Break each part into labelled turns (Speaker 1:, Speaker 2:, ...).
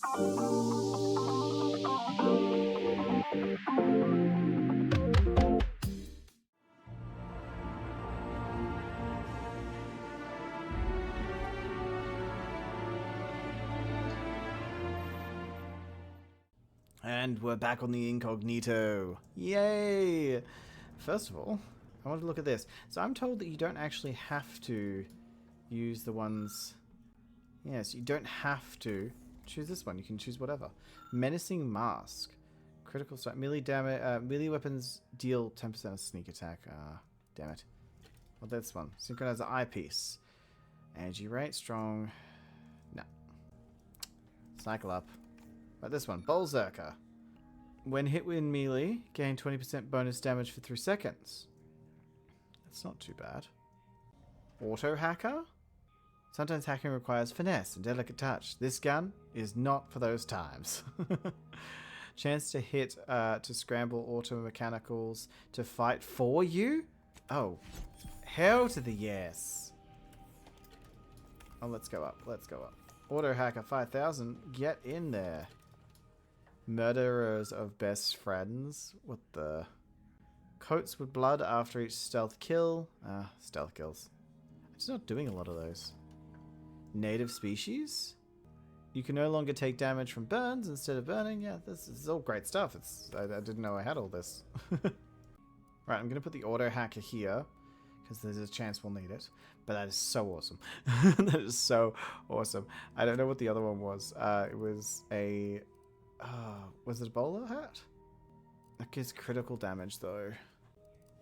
Speaker 1: And we're back on the incognito. Yay! First of all, I want to look at this. So I'm told that you don't actually have to use the ones... Yes, you don't have to choose this one. You can choose whatever. Menacing Mask. Critical strike. Melee damage. Melee weapons deal 10% of sneak attack. Damn it. Well, this one. Synchronizer eyepiece. Energy rate. Strong. No. Cycle up. But this one. Berserker. When hit with melee, gain 20% bonus damage for 3 seconds. That's not too bad. Auto Hacker? Sometimes hacking requires finesse and delicate touch. This gun is not for those times. Chance to hit, to scramble auto mechanicals to fight for you? Oh, hell to the yes. Oh, let's go up. Let's go up. Auto Hacker 5000. Get in there. Murderers of best friends. What the? Coats with blood after each stealth kill. Stealth kills. I'm just not doing a lot of those. Native species? You can no longer take damage from burns instead of burning. Yeah, this is all great stuff. I didn't know I had all this. Right, I'm going to put the auto hacker here because there's a chance we'll need it. But that is so awesome. That is so awesome. I don't know what the other one was. It was a... was it a bowler hat? That gives critical damage though.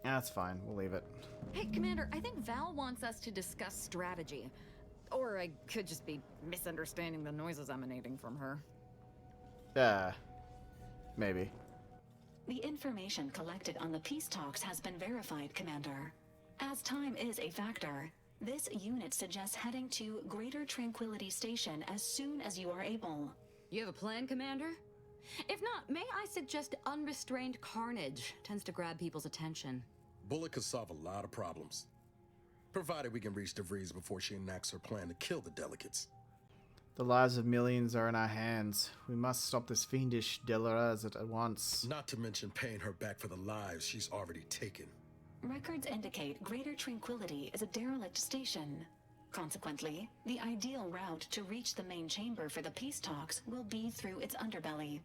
Speaker 1: That's fine. We'll leave it.
Speaker 2: Hey, Commander, I think Val wants us to discuss strategy. Or I could just be misunderstanding the noises emanating from her.
Speaker 1: Maybe.
Speaker 3: The information collected on the peace talks has been verified, Commander. As time is a factor, this unit suggests heading to Greater Tranquility Station as soon as you are able.
Speaker 2: You have a plan, Commander? If not, may I suggest unrestrained carnage tends to grab people's attention.
Speaker 4: Bullet could solve a lot of problems. Provided we can reach DeVries before she enacts her plan to kill the delegates.
Speaker 1: The lives of millions are in our hands. We must stop this fiendish Delores at once.
Speaker 4: Not to mention paying her back for the lives she's already taken.
Speaker 3: Records indicate Greater Tranquility is a derelict station. Consequently, the ideal route to reach the main chamber for the peace talks will be through its underbelly.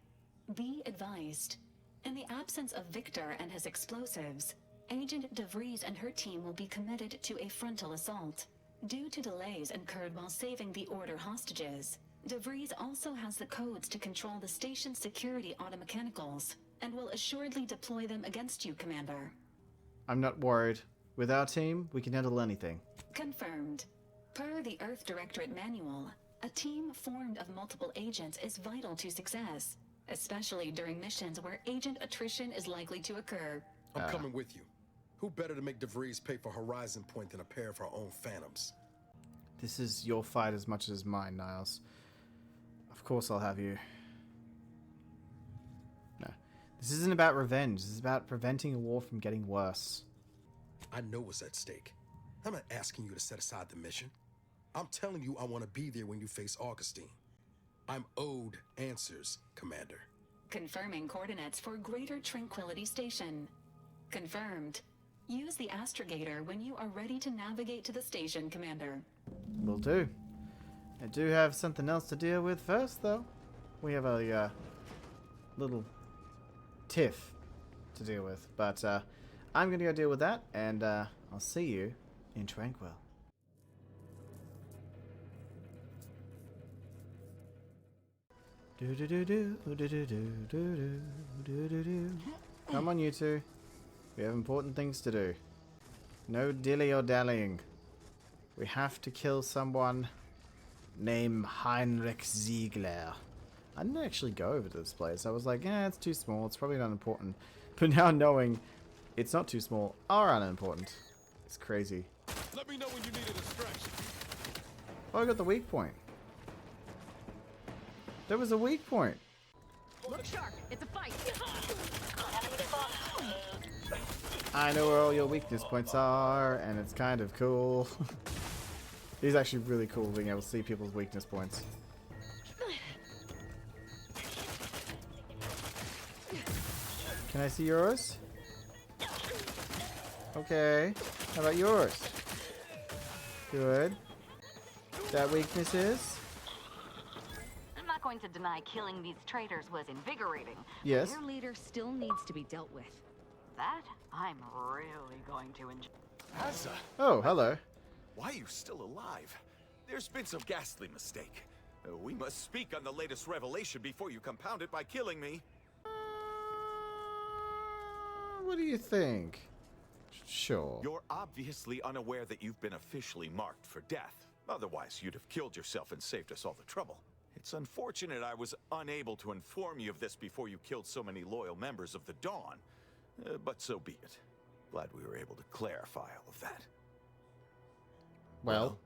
Speaker 3: Be advised. In the absence of Victor and his explosives, Agent DeVries and her team will be committed to a frontal assault. Due to delays incurred while saving the Order hostages, DeVries also has the codes to control the station's security automechanicals, and will assuredly deploy them against you, Commander.
Speaker 1: I'm not worried. With our team, we can handle anything.
Speaker 3: Confirmed. Per the Earth Directorate manual, a team formed of multiple agents is vital to success, especially during missions where agent attrition is likely to occur.
Speaker 4: I'm coming with you. Who better to make DeVries pay for Horizon Point than a pair of her own phantoms?
Speaker 1: This is your fight as much as mine, Niles. Of course I'll have you. No. This isn't about revenge. This is about preventing a war from getting worse.
Speaker 4: I know what's at stake. I'm not asking you to set aside the mission. I'm telling you I want to be there when you face Augustine. I'm owed answers, Commander.
Speaker 3: Confirming coordinates for Greater Tranquility Station. Confirmed. Use the astrogator when you are ready to navigate to the station, Commander.
Speaker 1: Will do. I do have something else to deal with first, though. We have a little tiff to deal with, but I'm going to go deal with that, and I'll see you in Tranquil. Come on, you two. We have important things to do. No dilly or dallying. We have to kill someone named Heinrich Ziegler. I didn't actually go over to this place. I was like, it's too small. It's probably not important. But now knowing it's not too small are unimportant. It's crazy.
Speaker 4: Let me know when you need a distraction.
Speaker 1: Oh, I got the weak point. There was a weak point.
Speaker 2: Look sharp! It's a fight!
Speaker 1: I know where all your weakness points are, and it's kind of cool. It's actually really cool being able to see people's weakness points. Can I see yours? Okay. How about yours? Good. That weakness is?
Speaker 5: I'm not going to deny killing these traitors was invigorating.
Speaker 1: Yes.
Speaker 2: Their leader still needs to be dealt with.
Speaker 5: That I'm really going to enjoy.
Speaker 6: Asa,
Speaker 1: Oh, hello.
Speaker 6: why are you still alive? There's been some ghastly mistake. We must speak on the latest revelation before you compound it by killing me.
Speaker 1: What do you think? Sure.
Speaker 6: You're obviously unaware that you've been officially marked for death. Otherwise, you'd have killed yourself and saved us all the trouble. It's unfortunate I was unable to inform you of this before you killed so many loyal members of the Dawn. But so be it. Glad we were able to clarify all of that.
Speaker 1: Well,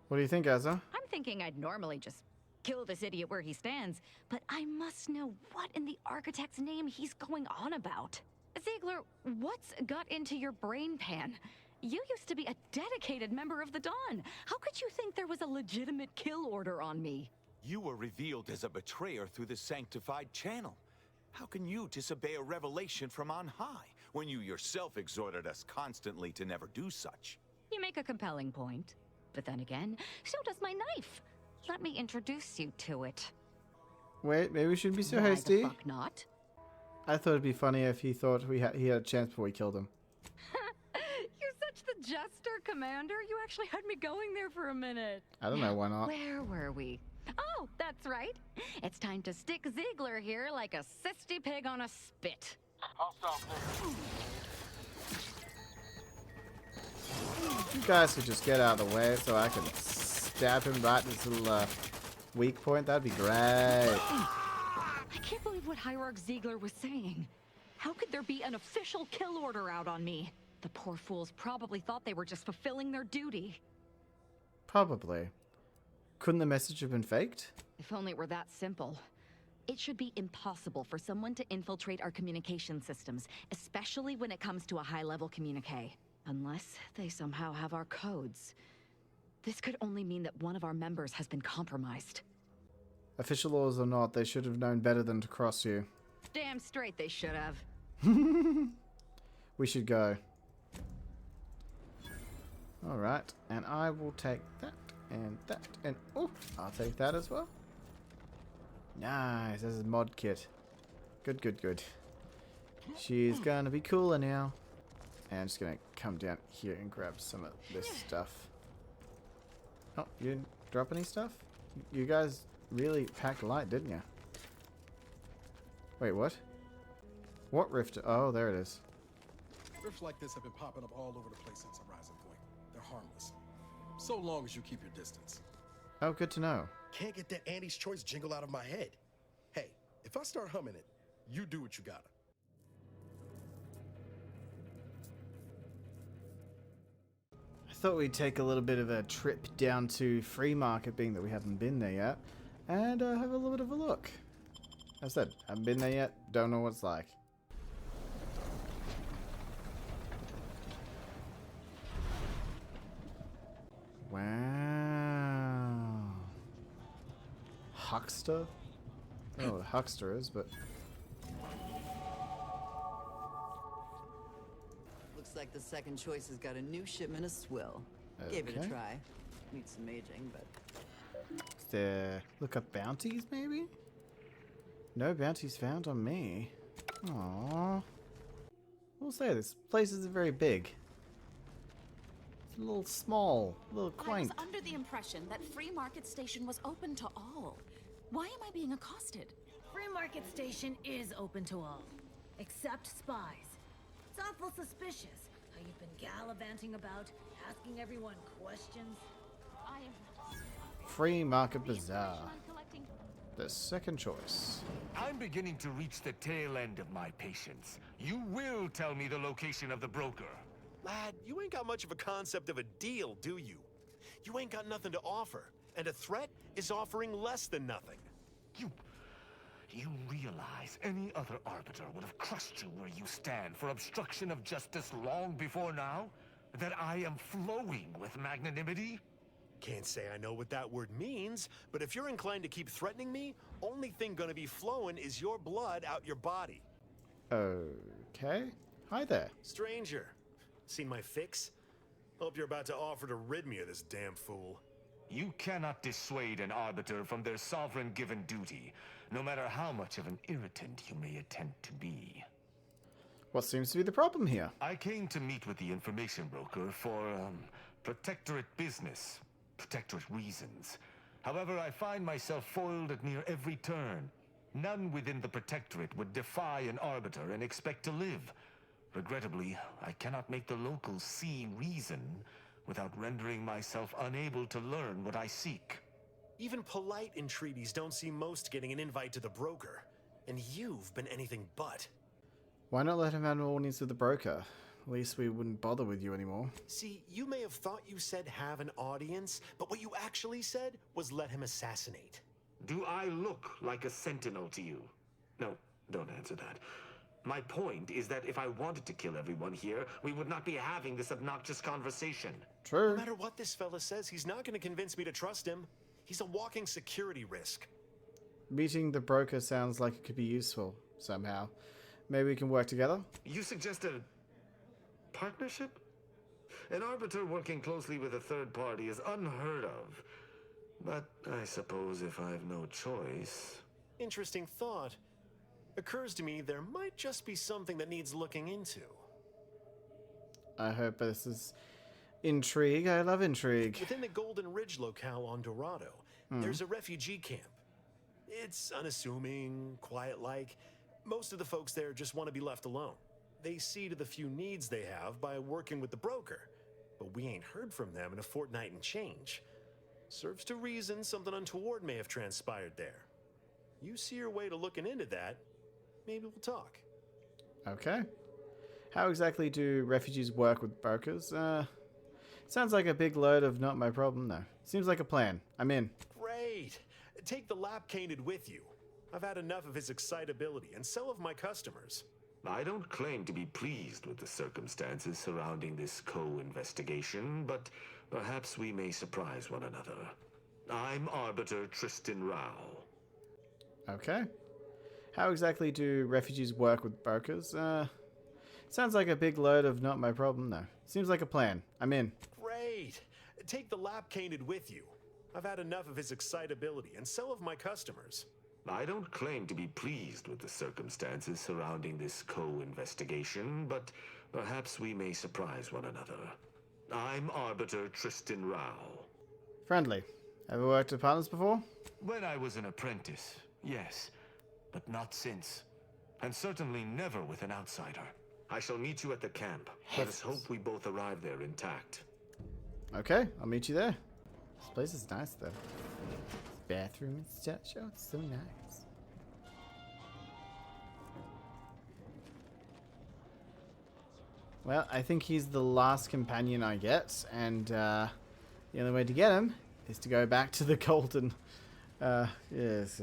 Speaker 1: what do you think, Asa?
Speaker 2: I'm thinking I'd normally just kill this idiot where he stands, but I must know what in the architect's name he's going on about. Ziegler, what's got into your brain pan? You used to be a dedicated member of the Dawn. How could you think there was a legitimate kill order on me?
Speaker 6: You were revealed as a betrayer through the sanctified channel. How can you disobey a revelation from on high, when you yourself exhorted us constantly to never do such?
Speaker 2: You make a compelling point. But then again, so does my knife. Let me introduce you to it.
Speaker 1: Wait, maybe we shouldn't be so
Speaker 2: Why
Speaker 1: hasty.
Speaker 2: the fuck not?
Speaker 1: I thought it'd be funny if he thought he had a chance before we killed him.
Speaker 2: You're such the jester, Commander. You actually had me going there for a minute.
Speaker 1: I don't know, why not?
Speaker 2: Where were we? Oh, that's right. It's time to stick Ziegler here like a cysty pig on a spit.
Speaker 1: You guys could just get out of the way so I can stab him right in this little weak point. That'd be great.
Speaker 2: I can't believe what Hierarch Ziegler was saying. How could there be an official kill order out on me? The poor fools probably thought they were just fulfilling their duty.
Speaker 1: Probably. Couldn't the message have been faked?
Speaker 2: If only it were that simple. It should be impossible for someone to infiltrate our communication systems, especially when it comes to a high-level communique. Unless they somehow have our codes. This could only mean that one of our members has been compromised.
Speaker 1: Official orders or not, they should have known better than to cross you.
Speaker 2: Damn straight they should have.
Speaker 1: We should go. Alright, and I will take that, and oh, I'll take that as well. Nice, this is mod kit. Good, good, good. She's gonna be cooler now. And I'm just gonna come down here and grab some of this stuff. Oh, you didn't drop any stuff? You guys really packed light, didn't you? Wait, what? What rift? Oh, there it is.
Speaker 4: Rifts like this have been popping up all over the place since a rising point. They're harmless. So long as you keep your distance.
Speaker 1: Oh, good to know.
Speaker 4: Can't get that Auntie's Choice jingle out of my head. Hey, if I start humming it, you do what you gotta.
Speaker 1: I thought we'd take a little bit of a trip down to Free Market, being that we haven't been there yet, and have a little bit of a look. As I said, haven't been there yet, don't know what it's like. Wow. Huckster? I don't know what a huckster is, but...
Speaker 7: Looks like the second choice has got a new shipment of swill. Gave it a
Speaker 1: Okay.
Speaker 7: try. Needs some aging, but...
Speaker 1: Is there... Look up bounties, maybe? No bounties found on me. Aww. We'll say this place isn't very big. It's a little small, a little quaint.
Speaker 8: I was under the impression that Free Market Station was open to all. Why am I being accosted?
Speaker 9: Free Market Station is open to all, except spies. It's awful suspicious how you've been gallivanting about, asking everyone questions.
Speaker 8: I am...
Speaker 1: Free Market Bazaar. The second choice.
Speaker 10: I'm beginning to reach the tail end of my patience. You will tell me the location of the broker.
Speaker 11: Lad, you ain't got much of a concept of a deal, do you? You ain't got nothing to offer, and a threat is offering less than nothing.
Speaker 10: You realize any other arbiter would have crushed you where you stand for obstruction of justice long before now? That I am flowing with magnanimity?
Speaker 11: Can't say I know what that word means, but if you're inclined to keep threatening me, only thing gonna be flowing is your blood out your body.
Speaker 1: Okay. Hi there.
Speaker 11: Stranger, seen my fix? Hope you're about to offer to rid me of this damn fool.
Speaker 10: You cannot dissuade an arbiter from their sovereign-given duty, no matter how much of an irritant you may attempt to be.
Speaker 1: What seems to be the problem here?
Speaker 10: I came to meet with the information broker for, Protectorate business, Protectorate reasons. However, I find myself foiled at near every turn. None within the Protectorate would defy an arbiter and expect to live. Regrettably, I cannot make the locals see reason without rendering myself unable to learn what I seek.
Speaker 11: Even polite entreaties don't see most getting an invite to the broker. And you've been anything but.
Speaker 1: Why not let him have an audience with the broker? At least we wouldn't bother with you anymore.
Speaker 11: See, you may have thought you said have an audience, but what you actually said was let him assassinate.
Speaker 10: Do I look like a sentinel to you? No, don't answer that. My point is that if I wanted to kill everyone here, we would not be having this obnoxious conversation.
Speaker 1: True.
Speaker 11: No matter what this fella says, he's not going to convince me to trust him. He's a walking security risk.
Speaker 1: Meeting the broker sounds like it could be useful somehow. Maybe we can work together?
Speaker 10: You suggest a partnership? An arbiter working closely with a third party is unheard of. But I suppose if I have no choice...
Speaker 11: Interesting thought. Occurs to me there might just be something that needs looking into.
Speaker 1: I hope this is intrigue. I love intrigue.
Speaker 11: Within the Golden Ridge locale on Dorado, there's a refugee camp. It's unassuming, quiet-like. Most of the folks there just want to be left alone. They see to the few needs they have by working with the broker. But we ain't heard from them in a fortnight and change. Serves to reason something untoward may have transpired there. You see your way to looking into that, maybe we'll talk.
Speaker 1: Okay. How exactly do refugees work with brokers? Sounds like a big load of not my problem, though. Seems like a plan. I'm in.
Speaker 11: Great. Take the lap-cained with you. I've had enough of his excitability, and so have my customers.
Speaker 10: I don't claim to be pleased with the circumstances surrounding this co-investigation, but perhaps we may surprise one another. I'm Arbiter Tristan Rao.
Speaker 1: Okay. How exactly do refugees work with brokers? Sounds like a big load of not my problem, though. Seems like a plan. I'm in.
Speaker 11: Great. Take the lap-cained with you. I've had enough of his excitability, and so have my customers.
Speaker 10: I don't claim to be pleased with the circumstances surrounding this co-investigation, but perhaps we may surprise one another. I'm Arbiter Tristan Rao.
Speaker 1: Friendly. Ever worked with partners before?
Speaker 10: When I was an apprentice, yes, but not since. And certainly never with an outsider. I shall meet you at the camp. Let us hope we both arrive there intact.
Speaker 1: Okay, I'll meet you there. This place is nice, though. Bathroom and such. Oh, it's so nice. Well, I think he's the last companion I get, and the only way to get him is to go back to the golden... yes.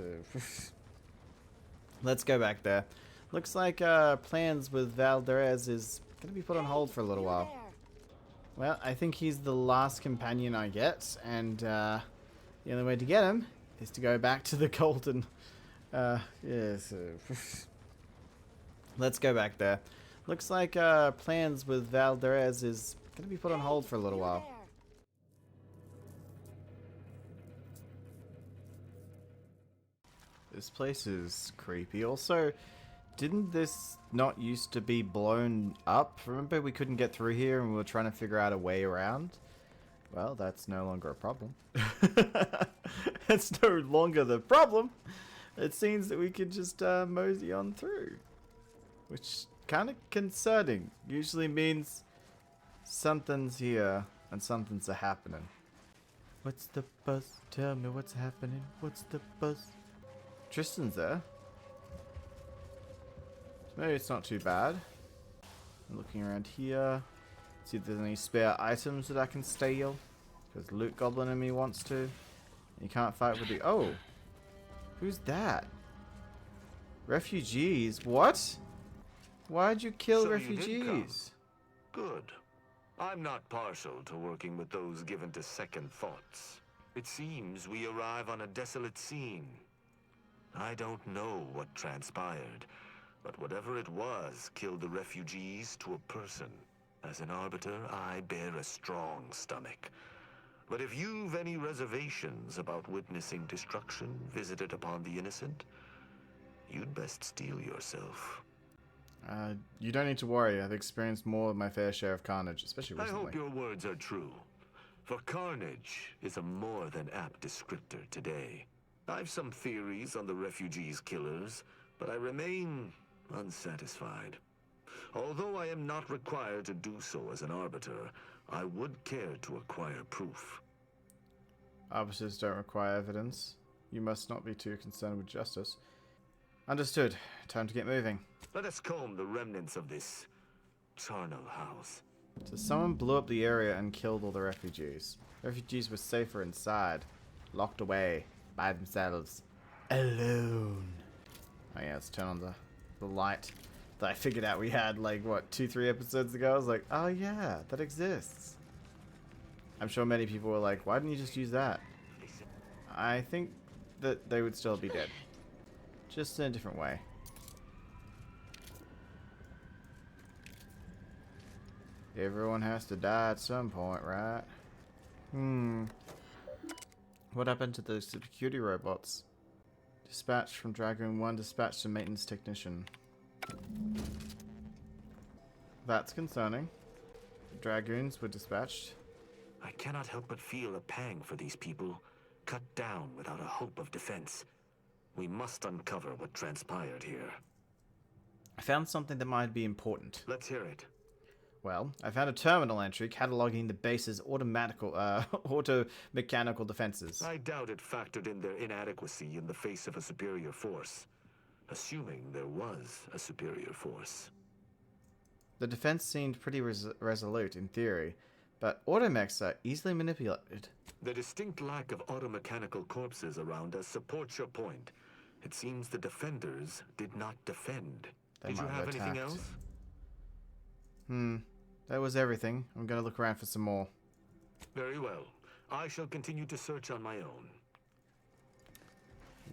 Speaker 1: Let's go back there. Looks like plans with Valdez is going to be put on hold for a little while. Well, I think he's the last companion I get, and the only way to get him is to go back to the golden... yes. Let's go back there. Looks like plans with Valdez is going to be put on hold for a little while. This place is creepy. Also, didn't this not used to be blown up? Remember we couldn't get through here and we were trying to figure out a way around? Well, that's no longer a problem. It's no longer the problem. It seems that we could just mosey on through. Which kind of concerning. Usually means something's here and something's a-happening. What's the buzz? Tell me what's happening. What's the buzz? Tristan's there. Maybe it's not too bad. I'm looking around here. See if there's any spare items that I can steal. Because Loot Goblin in me wants to. You can't fight with the... Oh! Who's that? Refugees? What? Why'd you kill
Speaker 10: So
Speaker 1: refugees?
Speaker 10: You did come. Good. I'm not partial to working with those given to second thoughts. It seems we arrive on a desolate scene. I don't know what transpired, but whatever it was killed the refugees to a person. As an Arbiter, I bear a strong stomach. But if you've any reservations about witnessing destruction visited upon the innocent, you'd best steel yourself.
Speaker 1: You don't need to worry. I've experienced more than my fair share of carnage, especially recently.
Speaker 10: I hope your words are true, for carnage is a more than apt descriptor today. I've some theories on the refugees' killers, but I remain unsatisfied. Although I am not required to do so as an Arbiter, I would care to acquire proof.
Speaker 1: Arbiters don't require evidence. You must not be too concerned with justice. Understood. Time to get moving.
Speaker 10: Let us comb the remnants of this charnel house.
Speaker 1: So someone blew up the area and killed all the refugees. The refugees were safer inside, locked away by themselves, alone. Oh yeah, let's turn on the light that I figured out we had like, what, 2-3 episodes ago. I was like, oh yeah, that exists. I'm sure many people were like, why didn't you just use that? I think that they would still be dead. Just in a different way. Everyone has to die at some point, right? What happened to the security robots? Dispatch from Dragoon 1, dispatch to maintenance technician. That's concerning. Dragoons were dispatched.
Speaker 10: I cannot help but feel a pang for these people, cut down without a hope of defense. We must uncover what transpired here.
Speaker 1: I found something that might be important.
Speaker 10: Let's hear it.
Speaker 1: Well, I found a terminal entry cataloging the base's auto-mechanical defenses.
Speaker 10: I doubt it factored in their inadequacy in the face of a superior force. Assuming there was a superior force.
Speaker 1: The defense seemed pretty resolute in theory, but automechs are easily manipulated.
Speaker 10: The distinct lack of automechanical corpses around us supports your point. It seems the defenders did not defend. Did you have anything else?
Speaker 1: That was everything. I'm gonna look around for some more.
Speaker 10: Very well. I shall continue to search on my own.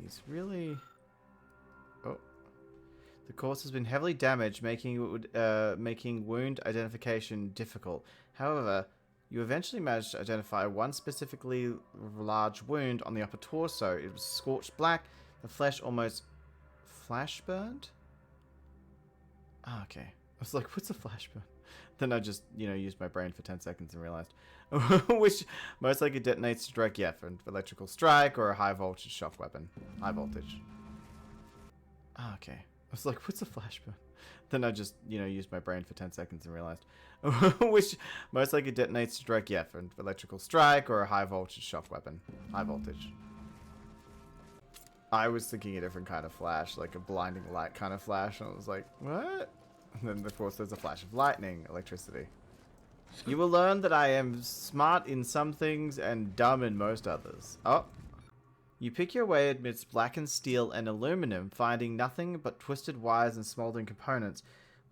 Speaker 1: He's really... Oh. The course has been heavily damaged, making wound identification difficult. However, you eventually managed to identify one specifically large wound on the upper torso. It was scorched black, the flesh almost flash burned? Ah, okay. I was like, what's a flash burn? Then I just, used my brain for 10 seconds and realized. Which most likely detonates to direct, for an electrical strike or a high voltage shock weapon. High voltage. Ah, okay. I was like, what's a flash burn? Then I just, used my brain for 10 seconds and realized. Which most likely detonates to direct, for an electrical strike or a high voltage shock weapon. High voltage. I was thinking a different kind of flash, like a blinding light kind of flash, and I was like, what? And then, of course, there's a flash of lightning, electricity. You will learn that I am smart in some things and dumb in most others. Oh. You pick your way amidst blackened steel and aluminum, finding nothing but twisted wires and smoldering components,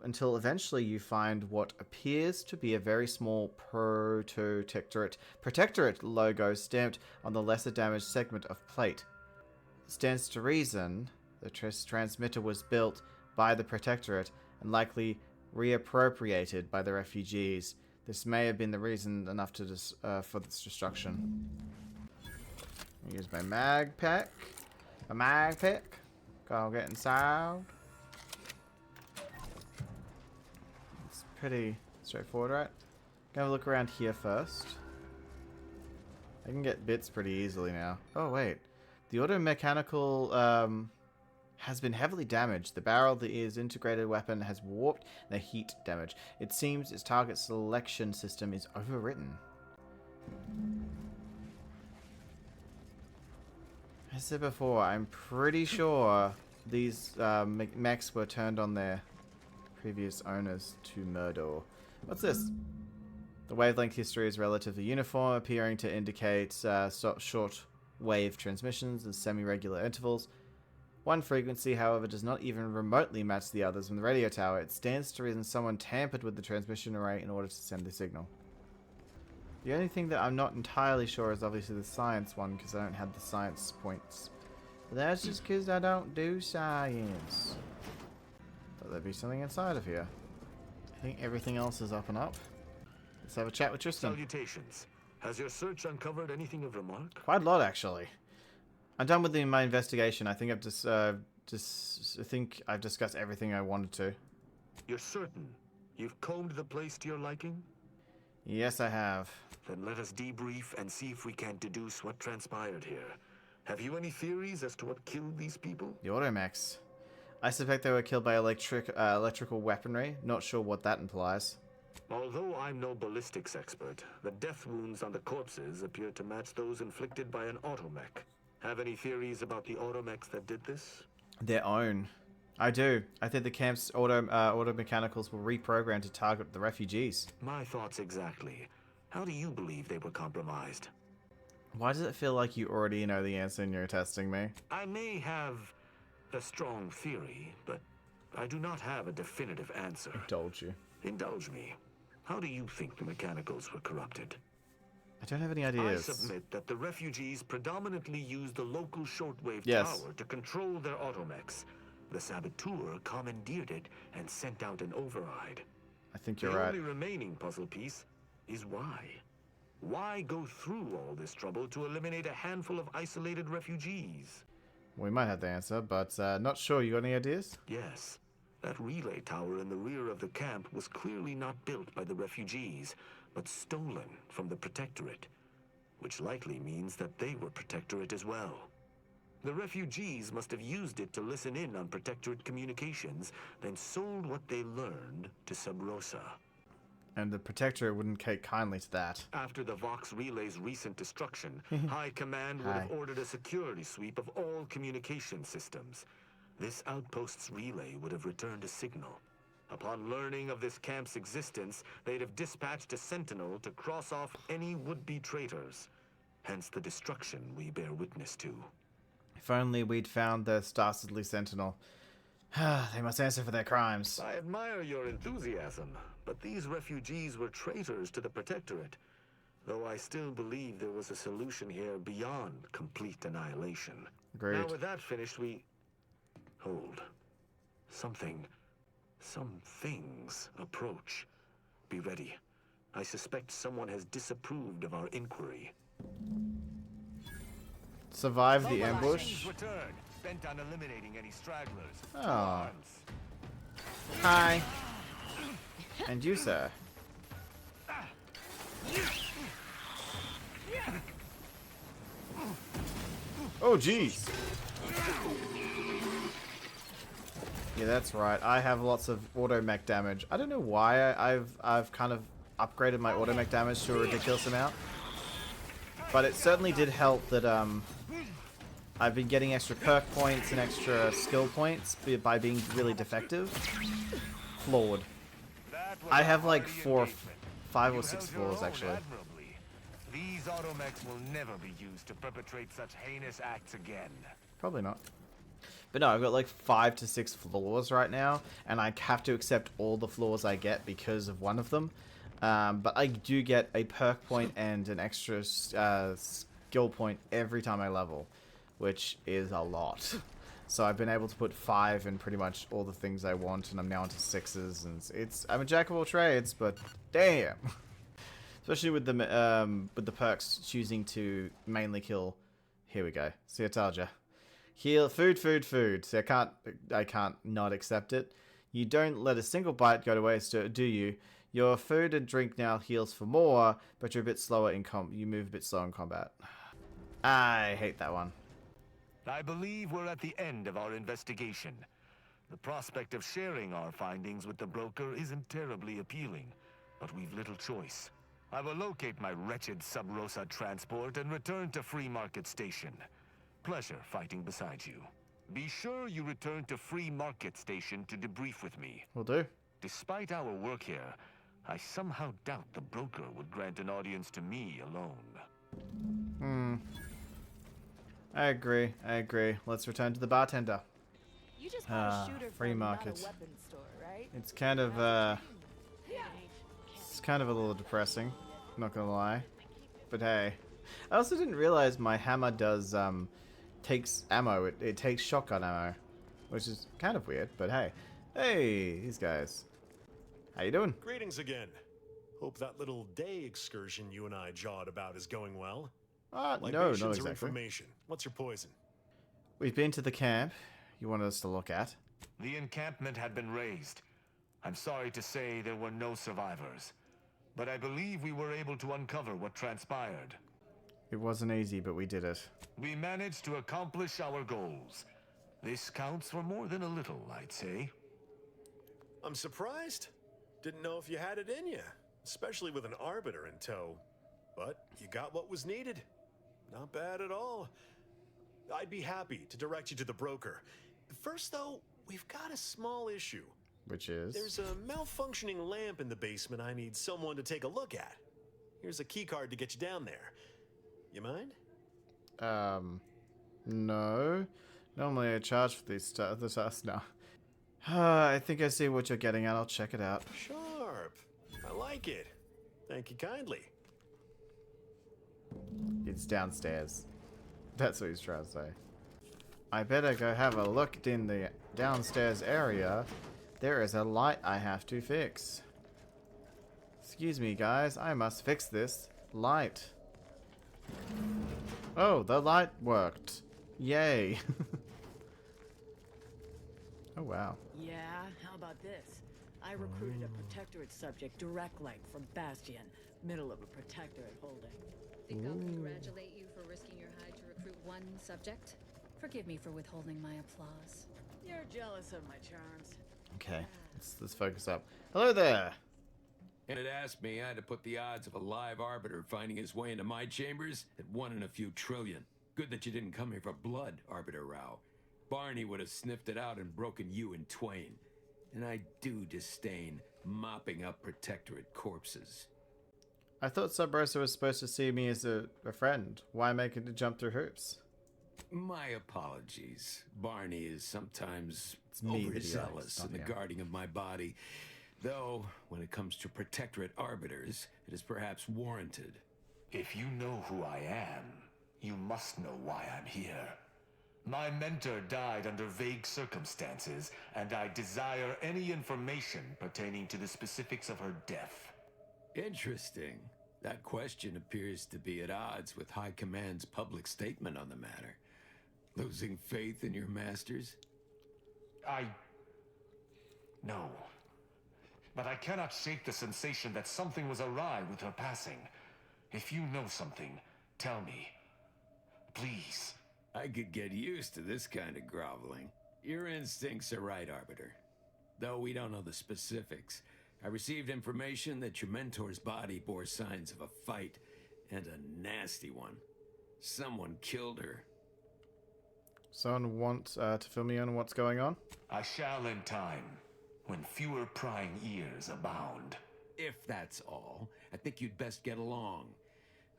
Speaker 1: until eventually you find what appears to be a very small Protectorate logo stamped on the lesser damaged segment of plate. Stands to reason the transmitter was built by the Protectorate and likely reappropriated by the refugees. This may have been the reason enough to for this destruction. Use my mag pack. A mag pack. Go get inside. It's pretty straightforward, right? Gonna have a look around here first. I can get bits pretty easily now. Oh wait. The auto-mechanical has been heavily damaged. The barrel of the integrated weapon has warped and the heat damage. It seems its target selection system is overwritten. As I said before, I'm pretty sure these mechs were turned on their previous owners to murder. What's this? The wavelength history is relatively uniform, appearing to indicate short wave transmissions and semi-regular intervals. One frequency, however, does not even remotely match the others from the radio tower. It stands to reason someone tampered with the transmission array in order to send the signal. The only thing that I'm not entirely sure is obviously the science one, because I don't have the science points. But that's just because I don't do science. there'd be something inside of here. I think everything else is up and up. Let's have a chat with Tristan.
Speaker 10: Salutations. Has your search uncovered anything of remark?
Speaker 1: Quite a lot, actually. I'm done with my investigation. I think I've I've discussed everything I wanted to.
Speaker 10: You're certain you've combed the place to your liking?
Speaker 1: Yes, I have.
Speaker 10: Then let us debrief and see if we can deduce what transpired here. Have you any theories as to what killed these people?
Speaker 1: The automechs. I suspect they were killed by electrical weaponry. Not sure what that implies.
Speaker 10: Although I'm no ballistics expert, the death wounds on the corpses appear to match those inflicted by an automech. Have any theories about the automechs that did this?
Speaker 1: Their own. I do. I think the camp's auto mechanicals were reprogrammed to target the refugees.
Speaker 10: My thoughts exactly. How do you believe they were compromised?
Speaker 1: Why does it feel like you already know the answer and you're testing me?
Speaker 10: I may have a strong theory, but I do not have a definitive answer.
Speaker 1: Indulge you.
Speaker 10: Indulge me. How do you think the mechanicals were corrupted?
Speaker 1: I don't have any ideas.
Speaker 10: I submit that the refugees predominantly used the local shortwave tower to control their automechs. The saboteur commandeered it and sent out an override.
Speaker 1: I think you're
Speaker 10: the
Speaker 1: right.
Speaker 10: only remaining puzzle piece is why. Why go through all this trouble to eliminate a handful of isolated refugees?
Speaker 1: We might have the answer, but not sure. You got any ideas?
Speaker 10: Yes. That relay tower in the rear of the camp was clearly not built by the refugees, but stolen from the Protectorate, which likely means that they were Protectorate as well. The refugees must have used it to listen in on Protectorate communications, then sold what they learned to Sub Rosa.
Speaker 1: And the Protectorate wouldn't take kindly to that.
Speaker 10: After the Vox Relay's recent destruction, High Command would have ordered a security sweep of all communication systems. This outpost's relay would have returned a signal. Upon learning of this camp's existence, they'd have dispatched a sentinel to cross off any would-be traitors. Hence the destruction we bear witness to.
Speaker 1: If only we'd found the Starstedly Sentinel. They must answer for their crimes.
Speaker 10: I admire your enthusiasm, but these refugees were traitors to the Protectorate. Though I still believe there was a solution here beyond complete annihilation.
Speaker 1: Agreed.
Speaker 10: Now with that finished, we... Hold. Some things approach. Be ready. I suspect someone has disapproved of our inquiry.
Speaker 1: Survive the ambush.
Speaker 10: Return, bent on eliminating any stragglers.
Speaker 1: Oh. Hi. And you, sir. Oh, jeez. Yeah, that's right. I have lots of auto-mech damage. I don't know why I've kind of upgraded my auto-mech damage to a ridiculous amount. But it certainly did help that I've been getting extra perk points and extra skill points by being really defective. Flawed. I have like 5 or 6 flaws actually.
Speaker 10: These automechs will never be used to perpetrate such heinous acts again.
Speaker 1: Probably not. But no, I've got like 5 to 6 flaws right now, and I have to accept all the flaws I get because of one of them. But I do get a perk point and an extra skill point every time I level, which is a lot. So I've been able to put 5 in pretty much all the things I want, and I'm now into 6s, and I'm a jack of all trades, but damn. Especially with the perks choosing to mainly kill. Here we go. See, I told ya. Heal, food. See, I can't not accept it. You don't let a single bite go to waste, do you? Your food and drink now heals for more, but you're a bit slower in you move a bit slow in combat. I hate that one.
Speaker 10: I believe we're at the end of our investigation. The prospect of sharing our findings with the broker isn't terribly appealing, but we've little choice. I will locate my wretched Sub Rosa transport and return to Free Market Station. Pleasure fighting beside you. Be sure you return to Free Market Station to debrief with me.
Speaker 1: Will do.
Speaker 10: Despite our work here, I somehow doubt the broker would grant an audience to me alone.
Speaker 1: I agree. Let's return to the bartender.
Speaker 12: You just bought a shooter
Speaker 1: Free
Speaker 12: from
Speaker 1: market.
Speaker 12: not a weapons store, right?
Speaker 1: It's kind of a little depressing, not gonna lie. But hey. I also didn't realize my hammer does takes ammo. It takes shotgun ammo, which is kind of weird, but hey. Hey, these guys. How you doing?
Speaker 11: Greetings again. Hope that little day excursion you and I jawed about is going well.
Speaker 1: No, not
Speaker 11: Libations or
Speaker 1: exactly.
Speaker 11: information? What's your poison?
Speaker 1: We've been to the camp you wanted us to look at.
Speaker 10: The encampment had been razed. I'm sorry to say there were no survivors, but I believe we were able to uncover what transpired.
Speaker 1: It wasn't easy, but we did it.
Speaker 10: We managed to accomplish our goals. This counts for more than a little, I'd say.
Speaker 11: I'm surprised. Didn't know if you had it in you, especially with an arbiter in tow. But you got what was needed. Not bad at all. I'd be happy to direct you to the broker. First, though, we've got a small issue.
Speaker 1: Which is?
Speaker 11: There's a malfunctioning lamp in the basement I need someone to take a look at. Here's a keycard to get you down there. You mind?
Speaker 1: No. Normally I charge for these stuff. No. I think I see what you're getting at. I'll check it out.
Speaker 11: Sharp. I like it. Thank you kindly.
Speaker 1: It's downstairs. That's what he's trying to say. I better go have a look in the downstairs area. There is a light I have to fix. Excuse me, guys. I must fix this light. Oh, the light worked. Yay. Oh, wow.
Speaker 13: Yeah, how about this? I recruited a Protectorate subject direct like from Bastion, middle of a Protectorate holding.
Speaker 2: Think I'll congratulate you for risking your hide to recruit one subject? Forgive me for withholding my applause.
Speaker 13: You're jealous of my charms.
Speaker 1: Okay, let's focus up. Hello there.
Speaker 14: And it asked me, I had to put the odds of a live arbiter finding his way into my chambers at 1 in a few trillion. Good that you didn't come here for blood, Arbiter Rao. Barney would have sniffed it out and broken you in twain. And I do disdain mopping up Protectorate corpses.
Speaker 1: I thought Sub Rosa was supposed to see me as a friend. Why make it to jump through hoops?
Speaker 14: My apologies. Barney is sometimes
Speaker 1: me that he
Speaker 14: overzealous
Speaker 1: likes,
Speaker 14: in the
Speaker 1: not him.
Speaker 14: guarding of my body. Though, when it comes to Protectorate arbiters, it is perhaps warranted.
Speaker 10: If you know who I am, you must know why I'm here. My mentor died under vague circumstances, and I desire any information pertaining to the specifics of her death.
Speaker 14: Interesting. That question appears to be at odds with High Command's public statement on the matter. Losing faith in your masters?
Speaker 10: No. But I cannot shake the sensation that something was awry with her passing. If you know something, tell me. Please.
Speaker 14: I could get used to this kind of groveling. Your instincts are right, Arbiter. Though we don't know the specifics, I received information that your mentor's body bore signs of a fight, and a nasty one. Someone killed her.
Speaker 1: Someone wants to fill me in on what's going on?
Speaker 10: I shall in time, when fewer prying ears abound.
Speaker 14: If that's all, I think you'd best get along.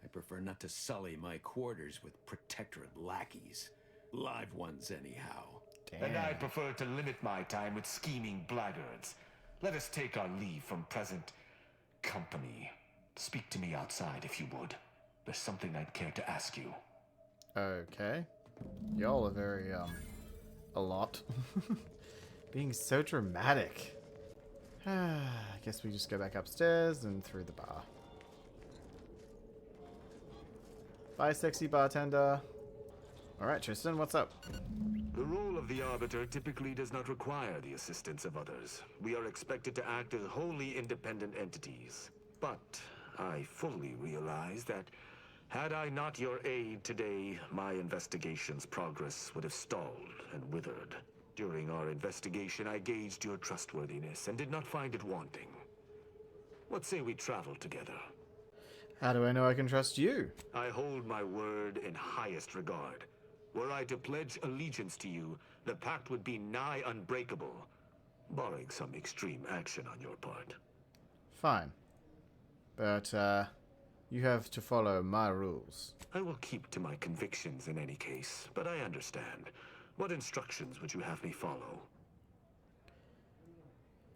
Speaker 14: I prefer not to sully my quarters with Protectorate lackeys. Live ones, anyhow.
Speaker 1: Damn.
Speaker 10: And I prefer to limit my time with scheming blackguards. Let us take our leave from present company. Speak to me outside if you would. There's something I'd care to ask you.
Speaker 1: Okay. Y'all are very, a lot. Being so dramatic. I guess we just go back upstairs and through the bar. Bye, sexy bartender. Alright, Tristan, what's up?
Speaker 10: The role of the Arbiter typically does not require the assistance of others. We are expected to act as wholly independent entities. But I fully realize that had I not your aid today, my investigation's progress would have stalled and withered. During our investigation, I gauged your trustworthiness and did not find it wanting. What say we travel together?
Speaker 1: How do I know I can trust you?
Speaker 10: I hold my word in highest regard. Were I to pledge allegiance to you, the pact would be nigh unbreakable, barring some extreme action on your part.
Speaker 1: Fine. But, you have to follow my rules.
Speaker 10: I will keep to my convictions in any case, but I understand. What instructions would you have me follow?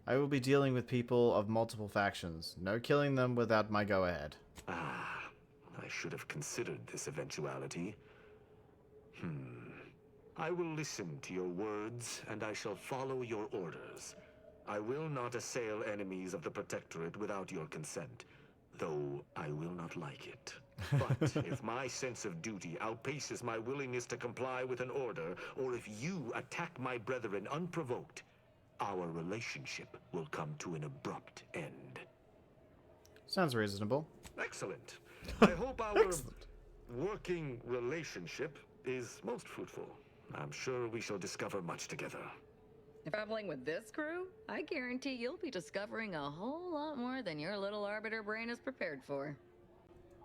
Speaker 1: I will be dealing with people of multiple factions. No killing them without my go-ahead.
Speaker 10: Ah, I should have considered this eventuality. I will listen to your words, and I shall follow your orders. I will not assail enemies of the Protectorate without your consent, though I will not like it. But if my sense of duty outpaces my willingness to comply with an order, or if you attack my brethren unprovoked, our relationship will come to an abrupt end.
Speaker 1: Sounds reasonable.
Speaker 10: Excellent. I hope our working relationship is most fruitful. I'm sure we shall discover much together.
Speaker 2: Traveling with this crew, I guarantee you'll be discovering a whole lot more than your little arbiter brain is prepared for.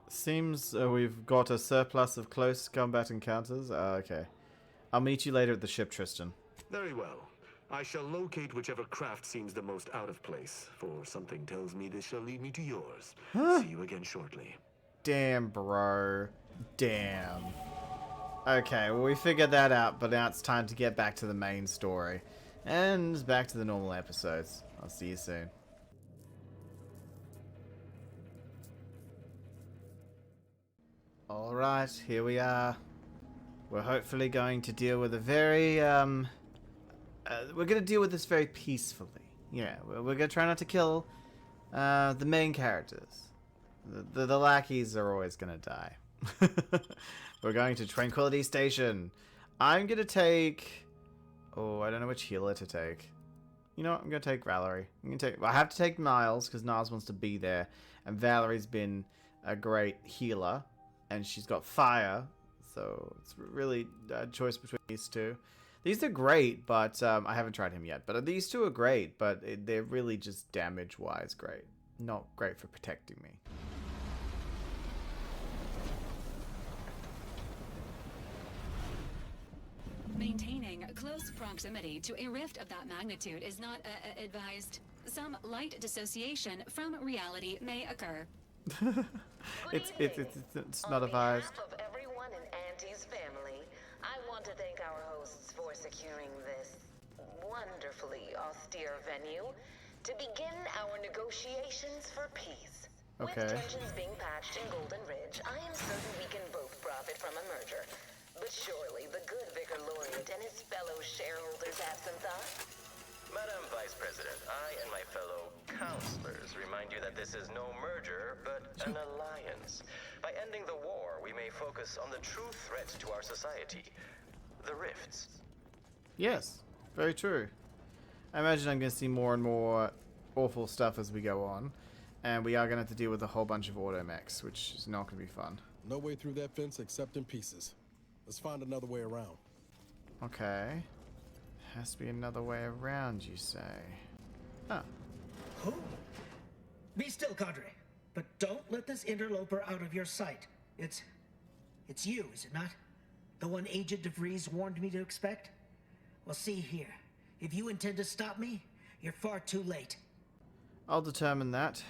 Speaker 1: Seems we've got a surplus of close combat encounters. Okay. I'll meet you later at the ship, Tristan.
Speaker 10: Very well. I shall locate whichever craft seems the most out of place, for something tells me this shall lead me to yours. See you again shortly.
Speaker 1: Damn, bro. Damn. Okay, well, we figured that out, but now it's time to get back to the main story. And back to the normal episodes. I'll see you soon. Alright, here we are. We're hopefully going to deal with a very, we're going to deal with this very peacefully. Yeah, we're going to try not to kill the main characters. The lackeys are always going to die. We're going to Tranquility Station. I'm going to take... Oh, I don't know which healer to take. You know what? I'm going to take Valerie. I have to take Niles, because Niles wants to be there. And Valerie's been a great healer. And she's got fire. So it's really a choice between these two. These are great, but I haven't tried him yet. But these two are great, but they're really just damage-wise great. Not great for protecting me.
Speaker 3: Maintaining close proximity to a rift of that magnitude is not advised. Some light dissociation from reality may occur.
Speaker 1: It's not advised.
Speaker 15: On behalf of everyone in Auntie's family, I want to thank our hosts for securing this wonderfully austere venue to begin our negotiations for peace.
Speaker 1: Okay.
Speaker 15: With tensions being patched in Golden Ridge, I am certain we can both profit from a merger. But surely the good Vicar Laureate and his fellow shareholders have some thought?
Speaker 16: Madam Vice President, I and my fellow counselors remind you that this is no merger, but an alliance. By ending the war, we may focus on the true threat to our society, the rifts.
Speaker 1: Yes, very true. I imagine I'm going to see more and more awful stuff as we go on. And we are going to have to deal with a whole bunch of automechs, which is not going to be fun.
Speaker 4: No way through that fence except in pieces. Let's find another way around.
Speaker 1: Okay. Has to be another way around, you say. Ah.
Speaker 17: Who? Be still, Cadre. But don't let this interloper out of your sight. It's you, is it not? The one Agent DeVries warned me to expect? Well, see here. If you intend to stop me, you're far too late.
Speaker 1: I'll determine that.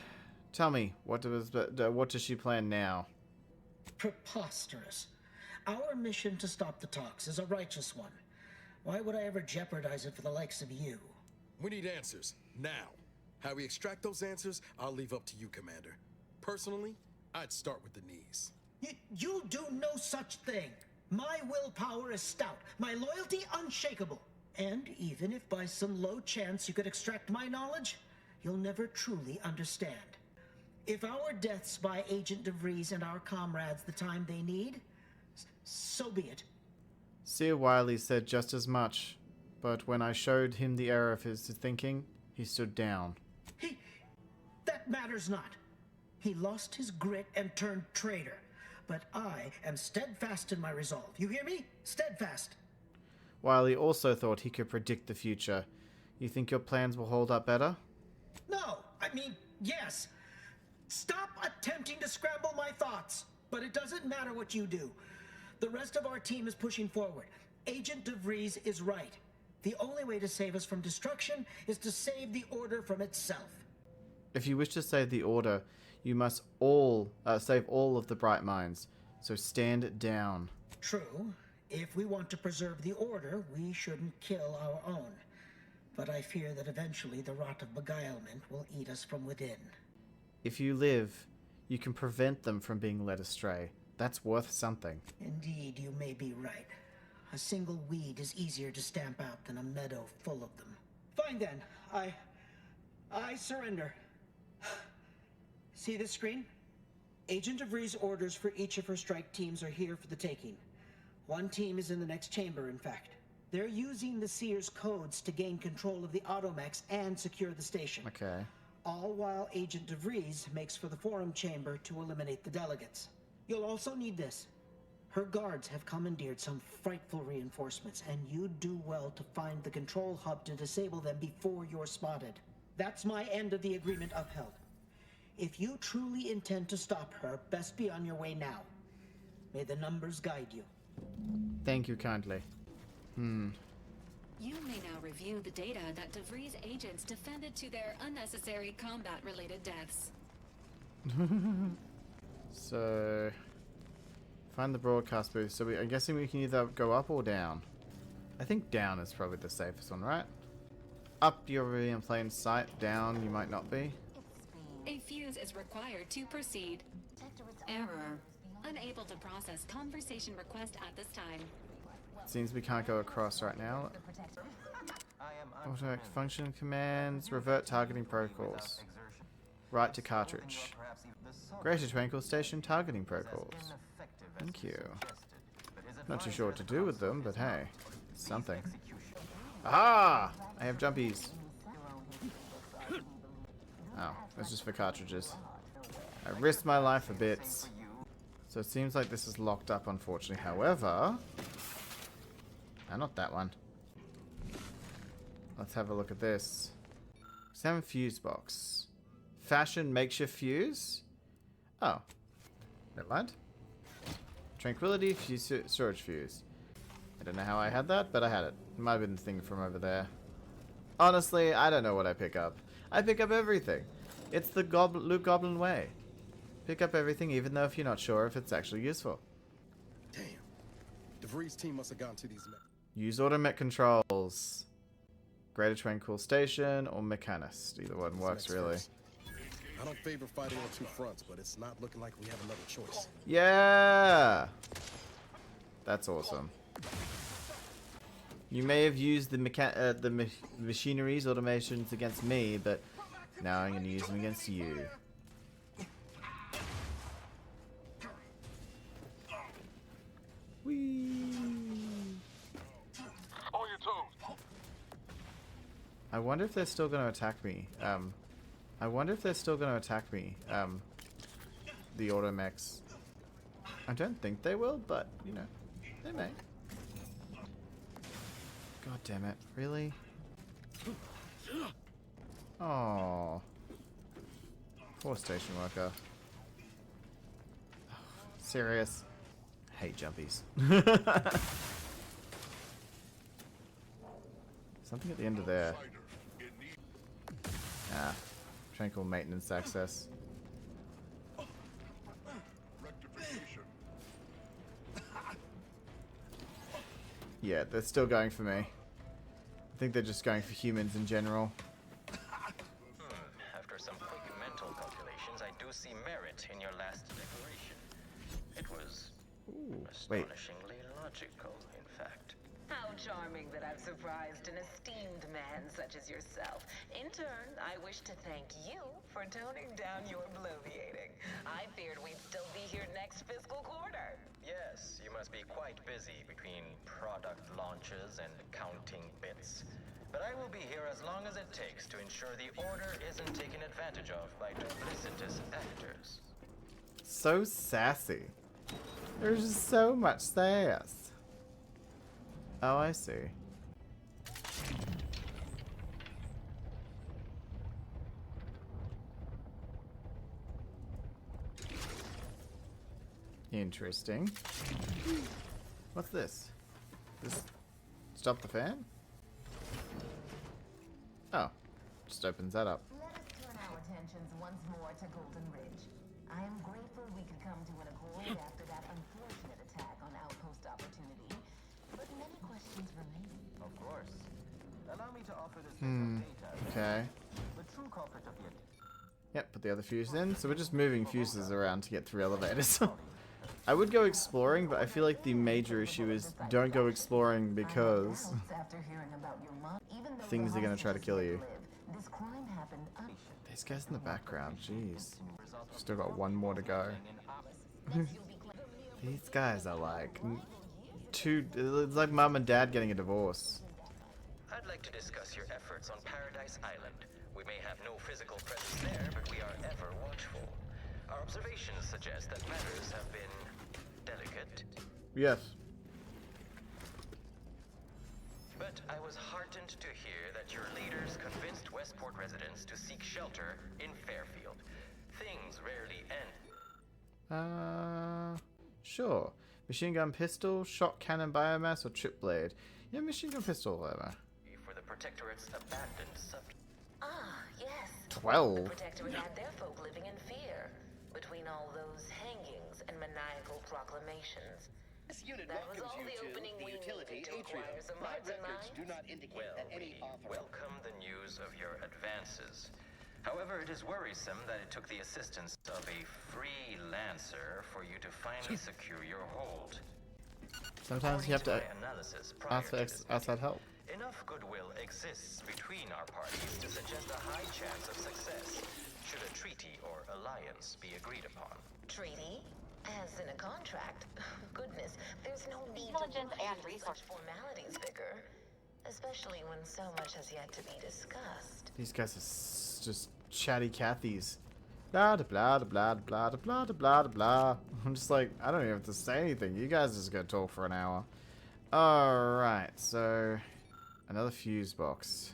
Speaker 1: Tell me, what does she plan now?
Speaker 17: Preposterous. Our mission to stop the talks is a righteous one. Why would I ever jeopardize it for the likes of you?
Speaker 4: We need answers, now. How we extract those answers, I'll leave up to you, Commander. Personally, I'd start with the knees.
Speaker 17: You'll do no such thing. My willpower is stout, my loyalty unshakable. And even if by some low chance you could extract my knowledge, you'll never truly understand. If our deaths buy Agent DeVries and our comrades the time they need, so be it.
Speaker 1: Seer Wiley said just as much, but when I showed him the error of his thinking, he stood down.
Speaker 17: That matters not. He lost his grit and turned traitor. But I am steadfast in my resolve. You hear me? Steadfast.
Speaker 1: Wiley also thought he could predict the future. You think your plans will hold up better?
Speaker 17: No, I mean, yes. Stop attempting to scramble my thoughts. But it doesn't matter what you do. The rest of our team is pushing forward. Agent DeVries is right. The only way to save us from destruction is to save the Order from itself.
Speaker 1: If you wish to save the Order, you must save all of the Bright Minds. So stand down.
Speaker 17: True. If we want to preserve the Order, we shouldn't kill our own. But I fear that eventually the rot of beguilement will eat us from within.
Speaker 1: If you live, you can prevent them from being led astray. That's worth something.
Speaker 17: Indeed, you may be right. A single weed is easier to stamp out than a meadow full of them. Fine then. I surrender. See this screen? Agent of Ree's orders for each of her strike teams are here for the taking. One team is in the next chamber, in fact. They're using the Seer's codes to gain control of the automechs and secure the station.
Speaker 1: Okay.
Speaker 17: All while Agent de Vries makes for the forum chamber to eliminate the delegates. You'll also need this. Her guards have commandeered some frightful reinforcements, and you'd do well to find the control hub to disable them before you're spotted. That's my end of the agreement upheld. If you truly intend to stop her, best be on your way now. May the numbers guide you.
Speaker 1: Thank you kindly.
Speaker 3: You may now review the data that de Vries agents defended to their unnecessary combat-related deaths.
Speaker 1: So, find the broadcast booth. So I'm guessing we can either go up or down. I think down is probably the safest one, right? Up, you're really in plain sight. Down, you might not be.
Speaker 3: A fuse is required to proceed. Error. Unable to process conversation request at this time.
Speaker 1: Seems we can't go across right now. Automatic function commands. Revert targeting protocols. Right to cartridge. Greater Twinkle Station targeting protocols. Thank you. Not too sure what to do with them, but hey, something. Aha! I have jumpies. Oh, that's just for cartridges. I risked my life for bits. So it seems like this is locked up, unfortunately. However... not that one. Let's have a look at this. Salmon fuse box. Fashion makeshift fuse? Oh. Never mind. Tranquility fuse storage fuse. I don't know how I had that, but I had it. It might have been the thing from over there. Honestly, I don't know what I pick up. I pick up everything. It's the Luke Goblin way. Pick up everything, even though if you're not sure if it's actually useful.
Speaker 4: Damn. De Vries' team must have gotten to these men.
Speaker 1: Use automech controls. Greater Tranquil Station or Mechanist. Either one works, really.
Speaker 4: I don't favor fighting on two fronts, but it's not looking like we have another choice.
Speaker 1: Yeah! That's awesome. You may have used the machineries, automations against me, but now I'm going to use them against you. Whee!
Speaker 10: On your toes.
Speaker 1: I wonder if they're still going to attack me. The automechs. I don't think they will, but, you know, they may. God damn it. Really? Oh. Poor station worker. Serious? Hate jumpies. Something at the end of there. Ah. Tranquil maintenance access. Yeah, they're still going for me. I think they're just going for humans in general.
Speaker 16: After some quick mental calculations, I do see merit in your last declaration. It was astonishingly logical, in fact.
Speaker 15: How charming that I've surprised an esteemed man such as yourself. In turn, I wish to thank you for toning down your bloviating. I feared we'd still be here next fiscal quarter.
Speaker 16: Yes, you must be quite busy between product launches and counting bits. But I will be here as long as it takes to ensure the order isn't taken advantage of by duplicitous actors.
Speaker 1: So sassy. There's just so much sass. Oh, I see. Interesting. What's this? This stop the fan? Oh, just opens that up.
Speaker 18: Let us turn our attentions once more to Golden Ridge. I am grateful we could come to an accord after that unfortunate attack on Outpost Opportunity, but many questions remain.
Speaker 19: Of course. Allow me to offer this data.
Speaker 1: Okay.
Speaker 19: The true culprit of the
Speaker 1: Yep, put the other fuse in. So we're just moving fuses around to get through elevators. I would go exploring, but I feel like the major issue is don't go exploring because things are going to try to kill you. These guys in the background, jeez. Still got one more to go. These guys are like it's like mum and dad getting a divorce.
Speaker 16: I'd like to discuss your efforts on Paradise Island. We may have no physical presence there, but we are ever watchful. Our observations suggest that matters have been delicate.
Speaker 1: Yes.
Speaker 16: But I was heartened to hear that your leaders convinced Westport residents to seek shelter in Fairfield. Things rarely end.
Speaker 1: Sure. Machine gun pistol, shot cannon biomass, or trip blade. Yeah, machine gun pistol, whatever.
Speaker 16: For the Protectorate's abandoned subject.
Speaker 15: Ah, yes.
Speaker 1: 12.
Speaker 15: The Protectorate had their folk living in fear between all those hangings and maniacal proclamations.
Speaker 20: This unit
Speaker 15: That was
Speaker 20: welcomes
Speaker 15: all
Speaker 20: you
Speaker 15: the
Speaker 20: to
Speaker 15: opening
Speaker 20: the
Speaker 15: we
Speaker 20: utility
Speaker 15: needed to
Speaker 20: atrium.
Speaker 15: acquire some
Speaker 20: My
Speaker 15: hearts and
Speaker 20: records
Speaker 15: minds.
Speaker 20: do not indicate that any author...
Speaker 16: Welcome the news of your advances. However, it is worrisome that it took the assistance of a freelancer for you to finally secure your hold.
Speaker 1: Sometimes you have to ask for outside help.
Speaker 16: Enough goodwill exists between our parties to suggest a high chance of success, should a treaty or alliance be agreed upon.
Speaker 15: Treaty? As in a contract? Goodness, there's no need
Speaker 5: Intelligence
Speaker 15: to
Speaker 5: and
Speaker 15: rush into such formalities, Vicar. Especially when so much has yet to be discussed.
Speaker 1: These guys are just chatty Cathys. Blah blah blah blah blah blah blah blah. I'm just like, I don't even have to say anything. You guys are just gonna talk for an hour. Alright, so another fuse box.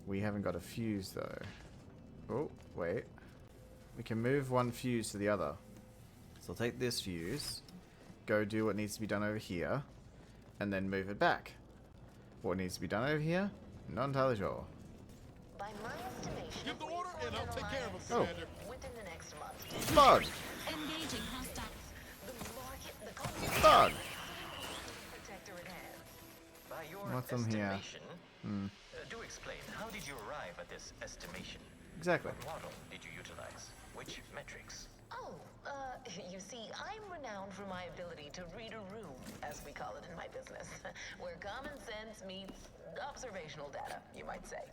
Speaker 1: We haven't got a fuse though. Oh, wait. We can move one fuse to the other. So I'll take this fuse, go do what needs to be done over here, and then move it back. What needs to be done over here? Not entirely sure.
Speaker 15: By my estimation, give the order and I'll take care of him,
Speaker 1: Commander.
Speaker 15: Within the next month.
Speaker 1: Bug!
Speaker 8: Engaging hostiles.
Speaker 1: Bug!
Speaker 15: Protectorate hands.
Speaker 16: By your
Speaker 1: What's in here?
Speaker 16: estimation, do explain, how did you arrive at this estimation?
Speaker 1: Exactly.
Speaker 16: What model did you utilize? Which metrics?
Speaker 15: Oh, you see, I'm renowned for my ability to read a room, as we call it in my business, where common sense meets observational data, you might say.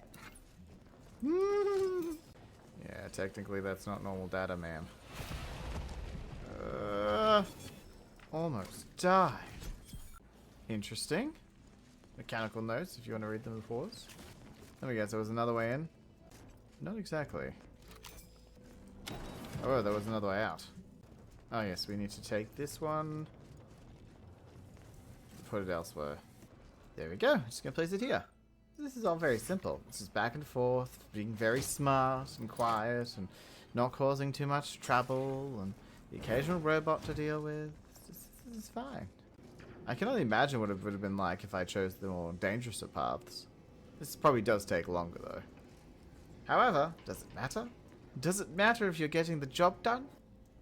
Speaker 1: Yeah, technically that's not normal data, ma'am. Almost died. Interesting. Mechanical notes, if you want to read them before us. There we go, so there was another way in. Not exactly. Oh, there was another way out. Oh yes, we need to take this one. Put it elsewhere. There we go. Just gonna place it here. This is all very simple. This is back and forth, being very smart and quiet and not causing too much trouble and the occasional robot to deal with. This is fine. I can only imagine what it would have been like if I chose the more dangerous of paths. This probably does take longer though. However, does it matter? Does it matter if you're getting the job done?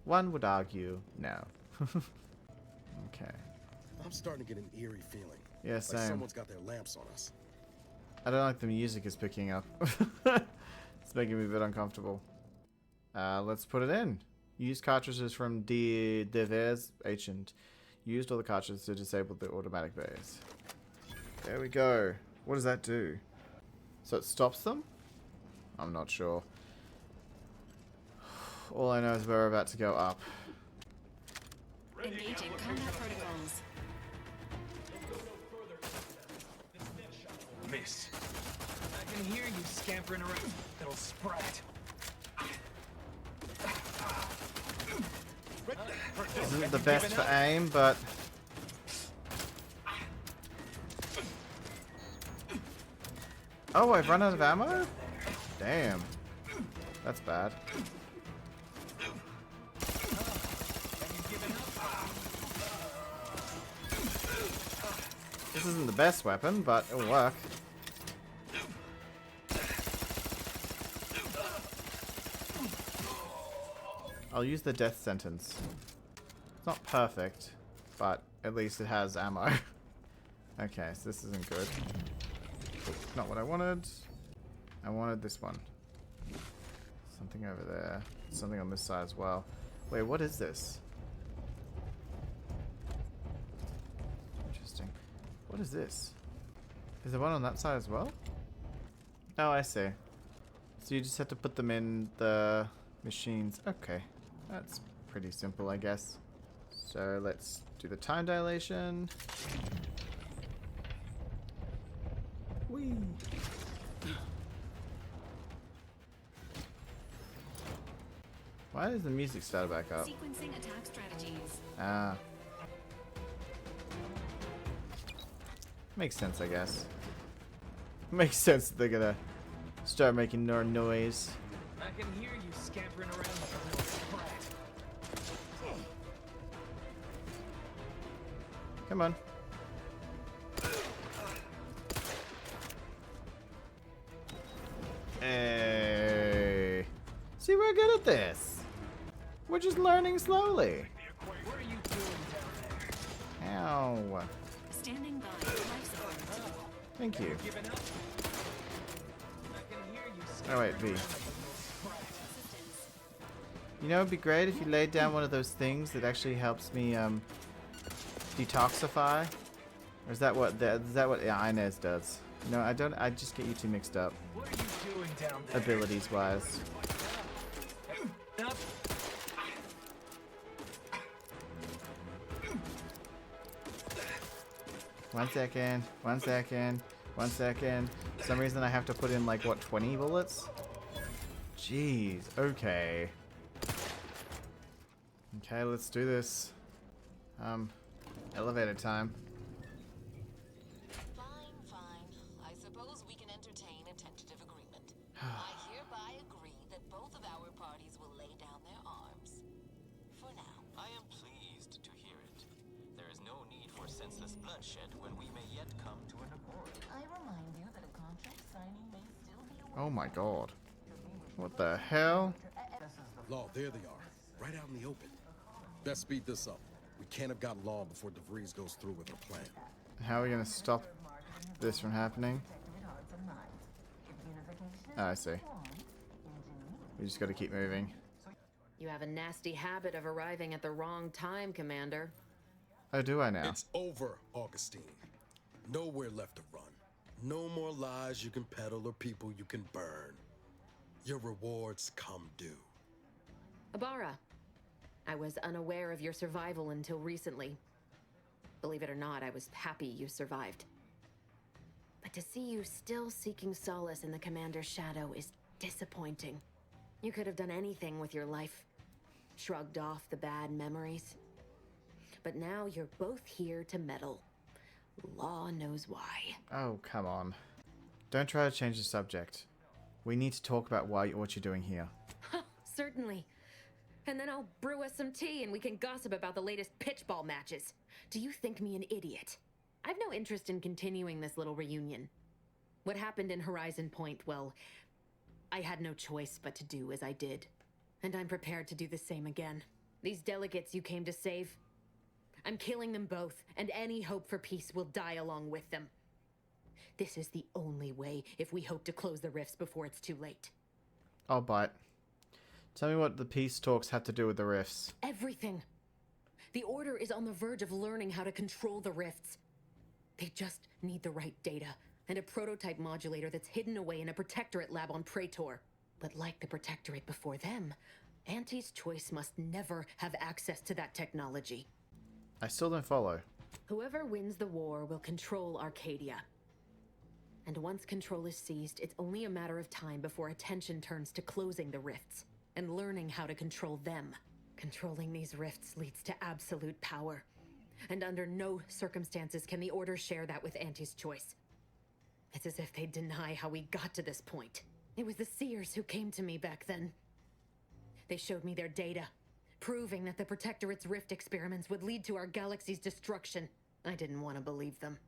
Speaker 1: One would argue no. Okay.
Speaker 4: I'm starting to get an eerie feeling.
Speaker 1: Yeah,
Speaker 4: like
Speaker 1: same.
Speaker 4: someone's got their lamps on us.
Speaker 1: I don't like the music is picking up. It's making me a bit uncomfortable. Let's put it in. Use cartridges from Devers Ancient. Used all the cartridges to disable the automatic bays. There we go. What does that do? So it stops them? I'm not sure. All I know is we're about to go up.
Speaker 8: Engaging combat protocols.
Speaker 19: Miss. I can hear you scampering around, little sprat.
Speaker 1: Isn't the best for aim, but... Oh, I've run out of ammo? Damn. That's bad. This isn't the best weapon, but it'll work. I'll use the death sentence. It's not perfect, but at least it has ammo. Okay, so this isn't good. Not what I wanted. I wanted this one. Something over there. Something on this side as well. Wait, what is this? What is this? Is there one on that side as well? Oh, I see. So you just have to put them in the machines. Okay. That's pretty simple, I guess. So let's do the time dilation. Whee! Why does the music start back up?
Speaker 3: Sequencing attack strategies.
Speaker 1: Ah. Makes sense, I guess. Makes sense that they're gonna start making more noise.
Speaker 19: I can hear you scampering around like a little sprat.
Speaker 1: Come on. Hey. See, we're good at this. We're just learning slowly.
Speaker 19: What are you doing down there?
Speaker 1: Ow.
Speaker 3: Standing by. Life support.
Speaker 1: Thank you.
Speaker 19: Giving up? I can hear you
Speaker 1: Oh wait, V.
Speaker 19: scampering around like a little sprat.
Speaker 1: You know, it'd be great if you laid down one of those things that actually helps me detoxify. Or is that what Inez does? No, I don't. I just get you two mixed up.
Speaker 19: What are you doing down there?
Speaker 1: Abilities wise.
Speaker 19: Up.
Speaker 1: One second. One second. One second. For some reason I have to put in like what, 20 bullets? Jeez. Okay. Okay, let's do this. Elevator time.
Speaker 18: Fine. I suppose we can entertain a tentative agreement. I hereby agree that both of our parties will lay down their arms. For now.
Speaker 16: I am pleased to hear it. There is no need for senseless bloodshed when we may yet come to an accord.
Speaker 18: I remind you that a contract signing may still be a
Speaker 1: Oh my god. What the hell?
Speaker 4: Law, there they are. Right out in the open. Best speed this up. We can't have gotten long before DeVries goes through with her plan.
Speaker 1: How are we gonna stop this from happening? Oh, I see. We just gotta keep moving.
Speaker 21: You have a nasty habit of arriving at the wrong time, Commander.
Speaker 1: Oh, do I now?
Speaker 4: It's over, Augustine. Nowhere left to run. No more lies you can peddle or people you can burn. Your rewards come due.
Speaker 21: Ibarra, I was unaware of your survival until recently. Believe it or not, I was happy you survived. But to see you still seeking solace in the Commander's shadow is disappointing. You could have done anything with your life. Shrugged off the bad memories. But now you're both here to meddle. Law knows why.
Speaker 1: Oh, come on. Don't try to change the subject. We need to talk about what you're doing here.
Speaker 21: Certainly. And then I'll brew us some tea and we can gossip about the latest pitchball matches. Do you think me an idiot? I've no interest in continuing this little reunion. What happened in Horizon Point, well, I had no choice but to do as I did. And I'm prepared to do the same again. These delegates you came to save, I'm killing them both, and any hope for peace will die along with them. This is the only way if we hope to close the rifts before it's too late.
Speaker 1: I'll bite. Tell me what the peace talks have to do with the rifts.
Speaker 21: Everything. The Order is on the verge of learning how to control the rifts. They just need the right data, and a prototype modulator that's hidden away in a Protectorate lab on Praetor. But like the Protectorate before them, Auntie's choice must never have access to that technology.
Speaker 1: I still don't follow.
Speaker 21: Whoever wins the war will control Arcadia. And once control is seized, it's only a matter of time before attention turns to closing the rifts and learning how to control them. Controlling these rifts leads to absolute power. And under no circumstances can the Order share that with Auntie's choice. It's as if they'd deny how we got to this point. It was the Seers who came to me back then. They showed me their data, proving that the Protectorate's rift experiments would lead to our galaxy's destruction. I didn't want to believe them.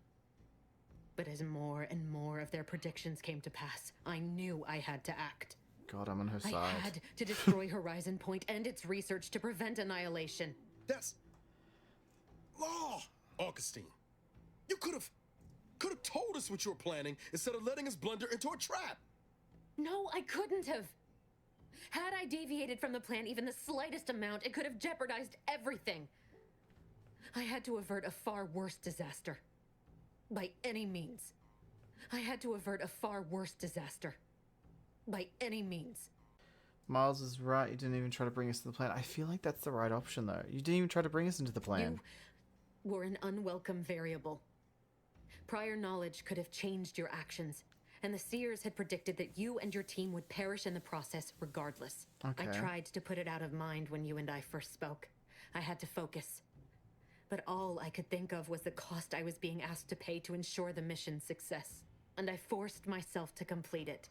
Speaker 21: But as more and more of their predictions came to pass, I knew I had to act.
Speaker 1: God, I'm on her side.
Speaker 21: I had to destroy Horizon Point and its research to prevent annihilation.
Speaker 4: That's... Law! Augustine, you could have told us what you were planning instead of letting us blunder into a trap.
Speaker 21: No, I couldn't have. Had I deviated from the plan even the slightest amount, it could have jeopardized everything. I had to avert a far worse disaster. By any means. I had to avert a far worse disaster. By any means.
Speaker 1: Miles is right. You didn't even try to bring us to the plan. I feel like that's the right option, though. You didn't even try to bring us into the plan.
Speaker 21: You were an unwelcome variable. Prior knowledge could have changed your actions, and the seers had predicted that you and your team would perish in the process regardless.
Speaker 1: Okay.
Speaker 21: I tried to put it out of mind when you and I first spoke. I had to focus. But all I could think of was the cost I was being asked to pay to ensure the mission's success, and I forced myself to complete it.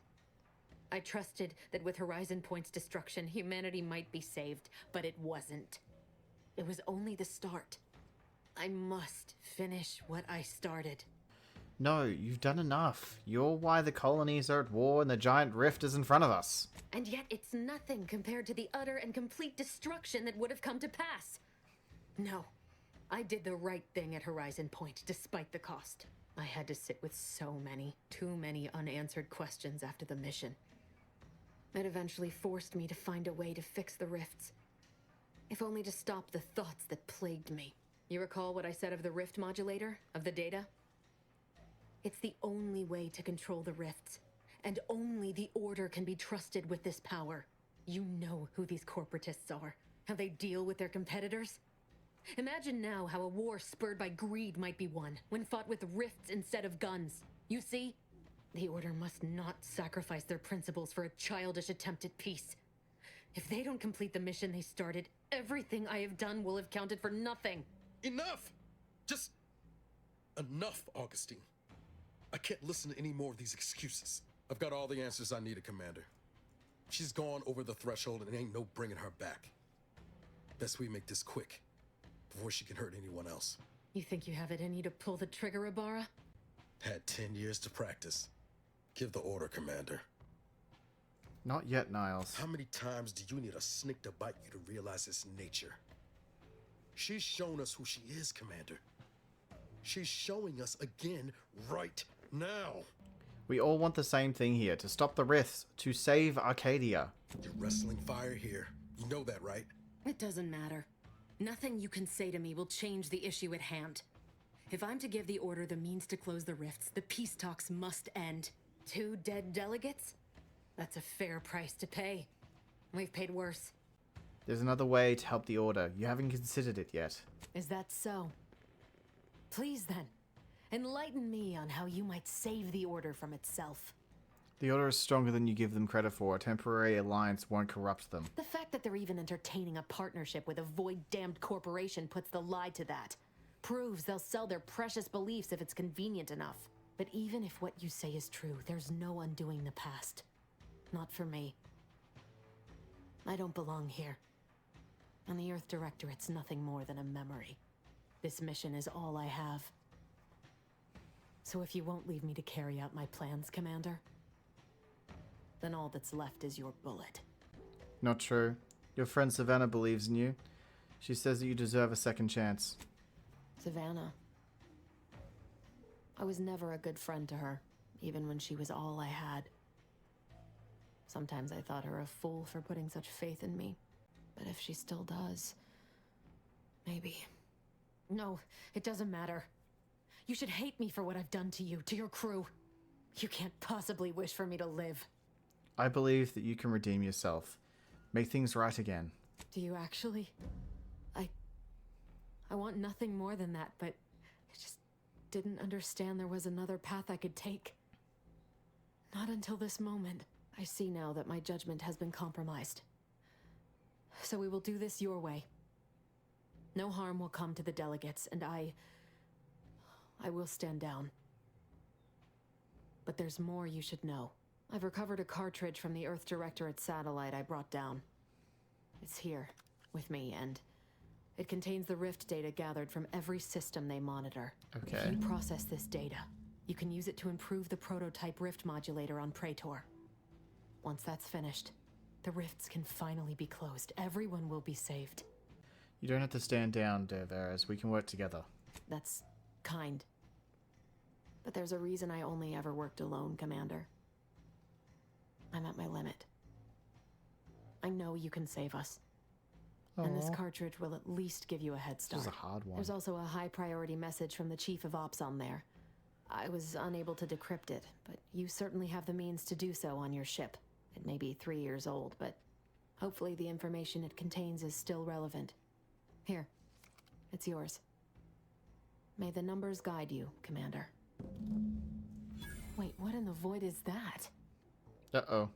Speaker 21: I trusted that with Horizon Point's destruction, humanity might be saved, but it wasn't. It was only the start. I must finish what I started.
Speaker 1: No, you've done enough. You're why the colonies are at war and the giant rift is in front of us.
Speaker 21: And yet it's nothing compared to the utter and complete destruction that would have come to pass. No, I did the right thing at Horizon Point, despite the cost. I had to sit with too many unanswered questions after the mission. It eventually forced me to find a way to fix the rifts. If only to stop the thoughts that plagued me. You recall what I said of the rift modulator, of the data? It's the only way to control the rifts, and only the Order can be trusted with this power. You know who these corporatists are, how they deal with their competitors. Imagine now how a war spurred by greed might be won, when fought with rifts instead of guns. You see? The Order must not sacrifice their principles for a childish attempt at peace. If they don't complete the mission they started, everything I have done will have counted for nothing.
Speaker 4: Enough! Just enough, Augustine. I can't listen to any more of these excuses. I've got all the answers I needed, Commander. She's gone over the threshold and ain't no bringing her back. Best we make this quick, before she can hurt anyone else.
Speaker 21: You think you have it in you to pull the trigger, Ibarra?
Speaker 4: Had 10 years to practice. Give the order, Commander.
Speaker 1: Not yet, Niles.
Speaker 4: How many times do you need a snake to bite you to realize its nature? She's shown us who she is, Commander. She's showing us again right now.
Speaker 1: We all want the same thing here, to stop the rifts, to save Arcadia.
Speaker 4: You're wrestling fire here. You know that, right?
Speaker 21: It doesn't matter. Nothing you can say to me will change the issue at hand. If I'm to give the Order the means to close the rifts, the peace talks must end. 2 dead delegates? That's a fair price to pay. We've paid worse.
Speaker 1: There's another way to help the Order. You haven't considered it yet.
Speaker 21: Is that so? Please then, enlighten me on how you might save the Order from itself.
Speaker 1: The Order is stronger than you give them credit for. A temporary alliance won't corrupt them.
Speaker 21: The fact that they're even entertaining a partnership with a void-damned corporation puts the lie to that. Proves they'll sell their precious beliefs if it's convenient enough. But even if what you say is true, there's no undoing the past. Not for me. I don't belong here. And the Earth Directorate's nothing more than a memory. This mission is all I have. So if you won't leave me to carry out my plans, Commander, then all that's left is your bullet.
Speaker 1: Not true. Your friend Savannah believes in you. She says that you deserve a second chance.
Speaker 21: Savannah. I was never a good friend to her, even when she was all I had. Sometimes I thought her a fool for putting such faith in me. But if she still does, maybe. No, it doesn't matter. You should hate me for what I've done to you, to your crew. You can't possibly wish for me to live.
Speaker 1: I believe that you can redeem yourself. Make things right again.
Speaker 21: Do you actually? I want nothing more than that, but I just didn't understand there was another path I could take. Not until this moment. I see now that my judgment has been compromised. So we will do this your way. No harm will come to the delegates, and I will stand down. But there's more you should know. I've recovered a cartridge from the Earth Directorate satellite I brought down. It's here, with me, and it contains the rift data gathered from every system they monitor.
Speaker 1: Okay.
Speaker 21: If you process this data, you can use it to improve the prototype rift modulator on Praetor. Once that's finished, the rifts can finally be closed. Everyone will be saved.
Speaker 1: You don't have to stand down, Dervaris. We can work together.
Speaker 21: That's kind. But there's a reason I only ever worked alone, Commander. I'm at my limit. I know you can save us. And this cartridge will at least give you a head start.
Speaker 1: This is a hard one.
Speaker 21: There's also a high priority message from the Chief of Ops on there. I was unable to decrypt it, but you certainly have the means to do so on your ship. It may be 3 years old, but hopefully the information it contains is still relevant. Here, it's yours. May the numbers guide you, Commander. Wait, what in the void is that?
Speaker 1: Uh-oh.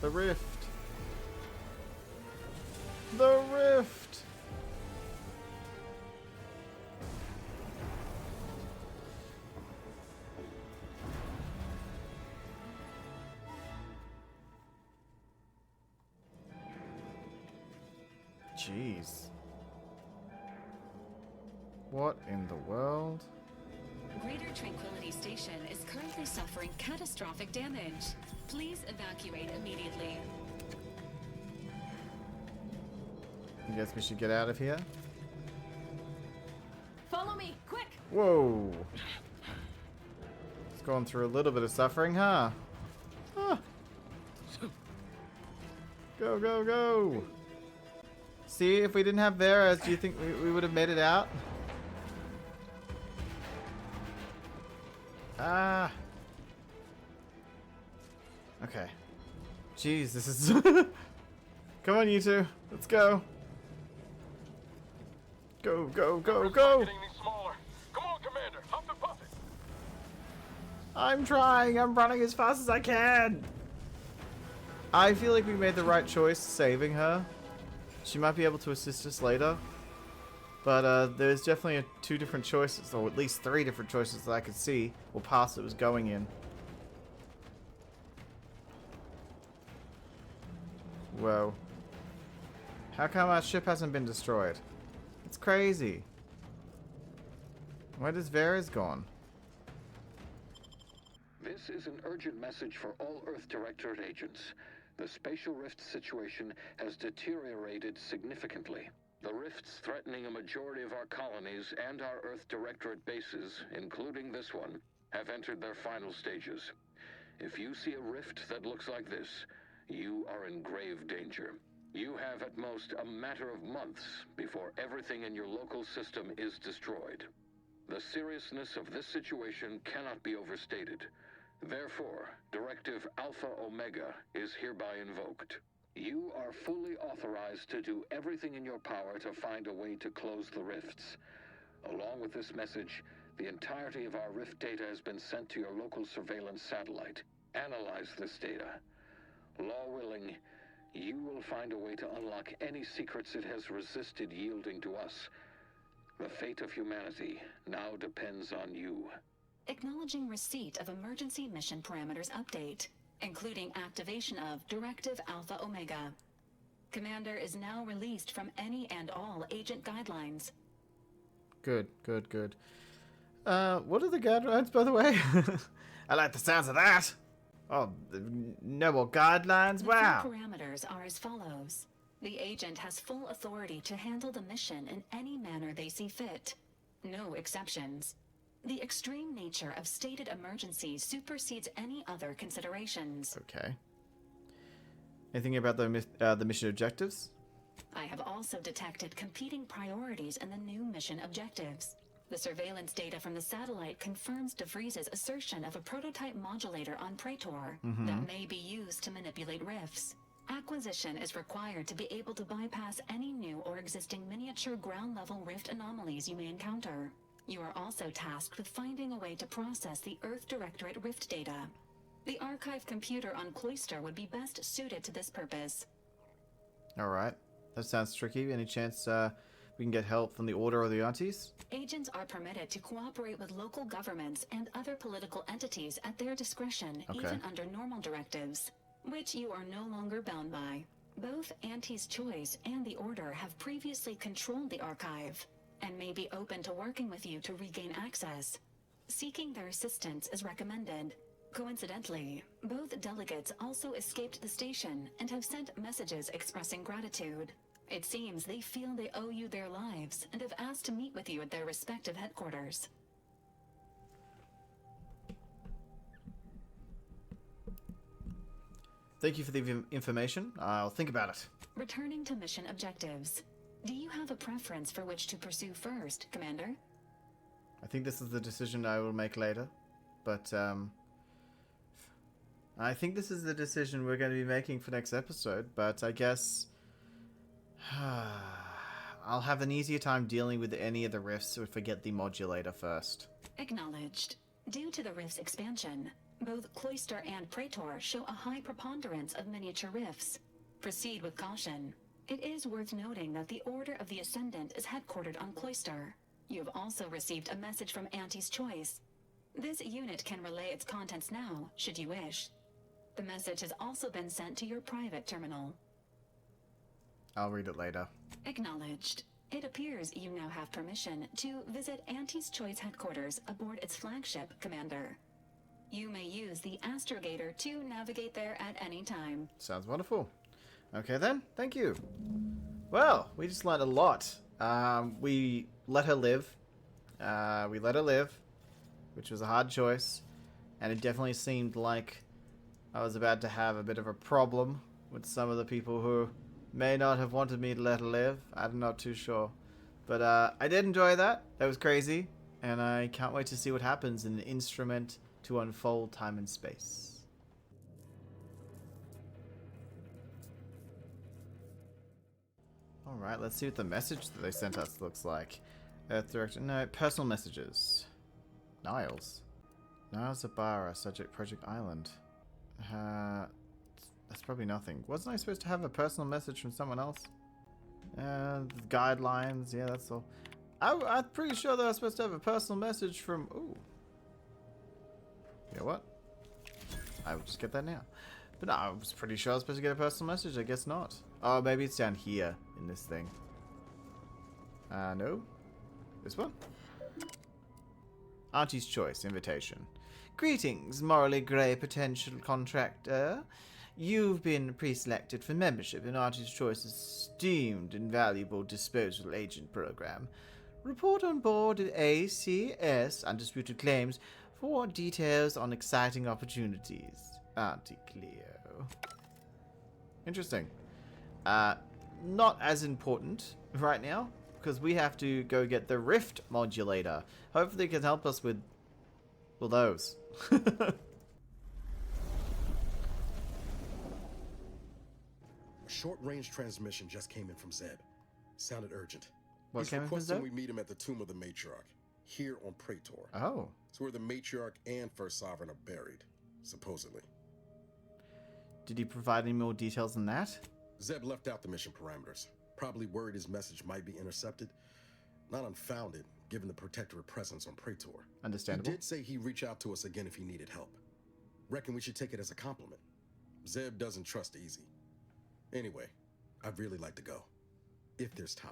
Speaker 1: The rift. The rift. Jeez. What in the world?
Speaker 3: Greater Tranquility Station is currently suffering catastrophic damage. Please evacuate immediately.
Speaker 1: I guess we should get out of here.
Speaker 8: Follow me, quick!
Speaker 1: Whoa. It's gone through a little bit of suffering, huh? Huh. Go, go, go! See, if we didn't have Veras, do you think we would have made it out? Ah. Okay. Jeez, this is... Come on, you two. Let's go. Go, go, go, go!
Speaker 4: Come on, Commander. Huff and puff it.
Speaker 1: I'm trying. I'm running as fast as I can. I feel like we made the right choice saving her. She might be able to assist us later. But there's definitely two different choices, or at least 3 different choices that I could see, or paths it was going in. Whoa. How come our ship hasn't been destroyed? It's crazy. Where does Vera's gone?
Speaker 6: This is an urgent message for all Earth Directorate agents. The spatial rift situation has deteriorated significantly. The rifts threatening a majority of our colonies and our Earth Directorate bases, including this one, have entered their final stages. If you see a rift that looks like this, you are in grave danger. You have at most a matter of months before everything in your local system is destroyed. The seriousness of this situation cannot be overstated. Therefore, Directive Alpha Omega is hereby invoked. You are fully authorized to do everything in your power to find a way to close the rifts. Along with this message, the entirety of our rift data has been sent to your local surveillance satellite. Analyze this data. Law willing, you will find a way to unlock any secrets it has resisted yielding to us. The fate of humanity now depends on you.
Speaker 3: Acknowledging receipt of emergency mission parameters update, including activation of Directive Alpha Omega. Commander is now released from any and all agent guidelines.
Speaker 1: Good, good, good. What are the guidelines, by the way? I like the sounds of that. Oh, no more guidelines? Wow.
Speaker 3: The parameters are as follows. The agent has full authority to handle the mission in any manner they see fit. No exceptions. The extreme nature of stated emergencies supersedes any other considerations.
Speaker 1: Okay. Anything about the mission objectives?
Speaker 3: I have also detected competing priorities in the new mission objectives. The surveillance data from the satellite confirms DeVries's assertion of a prototype modulator on Praetor that may be used to manipulate rifts. Acquisition is required to be able to bypass any new or existing miniature ground-level rift anomalies you may encounter. You are also tasked with finding a way to process the Earth Directorate rift data. The archive computer on Cloister would be best suited to this purpose.
Speaker 1: Alright. That sounds tricky. Any chance we can get help from the Order or the Aunties?
Speaker 3: Agents are permitted to cooperate with local governments and other political entities at their discretion, even under normal directives, which you are no longer bound by. Both Auntie's Choice and the Order have previously controlled the archive, and may be open to working with you to regain access. Seeking their assistance is recommended. Coincidentally, both delegates also escaped the station and have sent messages expressing gratitude. It seems they feel they owe you their lives and have asked to meet with you at their respective headquarters.
Speaker 1: Thank you for the information. I'll think about it.
Speaker 3: Returning to mission objectives. Do you have a preference for which to pursue first, Commander?
Speaker 1: I think this is the decision I will make later. But, I think this is the decision we're going to be making for next episode. But I guess I'll have an easier time dealing with any of the rifts if I get the modulator first.
Speaker 3: Acknowledged. Due to the rift's expansion, both Cloister and Praetor show a high preponderance of miniature rifts. Proceed with caution. It is worth noting that the Order of the Ascendant is headquartered on Cloister. You have also received a message from Auntie's Choice. This unit can relay its contents now, should you wish. The message has also been sent to your private terminal.
Speaker 1: I'll read it later.
Speaker 3: Acknowledged. It appears you now have permission to visit Auntie's Choice headquarters aboard its flagship, Commander. You may use the astrogator to navigate there at any time.
Speaker 1: Sounds wonderful. Okay then, thank you. Well, we just learned a lot. We let her live. Which was a hard choice. And it definitely seemed like I was about to have a bit of a problem with some of the people who may not have wanted me to let her live. I'm not too sure. But I did enjoy that. That was crazy. And I can't wait to see what happens in an instrument to unfold time and space. Alright, let's see what the message that they sent us looks like. Earth Directorate. No, personal messages. Niles. Niles Zabara, subject Project Island. That's probably nothing. Wasn't I supposed to have a personal message from someone else? Guidelines, yeah, that's all. I'm pretty sure that I was supposed to have a personal message from... Ooh. You know what? I will just get that now. But no, I was pretty sure I was supposed to get a personal message. I guess not. Oh, maybe it's down here in this thing. No. This one? Auntie's Choice, invitation. Greetings, morally grey potential contractor. You've been pre-selected for membership in Auntie's Choice's esteemed and valuable disposal agent program. Report on board at ACS, Undisputed Claims, for details on exciting opportunities. Auntie Cleo. Interesting. Not as important right now, because we have to go get the Rift modulator. Hopefully it can help us with, well, those.
Speaker 4: A short-range transmission just came in from Zeb. Sounded urgent.
Speaker 1: What came in from
Speaker 4: requesting
Speaker 1: Zeb?
Speaker 4: we meet him at the tomb of the matriarch, here on Praetor.
Speaker 1: Oh.
Speaker 4: It's where the matriarch and first sovereign are buried, supposedly.
Speaker 1: Did he provide any more details than that?
Speaker 4: Zeb left out the mission parameters. Probably worried his message might be intercepted. Not unfounded, given the Protectorate presence on Praetor.
Speaker 1: Understandable.
Speaker 4: He did say he'd reach out to us again if he needed help. Reckon we should take it as a compliment. Zeb doesn't trust easy. Anyway, I'd really like to go. If there's time.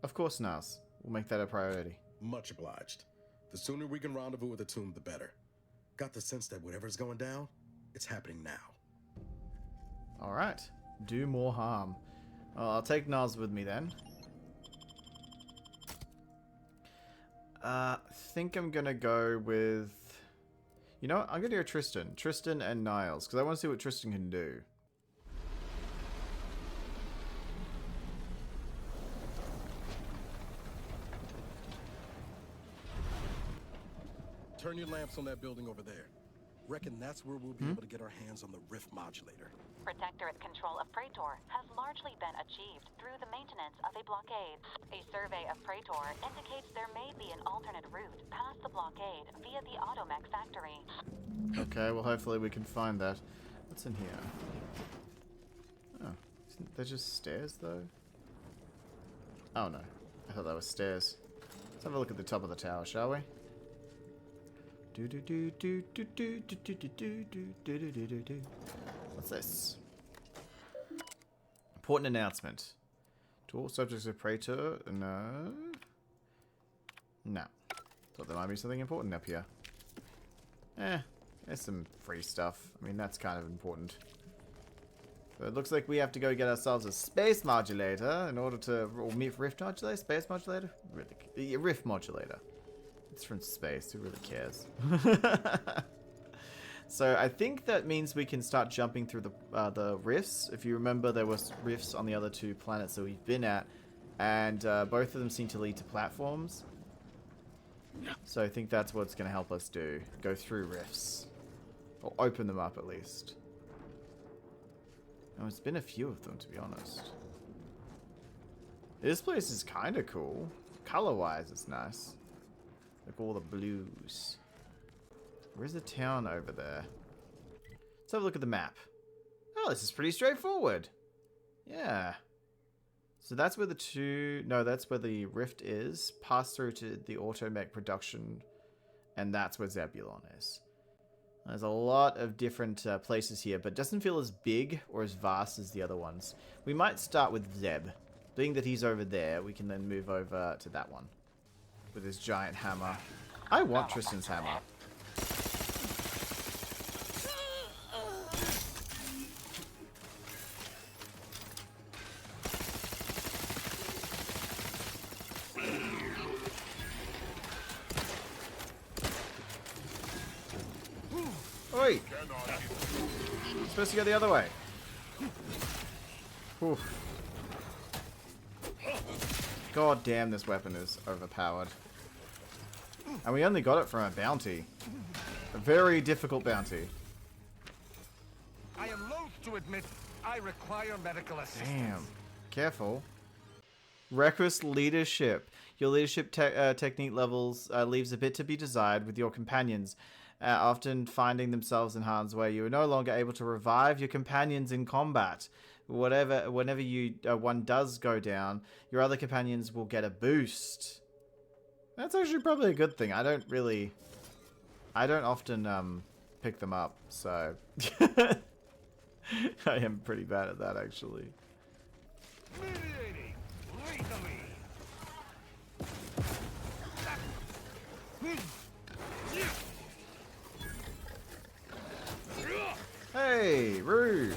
Speaker 1: Of course, Nas. We'll make that a priority.
Speaker 4: Much obliged. The sooner we can rendezvous at the tomb, the better. Got the sense that whatever's going down, it's happening now.
Speaker 1: Alright. Do more harm. Well, I'll take Nas with me then. Think I'm gonna go with... You know what? I'm gonna go Tristan. Tristan and Niles, because I want to see what Tristan can do.
Speaker 4: Turn your lamps on that building over there. Reckon that's where we'll be able to get our hands on the rift modulator.
Speaker 5: Protectorate control of Praetor has largely been achieved through the maintenance of a blockade. A survey of Praetor indicates there may be an alternate route past the blockade via the Automech factory.
Speaker 1: Okay, well hopefully we can find that. What's in here? Oh, they're just stairs though? Oh no, I thought that was stairs. Let's have a look at the top of the tower, shall we? What's this? Important announcement. To all subjects of Praetor, no. No. Thought there might be something important up here. There's some free stuff. I mean, that's kind of important. But it looks like we have to go get ourselves a space modulator in order to... Or rift modulator? Space modulator? Really? Rift modulator. It's from space. Who really cares? So I think that means we can start jumping through the rifts. If you remember, there was rifts on the other 2 planets that we've been at, and both of them seem to lead to platforms. So I think that's what it's going to help us do. Go through rifts. Or open them up, at least. Oh, it's been a few of them, to be honest. This place is kind of cool. Color-wise, it's nice. Like all the blues. Where's the town over there? Let's have a look at the map. Oh, this is pretty straightforward. Yeah. So that's where that's where the rift is. Pass through to the automech production, and that's where Zebulon is. There's a lot of different places here, but it doesn't feel as big or as vast as the other ones. We might start with Zeb. Being that he's over there, we can then move over to that one with his giant hammer. I want Tristan's hammer. Oi! You're supposed to go the other way. Oof. God damn, this weapon is overpowered. And we only got it from a bounty. A very difficult bounty.
Speaker 10: I am loath to admit I require medical assistance.
Speaker 1: Damn. Careful. Reckless leadership. Your leadership technique levels leaves a bit to be desired with your companions. Often finding themselves in harm's way, you are no longer able to revive your companions in combat. Whenever one does go down, your other companions will get a boost. That's actually probably a good thing. I don't often pick them up, so I am pretty bad at that actually. Hey, rude.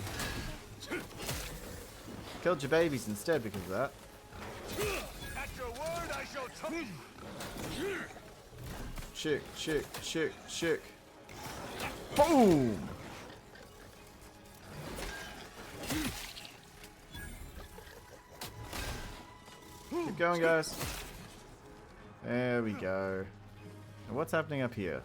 Speaker 1: Killed your babies instead because of that.
Speaker 10: At your word, I shall
Speaker 1: Chick. Boom! Keep going, guys. There we go. And what's happening up here?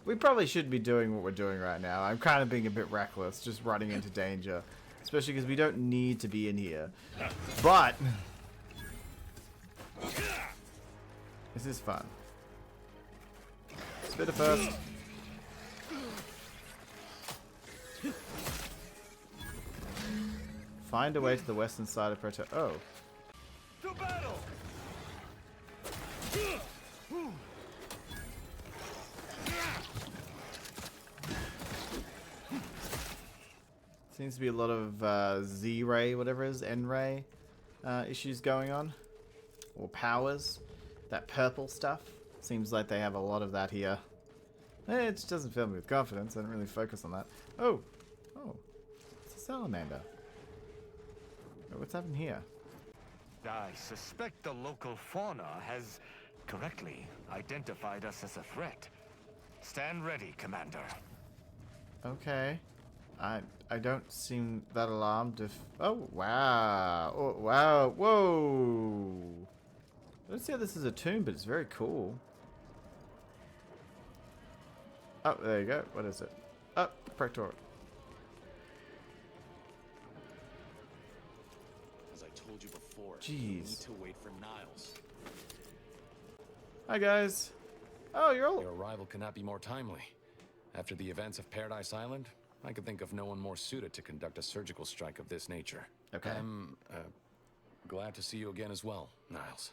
Speaker 1: We probably shouldn't be doing what we're doing right now. I'm kind of being a bit reckless, just running into danger. Especially because we don't need to be in here. But this is fun. Spitter first. Find a way to the western side of Protectorate. Oh.
Speaker 10: To battle!
Speaker 1: Seems to be a lot of Z-ray, whatever it is, N-ray issues going on. Or powers. That purple stuff. Seems like they have a lot of that here. It just doesn't fill me with confidence. I don't really focus on that. Oh. It's a salamander. What's happened here?
Speaker 10: I suspect the local fauna has correctly identified us as a threat. Stand ready, Commander.
Speaker 1: Okay. I don't seem that alarmed if... Oh, wow. Oh, wow. Whoa. I don't see how this is a tomb, but it's very cool. Oh, there you go. What is it? Oh, Protectorate.
Speaker 7: As I told you before,
Speaker 1: Jeez.
Speaker 7: you need to wait for Niles.
Speaker 1: Hi, guys. Oh, you're all...
Speaker 7: Your arrival cannot be more timely. After the events of Paradise Island, I could think of no one more suited to conduct a surgical strike of this nature.
Speaker 1: Okay.
Speaker 7: I'm glad to see you again as well, Niles.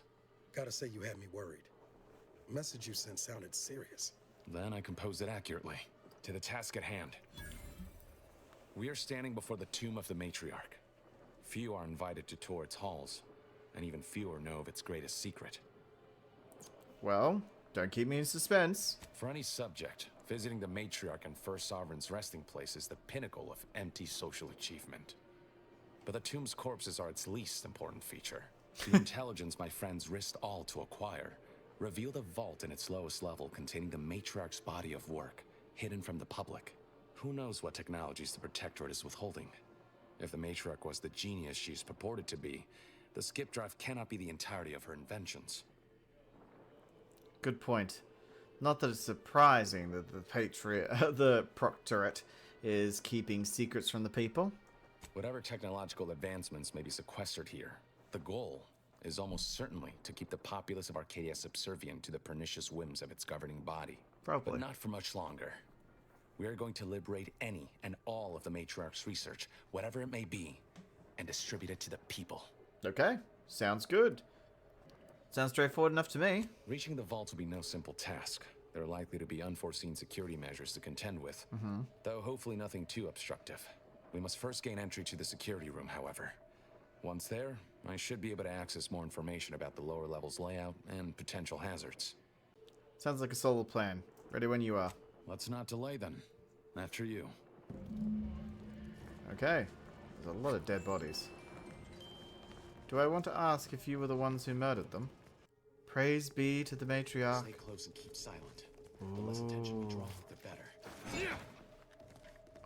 Speaker 4: Gotta say you had me worried. The message you sent sounded serious.
Speaker 7: Then I composed it accurately. To the task at hand. We are standing before the tomb of the matriarch. Few are invited to tour its halls, and even fewer know of its greatest secret.
Speaker 1: Well, don't keep me in suspense.
Speaker 7: For any subject, visiting the matriarch and First Sovereign's resting place is the pinnacle of empty social achievement. But the tomb's corpses are its least important feature. The intelligence my friends risked all to acquire revealed a vault in its lowest level containing the matriarch's body of work, hidden from the public. Who knows what technologies the Protectorate is withholding? If the matriarch was the genius she's purported to be, the skip drive cannot be the entirety of her inventions.
Speaker 1: Good point. Not that it's surprising that the Protectorate is keeping secrets from the people.
Speaker 7: Whatever technological advancements may be sequestered here, the goal is almost certainly to keep the populace of Arcadia subservient to the pernicious whims of its governing body.
Speaker 1: Probably.
Speaker 7: But not for much longer. We are going to liberate any and all of the matriarch's research, whatever it may be, and distribute it to the people.
Speaker 1: Okay, sounds good. Sounds straightforward enough to me.
Speaker 7: Reaching the vaults will be no simple task. There are likely to be unforeseen security measures to contend with, though hopefully nothing too obstructive. We must first gain entry to the security room, however. Once there, I should be able to access more information about the lower levels layout and potential hazards.
Speaker 1: Sounds like a solid plan. Ready when you are.
Speaker 7: Let's not delay then. After you.
Speaker 1: Okay. There's a lot of dead bodies. Do I want to ask if you were the ones who murdered them? Praise be to the matriarch.
Speaker 7: Stay close and keep silent. The less attention we draw, the better.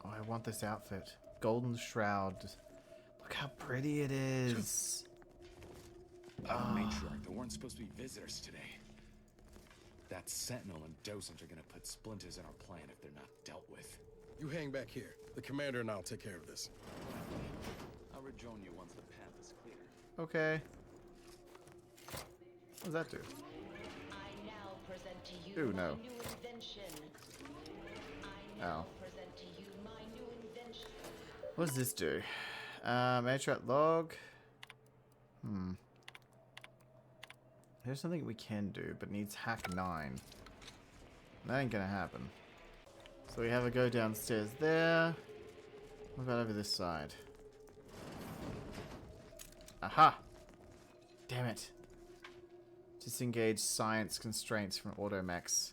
Speaker 1: Oh, I want this outfit. Golden shroud. Look how pretty it is.
Speaker 7: Matriarch, there weren't supposed to be visitors today. That Sentinel and Docent are gonna put splinters in our plan if they're not dealt with.
Speaker 4: You hang back here. The commander and I'll take care of this.
Speaker 7: I'll rejoin you once the path is clear.
Speaker 1: Okay. What does that do?
Speaker 15: I now present to you
Speaker 1: Ooh,
Speaker 15: my
Speaker 1: no.
Speaker 15: new invention. I
Speaker 1: Oh.
Speaker 15: now present to you my new invention.
Speaker 1: What does this do? Matriarch log. Here's something we can do, but needs hack 9. That ain't gonna happen. So we have a go downstairs there. What about over this side? Aha! Damn it. Disengage science constraints from automechs.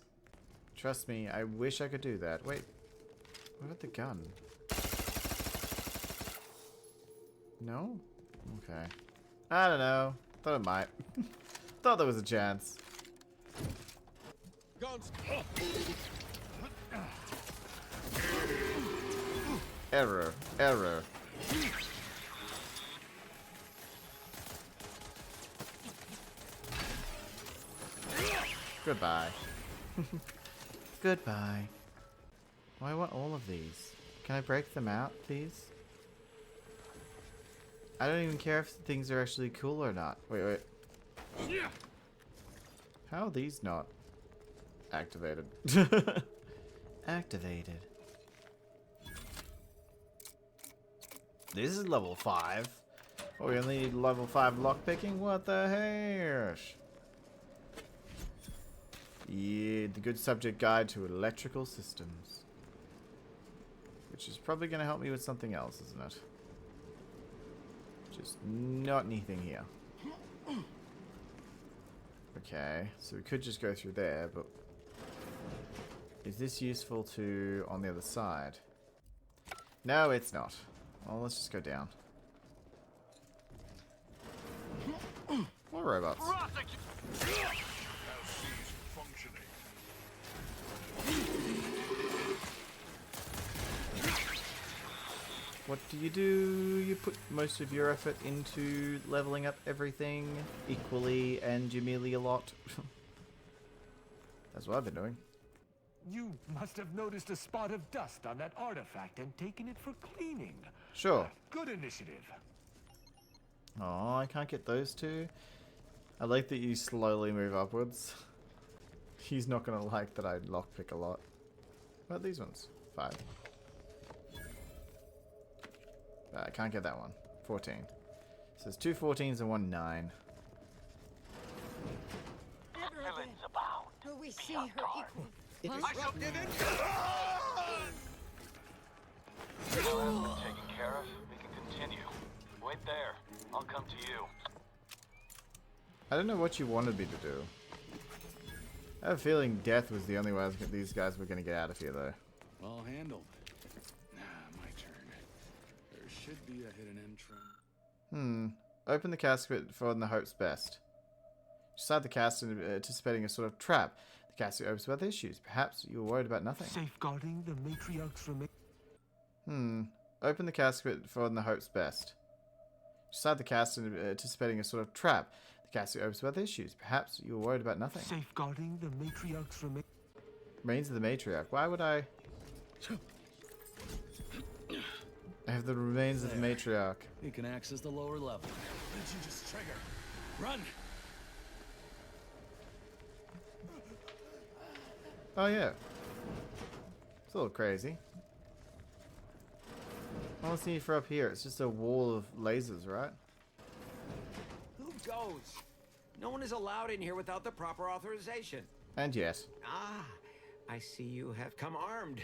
Speaker 1: Trust me, I wish I could do that. Wait. What about the gun? No? Okay. I don't know. Thought it might. Thought there was a chance.
Speaker 4: Guns.
Speaker 1: Error. Error. Goodbye. Goodbye. Oh, I want all of these. Can I break them out, please? I don't even care if things are actually cool or not. Wait. How are these not activated? Activated. This is level 5. Oh, we only need level 5 lockpicking? What the heck? Yeah, the good subject guide to electrical systems. Which is probably going to help me with something else, isn't it? Just not anything here. Okay, so we could just go through there, but is this useful to on the other side? No, it's not. Well, let's just go down. More robots. What do? You put most of your effort into leveling up everything equally and you merely a lot. That's what I've been doing.
Speaker 10: You must have noticed a spot of dust on that artifact and taken it for cleaning.
Speaker 1: Sure.
Speaker 10: Good initiative.
Speaker 1: Oh, I can't get those two. I like that you slowly move upwards. He's not gonna like that I lockpick a lot. What about these ones? 5. I can't get that one. 14. So there's 2 14s and 1 9.
Speaker 12: Villains abound. Will we see her equal?
Speaker 20: I shall give it. Now that's been taken care of. We can continue. Wait there. I'll come to you.
Speaker 1: I don't know what you wanted me to do. I have a feeling death was the only way these guys were going to get out of here, though.
Speaker 7: Well handled. My turn. There should be a hidden entrance.
Speaker 1: Open the casket for the hope's best. Inside the casket, anticipating a sort of trap. The The casket opens about the issues. Perhaps you were worried about nothing.
Speaker 10: Safeguarding the matriarch's remains.
Speaker 1: Open the casket for the hope's best. Inside the casket, anticipating a sort of trap. The casket opens about the issues. Perhaps you were worried about nothing.
Speaker 10: Safeguarding the matriarch's
Speaker 1: Remains of the matriarch. Why would I have the remains of the matriarch?
Speaker 9: He can access the lower level.
Speaker 14: Did you just trigger? Run!
Speaker 1: Oh yeah. It's a little crazy. I want to see for up here. It's just a wall of lasers, right?
Speaker 22: Who goes? No one is allowed in here without the proper authorization.
Speaker 1: And yes.
Speaker 22: Ah, I see you have come armed.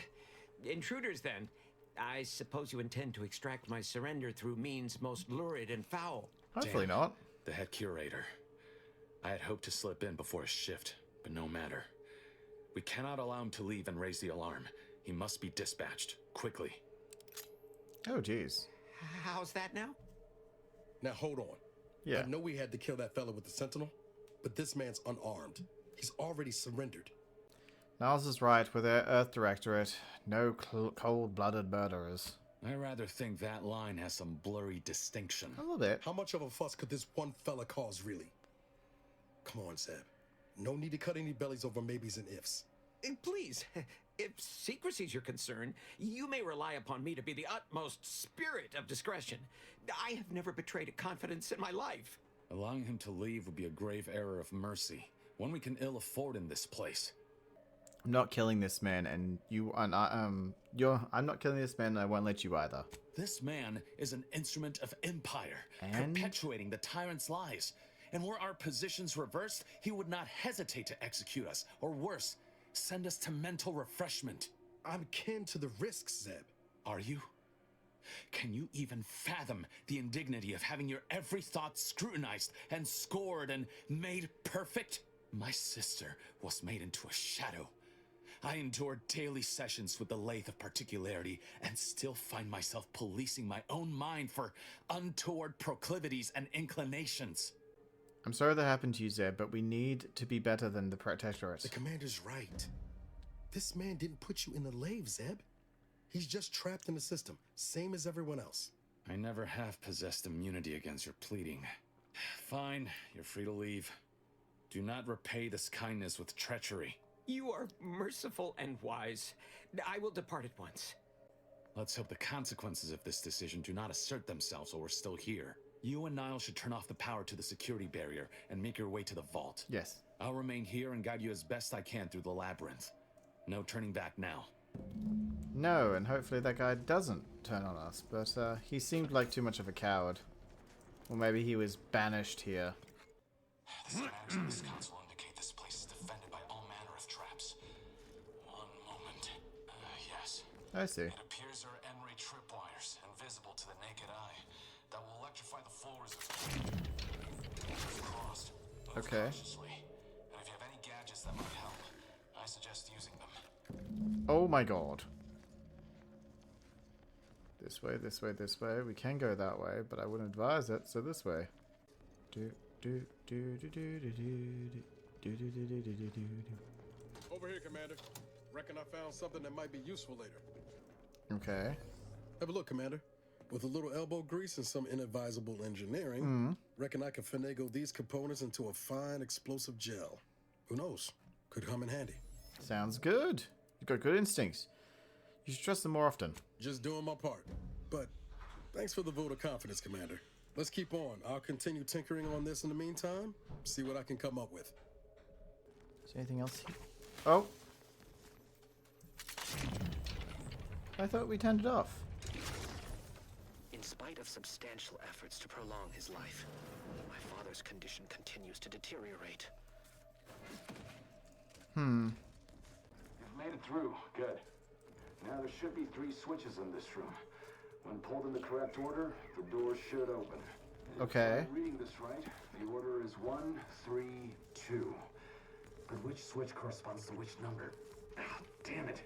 Speaker 22: Intruders, then. I suppose you intend to extract my surrender through means most lurid and foul.
Speaker 1: Hopefully not.
Speaker 7: The head curator. I had hoped to slip in before his shift, but no matter. We cannot allow him to leave and raise the alarm. He must be dispatched, quickly.
Speaker 1: Oh, jeez.
Speaker 22: How's that now?
Speaker 4: Now, hold on.
Speaker 1: Yeah.
Speaker 4: I know we had to kill that fella with the Sentinel, but this man's unarmed. He's already surrendered.
Speaker 1: Niles is right with the Earth Directorate. No cold-blooded murderers.
Speaker 7: I rather think that line has some blurry distinction.
Speaker 1: A little bit.
Speaker 4: How much of a fuss could this one fella cause, really? Come on, Zeb. No need to cut any bellies over maybes and ifs.
Speaker 22: Please, if secrecy's your concern, you may rely upon me to be the utmost spirit of discretion. I have never betrayed a confidence in my life.
Speaker 7: Allowing him to leave would be a grave error of mercy, one we can ill afford in this place.
Speaker 1: I'm not killing this man, and I'm not killing this man, and I won't let you either.
Speaker 7: This man is an instrument of empire,
Speaker 1: And?
Speaker 7: perpetuating the tyrant's lies. And were our positions reversed, he would not hesitate to execute us, or worse, send us to mental refreshment.
Speaker 4: I'm kin to the risks, Zeb.
Speaker 7: Are you? Can you even fathom the indignity of having your every thought scrutinized and scored and made perfect? My sister was made into a shadow. I endured daily sessions with the lathe of particularity and still find myself policing my own mind for untoward proclivities and inclinations.
Speaker 1: I'm sorry that happened to you, Zeb, but we need to be better than the Protectorate.
Speaker 4: The commander's right. This man didn't put you in the lathe, Zeb. He's just trapped in the system, same as everyone else.
Speaker 7: I never have possessed immunity against your pleading. Fine, you're free to leave. Do not repay this kindness with treachery.
Speaker 22: You are merciful and wise. I will depart at once.
Speaker 7: Let's hope the consequences of this decision do not assert themselves while we're still here. You and Niall should turn off the power to the security barrier and make your way to the vault.
Speaker 1: Yes.
Speaker 7: I'll remain here and guide you as best I can through the labyrinth. No turning back now.
Speaker 1: No, and hopefully that guy doesn't turn on us, but he seemed like too much of a coward. Or maybe he was banished here.
Speaker 7: The schematics of this console indicate this place is defended by all manner of traps. One moment. Yes.
Speaker 1: I see.
Speaker 7: It appears there are N-ray tripwires, invisible to the naked eye, that will electrify the floors of crossed. Move
Speaker 1: Okay.
Speaker 7: cautiously. And if you have any gadgets that might help, I suggest using them.
Speaker 1: Oh my god. This way, this way, this way. We can go that way, but I wouldn't advise it, so this way.
Speaker 4: Over here, Commander. Reckon I found something that might be useful later.
Speaker 1: Okay.
Speaker 4: Have a look, Commander. With a little elbow grease and some inadvisable engineering, reckon I can finagle these components into a fine explosive gel. Who knows? Could come in handy.
Speaker 1: Sounds good. You've got good instincts. You should trust them more often.
Speaker 4: Just doing my part. But thanks for the vote of confidence, Commander. Let's keep on. I'll continue tinkering on this in the meantime. See what I can come up with.
Speaker 1: Is there anything else here? Oh. I thought we turned it off.
Speaker 23: In spite of substantial efforts to prolong his life, my father's condition continues to deteriorate.
Speaker 20: You've made it through. Good. Now there should be 3 switches in this room. When pulled in the correct order, the doors should open.
Speaker 1: Okay.
Speaker 20: If I'm reading this right, the order is 1, 3, 2. But which switch corresponds to which number? Ah, damn it.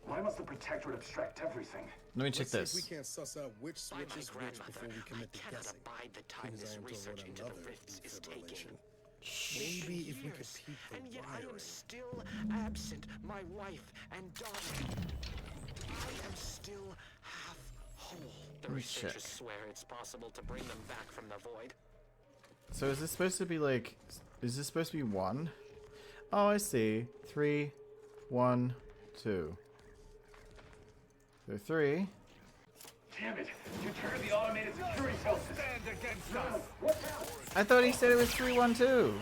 Speaker 20: Why must the Protectorate abstract everything?
Speaker 1: Let me check
Speaker 4: Let's see
Speaker 1: this.
Speaker 4: if we can't suss out which switch is which before we commit to guessing.
Speaker 23: Abide the time
Speaker 4: Seems
Speaker 23: this
Speaker 4: I am to
Speaker 23: research
Speaker 4: avoid
Speaker 23: into the
Speaker 4: another
Speaker 23: rifts is
Speaker 4: defibrillation.
Speaker 23: taking.
Speaker 4: Maybe if we could peek the
Speaker 23: And yet I
Speaker 4: wiring.
Speaker 23: am still absent my wife and daughter. I am still half whole. The
Speaker 1: Let me
Speaker 23: researchers
Speaker 1: check.
Speaker 23: swear it's possible to bring them back from the void.
Speaker 1: So is this supposed to be like... Is this supposed to be 1? Oh, I see. 3, 1, 2. So 3.
Speaker 20: Damn it! You turned the automated security cell system.
Speaker 10: Stand against us.
Speaker 20: What's happening?
Speaker 1: I thought he said it was 3, 1, 2.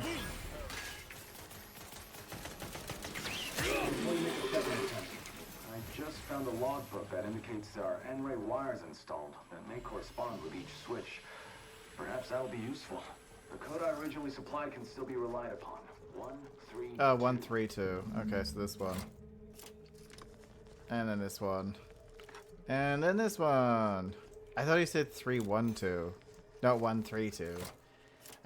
Speaker 20: I just found a logbook that indicates there are N-ray wires installed that may correspond with each switch. Perhaps that'll be useful. The code I originally supplied can still be relied upon. 1, 3.
Speaker 1: Oh, 1, 3, 2. Okay, so this one. And then this one. And then this one. I thought he said 3, 1, 2. No, 1, 3, 2.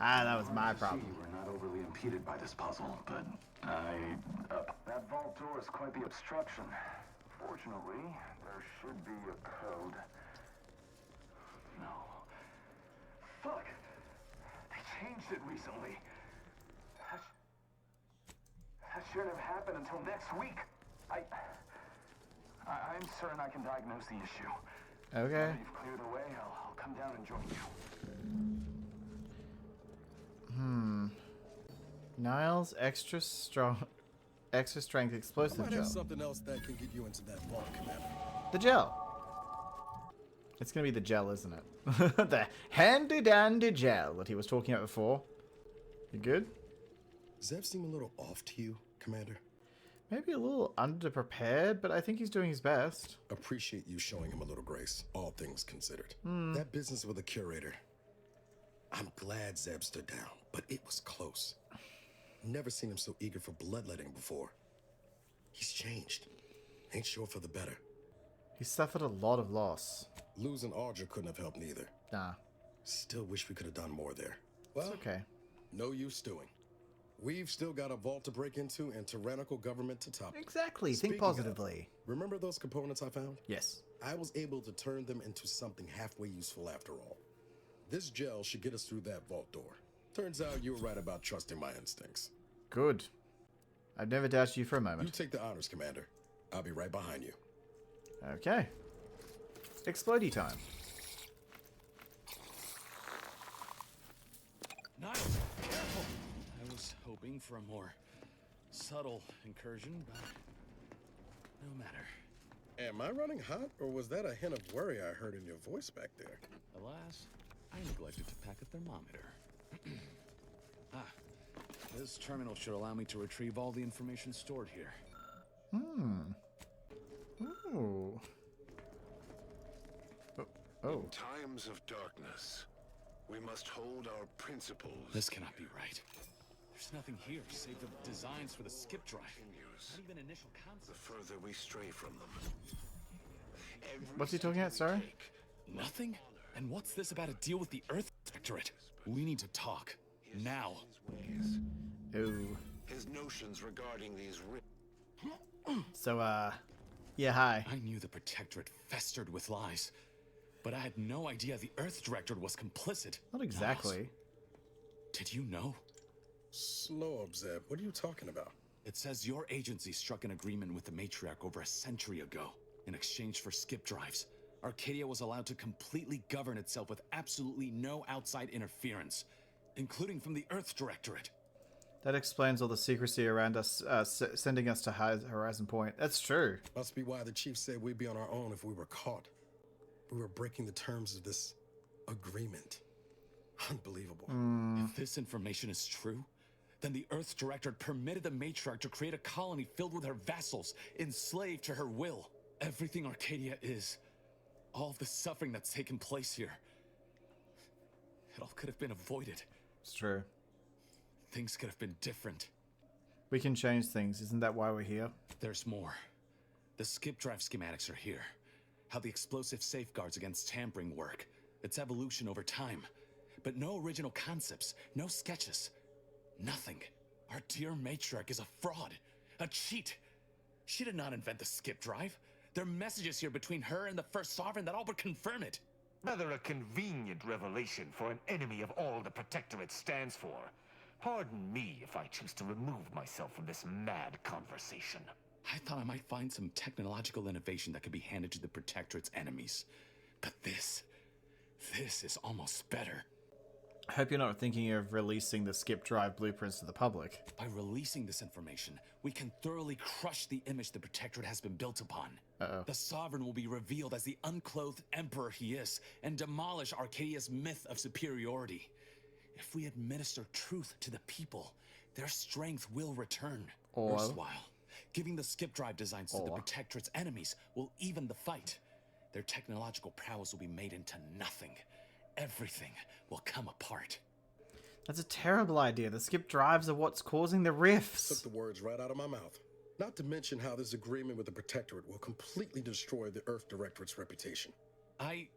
Speaker 1: Ah, that was my problem.
Speaker 20: We're not overly impeded by this puzzle, but that vault door is quite the obstruction. Fortunately, there should be a code. No. Fuck! They changed it recently. That shouldn't have happened until next week. I'm certain I can diagnose the issue.
Speaker 1: Okay.
Speaker 20: Now you've cleared the way, I'll come down and join you.
Speaker 1: Niles extra strength
Speaker 4: I
Speaker 1: explosive
Speaker 4: might
Speaker 1: gel.
Speaker 4: have something else that can get you into that vault, Commander.
Speaker 1: The gel. It's gonna be the gel, isn't it? The handy dandy gel that he was talking about before. You good?
Speaker 4: Does that seem a little off to you, Commander?
Speaker 1: Maybe a little underprepared, but I think he's doing his best.
Speaker 4: Appreciate you showing him a little grace, all things considered. That business with the curator. I'm glad Zeb stood down, but it was close. Never seen him so eager for bloodletting before. He's changed. Ain't sure for the better.
Speaker 1: He suffered a lot of loss.
Speaker 4: Losing Audra couldn't have helped neither.
Speaker 1: Nah.
Speaker 4: Still wish we could have done more there. Well,
Speaker 1: It's okay.
Speaker 4: no use stewing. We've still got a vault to break into and tyrannical government to top.
Speaker 1: Exactly.
Speaker 4: Speaking
Speaker 1: Think positively.
Speaker 4: of, remember those components I found?
Speaker 1: Yes.
Speaker 4: I was able to turn them into something halfway useful after all. This gel should get us through that vault door. Turns out you were right about trusting my instincts.
Speaker 1: Good. I've never doubted you for a
Speaker 4: You
Speaker 1: moment.
Speaker 4: take the honors, Commander. I'll be right behind you.
Speaker 1: Okay. Explodey time.
Speaker 7: Niles, careful! I was hoping for a more subtle incursion, but no matter.
Speaker 4: Am I running hot, or was that a hint of worry I heard in your voice back there?
Speaker 7: Alas, I neglected to pack a thermometer. This terminal should allow me to retrieve all the information stored here.
Speaker 1: Ooh. Oh.
Speaker 9: In times of darkness, we must hold our principles.
Speaker 7: This cannot be right. There's nothing here save the designs for the skip drive. Not even initial concepts.
Speaker 9: The further we stray from them.
Speaker 1: What's he talking about, sorry?
Speaker 7: Nothing? And what's this about a deal with the Earth Directorate? We need to talk. Now.
Speaker 1: Ooh.
Speaker 9: His notions regarding these
Speaker 1: So, yeah, hi.
Speaker 7: I knew the Protectorate festered with lies, but I had no idea the Earth Directorate was complicit.
Speaker 1: Not exactly.
Speaker 7: Niles, did you know?
Speaker 4: Slow up, Zeb. What are you talking about?
Speaker 7: It says your agency struck an agreement with the Matriarch over a century ago. In exchange for skip drives, Arcadia was allowed to completely govern itself with absolutely no outside interference, including from the Earth Directorate.
Speaker 1: That explains all the secrecy around us, sending us to Horizon Point. That's true.
Speaker 4: Must be why the chief said we'd be on our own if we were caught. We were breaking the terms of this agreement. Unbelievable.
Speaker 7: If this information is true, then the Earth Directorate permitted the Matriarch to create a colony filled with her vassals, enslaved to her will. Everything Arcadia is, all of the suffering that's taken place here, it all could have been avoided.
Speaker 1: It's true.
Speaker 7: Things could have been different.
Speaker 1: We can change things. Isn't that why we're here?
Speaker 7: There's more. The skip drive schematics are here. How the explosive safeguards against tampering work. Its evolution over time. But no original concepts, no sketches. Nothing. Our dear Matriarch is a fraud. A cheat. She did not invent the skip drive. There are messages here between her and the First Sovereign that all but confirm it.
Speaker 10: Rather a convenient revelation for an enemy of all the Protectorate stands for. Pardon me if I choose to remove myself from this mad conversation.
Speaker 7: I thought I might find some technological innovation that could be handed to the Protectorate's enemies. But this is almost better.
Speaker 1: I hope you're not thinking of releasing the skip drive blueprints to the public.
Speaker 7: By releasing this information, we can thoroughly crush the image the Protectorate has been built upon.
Speaker 1: Uh-oh.
Speaker 7: The Sovereign will be revealed as the unclothed emperor he is, and demolish Arcadia's myth of superiority. If we administer truth to the people, their strength will return. Erstwhile, giving the skip drive designs to the Protectorate's enemies will even the fight. Their technological prowess will be made into nothing. Everything will come apart.
Speaker 1: That's a terrible idea. The skip drives are what's causing the rifts.
Speaker 4: Took the words right out of my mouth. Not to mention how this agreement with the Protectorate will completely destroy the Earth Directorate's reputation.
Speaker 7: I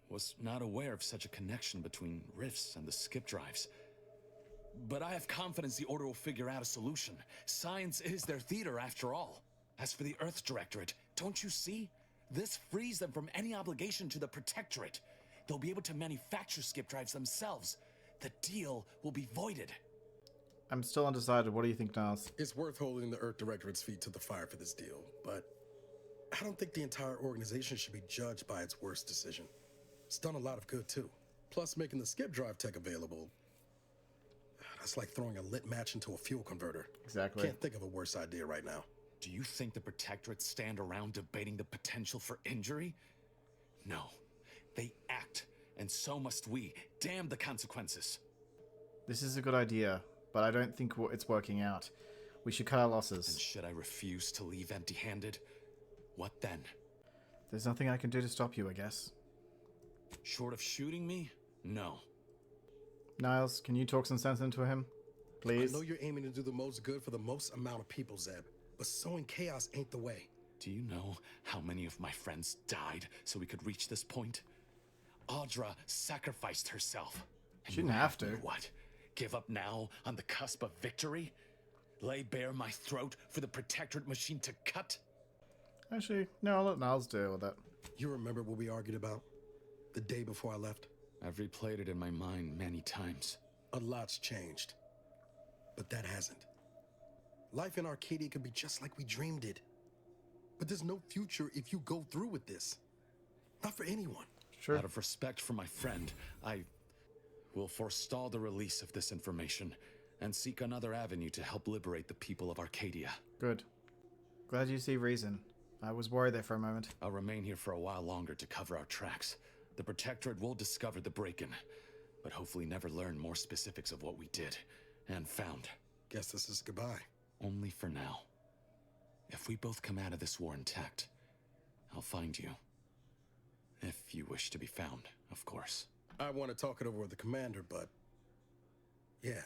Speaker 7: was not aware of such a connection between rifts and the skip drives. But I have confidence the Order will figure out a solution. Science is their theater, after all. As for the Earth Directorate, don't you see? This frees them from any obligation to the Protectorate. They'll be able to manufacture skip drives themselves. The deal will be voided.
Speaker 1: I'm still undecided. What do you think, Niles?
Speaker 4: It's worth holding the Earth Directorate's feet to the fire for this deal, but I don't think the entire organization should be judged by its worst decision. It's done a lot of good, too. Plus, making the skip drive tech available, that's like throwing a lit match into a fuel converter.
Speaker 1: Exactly.
Speaker 4: Can't think of a worse idea right now.
Speaker 7: Do you think the Protectorate stand around debating the potential for injury? No. They act, and so must we. Damn the consequences.
Speaker 1: This is a good idea, but I don't think it's working out. We should cut our losses.
Speaker 7: And should I refuse to leave empty-handed? What then?
Speaker 1: There's nothing I can do to stop you, I guess.
Speaker 7: Short of shooting me? No.
Speaker 1: Niles, can you talk some sense into him? Please?
Speaker 4: I know you're aiming to do the most good for the most amount of people, Zeb. But sowing chaos ain't the way.
Speaker 7: Do you know how many of my friends died so we could reach this point? Audra sacrificed herself.
Speaker 1: She didn't have to.
Speaker 7: What? Give up now on the cusp of victory? Lay bare my throat for the Protectorate machine to cut?
Speaker 1: Actually, no, I'll let Niles deal with that.
Speaker 4: You remember what we argued about the day before I left?
Speaker 7: I've replayed it in my mind many times.
Speaker 4: A lot's changed. But that hasn't. Life in Arcadia could be just like we dreamed it. But there's no future if you go through with this. Not for anyone.
Speaker 1: Sure.
Speaker 7: Out of respect for my friend, I will forestall the release of this information and seek another avenue to help liberate the people of Arcadia.
Speaker 1: Good. Glad you see reason. I was worried there for a moment.
Speaker 7: I'll remain here for a while longer to cover our tracks. The Protectorate will discover the break-in, but hopefully never learn more specifics of what we did and found.
Speaker 4: Guess this is goodbye.
Speaker 7: Only for now. If we both come out of this war intact, I'll find you. If you wish to be found, of course.
Speaker 4: I want to talk it over with the commander, but yeah,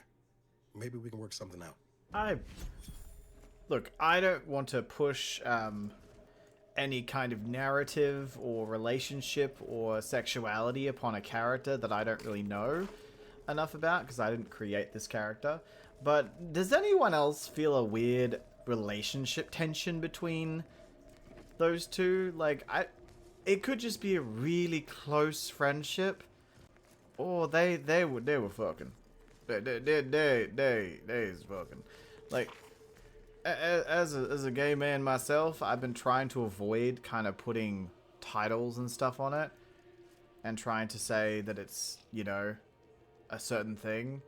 Speaker 4: maybe we can work something out.
Speaker 1: Look, I don't want to push any kind of narrative or relationship or sexuality upon a character that I don't really know enough about because I didn't create this character. But does anyone else feel a weird relationship tension between those two? Like, it could just be a really close friendship, or they were fucking. They's fucking. Like, as a gay man myself, I've been trying to avoid kind of putting titles and stuff on it, and trying to say that it's, you know, a certain thing,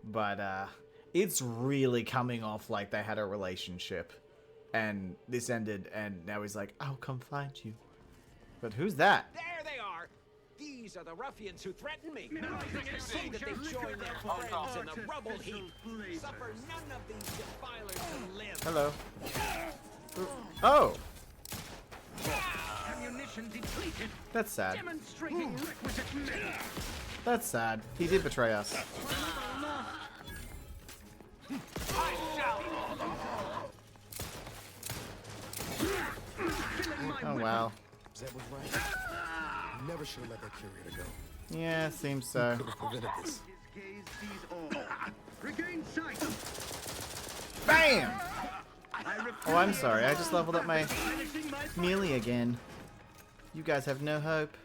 Speaker 1: but it's really coming off like they had a relationship, and this ended, and now he's like, I'll come find you. But who's that?
Speaker 22: There they are! These are the ruffians who threatened me. See that they join their friends in the rubble heap. Suffer none of these defilers to live.
Speaker 1: Hello. Oh!
Speaker 12: Ammunition depleted.
Speaker 1: That's sad.
Speaker 12: Demonstrating requisite measure.
Speaker 1: That's sad. He did betray us. Oh wow.
Speaker 4: Zeb was right. Never should have let that curator go.
Speaker 1: Yeah, seems so.
Speaker 4: Could have prevented this.
Speaker 12: Regain sight.
Speaker 1: Bam! Oh, I'm sorry. I just leveled up my melee again. You guys have no hope.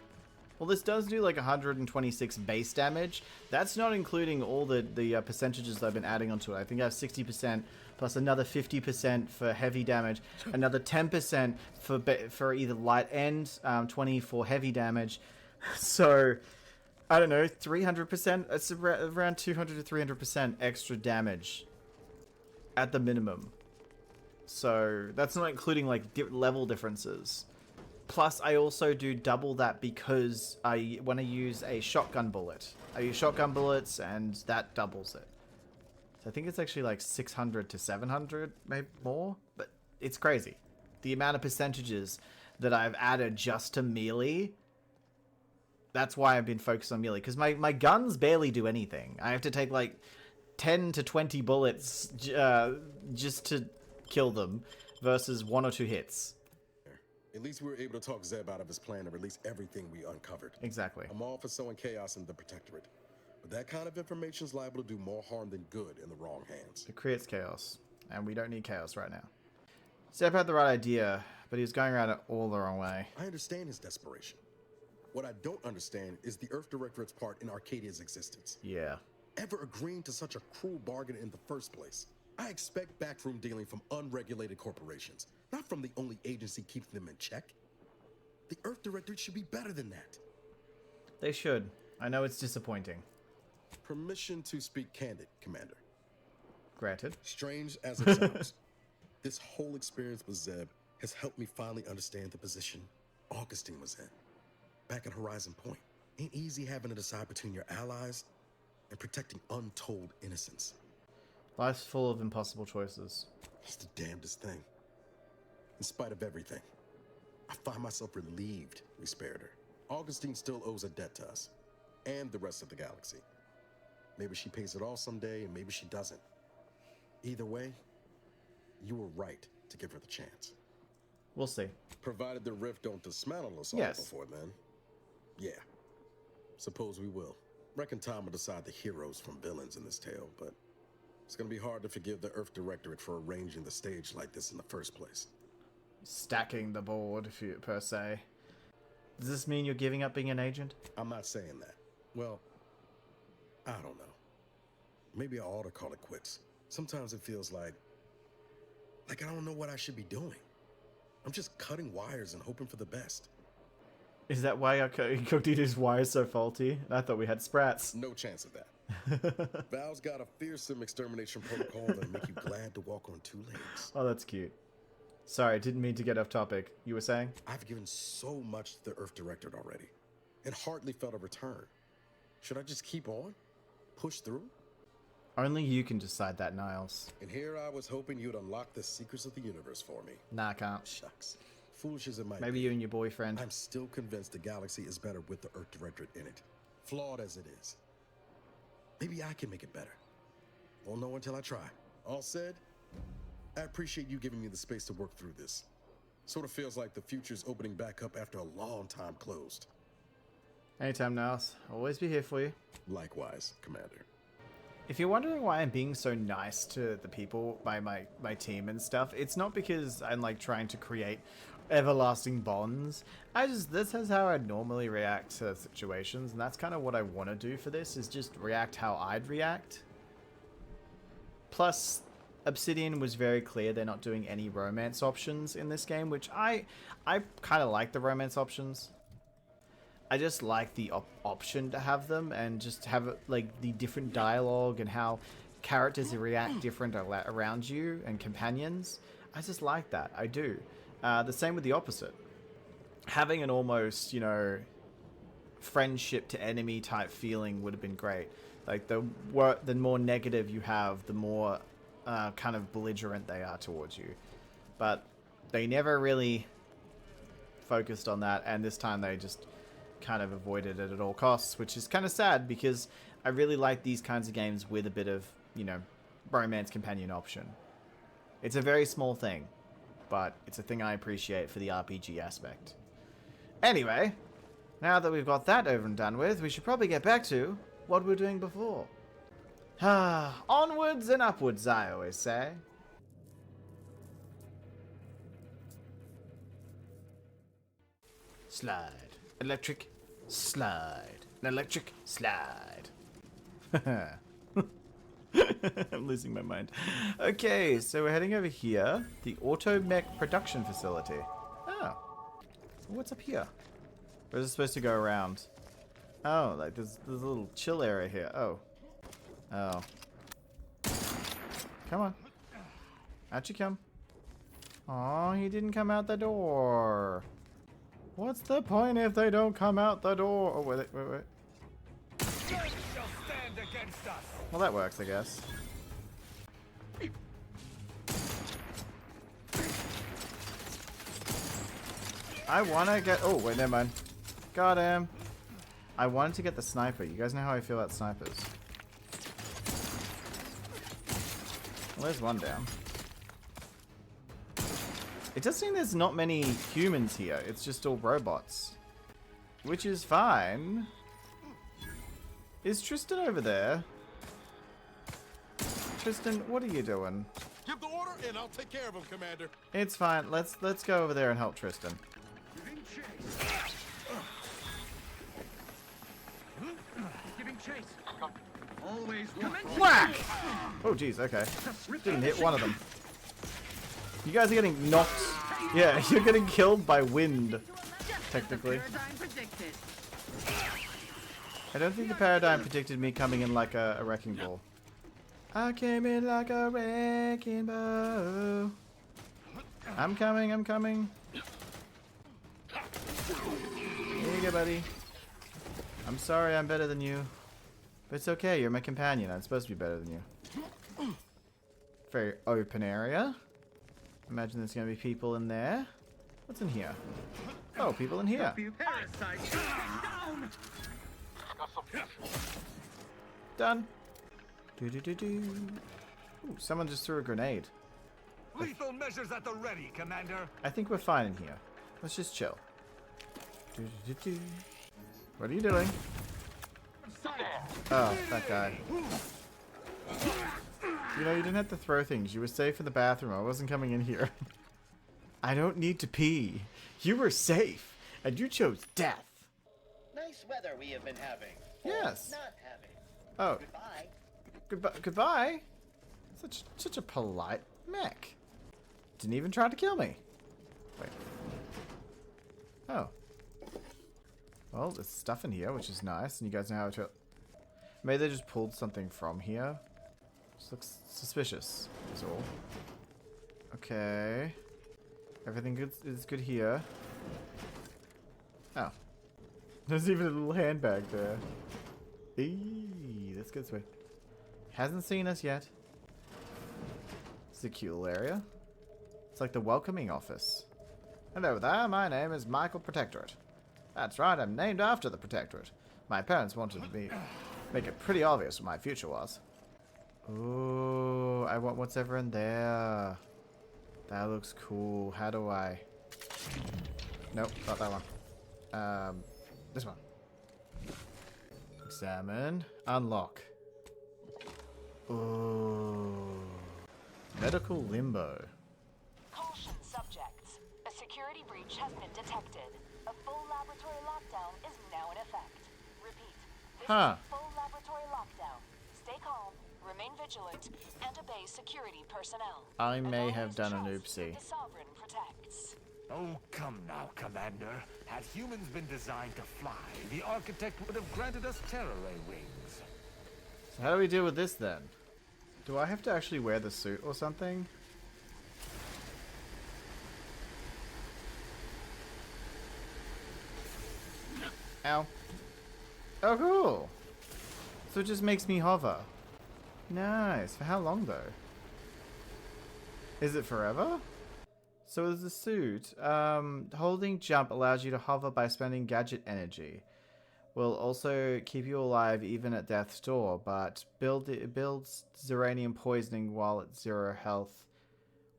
Speaker 1: Well, this does do like 126 base damage. That's not including all the percentages that I've been adding onto it. I think I have 60% plus another 50% for heavy damage, another 10% for either light and 20 for heavy damage. So, I don't know, 300%? It's around 200 to 300% extra damage at the minimum. So, that's not including like level differences. Plus, I also do double that because I want to use a shotgun bullet. I use shotgun bullets and that doubles it. So I think it's actually like 600 to 700, maybe more, but it's crazy. The amount of percentages that I've added just to melee, that's why I've been focused on melee, because my guns barely do anything. I have to take like 10 to 20 bullets just to kill them versus 1 or 2 hits.
Speaker 4: At least we were able to talk Zeb out of his plan to release everything we uncovered.
Speaker 1: Exactly.
Speaker 4: I'm all for sowing chaos in the Protectorate, but that kind of information is liable to do more harm than good in the wrong hands.
Speaker 1: It creates chaos, and we don't need chaos right now. Zeb had the right idea, but he was going around it all the wrong way.
Speaker 4: I understand his desperation. What I don't understand is the Earth Directorate's part in Arcadia's existence.
Speaker 1: Yeah.
Speaker 4: Ever agreeing to such a cruel bargain in the first place? I expect backroom dealing from unregulated corporations, not from the only agency keeping them in check. The Earth Directorate should be better than that.
Speaker 1: They should. I know it's disappointing.
Speaker 4: Permission to speak candid, Commander.
Speaker 1: Granted.
Speaker 4: Strange as it sounds, this whole experience with Zeb has helped me finally understand the position Augustine was in. Back at Horizon Point, ain't easy having to decide between your allies and protecting untold innocence.
Speaker 1: Life's full of impossible choices.
Speaker 4: It's the damnedest thing. In spite of everything, I find myself relieved we spared her. Augustine still owes a debt to us, and the rest of the galaxy. Maybe she pays it all someday, and maybe she doesn't. Either way, you were right to give her the chance.
Speaker 1: We'll see.
Speaker 4: Provided the rift don't dismantle us all before then. Yeah, suppose we will. Reckon time will decide the heroes from villains in this tale, but it's gonna be hard to forgive the Earth Directorate for arranging the stage like this in the first place.
Speaker 1: Stacking the board, per se. Does this mean you're giving up being an agent?
Speaker 4: I'm not saying that. Well, I don't know. Maybe I ought to call it quits. Sometimes it feels like I don't know what I should be doing. I'm just cutting wires and hoping for the best.
Speaker 1: Is that why Incognito's wire is so faulty? I thought we had sprats.
Speaker 4: No chance of that. Val's got a fearsome extermination protocol that'll make you glad to walk on 2 legs.
Speaker 1: Oh, that's cute. Sorry, didn't mean to get off topic. You were saying?
Speaker 4: I've given so much to the Earth Directorate already, and hardly felt a return. Should I just keep on? Push through?
Speaker 1: Only you can decide that, Niles.
Speaker 4: And here I was hoping you'd unlock the secrets of the universe for me.
Speaker 1: Nah, I can't.
Speaker 4: Shucks. Foolish as it might be.
Speaker 1: Maybe you and your boyfriend.
Speaker 4: I'm still convinced the galaxy is better with the Earth Directorate in it. Flawed as it is. Maybe I can make it better. Won't know until I try. All said, I appreciate you giving me the space to work through this. Sort of feels like the future's opening back up after a long time closed.
Speaker 1: Anytime, Niles. Always be here for you.
Speaker 4: Likewise, Commander.
Speaker 1: If you're wondering why I'm being so nice to the people, my team and stuff, it's not because I'm like trying to create everlasting bonds. This is how I normally react to situations, and that's kind of what I want to do for this, is just react how I'd react. Plus, Obsidian was very clear they're not doing any romance options in this game, which I kind of like the romance options. I just like the option to have them and just have like the different dialogue and how characters react different around you and companions. I just like that. I do. The same with the opposite. Having an almost, friendship to enemy type feeling would have been great. Like the more negative you have, the more kind of belligerent they are towards you. But they never really focused on that, and this time they just kind of avoided it at all costs, which is kind of sad because I really like these kinds of games with a bit of, romance companion option. It's a very small thing, but it's a thing I appreciate for the RPG aspect. Anyway, now that we've got that over and done with, we should probably get back to what we were doing before. Onwards and upwards, I always say. Slide. Electric. Slide. An electric slide. I'm losing my mind. Okay, so we're heading over here. The Automech Production Facility. Oh. What's up here? Or is it supposed to go around? Oh, like there's a little chill area here. Oh. Oh. Come on. Out you come. Aw, he didn't come out the door. What's the point if they don't come out the door? Oh, wait. Well, that works, I guess. I wanna get... Oh, wait, never mind. Got him. I wanted to get the sniper. You guys know how I feel about snipers. Well, there's one down. It does seem there's not many humans here. It's just all robots. Which is fine. Is Tristan over there? Tristan, what are you doing?
Speaker 4: Give the order and I'll take care of him, Commander.
Speaker 1: It's fine. Let's go over there and help Tristan.
Speaker 19: Giving chase. Always
Speaker 1: Whack! Oh, jeez. Okay. Didn't hit one of them. You guys are getting knocked. Yeah, you're getting killed by wind, technically. I don't think the paradigm predicted me coming in like a wrecking ball. I came in like a wrecking ball. I'm coming. Here you go, buddy. I'm sorry I'm better than you. But it's okay, you're my companion. I'm supposed to be better than you. Very open area. Imagine there's going to be people in there. What's in here? Oh, people in here. Done. Ooh, someone just threw a grenade.
Speaker 10: Lethal measures at the ready, Commander.
Speaker 1: I think we're fine in here. Let's just chill. What are you doing? Oh, that guy. You know, you didn't have to throw things. You were safe in the bathroom. I wasn't coming in here. I don't need to pee. You were safe, and you chose death.
Speaker 2: Nice weather we have been having.
Speaker 1: Yes.
Speaker 2: Not having.
Speaker 1: Oh.
Speaker 2: Goodbye.
Speaker 1: Goodbye? Such a polite mech. Didn't even try to kill me. Wait. Oh. Well, there's stuff in here, which is nice, and you guys know how to... Maybe they just pulled something from here. Just looks suspicious, is all. Okay. Everything good is good here. Oh. There's even a little handbag there. Eee, let's go this way. Hasn't seen us yet. It's a cute little area. It's like the welcoming office. Hello there, my name is Michael Protectorate. That's right, I'm named after the Protectorate. My parents wanted to make it pretty obvious what my future was. Ooh, I want what's ever in there. That looks cool. How do I... Nope, not that one. This one. Examine. Unlock. Ooh. Medical limbo.
Speaker 11: Caution subjects. A security breach has been detected. A full laboratory lockdown is now in effect. Repeat. This is a full laboratory lockdown. Stay calm, remain vigilant, and obey security personnel.
Speaker 1: I may have done an oopsie.
Speaker 11: The Sovereign protects.
Speaker 10: Oh, come now, Commander. Had humans been designed to fly, the architect would have granted us terror ray wings.
Speaker 1: So how do we deal with this then? Do I have to actually wear the suit or something? Ow. Oh, cool. So it just makes me hover. Nice. For how long, though? Is it forever? So as a suit, holding jump allows you to hover by spending gadget energy. Will also keep you alive even at death's door, but it builds uranium poisoning while at 0 health,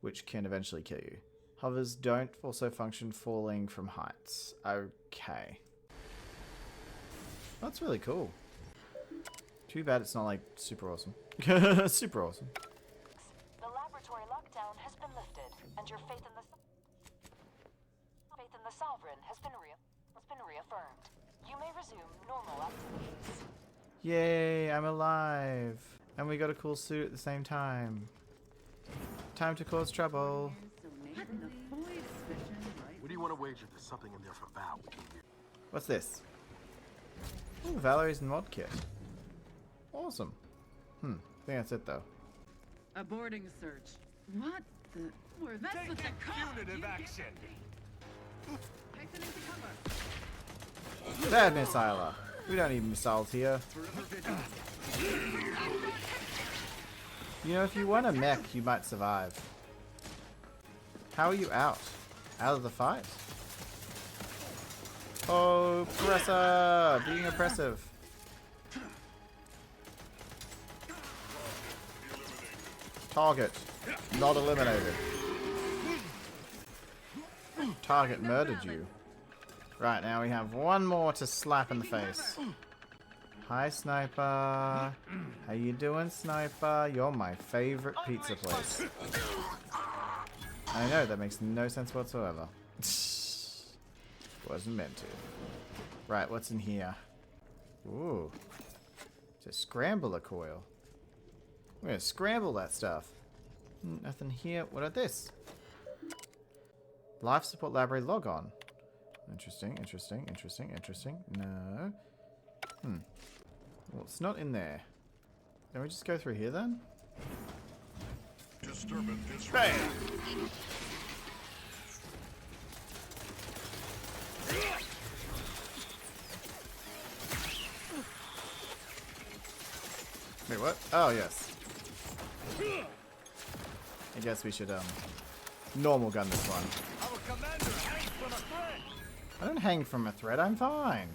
Speaker 1: which can eventually kill you. Hovers don't also function falling from heights. Okay. That's really cool. Too bad it's not like super awesome. Super awesome.
Speaker 11: The laboratory lockdown has been lifted, and your faith in the Sovereign has been been reaffirmed. You may resume normal activities.
Speaker 1: Yay, I'm alive. And we got a cool suit at the same time. Time to cause trouble.
Speaker 13: What do you want to wager? There's something in there for Val.
Speaker 1: What's this? Ooh, Valerie's mod kit. Awesome. I think that's it though.
Speaker 16: Aborting search. What the? We're that's with the
Speaker 10: punitive action.
Speaker 16: Hasten into cover.
Speaker 1: Bad missiler. We don't need missiles here. You know, if you want a mech, you might survive. How are you out? Out of the fight? Oh, oppressor! Being oppressive. Target. Not eliminated. Target murdered you. Right, now we have one more to slap in the face. Hi, Sniper. How you doing, Sniper? You're my favorite pizza place. I know, that makes no sense whatsoever. Wasn't meant to. Right, what's in here? Ooh. It's a scrambler coil. We're gonna scramble that stuff. Nothing here. What are this? Life support library log on. Interesting, interesting, interesting, interesting. No. Well, it's not in there. Can we just go through here then? Bam! Wait, what? Oh, yes. I guess we should, normal gun this one. I don't hang from a thread, I'm fine.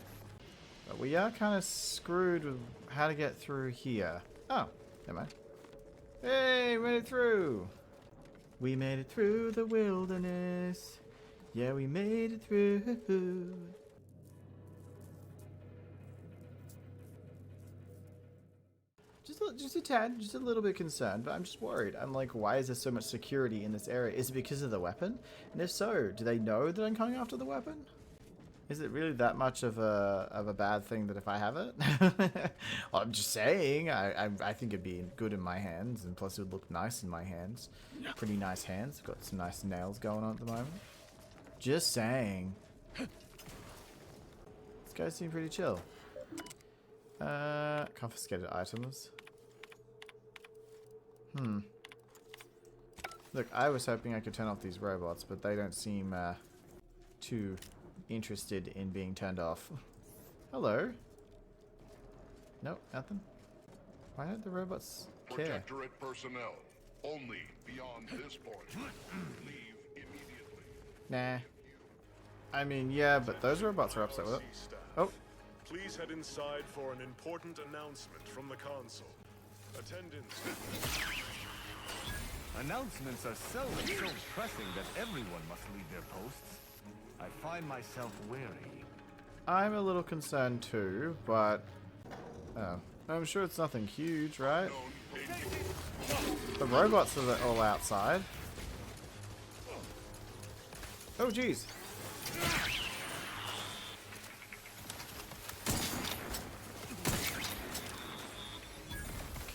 Speaker 1: But we are kind of screwed with how to get through here. Oh, never mind. Hey, we made it through! We made it through the wilderness. Yeah, we made it through. Just a tad, just a little bit concerned, but I'm just worried. I'm like, why is there so much security in this area? Is it because of the weapon? And if so, do they know that I'm coming after the weapon? Is it really that much of a bad thing that if I have it? Well, I'm just saying, I think it'd be good in my hands, and plus it would look nice in my hands. Pretty nice hands. Got some nice nails going on at the moment. Just saying. This guys seem pretty chill. Confiscated items. Look, I was hoping I could turn off these robots, but they don't seem too interested in being turned off. Hello? Nope, nothing. Why don't the robots care?
Speaker 9: Protectorate personnel, only beyond this point. Leave immediately.
Speaker 1: Nah. I mean, yeah, but those robots are upset with it. Oh.
Speaker 17: Please head inside for an important announcement from the console. Attendance.
Speaker 10: Announcements are seldom so pressing that everyone must leave their posts. I find myself wary.
Speaker 1: I'm a little concerned too, but I'm sure it's nothing huge, right? The robots are all outside. Oh, jeez.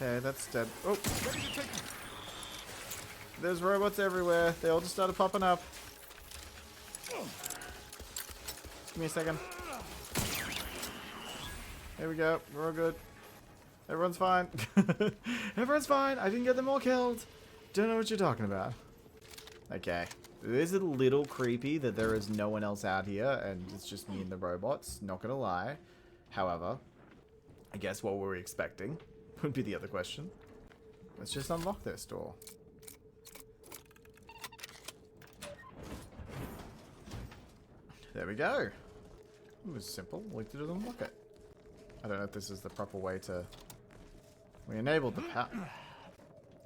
Speaker 1: Okay, that's dead. Oh! There's robots everywhere. They all just started popping up. Just give me a second. There we go. We're all good. Everyone's fine. Everyone's fine. I didn't get them all killed. Don't know what you're talking about. Okay. It is a little creepy that there is no one else out here and it's just me and the robots. Not gonna lie. However, I guess what were we expecting? Would be the other question. Let's just unlock this door. There we go. It was simple. We did unlock it. I don't know if this is the proper way to... We enabled the power...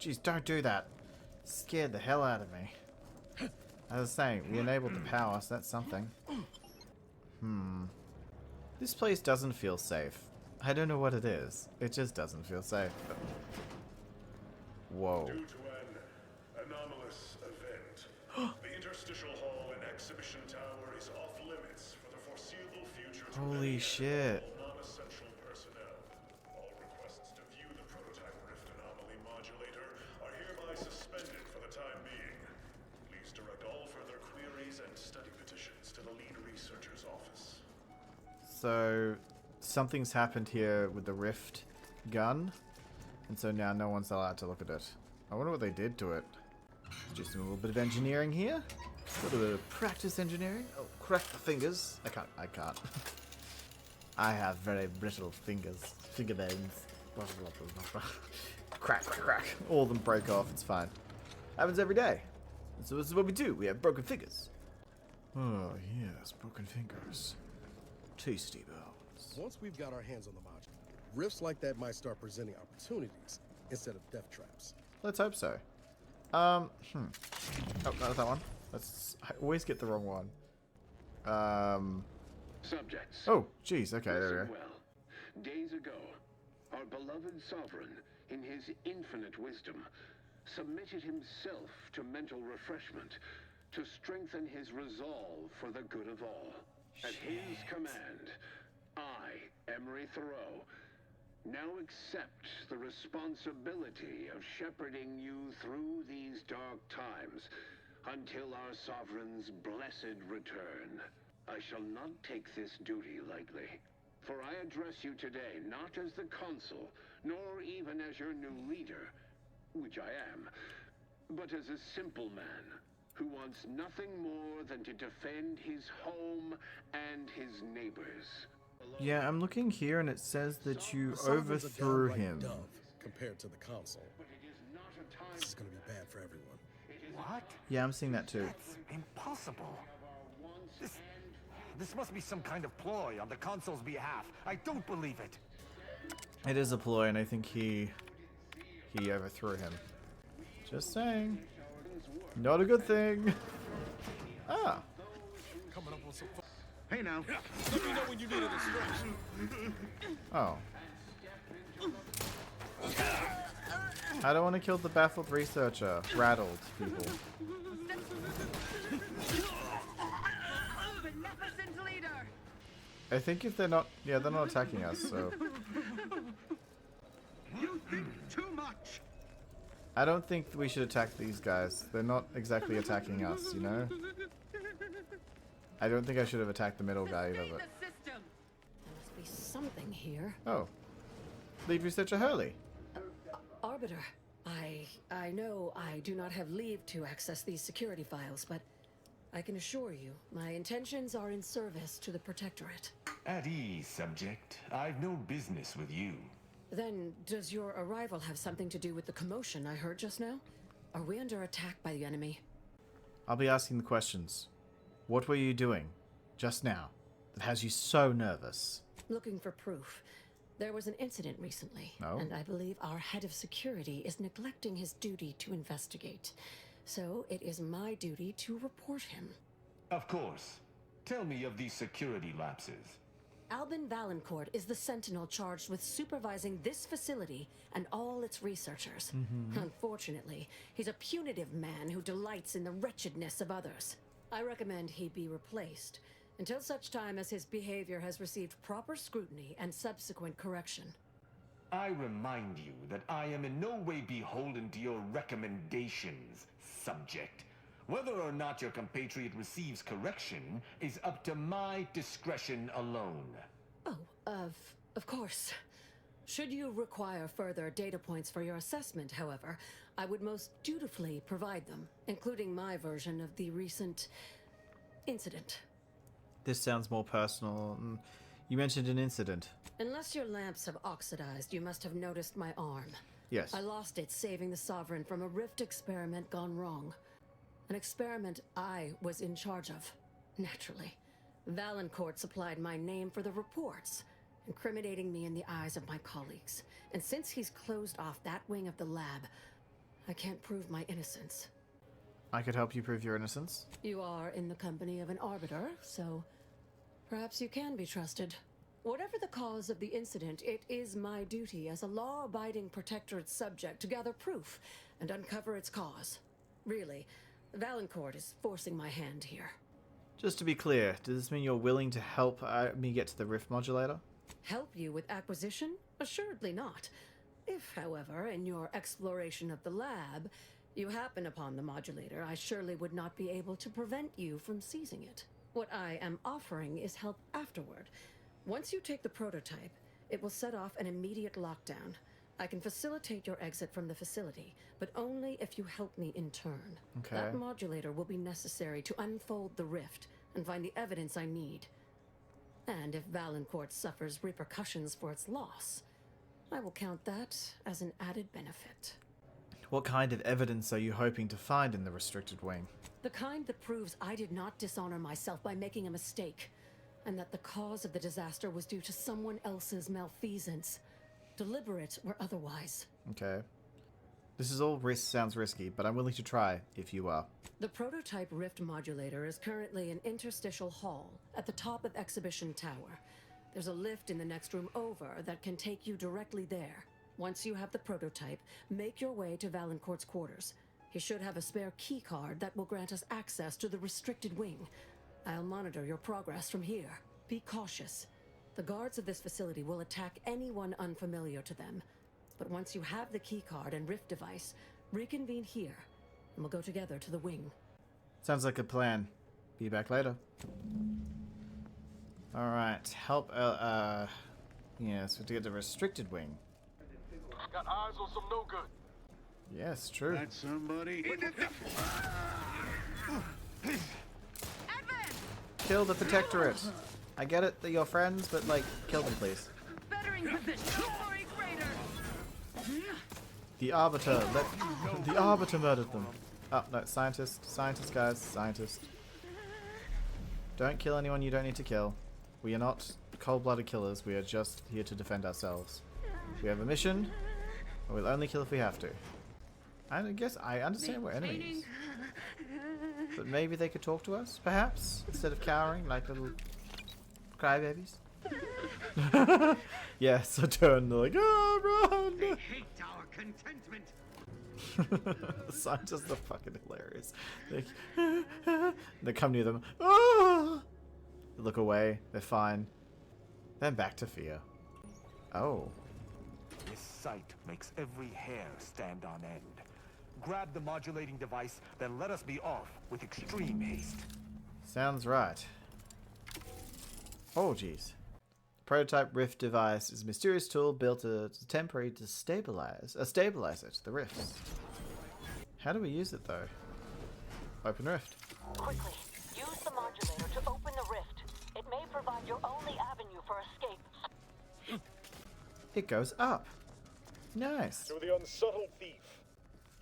Speaker 1: Jeez, don't do that. Scared the hell out of me. As I was saying, we enabled the power, so that's something. This place doesn't feel safe. I don't know what it is. It just doesn't feel safe. Whoa.
Speaker 17: Due to an anomalous event, the interstitial hall and exhibition tower is off limits for the foreseeable
Speaker 1: Holy shit.
Speaker 17: Non-essential personnel. All requests to view the prototype rift anomaly modulator are hereby suspended for the time being. Please direct all further queries and study petitions to the lead researcher's office.
Speaker 1: So, something's happened here with the rift gun, and so now no one's allowed to look at it. I wonder what they did to it. Just a little bit of engineering here. A little bit of practice engineering. Oh, crack the fingers. I can't. I have very brittle fingers. Finger bones. Blah, blah, blah, blah, blah. Crack, crack, crack. All of them break off. It's fine. Happens every day. So this is what we do. We have broken fingers. Oh, yes. Broken fingers. Tasty bones.
Speaker 4: Once we've got our hands on the module, rifts like that might start presenting opportunities instead of death traps.
Speaker 1: Let's hope so. Oh, not that one. I always get the wrong one.
Speaker 6: Subjects.
Speaker 1: Oh, jeez. Okay, there we go.
Speaker 6: Well, days ago, our beloved sovereign, in his infinite wisdom, submitted himself to mental refreshment to strengthen his resolve for the good of all. At his command, I, Emery Thoreau, now accept the responsibility of shepherding you through these dark times until our sovereign's blessed return. I shall not take this duty lightly, for I address you today not as the consul, nor even as your new leader, which I am, but as a simple man who wants nothing more than to defend his home and his neighbors.
Speaker 1: Yeah, I'm looking here and it says that you overthrew him.
Speaker 4: Compared to the console. This is going to be bad for everyone.
Speaker 10: What?
Speaker 1: Yeah, I'm seeing that too.
Speaker 10: That's impossible. This must be some kind of ploy on the console's behalf. I don't believe it.
Speaker 1: It is a ploy, and I think he overthrew him. Just saying. Not a good thing. Ah.
Speaker 4: Coming up with some.
Speaker 13: Hey now.
Speaker 4: Let me know when you need a distraction.
Speaker 1: Oh. I don't want to kill the baffled researcher. Rattled people. I think if they're not, yeah, they're not attacking us, so.
Speaker 13: You think too much.
Speaker 1: I don't think we should attack these guys. They're not exactly attacking us, you know? I don't think I should have attacked the middle guy either, but.
Speaker 8: There must be something here.
Speaker 1: Oh. Lead researcher Hurley.
Speaker 8: Arbiter, I know I do not have leave to access these security files, but I can assure you, my intentions are in service to the Protectorate.
Speaker 10: At ease, subject. I've no business with you.
Speaker 8: Then, does your arrival have something to do with the commotion I heard just now? Are we under attack by the enemy?
Speaker 1: I'll be asking the questions. What were you doing just now that has you so nervous?
Speaker 8: Looking for proof. There was an incident recently, and I believe our head of security is neglecting his duty to investigate. So it is my duty to report him.
Speaker 10: Of course. Tell me of these security lapses.
Speaker 8: Albin Valancourt is the sentinel charged with supervising this facility and all its researchers. Unfortunately, he's a punitive man who delights in the wretchedness of others. I recommend he be replaced until such time as his behavior has received proper scrutiny and subsequent correction.
Speaker 10: I remind you that I am in no way beholden to your recommendations, subject. Whether or not your compatriot receives correction is up to my discretion alone.
Speaker 8: Oh, of course. Should you require further data points for your assessment, however, I would most dutifully provide them, including my version of the recent incident.
Speaker 1: This sounds more personal. You mentioned an incident.
Speaker 8: Unless your lamps have oxidized, you must have noticed my arm.
Speaker 1: Yes.
Speaker 8: I lost it saving the Sovereign from a rift experiment gone wrong. An experiment I was in charge of, naturally. Valancourt supplied my name for the reports, incriminating me in the eyes of my colleagues. And since he's closed off that wing of the lab, I can't prove my innocence.
Speaker 1: I could help you prove your innocence.
Speaker 8: You are in the company of an arbiter, so perhaps you can be trusted. Whatever the cause of the incident, it is my duty as a law-abiding Protectorate subject to gather proof and uncover its cause. Really, Valancourt is forcing my hand here.
Speaker 1: Just to be clear, does this mean you're willing to help me get to the rift modulator?
Speaker 8: Help you with acquisition? Assuredly not. If, however, in your exploration of the lab, you happen upon the modulator, I surely would not be able to prevent you from seizing it. What I am offering is help afterward. Once you take the prototype, it will set off an immediate lockdown. I can facilitate your exit from the facility, but only if you help me in turn.
Speaker 1: Okay.
Speaker 8: That modulator will be necessary to unfold the rift and find the evidence I need. And if Valancourt suffers repercussions for its loss, I will count that as an added benefit.
Speaker 1: What kind of evidence are you hoping to find in the restricted wing?
Speaker 8: The kind that proves I did not dishonor myself by making a mistake, and that the cause of the disaster was due to someone else's malfeasance, deliberate or otherwise.
Speaker 1: Okay. This is all sounds risky, but I'm willing to try, if you are.
Speaker 8: The prototype rift modulator is currently in interstitial hall at the top of Exhibition Tower. There's a lift in the next room over that can take you directly there. Once you have the prototype, make your way to Valancourt's quarters. He should have a spare key card that will grant us access to the restricted wing. I'll monitor your progress from here. Be cautious. The guards of this facility will attack anyone unfamiliar to them. But once you have the key card and rift device, reconvene here, and we'll go together to the wing.
Speaker 1: Sounds like a plan. Be back later. Alright, help, yes, to get the restricted wing.
Speaker 3: Got eyes on some no good.
Speaker 1: Yes, true.
Speaker 13: That's somebody.
Speaker 1: Kill the Protectorate. I get it that you're friends, but, like, kill them, please.
Speaker 16: Bettering position for a greater.
Speaker 1: The Arbiter. The Arbiter murdered them. Oh, no, scientist. Scientist, guys. Scientist. Don't kill anyone you don't need to kill. We are not cold-blooded killers. We are just here to defend ourselves. We have a mission, and we'll only kill if we have to. I guess I understand we're enemies. But maybe they could talk to us, perhaps? Instead of cowering like little crybabies? Yeah, so turn, they're like, oh, run!
Speaker 13: They hate our contentment.
Speaker 1: The scientists are fucking hilarious. They come near them. Oh! They look away. They're fine. Then back to fear. Oh.
Speaker 10: This sight makes every hair stand on end. Grab the modulating device, then let us be off with extreme haste.
Speaker 1: Sounds right. Oh, jeez. Prototype rift device is a mysterious tool built to temporarily stabilize it, the rifts. How do we use it though? Open rift.
Speaker 5: Quickly, use the modulator to open the rift. It may provide your only avenue for escape.
Speaker 1: It goes up. Nice.
Speaker 17: To the unsubtle thief.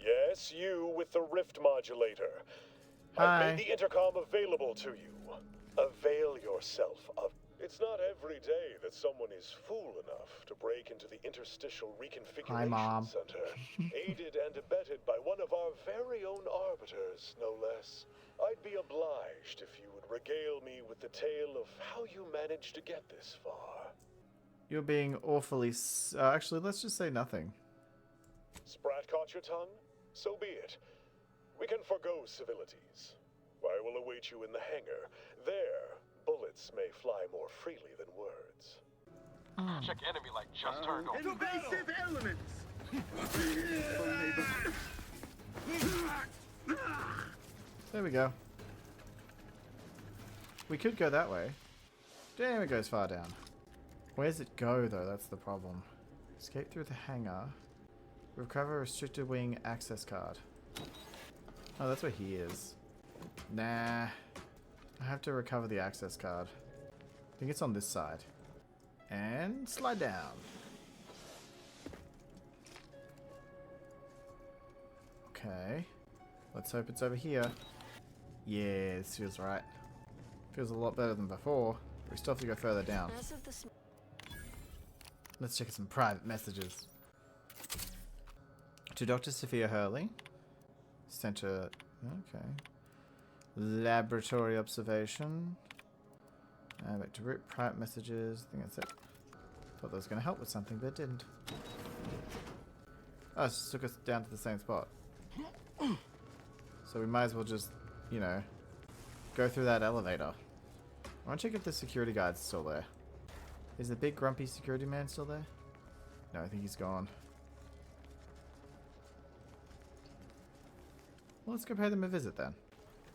Speaker 17: Yes, you with the rift modulator.
Speaker 1: Hi.
Speaker 17: I've made the intercom available to you. Avail yourself of. It's not every day that someone is fool enough to break into the interstitial reconfiguration
Speaker 1: Hi, Mom.
Speaker 17: center, aided and abetted by one of our very own arbiters, no less. I'd be obliged if you would regale me with the tale of how you managed to get this far.
Speaker 1: You're being awfully... actually, let's just say nothing.
Speaker 17: Sprat caught your tongue? So be it. We can forgo civilities. I will await you in the hangar. There, bullets may fly more freely than words.
Speaker 3: Check enemy light just turned on.
Speaker 13: Invasive elements.
Speaker 1: There we go. We could go that way. Damn, it goes far down. Where's it go, though? That's the problem. Escape through the hangar. Recover restricted wing access card. Oh, that's where he is. Nah. I have to recover the access card. I think it's on this side. And slide down. Okay. Let's hope it's over here. Yeah, this feels right. Feels a lot better than before. We still have to go further down. Let's check some private messages. To Dr. Sophia Hurley. Center. Okay. Laboratory observation. Back to root. Private messages. I think that's it. Thought that was going to help with something, but it didn't. Oh, it just took us down to the same spot. So we might as well just, you know, go through that elevator. I want to check if the security guard's still there. Is the big grumpy security man still there? No, I think he's gone. Well, let's go pay them a visit then.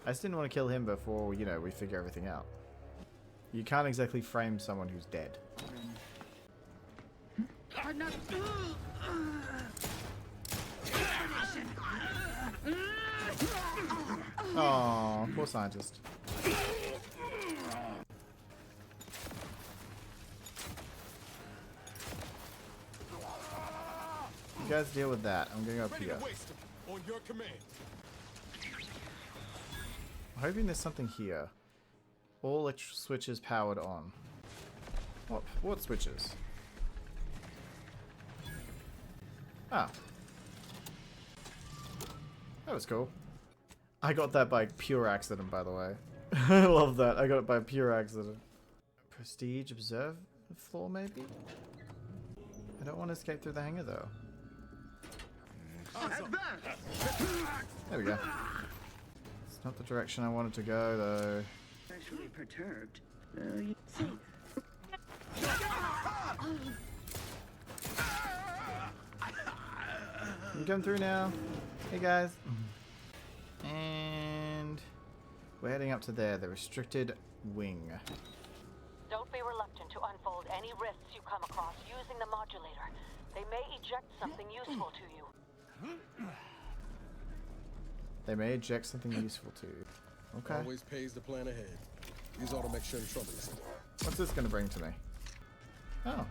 Speaker 1: I just didn't want to kill him before, you know, we figure everything out. You can't exactly frame someone who's dead. Oh, poor scientist. You guys deal with that. I'm going up here.
Speaker 4: On your command.
Speaker 1: I'm hoping there's something here. All electric switches powered on. What switches? Ah. That was cool. I got that by pure accident, by the way. I love that. I got it by pure accident. Prestige observe floor, maybe? I don't want to escape through the hangar, though. There we go. It's not the direction I wanted to go, though.
Speaker 12: Actually perturbed.
Speaker 1: I'm going through now. Hey, guys. And we're heading up to there, the restricted wing.
Speaker 5: Don't be reluctant to unfold any rifts you come across using the modulator. They may eject something useful to you.
Speaker 1: They may eject something useful to you. Okay.
Speaker 4: Always pays to plan ahead. These ought to make sure the trouble is.
Speaker 1: What's this going to bring to me? Oh.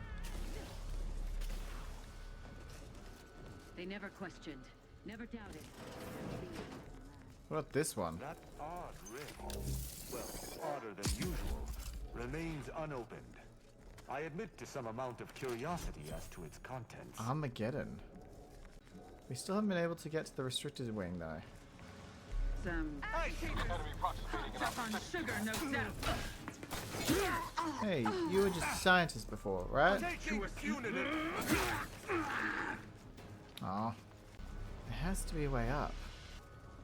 Speaker 16: They never questioned, never doubted.
Speaker 1: What about this one?
Speaker 10: That odd rift, well, odder than usual, remains unopened. I admit to some amount of curiosity as to its contents.
Speaker 1: Armageddon. We still haven't been able to get to the restricted wing, though.
Speaker 16: Some tough on sugar, no doubt.
Speaker 1: Hey, you were just a scientist before, right? Aw. There has to be a way up.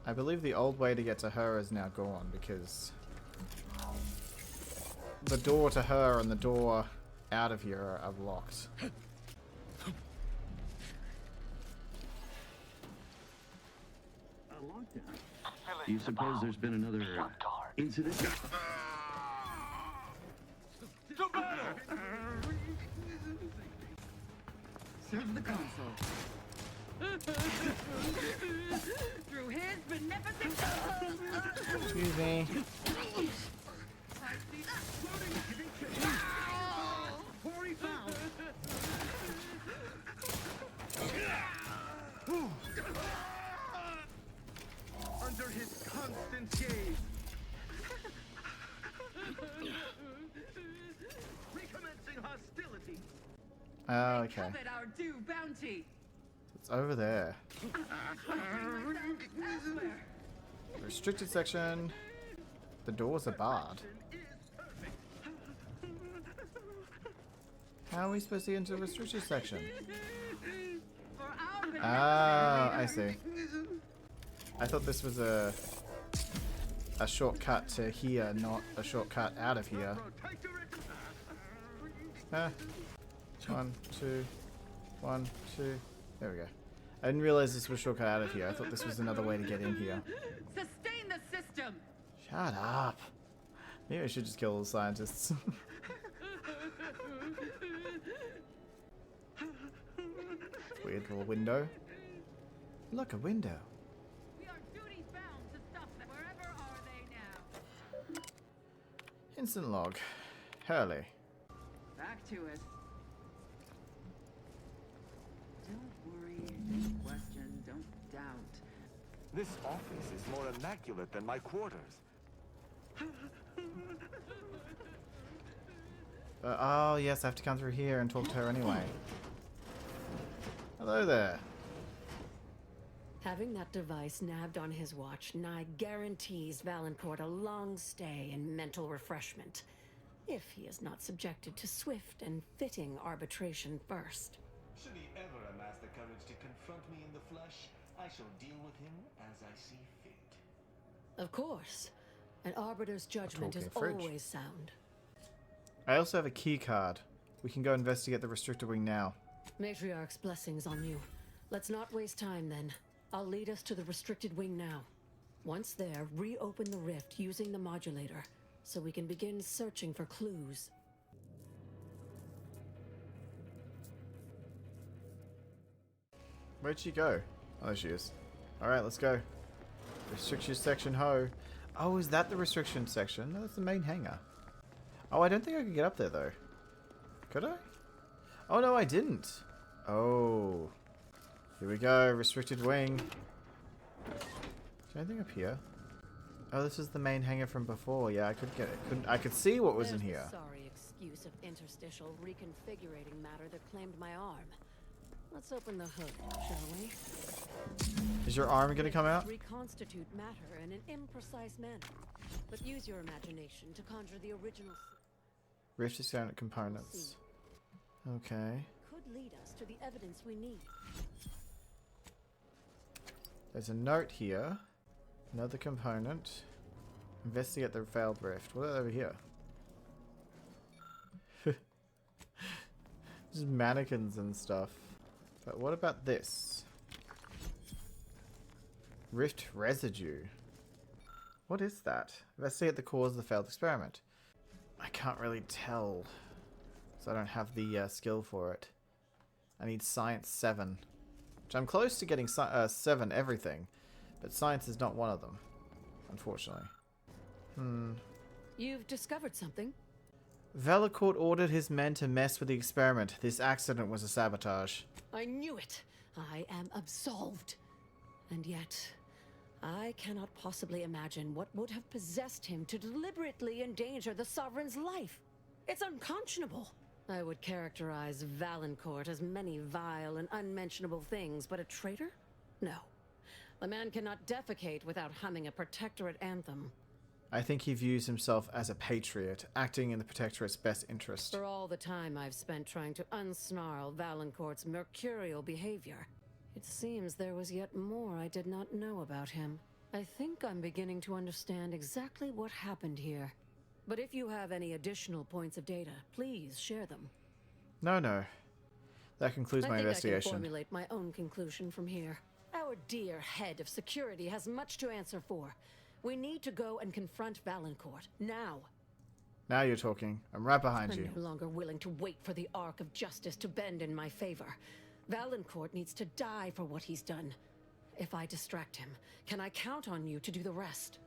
Speaker 1: I believe the old way to get to her is now gone because the door to her and the door out of here are locked.
Speaker 15: Do you suppose there's been another incident?
Speaker 16: Serve the console. Through his beneficent.
Speaker 1: Excuse me.
Speaker 13: 40 pounds. Under his constant gaze. Recommencing hostility.
Speaker 1: Oh, okay.
Speaker 16: Covet our due bounty.
Speaker 1: It's over there. Restricted section. The doors are barred. How are we supposed to get into the restricted section? Ah, I see. I thought this was a shortcut to here, not a shortcut out of here. Ah. 1, 2, 1, 2. There we go. I didn't realize this was a shortcut out of here. I thought this was another way to get in here.
Speaker 16: Sustain the system.
Speaker 1: Shut up. Maybe I should just kill all the scientists. Weird little window. Look, a window.
Speaker 16: We are duty bound to stop them. Wherever are they now?
Speaker 1: Instant log. Hurley.
Speaker 16: Back to it. Don't worry, don't question, don't doubt.
Speaker 10: This office is more immaculate than my quarters.
Speaker 1: Oh, yes, I have to come through here and talk to her anyway. Hello there.
Speaker 8: Having that device nabbed on his watch nigh guarantees Valancourt a long stay and mental refreshment, if he is not subjected to swift and fitting arbitration first.
Speaker 10: Should he ever amass the courage to confront me in the flesh, I shall deal with him as I see fit.
Speaker 8: Of course. An arbiter's judgment is
Speaker 1: fridge.
Speaker 8: always sound.
Speaker 1: I also have a key card. We can go investigate the restricted wing now.
Speaker 8: Matriarch's blessings on you. Let's not waste time then. I'll lead us to the restricted wing now. Once there, reopen the rift using the modulator, so we can begin searching for clues.
Speaker 1: Where'd she go? Oh, there she is. Alright, let's go. Restriction section ho. Oh, is that the restriction section? No, that's the main hangar. Oh, I don't think I could get up there though. Could I? Oh no, I didn't. Oh. Here we go, restricted wing. Is there anything up here? Oh, this is the main hangar from before. Yeah, I could get it. I could see what was in here.
Speaker 8: Sorry excuse of interstitial reconfigurating matter that claimed my arm. Let's open the hood, shall we?
Speaker 1: Is your arm gonna come out?
Speaker 8: Reconstitute matter in an imprecise manner, but use your imagination to conjure the original.
Speaker 1: Rift experiment components. Okay.
Speaker 8: Could lead us to the evidence we need.
Speaker 1: There's a note here. Another component. Investigate the failed rift. What over here? Just mannequins and stuff. But what about this? Rift residue. What is that? Investigate the cause of the failed experiment. I can't really tell. So I don't have the skill for it. I need science 7. Which I'm close to getting 7 everything. But science is not one of them. Unfortunately.
Speaker 8: You've discovered something?
Speaker 1: Velacourt ordered his men to mess with the experiment. This accident was a sabotage.
Speaker 8: I knew it. I am absolved. And yet, I cannot possibly imagine what would have possessed him to deliberately endanger the Sovereign's life. It's unconscionable. I would characterize Valancourt as many vile and unmentionable things, but a traitor? No. The man cannot defecate without humming a Protectorate anthem.
Speaker 1: I think he views himself as a patriot, acting in the Protectorate's best interest.
Speaker 8: For all the time I've spent trying to unsnarl Valancourt's mercurial behavior, it seems there was yet more I did not know about him. I think I'm beginning to understand exactly what happened here. But if you have any additional points of data, please share them.
Speaker 1: No. That concludes my investigation.
Speaker 8: I can formulate my own conclusion from here. Our dear head of security has much to answer for. We need to go and confront Valancourt, now.
Speaker 1: Now you're talking. I'm right behind you.
Speaker 8: I'm no longer willing to wait for the arc of justice to bend in my favor. Valancourt needs to die for what he's done. If I distract him, can I count on you to do the rest?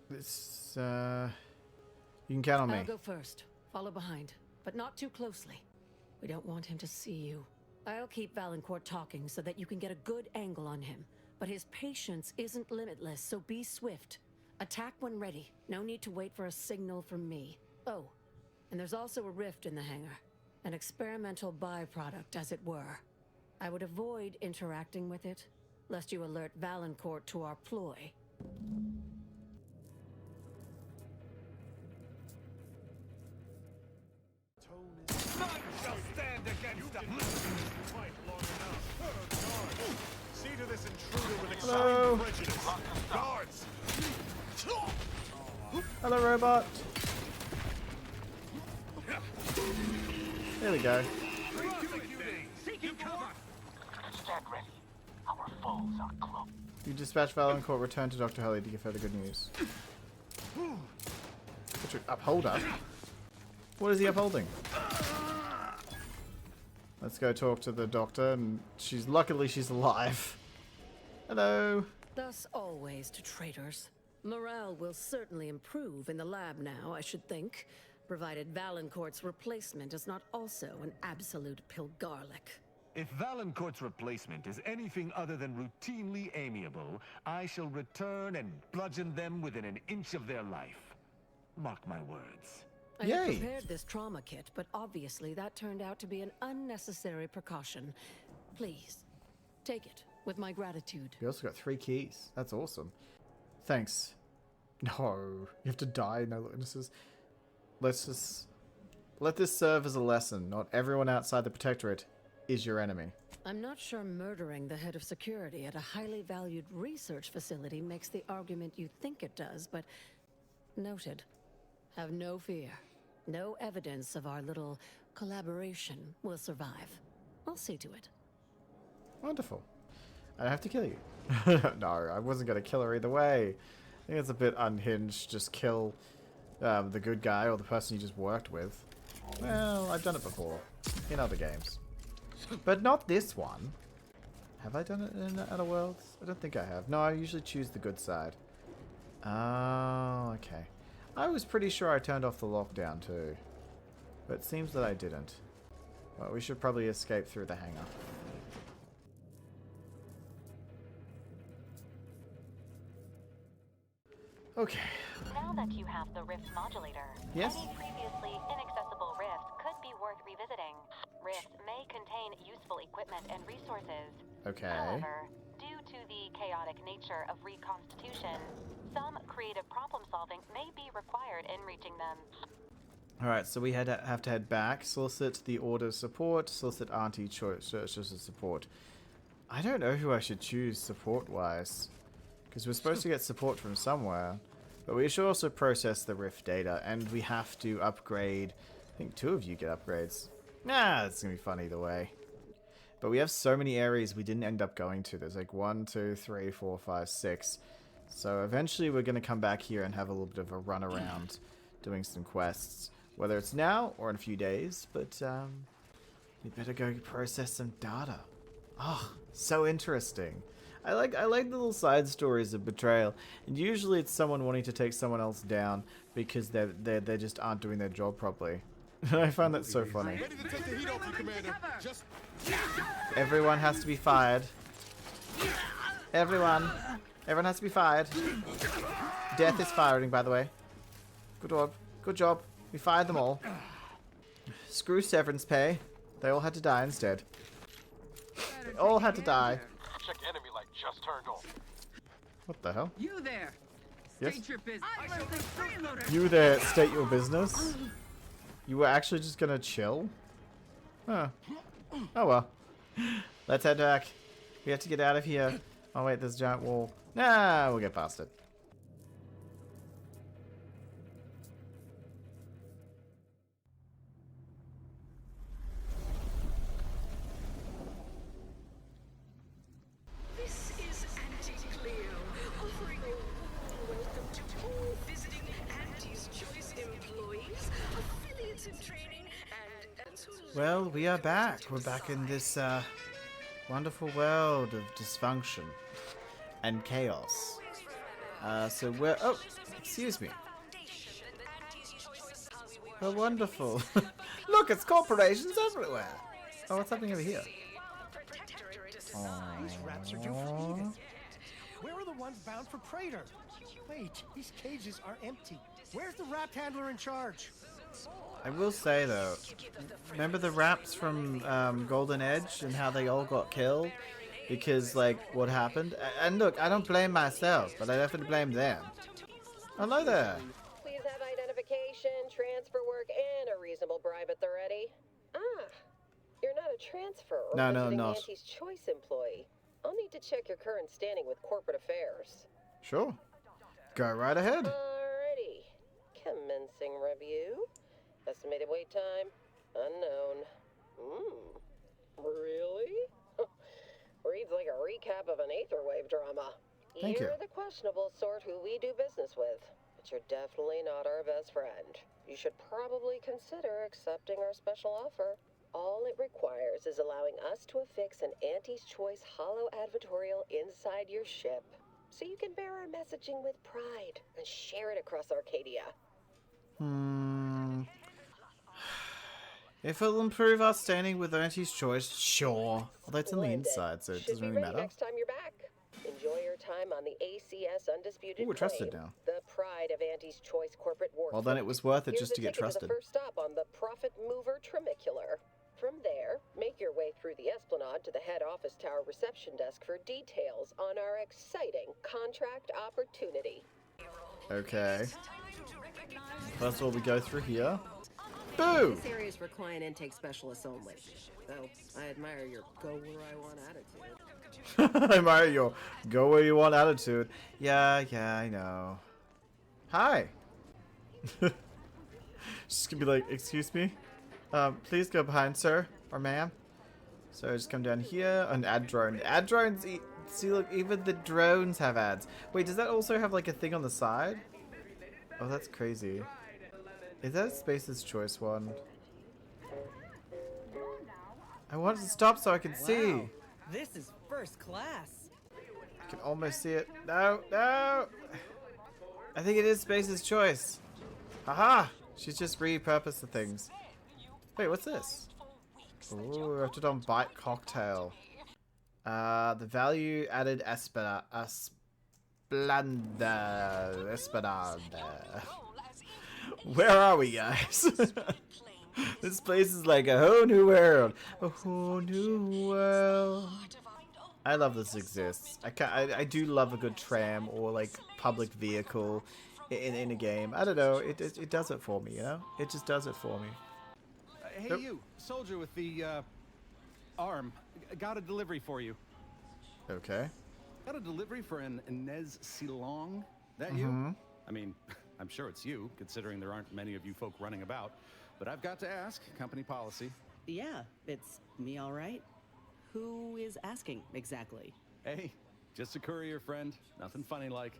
Speaker 1: This, you can count on me.
Speaker 8: I'll go first. Follow behind, but not too closely. We don't want him to see you. I'll keep Valancourt talking so that you can get a good angle on him. But his patience isn't limitless, so be swift. Attack when ready. No need to wait for a signal from me. Oh, and there's also a rift in the hangar. An experimental byproduct, as it were. I would avoid interacting with it, lest you alert Valancourt to our ploy.
Speaker 10: None shall stand against us! Fight long enough.
Speaker 17: See to this intruder with
Speaker 1: Hello.
Speaker 17: extreme prejudice. Guards!
Speaker 1: Hello, robot. There we go.
Speaker 3: Stand ready. Our foes are close.
Speaker 1: You dispatch Valancourt, return to Dr. Hurley to give her the good news. Upholder? What is he upholding? Let's go talk to the doctor, and luckily she's alive. Hello.
Speaker 8: Thus always to traitors. Morale will certainly improve in the lab now, I should think, provided Valancourt's replacement is not also an absolute pilgarlic.
Speaker 10: If Valancourt's replacement is anything other than routinely amiable, I shall return and bludgeon them within an inch of their life. Mark my words.
Speaker 8: I had prepared this trauma kit, but obviously that turned out to be an unnecessary precaution. Please, take it, with my gratitude.
Speaker 1: You also got 3 keys. That's awesome. Thanks. No, you have to die, no witnesses. Let this serve as a lesson. Not everyone outside the Protectorate is your enemy.
Speaker 8: I'm not sure murdering the head of security at a highly valued research facility makes the argument you think it does, but Noted. Have no fear. No evidence of our little collaboration will survive. I'll see to it.
Speaker 1: Wonderful. I don't have to kill you. No, I wasn't going to kill her either way. I think it's a bit unhinged. Just kill the good guy or the person you just worked with. Well, I've done it before. In other games. But not this one. Have I done it in Outer Worlds? I don't think I have. No, I usually choose the good side. Oh, okay. I was pretty sure I turned off the lockdown too. But it seems that I didn't. Well, we should probably escape through the hangar. Okay.
Speaker 5: Now that you have the rift modulator,
Speaker 1: yes?
Speaker 5: any previously inaccessible rift could be worth revisiting. Rifts may contain useful equipment and resources.
Speaker 1: Okay.
Speaker 5: However, due to the chaotic nature of reconstitution, some creative problem solving may be required in reaching them.
Speaker 1: Alright, so we have to head back, solicit the Order's support, solicit Auntie Church's support. I don't know who I should choose support-wise, because we're supposed to get support from somewhere. But we should also process the Rift data, and we have to upgrade. I think 2 of you get upgrades. Nah, it's going to be fun either way. But we have so many areas we didn't end up going to. There's like 1, 2, 3, 4, 5, 6. So eventually we're going to come back here and have a little bit of a run around doing some quests. Whether it's now or in a few days, but we better go process some data. Oh, so interesting. I like the little side stories of betrayal, and usually it's someone wanting to take someone else down because they just aren't doing their job properly. I find that so funny. Everyone has to be fired. Everyone has to be fired. Death is firing, by the way. Good job. Good job. We fired them all. Screw severance pay. They all had to die instead. They all had to die.
Speaker 3: Check enemy light just turned on.
Speaker 1: What the hell?
Speaker 16: You there.
Speaker 1: Yes?
Speaker 16: State your business.
Speaker 1: You there, state your business? You were actually just gonna chill? Huh. Oh well. Let's head back. We have to get out of here. Oh wait, there's a giant wall. Nah, we'll get past it.
Speaker 12: This is Auntie Cleo, offering a warm welcome to all visiting Auntie's Choice employees, affiliates in training, and
Speaker 1: Well, we are back. We're back in this wonderful world of dysfunction and chaos. So we're... Oh, excuse me. Oh, wonderful. Look, it's corporations everywhere. Oh, what's happening over here?
Speaker 19: These wraps are due for Eden. Where are the ones bound for Praetor? Wait, these cages are empty. Where's the wrap handler in charge?
Speaker 1: I will say though, remember the raps from Golden Edge and how they all got killed? Because, like, what happened? And look, I don't blame myself, but I definitely blame them. Hello there.
Speaker 14: Please have identification, transfer work, and a reasonable bribe at the ready. Ah, you're not a transfer or
Speaker 1: No,
Speaker 14: visiting
Speaker 1: not.
Speaker 14: Auntie's Choice employee. I'll need to check your current standing with corporate affairs.
Speaker 1: Sure. Go right ahead.
Speaker 14: Alrighty. Commencing review. Estimated wait time, unknown. Really? Reads like a recap of an Aetherwave drama.
Speaker 1: Thank you.
Speaker 14: You're the questionable sort who we do business with, but you're definitely not our best friend. You should probably consider accepting our special offer. All it requires is allowing us to affix an Auntie's Choice holo advertorial inside your ship, so you can bear our messaging with pride and share it across Arcadia.
Speaker 1: If it'll improve our standing with Auntie's Choice, sure. Although it's on the inside, so it doesn't really matter.
Speaker 14: Next time you're back. Enjoy your time on the ACS Undisputed
Speaker 1: Ooh, we're trusted
Speaker 14: Claim,
Speaker 1: now.
Speaker 14: the pride of Auntie's Choice corporate war.
Speaker 1: Well, then it was worth it just to get
Speaker 14: Here's the
Speaker 1: trusted.
Speaker 14: ticket to the first stop on the Profit Mover Trimicular. From there, make your way through the Esplanade to the head office tower reception desk for details on our exciting contract opportunity.
Speaker 1: Okay. First of all, we go through here. Boo!
Speaker 14: This area is for client intake specialists only. Though, I admire your go-where-I-want attitude.
Speaker 1: I admire your go where you want attitude. Yeah, I know. Hi. She's gonna be like, excuse me? Please go behind, sir or ma'am. So just come down here. An ad drone. Ad drones, see, look, even the drones have ads. Wait, does that also have like a thing on the side? Oh, that's crazy. Is that a Space's Choice one? I want it to stop so I can see.
Speaker 18: This is first class.
Speaker 1: I can almost see it. No, no. I think it is Space's Choice. Haha! She's just repurposed the things. Wait, what's this? Ooh, I have to do bite cocktail. The value added Esplanda. Where are we, guys? This place is like a whole new world. A whole new world. I love this exists. I do love a good tram or like public vehicle in a game. I don't know. It does it for me, you know? It just does it for me.
Speaker 21: Hey, you, soldier with the arm. Got a delivery for you.
Speaker 1: Okay.
Speaker 21: Got a delivery for an Inez Silong. That you? I mean, I'm sure it's you, considering there aren't many of you folk running about. But I've got to ask, company policy.
Speaker 18: Yeah, it's me, all right. Who is asking exactly?
Speaker 21: Hey, just a courier friend. Nothing funny like.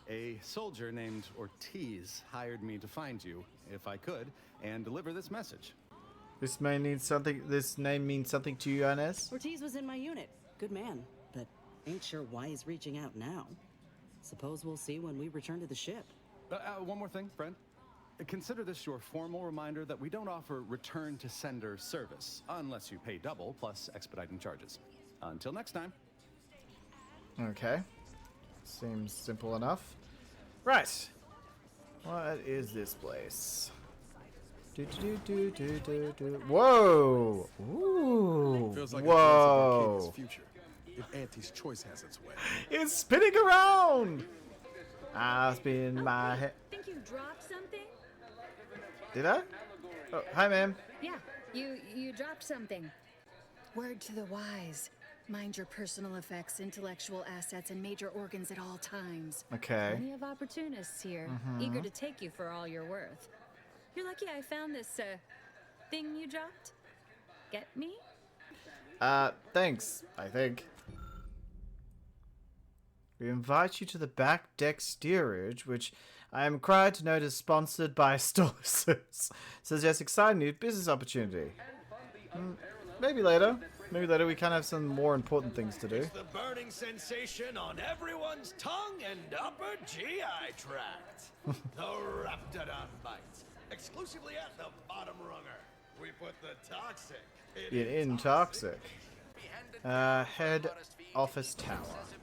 Speaker 21: A soldier named Ortiz hired me to find you, if I could, and deliver this message.
Speaker 1: This may need something. This name means something to you, Ines?
Speaker 18: Ortiz was in my unit. Good man, but ain't sure why he's reaching out now. Suppose we'll see when we return to the ship.
Speaker 21: One more thing, friend. Consider this your formal reminder that we don't offer return to sender service, unless you pay double plus expediting charges. Until next time.
Speaker 1: Okay. Seems simple enough. Right. What is this place? Whoa! Ooh!
Speaker 21: Feels like
Speaker 1: whoa!
Speaker 21: A future, if Auntie's choice has its way.
Speaker 1: It's spinning around! I spin my head.
Speaker 23: Think you dropped something?
Speaker 1: Did I? Oh, hi, ma'am.
Speaker 23: Yeah, you dropped something. Word to the wise. Mind your personal effects, intellectual assets, and major organs at all times.
Speaker 1: Okay.
Speaker 23: Plenty of opportunists here, eager to take you for all you're worth. You're lucky I found this, thing you dropped. Get me?
Speaker 1: Thanks, I think. We invite you to the back deck steerage, which I am required to note is sponsored by Stolicers. Suggests exciting new business opportunity. Maybe later. Maybe later we can have some more important things to do.
Speaker 24: It's the burning sensation on everyone's tongue and upper GI tract. The Raptidon Bites. Exclusively at the bottom runger. We put the toxic
Speaker 1: in toxic. Head office tower.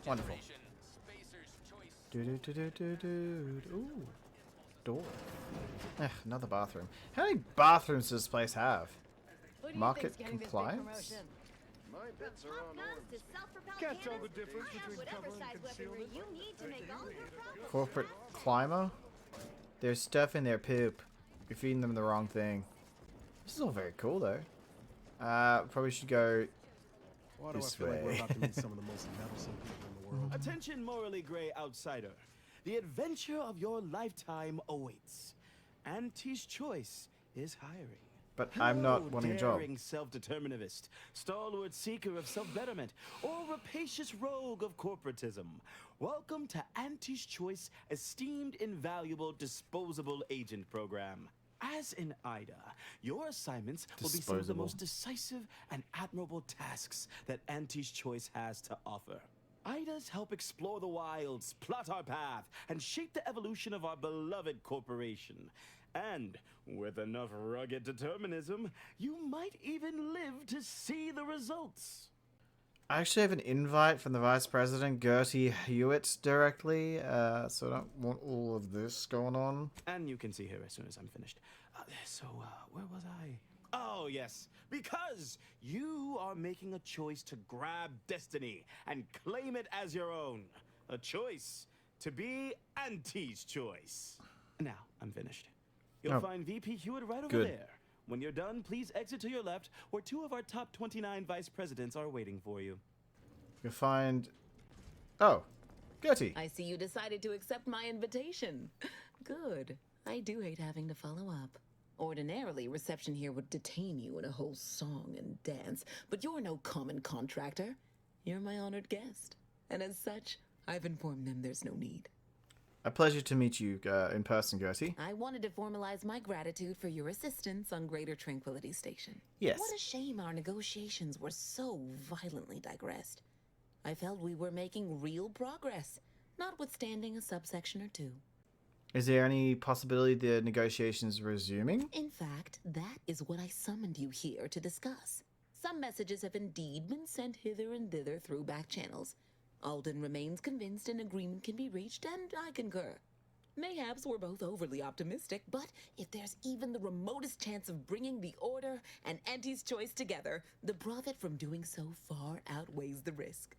Speaker 1: Wonderful. Ooh. Door. Another bathroom. How many bathrooms does this place have? Market compliance?
Speaker 9: My bets are on
Speaker 19: Can't tell the difference between cover and concealment.
Speaker 1: Corporate climber? There's stuff in their poop. You're feeding them the wrong thing. This is all very cool though. Probably should go this way.
Speaker 21: Like we're about to meet some of the most meddlesome people in the world.
Speaker 25: Attention, morally gray outsider. The adventure of your lifetime awaits. Auntie's Choice is hiring.
Speaker 1: But I'm not wanting a job.
Speaker 25: Daring self-determinist, stalwart seeker of self-betterment, or rapacious rogue of corporatism. Welcome to Auntie's Choice Esteemed Invaluable Disposable Agent Program. As in Ida, your assignments will be some of the most decisive and admirable tasks that Auntie's Choice has to offer. Idas help explore the wilds, plot our path, and shape the evolution of our beloved corporation. And with enough rugged determinism, you might even live to see the results.
Speaker 1: I actually have an invite from the Vice President, Gertie Hewitt, directly, so I don't want all of this going on.
Speaker 25: And you can see her as soon as I'm finished. Where was I? Oh, yes. Because you are making a choice to grab destiny and claim it as your own. A choice to be Auntie's Choice. Now, I'm finished. You'll find VP Hewitt right over there. When you're done, please exit to your left, where 2 of our top 29 vice presidents are waiting for you.
Speaker 1: You'll find... Oh, Gertie.
Speaker 26: I see you decided to accept my invitation.
Speaker 2: Good. I do hate having to follow up. Ordinarily, reception here would detain you in a whole song and dance, but you're no common contractor. You're my honored guest. And as such, I've informed them there's no need.
Speaker 1: A pleasure to meet you in person, Gertie.
Speaker 2: I wanted to formalize my gratitude for your assistance on Greater Tranquility Station.
Speaker 1: Yes.
Speaker 2: What a shame our negotiations were so violently digressed. I felt we were making real progress, notwithstanding a subsection or two.
Speaker 1: Is there any possibility the negotiations resuming?
Speaker 2: In fact, that is what I summoned you here to discuss. Some messages have indeed been sent hither and thither through back channels. Alden remains convinced an agreement can be reached, and I concur. Mayhaps we're both overly optimistic, but if there's even the remotest chance of bringing the Order and Auntie's Choice together, the profit from doing so far outweighs the risk.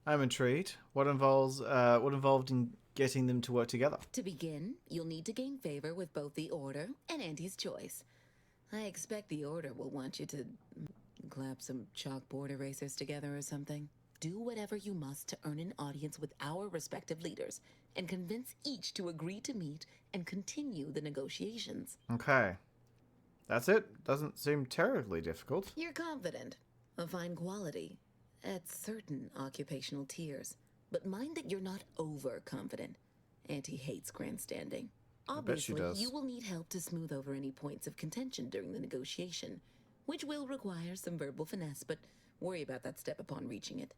Speaker 1: I'm intrigued. What involved in getting them to work together?
Speaker 2: To begin, you'll need to gain favor with both the Order and Auntie's Choice. I expect the Order will want you to clap some chalkboard erasers together or something. Do whatever you must to earn an audience with our respective leaders and convince each to agree to meet and continue the negotiations.
Speaker 1: Okay. That's it? Doesn't seem terribly difficult.
Speaker 2: You're confident. A fine quality. At certain occupational tiers. But mind that you're not overconfident. Auntie hates grandstanding. Obviously, you will need help to smooth over any points of contention during the negotiation, which will require some verbal finesse, but worry about that step upon reaching it.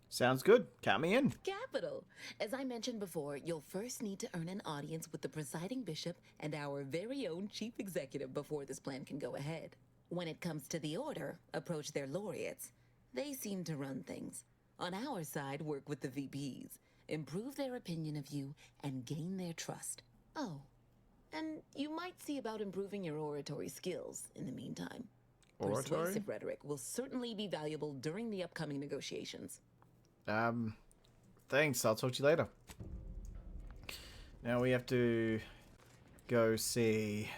Speaker 1: Sounds good. Count me in.
Speaker 2: Capital! As I mentioned before, you'll first need to earn an audience with the presiding bishop and our very own chief executive before this plan can go ahead. When it comes to the Order, approach their laureates. They seem to run things. On our side, work with the VPs, improve their opinion of you, and gain their trust. Oh, and you might see about improving your oratory skills in the meantime.
Speaker 1: Oratory?
Speaker 2: Persuasive rhetoric will certainly be valuable during the upcoming negotiations.
Speaker 1: Thanks. I'll talk to you later. Now we have to go see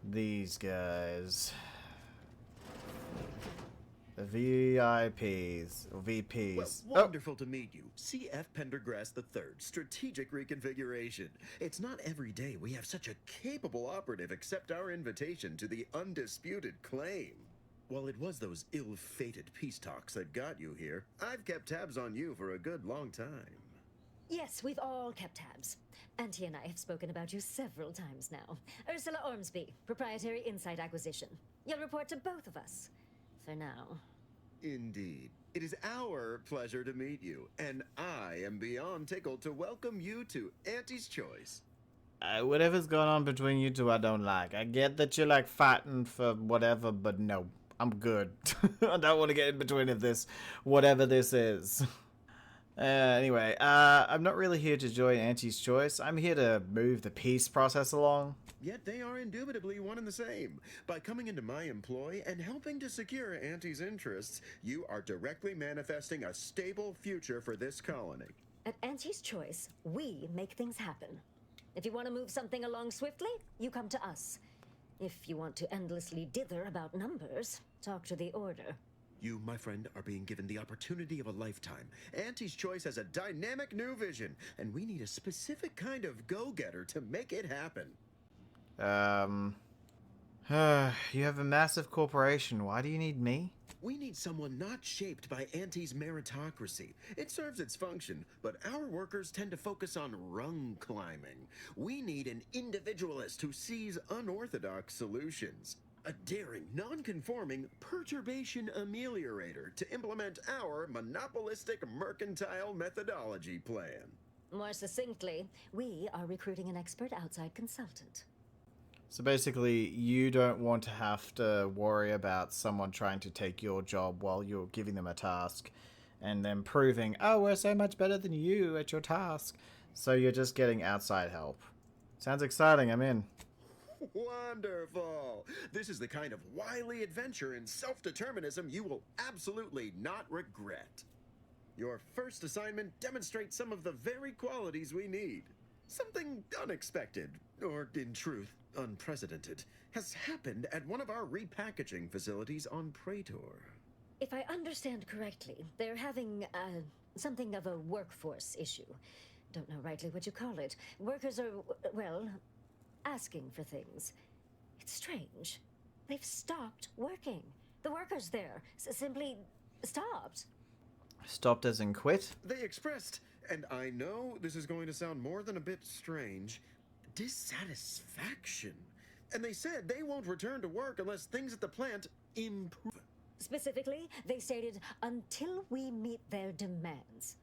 Speaker 1: these guys. The VIPs, or VPs.
Speaker 7: Well, wonderful to meet you. C.F. Pendergrass III, Strategic Reconfiguration. It's not every day we have such a capable operative accept our invitation to the undisputed claim. Well, it was those ill-fated peace talks that got you here. I've kept tabs on you for a good long time.
Speaker 11: Yes, we've all kept tabs. Auntie and I have spoken about you several times now. Ursula Ormsby, Proprietary Insight Acquisition. You'll report to both of us. For now.
Speaker 7: Indeed. It is our pleasure to meet you, and I am beyond tickled to welcome you to Auntie's Choice.
Speaker 1: Whatever's going on between you two, I don't like. I get that you're like fighting for whatever, but no, I'm good. I don't want to get in between of this, whatever this is. Anyway, I'm not really here to join Auntie's Choice. I'm here to move the peace process along.
Speaker 7: Yet they are indubitably one and the same. By coming into my employ and helping to secure Auntie's interests, you are directly manifesting a stable future for this colony.
Speaker 11: At Auntie's Choice, we make things happen. If you want to move something along swiftly, you come to us. If you want to endlessly dither about numbers, talk to the Order.
Speaker 7: You, my friend, are being given the opportunity of a lifetime. Auntie's Choice has a dynamic new vision, and we need a specific kind of go-getter to make it happen.
Speaker 1: You have a massive corporation. Why do you need me?
Speaker 7: We need someone not shaped by Auntie's meritocracy. It serves its function, but our workers tend to focus on rung climbing. We need an individualist who sees unorthodox solutions. A daring, non-conforming perturbation ameliorator to implement our monopolistic mercantile methodology plan.
Speaker 11: More succinctly, we are recruiting an expert outside consultant.
Speaker 1: So basically, you don't want to have to worry about someone trying to take your job while you're giving them a task and then proving, oh, we're so much better than you at your task. So you're just getting outside help. Sounds exciting, I'm in.
Speaker 7: Wonderful! This is the kind of wily adventure in self-determinism you will absolutely not regret. Your first assignment demonstrates some of the very qualities we need. Something unexpected, or in truth, unprecedented, has happened at one of our repackaging facilities on Praetor.
Speaker 11: If I understand correctly, they're having something of a workforce issue. don't know rightly what you call it. Workers are, well, asking for things. It's strange. They've stopped working. The workers there simply stopped.
Speaker 1: Stopped as in quit?
Speaker 7: They expressed, and I know this is going to sound more than a bit strange, dissatisfaction. And they said they won't return to work unless things at the plant improve.
Speaker 11: Specifically, they stated, until we meet their demands.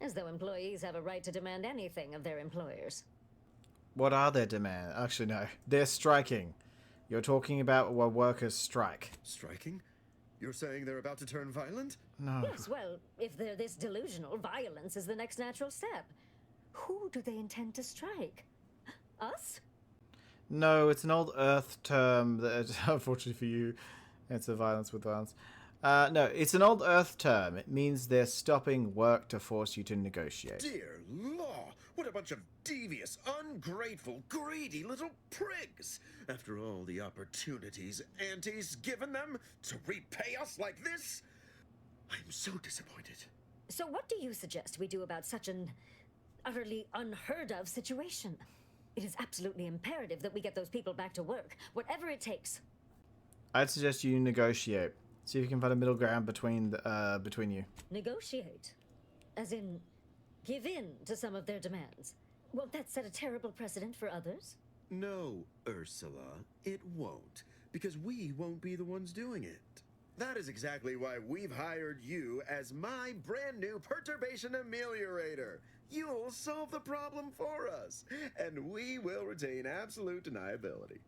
Speaker 11: As though employees have a right to demand anything of their employers.
Speaker 1: What are their demands? Actually, no. They're striking. You're talking about a workers' strike.
Speaker 7: Striking? You're saying they're about to turn violent?
Speaker 1: No.
Speaker 11: Yes, well, if they're this delusional, violence is the next natural step. Who do they intend to strike? Us?
Speaker 1: No, it's an old Earth term that, unfortunately for you, it's a violence with violence. No, it's an old Earth term. It means they're stopping work to force you to negotiate.
Speaker 7: Dear law, what a bunch of devious, ungrateful, greedy little prigs! After all the opportunities Auntie's given them to repay us like this, I'm so disappointed.
Speaker 11: So what do you suggest we do about such an utterly unheard of situation? It is absolutely imperative that we get those people back to work, whatever it takes.
Speaker 1: I'd suggest you negotiate. See if you can find a middle ground between you.
Speaker 11: Negotiate? As in, give in to some of their demands? Won't that set a terrible precedent for others?
Speaker 7: No, Ursula, it won't, because we won't be the ones doing it. That is exactly why we've hired you as my brand new perturbation ameliorator. You'll solve the problem for us, and we will retain absolute deniability.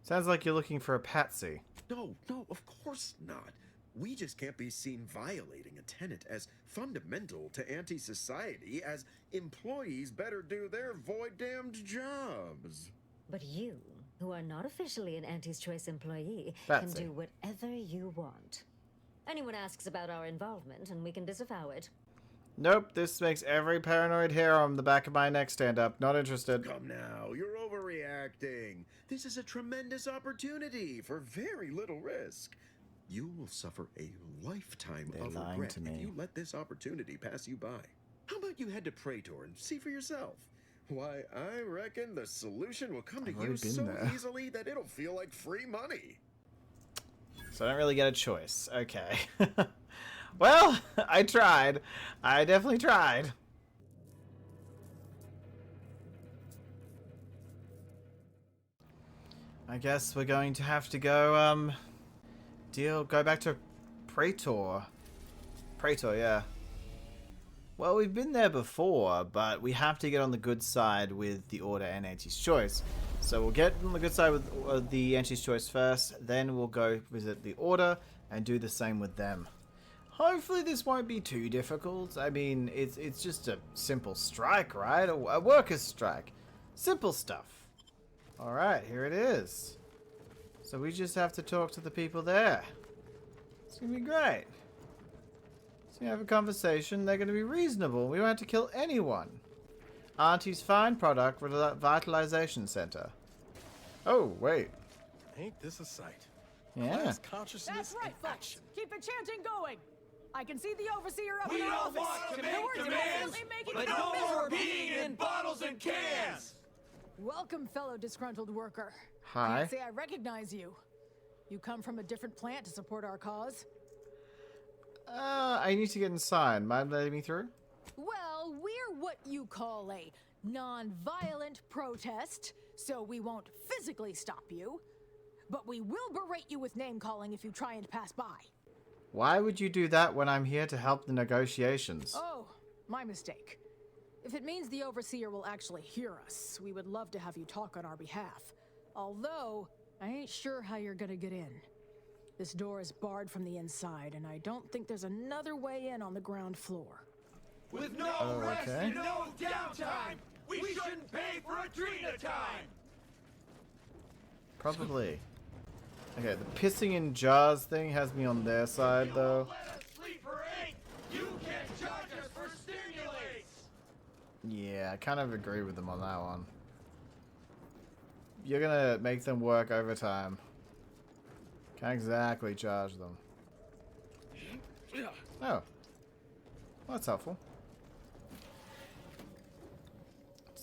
Speaker 1: Sounds like you're looking for a patsy.
Speaker 7: No, of course not. We just can't be seen violating a tenet as fundamental to anti-society as employees better do their void-damned jobs.
Speaker 11: But you, who are not officially an Auntie's Choice employee,
Speaker 1: Patsy.
Speaker 11: can do whatever you want. Anyone asks about our involvement, and we can disavow it.
Speaker 1: Nope, this makes every paranoid hair on the back of my neck stand up. Not interested.
Speaker 7: Come now, you're overreacting. This is a tremendous opportunity for very little risk. You will suffer a lifetime of regret if you let this opportunity pass you by. How about you head to Praetor and see for yourself? Why, I reckon the solution will come to you so easily that it'll feel like free money.
Speaker 1: So I don't really get a choice. Okay. Well, I tried. I definitely tried. I guess we're going to have to go, go back to Praetor. Praetor, yeah. Well, we've been there before, but we have to get on the good side with the Order and Auntie's Choice. So we'll get on the good side with the Auntie's Choice first, then we'll go visit the Order and do the same with them. Hopefully this won't be too difficult. I mean, it's just a simple strike, right? A workers' strike. Simple stuff. Alright, here it is. So we just have to talk to the people there. It's gonna be great. So you have a conversation, they're gonna be reasonable. We won't have to kill anyone. Auntie's fine product revitalization center. Oh, wait.
Speaker 24: Ain't this a sight?
Speaker 1: Yeah.
Speaker 24: Class consciousness
Speaker 4: That's right,
Speaker 24: in
Speaker 4: folks.
Speaker 24: action.
Speaker 4: Keep the chanting going. I can see the overseer up
Speaker 24: We
Speaker 4: in the
Speaker 24: don't
Speaker 4: office.
Speaker 24: want to
Speaker 4: The
Speaker 24: make
Speaker 4: words are
Speaker 24: demands,
Speaker 4: definitely making
Speaker 24: but
Speaker 4: it
Speaker 24: no more
Speaker 4: miserable.
Speaker 24: peeing in bottles and cans.
Speaker 4: Welcome, fellow disgruntled worker.
Speaker 1: Hi.
Speaker 4: Can't say I recognize you. You come from a different plant to support our cause?
Speaker 1: I need to get inside. Mind letting me through?
Speaker 4: Well, we're what you call a non-violent protest, so we won't physically stop you. But we will berate you with name-calling if you try and pass by.
Speaker 1: Why would you do that when I'm here to help the negotiations?
Speaker 4: Oh, my mistake. If it means the Overseer will actually hear us, we would love to have you talk on our behalf. Although, I ain't sure how you're gonna get in. This door is barred from the inside, and I don't think there's another way in on the ground floor.
Speaker 24: With no rest and no downtime, we shouldn't pay for Adrena time.
Speaker 1: Probably. Okay, the pissing in jars thing has me on their side, though.
Speaker 24: Let us sleep for 8. You can't charge us for stimulates.
Speaker 1: Yeah, I kind of agree with them on that one. You're gonna make them work overtime. Can't exactly charge them. Oh. Well, that's helpful.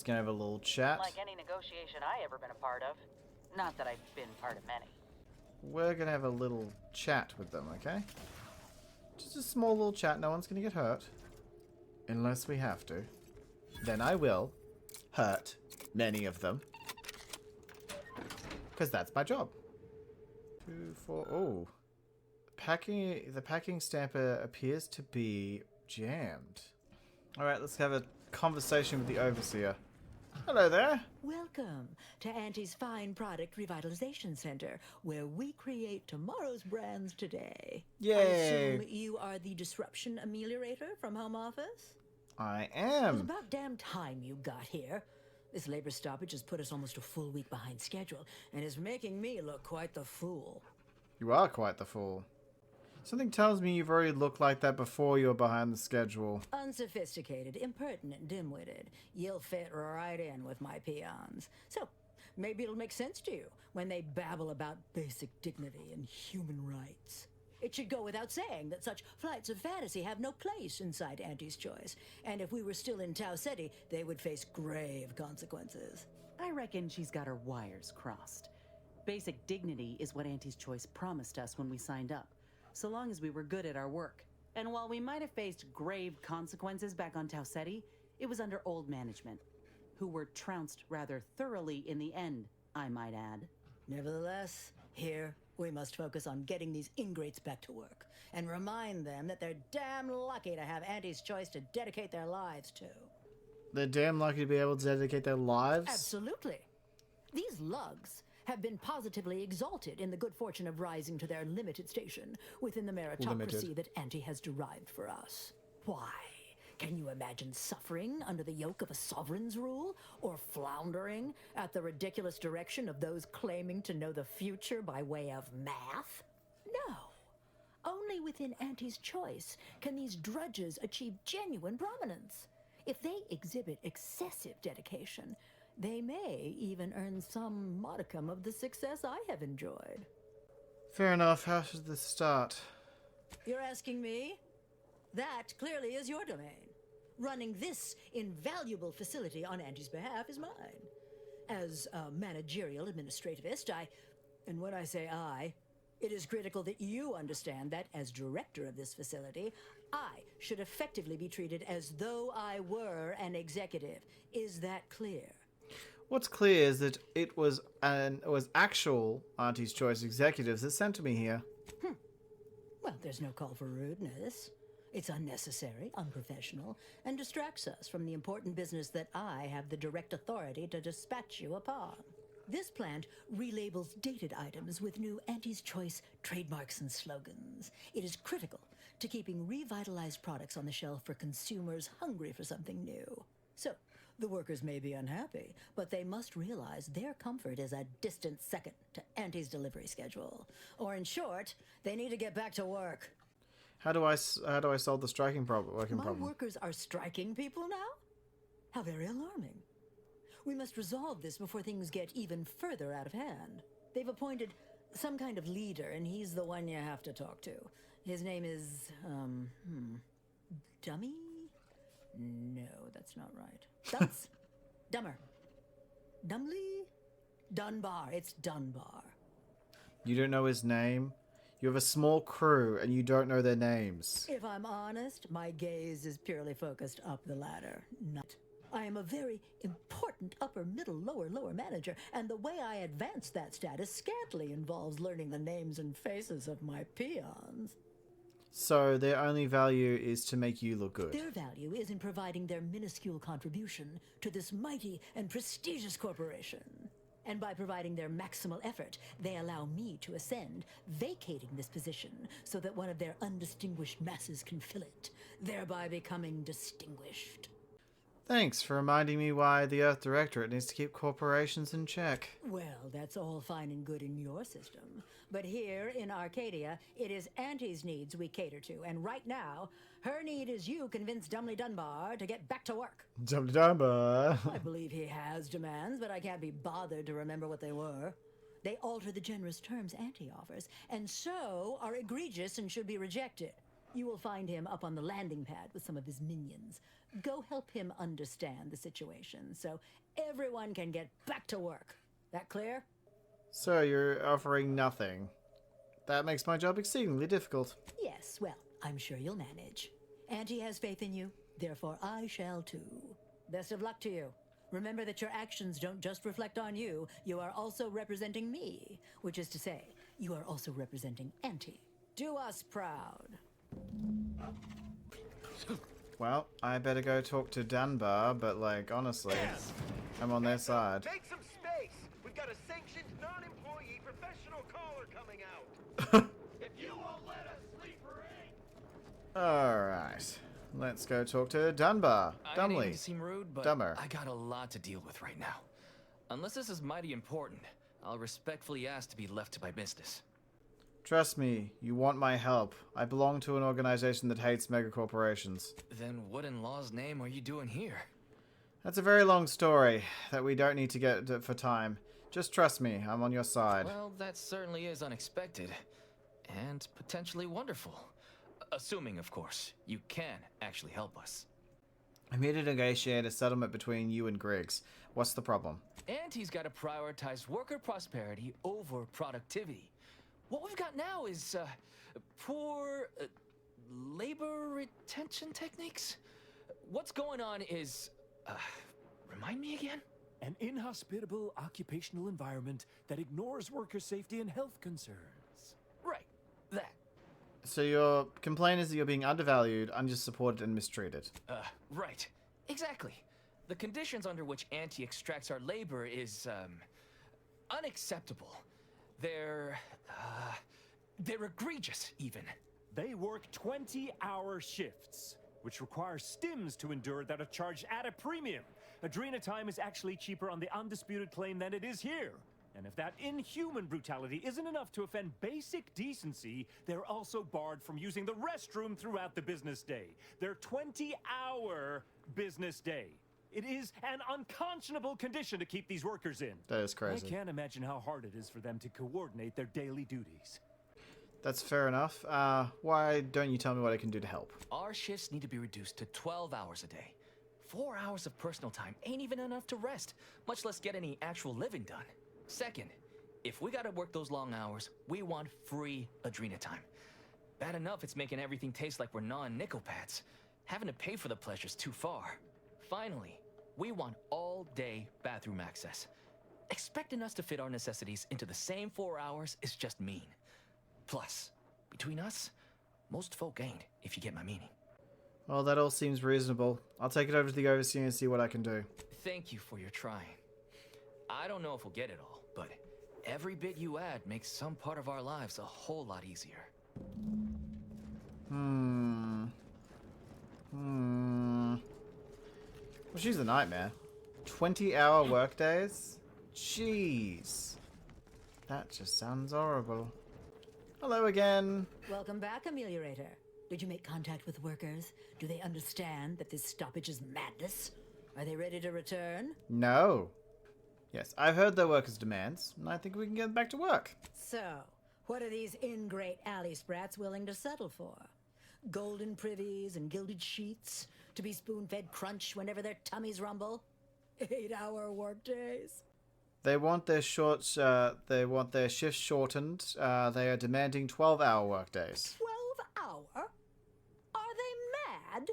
Speaker 1: gonna have a little chat.
Speaker 6: Like any negotiation I ever been a part of. Not that I've been part of many.
Speaker 1: We're gonna have a little chat with them, okay? Just a small little chat, no one's gonna get hurt. Unless we have to. Then I will hurt many of them. Because that's my job. 2, 4, oh. The packing stamper appears to be jammed. Alright, let's have a conversation with the Overseer. Hello there.
Speaker 13: Welcome to Auntie's Fine Product Revitalization Center, where we create tomorrow's brands today.
Speaker 1: Yay.
Speaker 13: I assume you are the disruption ameliorator from home office?
Speaker 1: I
Speaker 13: It's
Speaker 1: am.
Speaker 13: about damn time you got here. This labor stoppage has put us almost a full week behind schedule, and is making me look quite the fool.
Speaker 1: You are quite the fool. Something tells me you've already looked like that before you were behind the schedule.
Speaker 13: Unsophisticated, impertinent, dim-witted. You'll fit right in with my peons. So, maybe it'll make sense to you when they babble about basic dignity and human rights. It should go without saying that such flights of fantasy have no place inside Auntie's Choice, and if we were still in Tau Ceti, they would face grave consequences.
Speaker 18: I reckon she's got her wires crossed. Basic dignity is what Auntie's Choice promised us when we signed up, so long as we were good at our work. And while we might have faced grave consequences back on Tau Ceti, it was under old management, who were trounced rather thoroughly in the end, I might add.
Speaker 13: Nevertheless, here we must focus on getting these ingrates back to work, and remind them that they're damn lucky to have Auntie's Choice to dedicate their lives to.
Speaker 1: They're damn lucky to be able to dedicate their lives?
Speaker 13: Absolutely. These lugs have been positively exalted in the good fortune of rising to their limited station within the meritocracy that Auntie has derived for us. Why? Can you imagine suffering under the yoke of a sovereign's rule? Or floundering at the ridiculous direction of those claiming to know the future by way of math? No. Only within Auntie's Choice can these drudges achieve genuine prominence. If they exhibit excessive dedication, they may even earn some modicum of the success I have enjoyed.
Speaker 1: Fair enough. How should this start?
Speaker 13: You're asking me? That clearly is your domain. Running this invaluable facility on Auntie's behalf is mine. As a managerial administrativist, and when I say I, it is critical that you understand that as director of this facility, I should effectively be treated as though I were an executive. Is that clear?
Speaker 1: What's clear is that it was actual Auntie's Choice executives that sent me here.
Speaker 13: Well, there's no call for rudeness. It's unnecessary, unprofessional, and distracts us from the important business that I have the direct authority to dispatch you upon. This plant relabels dated items with new Auntie's Choice trademarks and slogans. It is critical to keeping revitalized products on the shelf for consumers hungry for something new. So, the workers may be unhappy, but they must realize their comfort is a distant second to Auntie's delivery schedule. Or in short, they need to get back to work.
Speaker 1: How do I solve the striking working
Speaker 13: My
Speaker 1: problem?
Speaker 13: workers are striking people now? How very alarming. We must resolve this before things get even further out of hand. They've appointed some kind of leader, and he's the one you have to talk to. His name is, Dummy? No, that's not right. Dunce? Dummer. Dumley? Dunbar. It's Dunbar.
Speaker 1: You don't know his name? You have a small crew and you don't know their names.
Speaker 13: If I'm honest, my gaze is purely focused up the ladder. Not. I am a very important upper, middle, lower manager, and the way I advance that status scantily involves learning the names and faces of my peons.
Speaker 1: So their only value is to make you look good.
Speaker 13: Their value is in providing their minuscule contribution to this mighty and prestigious corporation. And by providing their maximal effort, they allow me to ascend, vacating this position so that one of their undistinguished masses can fill it, thereby becoming distinguished.
Speaker 1: Thanks for reminding me why the Earth Directorate needs to keep corporations in check.
Speaker 13: Well, that's all fine and good in your system. But here in Arcadia, it is Auntie's needs we cater to, and right now, her need is you convince Dumley Dunbar to get back to work.
Speaker 1: Dumley Dunbar.
Speaker 13: I believe he has demands, but I can't be bothered to remember what they were. They alter the generous terms Auntie offers, and so are egregious and should be rejected. You will find him up on the landing pad with some of his minions. Go help him understand the situation so everyone can get back to work. That clear?
Speaker 1: So you're offering nothing. That makes my job exceedingly difficult.
Speaker 13: Yes, well, I'm sure you'll manage. Auntie has faith in you, therefore I shall too. Best of luck to you. Remember that your actions don't just reflect on you, you are also representing me, which is to say, you are also representing Auntie. Do us proud.
Speaker 1: Well, I better go talk to Dunbar, but like, honestly, I'm on their side.
Speaker 24: Make some space! We've got a sanctioned non-employee professional caller coming out! If you won't let us sleep or eat!
Speaker 1: Alright. Let's go talk to Dunbar.
Speaker 10: I didn't
Speaker 1: Dumley.
Speaker 10: mean to seem rude, but
Speaker 1: Dumber.
Speaker 10: I got a lot to deal with right now. Unless this is mighty important, I'll respectfully ask to be left to my business.
Speaker 1: Trust me, you want my help. I belong to an organization that hates megacorporations.
Speaker 10: Then what in law's name are you doing here?
Speaker 1: That's a very long story that we don't need to get for time. Just trust me, I'm on your side.
Speaker 10: Well, that certainly is unexpected. And potentially wonderful. Assuming, of course, you can actually help us.
Speaker 1: I'm here to negotiate a settlement between you and Griggs. What's the problem?
Speaker 10: Auntie's got to prioritize worker prosperity over productivity. What we've got now is poor labor retention techniques. What's going on is, remind me again?
Speaker 15: An inhospitable occupational environment that ignores worker safety and health concerns.
Speaker 10: Right, that.
Speaker 1: So your complaint is that you're being undervalued, undersupported, and mistreated.
Speaker 10: Right. Exactly. The conditions under which Auntie extracts our labor is, unacceptable. They're egregious, even.
Speaker 15: They work 20-hour shifts, which requires stims to endure that are charged at a premium. Adrena time is actually cheaper on the undisputed claim than it is here. And if that inhuman brutality isn't enough to offend basic decency, they're also barred from using the restroom throughout the business day. Their 20-hour business day. It is an unconscionable condition to keep these workers in.
Speaker 1: That is crazy.
Speaker 15: I can't imagine how hard it is for them to coordinate their daily duties.
Speaker 1: That's fair enough. Why don't you tell me what I can do to help?
Speaker 10: Our shifts need to be reduced to 12 hours a day. 4 hours of personal time ain't even enough to rest, much less get any actual living done. Second, if we gotta work those long hours, we want free Adrena time. Bad enough it's making everything taste like we're gnawing nickel pads. Having to pay for the pleasure's too far. Finally, we want all-day bathroom access. Expecting us to fit our necessities into the same 4 hours is just mean. Plus, between us, most folk ain't, if you get my meaning.
Speaker 1: Well, that all seems reasonable. I'll take it over to the Overseer and see what I can do.
Speaker 10: Thank you for your trying. I don't know if we'll get it all, but every bit you add makes some part of our lives a whole lot easier.
Speaker 1: Well, she's a nightmare. 20-hour workdays? Jeez. That just sounds horrible. Hello again.
Speaker 13: Welcome back, Ameliorator. Did you make contact with workers? Do they understand that this stoppage is madness? Are they ready to return?
Speaker 1: No. Yes, I've heard their workers' demands, and I think we can get back to work.
Speaker 13: So, what are these ingrate alley sprats willing to settle for? Golden privies and gilded sheets? To be spoon-fed crunch whenever their tummies rumble? 8-hour workdays?
Speaker 1: They want their shifts shortened. They are demanding 12-hour workdays.
Speaker 13: 12-hour? Are they mad?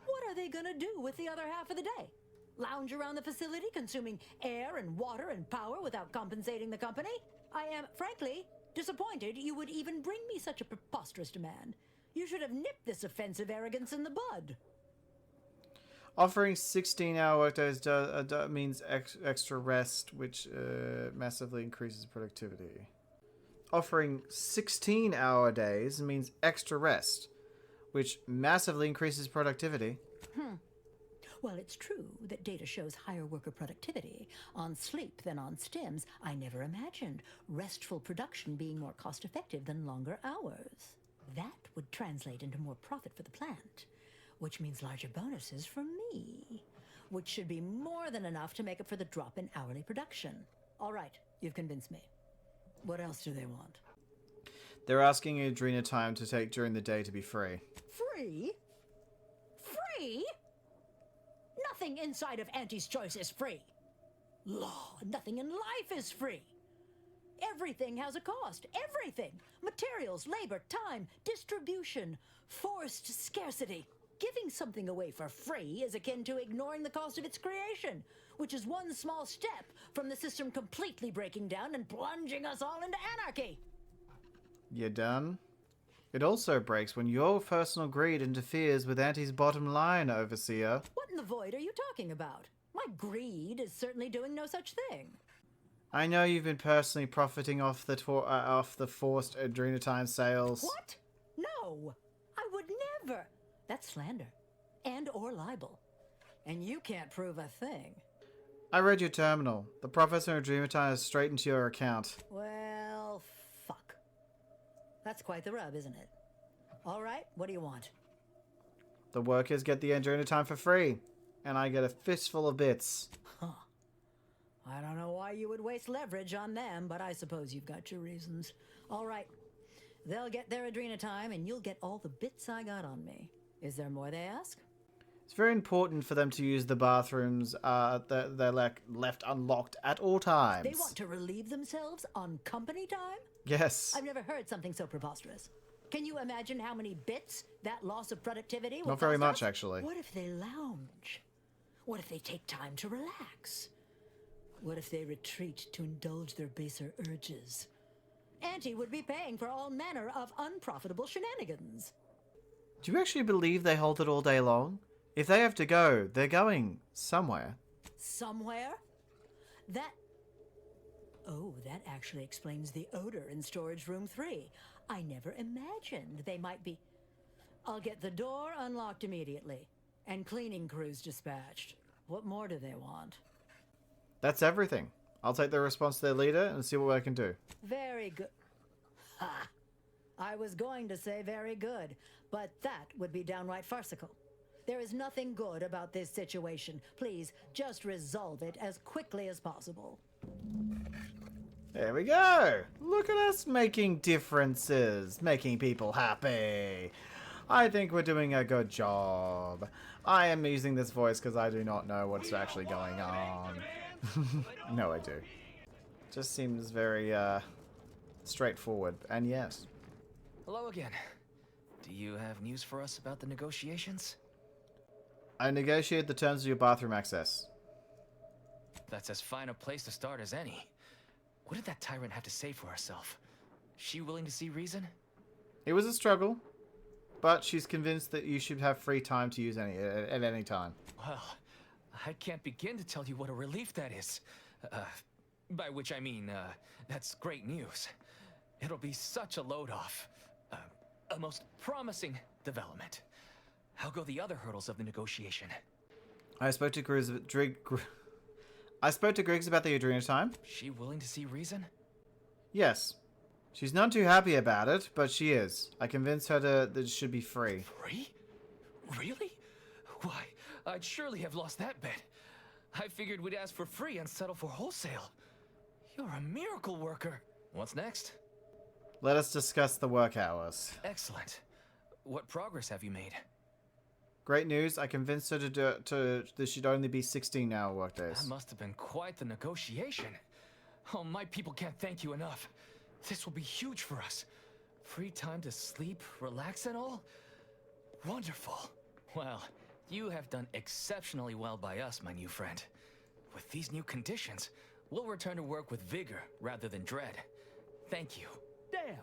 Speaker 13: What are they gonna do with the other half of the day? Lounge around the facility, consuming air and water and power without compensating the company? I am, frankly, disappointed you would even bring me such a preposterous demand. You should have nipped this offensive arrogance in the bud.
Speaker 1: Offering 16-hour workdays means extra rest, which massively increases productivity. Offering 16-hour days means extra rest, which massively increases productivity.
Speaker 13: Well, it's true that data shows higher worker productivity on sleep than on stims. I never imagined restful production being more cost-effective than longer hours. That would translate into more profit for the plant, which means larger bonuses for me, which should be more than enough to make up for the drop in hourly production. All right, you've convinced me. What else do they want?
Speaker 1: They're asking Adrena time to take during the day to be free.
Speaker 13: Free? Free? Nothing inside of Auntie's Choice is free. Law, nothing in life is free. Everything has a cost. Everything. Materials, labor, time, distribution, forced scarcity. Giving something away for free is akin to ignoring the cost of its creation, which is one small step from the system completely breaking down and plunging us all into anarchy.
Speaker 1: You done? It also breaks when your personal greed interferes with Auntie's bottom line, Overseer.
Speaker 13: What in the void are you talking about? My greed is certainly doing no such thing.
Speaker 1: I know you've been personally profiting off the forced Adrenatine sales.
Speaker 13: What? No, I would never. That's slander, and or libel, and you can't prove a thing.
Speaker 1: I read your terminal. The profits from Adrenatine is straight into your account.
Speaker 13: Well, fuck. That's quite the rub, isn't it? All right, what do you want?
Speaker 1: The workers get the Adrenatine for free, and I get a fistful of bits.
Speaker 13: Huh. I don't know why you would waste leverage on them, but I suppose you've got your reasons. All right. They'll get their Adrenatime, and you'll get all the bits I got on me. Is there more they ask?
Speaker 1: It's very important for them to use the bathrooms they're left unlocked at all times.
Speaker 13: They want to relieve themselves on company time?
Speaker 1: Yes.
Speaker 13: I've never heard something so preposterous. Can you imagine how many bits that loss of productivity will
Speaker 1: Not very
Speaker 13: cost
Speaker 1: much,
Speaker 13: us?
Speaker 1: actually.
Speaker 13: What if they lounge? What if they take time to relax? What if they retreat to indulge their baser urges? Auntie would be paying for all manner of unprofitable shenanigans.
Speaker 1: Do you actually believe they hold it all day long? If they have to go, they're going somewhere.
Speaker 13: Somewhere? Oh, that actually explains the odor in storage room 3. I never imagined they might be... I'll get the door unlocked immediately, and cleaning crews dispatched. What more do they want?
Speaker 1: That's everything. I'll take the response to their leader and see what I can do.
Speaker 13: Very good. Ha! I was going to say very good, but that would be downright farcical. There is nothing good about this situation. Please, just resolve it as quickly as possible.
Speaker 1: There we go. Look at us making differences, making people happy. I think we're doing a good job. I am using this voice because I do not know what's actually going on. No, I do. Just seems very straightforward, and yes.
Speaker 10: Hello again. Do you have news for us about the negotiations?
Speaker 1: I negotiated the terms of your bathroom access.
Speaker 10: That's as fine a place to start as any. What did that tyrant have to say for herself? She willing to see reason?
Speaker 1: It was a struggle, but she's convinced that you should have free time to use at any time.
Speaker 10: Well, I can't begin to tell you what a relief that is. By which I mean, that's great news. It'll be such a load off. A most promising development. How go the other hurdles of the negotiation?
Speaker 1: I spoke to Griggs about the Adrenatime.
Speaker 10: She willing to see reason?
Speaker 1: Yes. She's not too happy about it, but she is. I convinced her that it should be free.
Speaker 10: Free? Really? Why, I'd surely have lost that bet. I figured we'd ask for free and settle for wholesale. You're a miracle worker. What's next?
Speaker 1: Let us discuss the work hours.
Speaker 10: Excellent. What progress have you made?
Speaker 1: Great news. I convinced her there should only be 16-hour workdays.
Speaker 10: That must have been quite the negotiation. Oh, my people can't thank you enough. This will be huge for us. Free time to sleep, relax and all? Wonderful. Well, you have done exceptionally well by us, my new friend. With these new conditions, we'll return to work with vigor rather than dread. Thank you.
Speaker 15: Damn!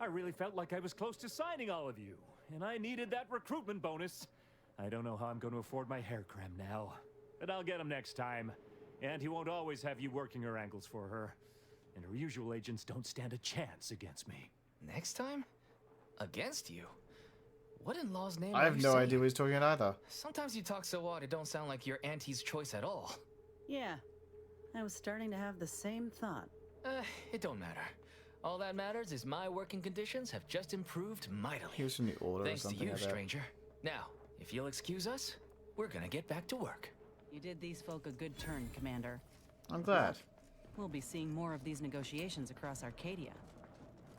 Speaker 15: I really felt like I was close to signing all of you, and I needed that recruitment bonus. I don't know how I'm going to afford my hair creme now, but I'll get him next time. And he won't always have you working her ankles for her. And her usual agents don't stand a chance against me.
Speaker 10: Next time? Against you? What in law's name
Speaker 1: I have no idea what he's talking about either.
Speaker 10: Sometimes you talk so odd it don't sound like you're Auntie's choice at all.
Speaker 18: Yeah, I was starting to have the same thought.
Speaker 10: It don't matter. All that matters is my working conditions have just improved mightily.
Speaker 1: He was from the order
Speaker 10: Thanks
Speaker 1: or something.
Speaker 10: to you, stranger. Now, if you'll excuse us, we're gonna get back to work.
Speaker 18: You did these folk a good turn, Commander.
Speaker 1: I'm glad.
Speaker 18: We'll be seeing more of these negotiations across Arcadia.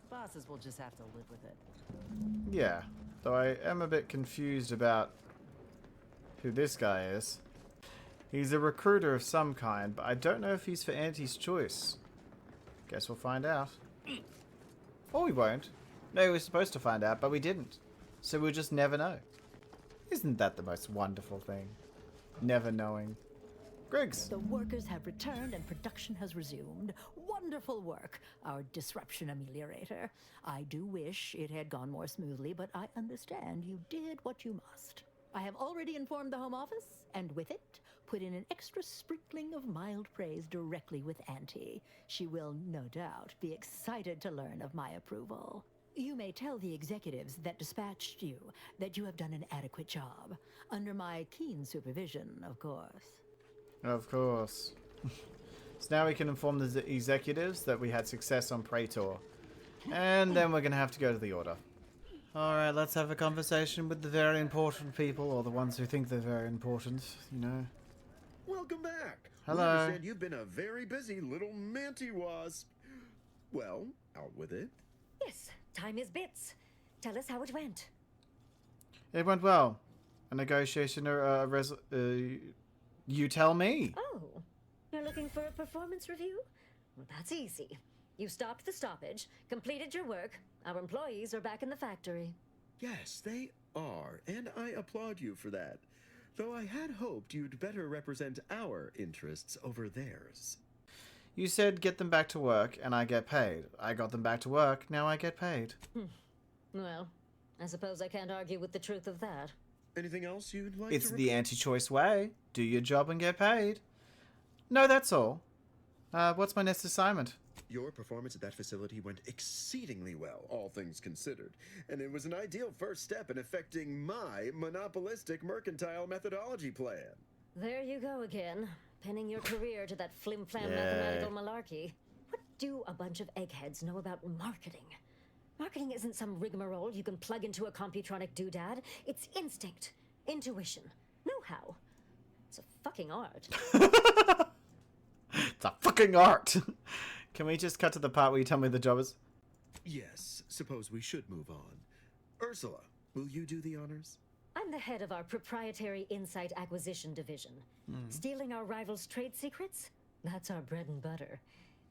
Speaker 18: Bosses will just have to live with it.
Speaker 1: Yeah, though I am a bit confused about who this guy is. He's a recruiter of some kind, but I don't know if he's for Auntie's choice. Guess we'll find out. Or we won't. No, we were supposed to find out, but we didn't. So we'll just never know. Isn't that the most wonderful thing? Never knowing. Griggs.
Speaker 13: The workers have returned and production has resumed. Wonderful work, our disruption ameliorator. I do wish it had gone more smoothly, but I understand you did what you must. I have already informed the Home Office, and with it, put in an extra sprinkling of mild praise directly with Auntie. She will, no doubt, be excited to learn of my approval. You may tell the executives that dispatched you that you have done an adequate job. Under my keen supervision, of course.
Speaker 1: Of course. So now we can inform the executives that we had success on Praetor. And then we're going to have to go to the Order. Alright, let's have a conversation with the very important people, or the ones who think they're very important, you know.
Speaker 7: Welcome back.
Speaker 1: Hello.
Speaker 7: We understand you've been a very busy little manti-wasp. Well, out with it.
Speaker 11: Yes, time is bits. Tell us how it went.
Speaker 1: It went well. A negotiation, you tell me.
Speaker 11: Oh, you're looking for a performance review? Well, that's easy. You stopped the stoppage, completed your work. Our employees are back in the factory.
Speaker 7: Yes, they are, and I applaud you for that. Though I had hoped you'd better represent our interests over theirs.
Speaker 1: You said get them back to work, and I get paid. I got them back to work, now I get paid.
Speaker 11: Well, I suppose I can't argue with the truth of that.
Speaker 7: Anything else you'd like
Speaker 1: It's
Speaker 7: to
Speaker 1: the anti-choice way. Do your job and get paid. No, that's all. What's my next assignment?
Speaker 7: Your performance at that facility went exceedingly well, all things considered. And it was an ideal first step in effecting my monopolistic mercantile methodology plan.
Speaker 11: There you go again, pinning your career to that flim-flam mathematical malarkey. What do a bunch of eggheads know about marketing? Marketing isn't some rigmarole you can plug into a Computronic doodad. It's instinct, intuition, know-how. It's a fucking art.
Speaker 1: It's a fucking art. Can we just cut to the part where you tell me the job is?
Speaker 7: Yes, suppose we should move on. Ursula, will you do the honors?
Speaker 11: I'm the head of our proprietary insight acquisition division. Stealing our rivals' trade secrets? That's our bread and butter.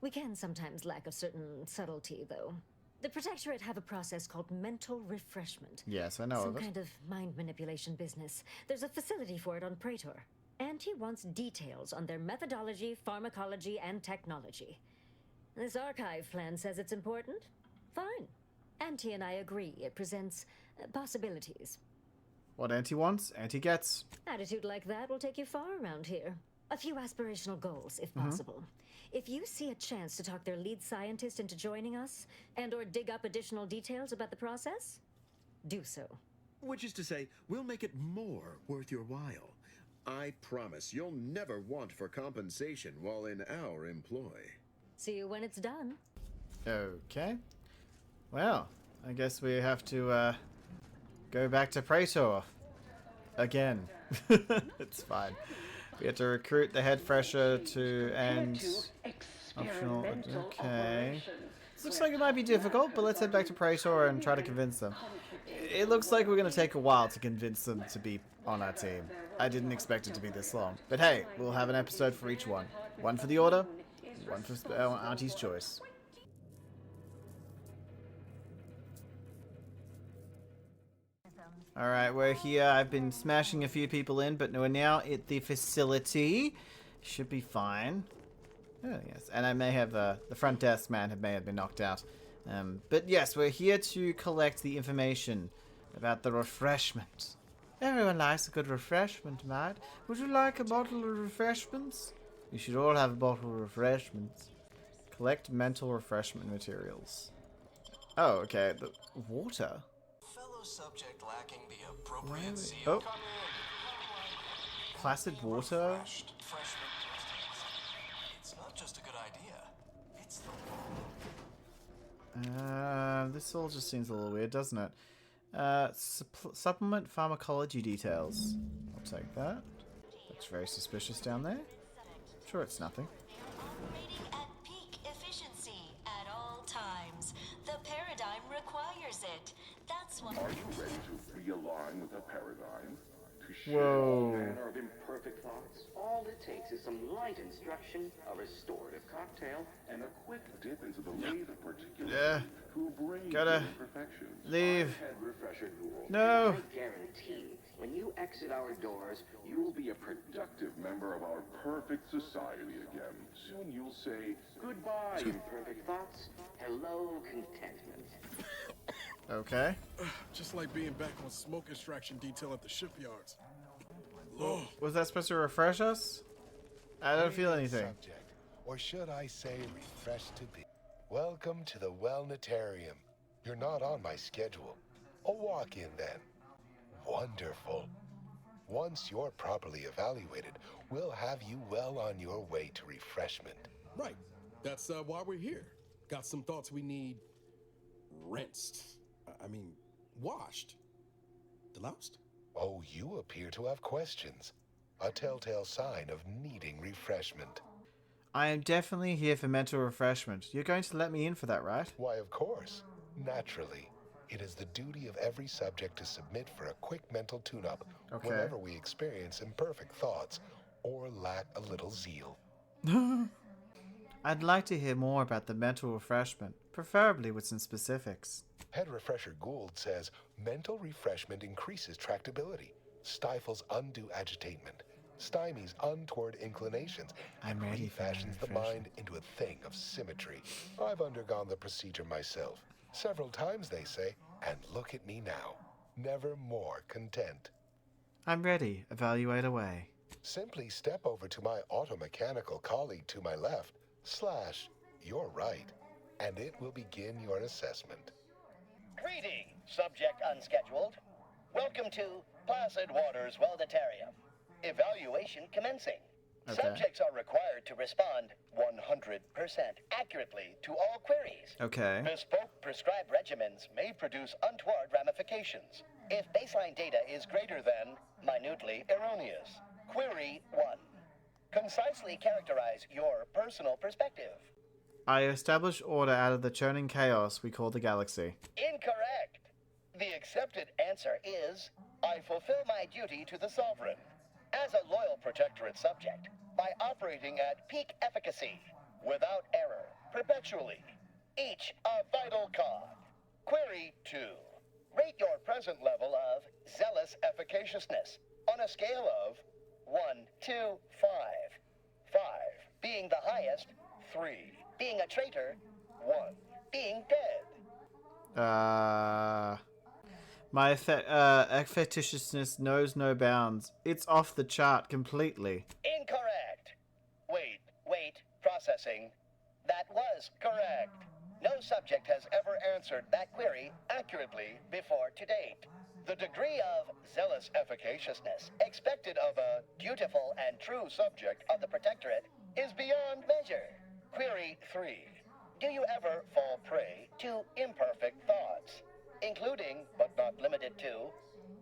Speaker 11: We can sometimes lack a certain subtlety, though. The Protectorate have a process called mental refreshment.
Speaker 1: Yes, I know
Speaker 11: Some
Speaker 1: of it.
Speaker 11: kind of mind manipulation business. There's a facility for it on Praetor. Auntie wants details on their methodology, pharmacology, and technology. This archive plan says it's important. Fine. Auntie and I agree. It presents possibilities.
Speaker 1: What Auntie wants, Auntie gets.
Speaker 11: Attitude like that will take you far around here. A few aspirational goals, if possible. If you see a chance to talk their lead scientist into joining us, and/or dig up additional details about the process, do so.
Speaker 7: Which is to say, we'll make it more worth your while. I promise you'll never want for compensation while in our employ.
Speaker 11: See you when it's done.
Speaker 1: Okay. Well, I guess we have to go back to Praetor. Again. It's fine. We have to recruit the head fresher to end optional. Okay. This looks like it might be difficult, but let's head back to Praetor and try to convince them. It looks like we're going to take a while to convince them to be on our team. I didn't expect it to be this long. But hey, we'll have an episode for each one. One for the Order, one for Auntie's Choice. Alright, we're here. I've been smashing a few people in, but we're now at the facility. Should be fine. Oh, yes. And I may have, the front desk man may have been knocked out. But yes, we're here to collect the information about the refreshment. Everyone likes a good refreshment, mate. Would you like a bottle of refreshments? You should all have a bottle of refreshments. Collect mental refreshment materials. Oh, okay. The water.
Speaker 5: Fellow subject lacking the appropriate seal.
Speaker 1: Oh. Placid water?
Speaker 5: It's not just a good idea. It's the
Speaker 1: This all just seems a little weird, doesn't it? Supplement pharmacology details. I'll take that. Looks very suspicious down there. Sure, it's nothing.
Speaker 8: Operating at peak efficiency at all times. The paradigm requires it. That's what.
Speaker 9: Are you ready to realign with the paradigm?
Speaker 3: to share
Speaker 1: Whoa.
Speaker 3: all manner of imperfect thoughts? All it takes is some light instruction, a restorative cocktail, and a quick dip into the lathe of particulate
Speaker 1: Yeah.
Speaker 3: to bring
Speaker 1: Gotta
Speaker 3: imperfections.
Speaker 1: leave.
Speaker 3: Head refresher Ghoul.
Speaker 1: No.
Speaker 3: I guarantee, when you exit our doors, you will be a productive member of our perfect society again. Soon you'll say, goodbye, imperfect thoughts. Hello, contentment.
Speaker 1: Okay.
Speaker 16: Just like being back on smoke extraction detail at the shipyards.
Speaker 1: Was that supposed to refresh us? I don't feel anything.
Speaker 17: Subject, or should I say refreshed to be. Welcome to the Wellnetarium. You're not on my schedule. A walk-in then. Wonderful. Once you're properly evaluated, we'll have you well on your way to refreshment.
Speaker 16: Right. That's why we're here. Got some thoughts we need rinsed. I mean, washed. Deloused?
Speaker 17: Oh, you appear to have questions. A telltale sign of needing refreshment.
Speaker 1: I am definitely here for mental refreshment. You're going to let me in for that, right?
Speaker 17: Why, of course. Naturally. It is the duty of every subject to submit for a quick mental tune-up whenever we experience imperfect thoughts or lack a little zeal.
Speaker 1: I'd like to hear more about the mental refreshment, preferably with some specifics.
Speaker 17: Head Refresher Gould says mental refreshment increases tractability, stifles undue agitatement, stymies untoward inclinations, and refashions the mind into a thing of symmetry. I've undergone the procedure myself. Several times, they say, and look at me now. Never more content.
Speaker 1: I'm ready. Evaluate away.
Speaker 17: Simply step over to my automechanical colleague to my left, / your right, and it will begin your assessment.
Speaker 20: Greeting, subject unscheduled. Welcome to Placid Waters Wellnetarium. Evaluation commencing.
Speaker 1: Okay.
Speaker 20: Subjects are required to respond 100% accurately to all queries.
Speaker 1: Okay.
Speaker 20: Bespoke prescribed regimens may produce untoward ramifications if baseline data is greater than minutely erroneous. Query 1. Concisely characterize your personal perspective.
Speaker 1: I establish order out of the churning chaos we call the galaxy.
Speaker 20: Incorrect. The accepted answer is, I fulfill my duty to the Sovereign. As a loyal Protectorate subject, by operating at peak efficacy, without error, perpetually, each a vital cog. Query 2. Rate your present level of zealous efficaciousness on a scale of 1 to 5. 5 being the highest, 3 being a traitor, 1 being dead.
Speaker 1: My efficaciousness knows no bounds. It's off the chart completely.
Speaker 20: Incorrect. Wait, processing. That was correct. No subject has ever answered that query accurately before to date. The degree of zealous efficaciousness expected of a dutiful and true subject of the Protectorate is beyond measure. Query 3. Do you ever fall prey to imperfect thoughts, including, but not limited to,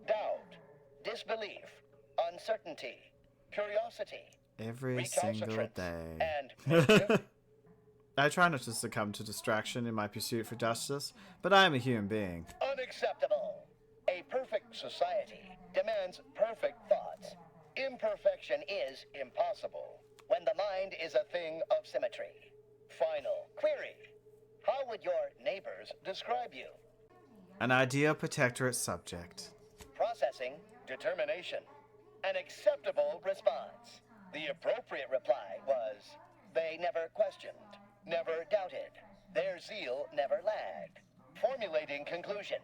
Speaker 20: doubt, disbelief, uncertainty, curiosity,
Speaker 1: Every single day.
Speaker 20: and
Speaker 1: I try not to succumb to distraction in my pursuit for justice, but I am a human being.
Speaker 20: unacceptable? A perfect society demands perfect thoughts. Imperfection is impossible when the mind is a thing of symmetry. Final query. How would your neighbors describe you?
Speaker 1: An ideal Protectorate subject.
Speaker 20: Processing determination. An acceptable response. The appropriate reply was, they never questioned, never doubted. Their zeal never lagged. Formulating conclusion.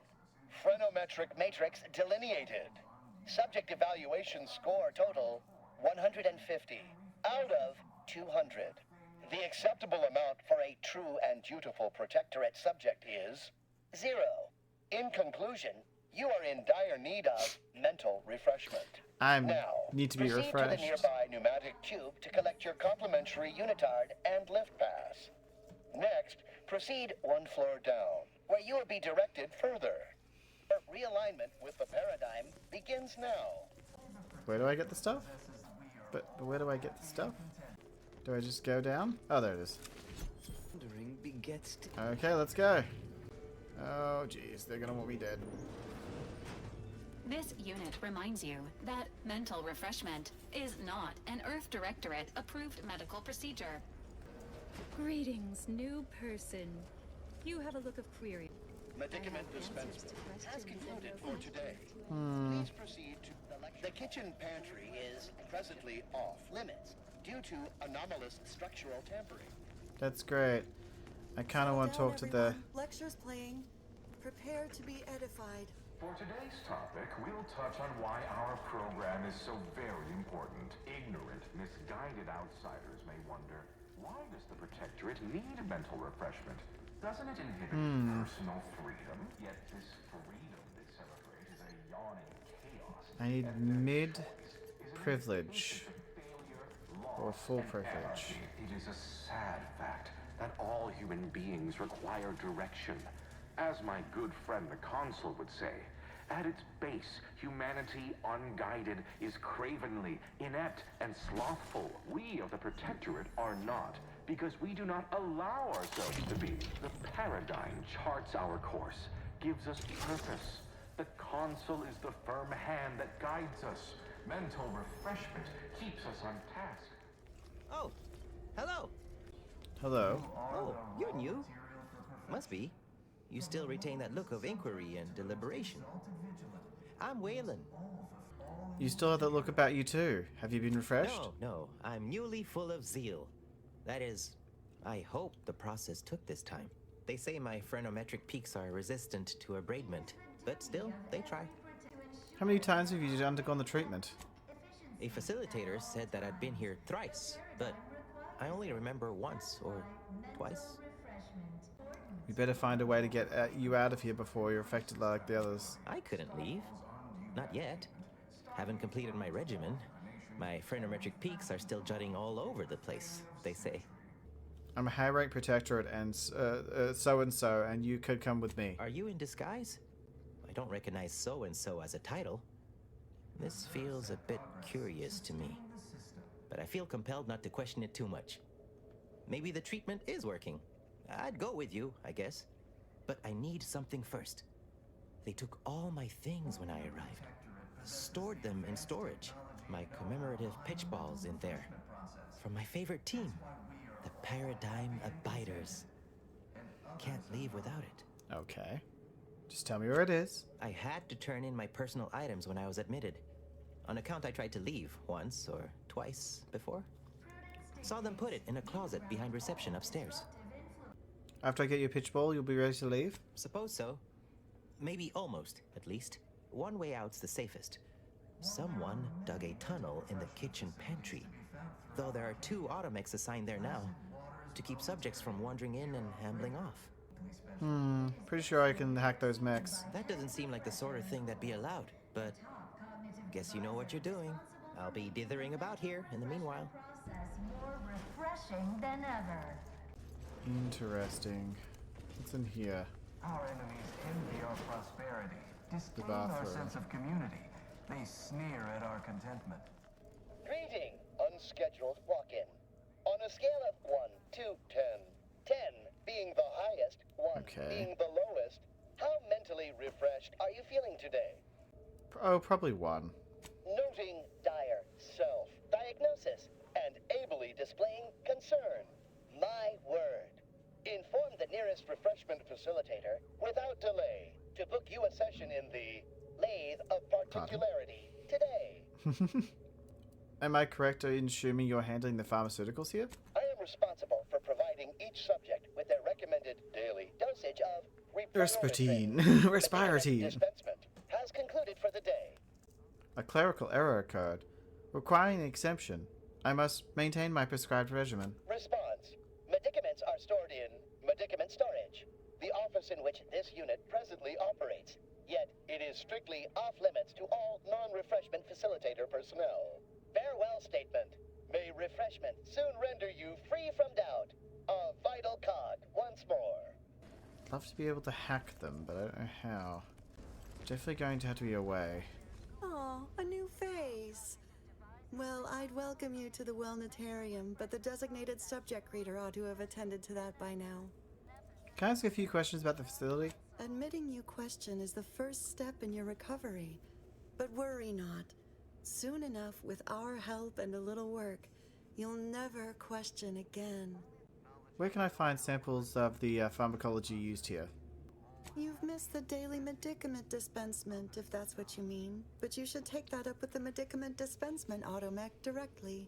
Speaker 20: Phrenometric matrix delineated. Subject evaluation score total 150 out of 200. The acceptable amount for a true and dutiful Protectorate subject is 0. In conclusion, you are in dire need of mental refreshment.
Speaker 1: Need to be
Speaker 20: Proceed
Speaker 1: refreshed.
Speaker 20: to the nearby pneumatic tube to collect your complimentary unitard and lift pass. Next, proceed 1 floor down, where you will be directed further. Realignment with the paradigm begins now.
Speaker 1: Where do I get the stuff? But where do I get the stuff? Do I just go down? Oh, there it is. Okay, let's go. Oh, jeez, they're gonna want me dead.
Speaker 12: This unit reminds you that mental refreshment is not an Earth Directorate approved medical procedure.
Speaker 14: Greetings, new person. You have a look of query.
Speaker 20: Medicament dispensary has concluded for today. Please proceed to the lecture. The kitchen pantry is presently off limits due to anomalous structural tampering.
Speaker 1: That's great. I kind of want to talk to the...
Speaker 19: Lecture's playing. Prepare to be edified.
Speaker 3: For today's topic, we'll touch on why our program is so very important. Ignorant, misguided outsiders may wonder, why does the Protectorate need mental refreshment? Doesn't it inhibit personal freedom? Yet this freedom they celebrate is a yawning chaos.
Speaker 1: I need mid-privilege. Or full privilege.
Speaker 3: It is a sad fact that all human beings require direction. As my good friend the Consul would say, at its base, humanity unguided is cravenly, inept, and slothful. We of the Protectorate are not, because we do not allow ourselves to be. The paradigm charts our course, gives us purpose. The Consul is the firm hand that guides us. Mental refreshment keeps us on task.
Speaker 22: Oh, hello.
Speaker 1: Hello.
Speaker 22: Oh, you're new. Must be. You still retain that look of inquiry and deliberation. I'm Waylon.
Speaker 1: You still have that look about you too. Have you been refreshed?
Speaker 22: No. I'm newly full of zeal. That is, I hope the process took this time. They say my phrenometric peaks are resistant to abradement, but still, they try.
Speaker 1: How many times have you undergone the treatment?
Speaker 22: A facilitator said that I'd been here thrice, but I only remember once or twice.
Speaker 1: We better find a way to get you out of here before you're affected like the others.
Speaker 22: I couldn't leave. Not yet. Haven't completed my regimen. My phrenometric peaks are still jutting all over the place, they say.
Speaker 1: I'm a high-rank Protectorate and so-and-so, and you could come with me.
Speaker 22: Are you in disguise? I don't recognize so-and-so as a title. This feels a bit curious to me, but I feel compelled not to question it too much. Maybe the treatment is working. I'd go with you, I guess. But I need something first. They took all my things when I arrived. Stored them in storage. My commemorative pitch balls in there. From my favorite team, the Paradigm Abiders. Can't leave without it.
Speaker 1: Okay. Just tell me where it is.
Speaker 22: I had to turn in my personal items when I was admitted. On account I tried to leave once or twice before. Saw them put it in a closet behind reception upstairs.
Speaker 1: After I get your pitch ball, you'll be ready to leave?
Speaker 22: Suppose so. Maybe almost, at least. One way out's the safest. Someone dug a tunnel in the kitchen pantry. Though there are 2 automechs assigned there now, to keep subjects from wandering in and ambling off.
Speaker 1: Pretty sure I can hack those mechs.
Speaker 22: That doesn't seem like the sort of thing that'd be allowed, but guess you know what you're doing. I'll be dithering about here in the meanwhile.
Speaker 23: More refreshing than ever.
Speaker 1: Interesting. What's in here?
Speaker 26: Our enemies envy our prosperity, disdain our sense of community. They sneer at our contentment.
Speaker 20: Greeting, unscheduled walk-in. On a scale of 1 to 10, 10 being the highest, 1 being the lowest, how mentally refreshed are you feeling today?
Speaker 1: Probably 1.
Speaker 20: Noting dire self-diagnosis and ably displaying concern. My word. Inform the nearest refreshment facilitator without delay to book you a session in the Lathe of Particularity today.
Speaker 1: Am I correct in assuming you're handling the pharmaceuticals here?
Speaker 20: I am responsible for providing each subject with their recommended daily dosage of
Speaker 1: Respiratine.
Speaker 20: Dispensement has concluded for the day.
Speaker 1: A clerical error occurred, requiring an exemption. I must maintain my prescribed regimen.
Speaker 20: Response. Medicaments are stored in medicament storage, the office in which this unit presently operates. Yet it is strictly off-limits to all non-refreshment facilitator personnel. Farewell statement. May refreshment soon render you free from doubt. A vital cog once more.
Speaker 1: I'd love to be able to hack them, but I don't know how. Definitely going to have to be a way.
Speaker 19: Oh, a new face. Well, I'd welcome you to the Wellnetarium, but the designated subject reader ought to have attended to that by now.
Speaker 1: Can I ask a few questions about the facility?
Speaker 19: Admitting you question is the first step in your recovery. But worry not. Soon enough, with our help and a little work, you'll never question again.
Speaker 1: Where can I find samples of the pharmacology used here?
Speaker 19: You've missed the daily medicament dispensement, if that's what you mean. But you should take that up with the medicament dispensement automech directly.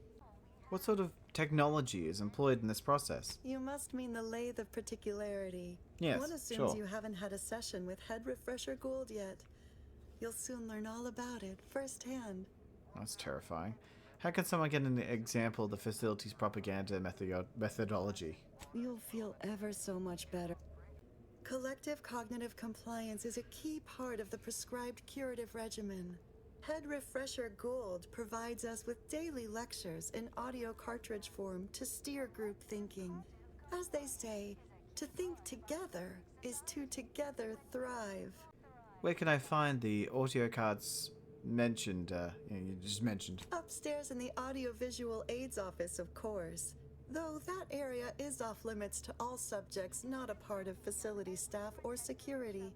Speaker 1: What sort of technology is employed in this process?
Speaker 19: You must mean the lathe of particularity.
Speaker 1: Yes,
Speaker 19: One assumes
Speaker 1: sure.
Speaker 19: you haven't had a session with Head Refresher Gould yet. You'll soon learn all about it, firsthand.
Speaker 1: That's terrifying. How can someone get an example of the facility's propaganda methodology?
Speaker 19: You'll feel ever so much better. Collective cognitive compliance is a key part of the prescribed curative regimen. Head Refresher Gould provides us with daily lectures in audio cartridge form to steer group thinking. As they say, to think together is to together thrive.
Speaker 1: Where can I find the audio cards mentioned, you just mentioned?
Speaker 19: Upstairs in the audiovisual aids office, of course. Though that area is off limits to all subjects not a part of facility staff or security.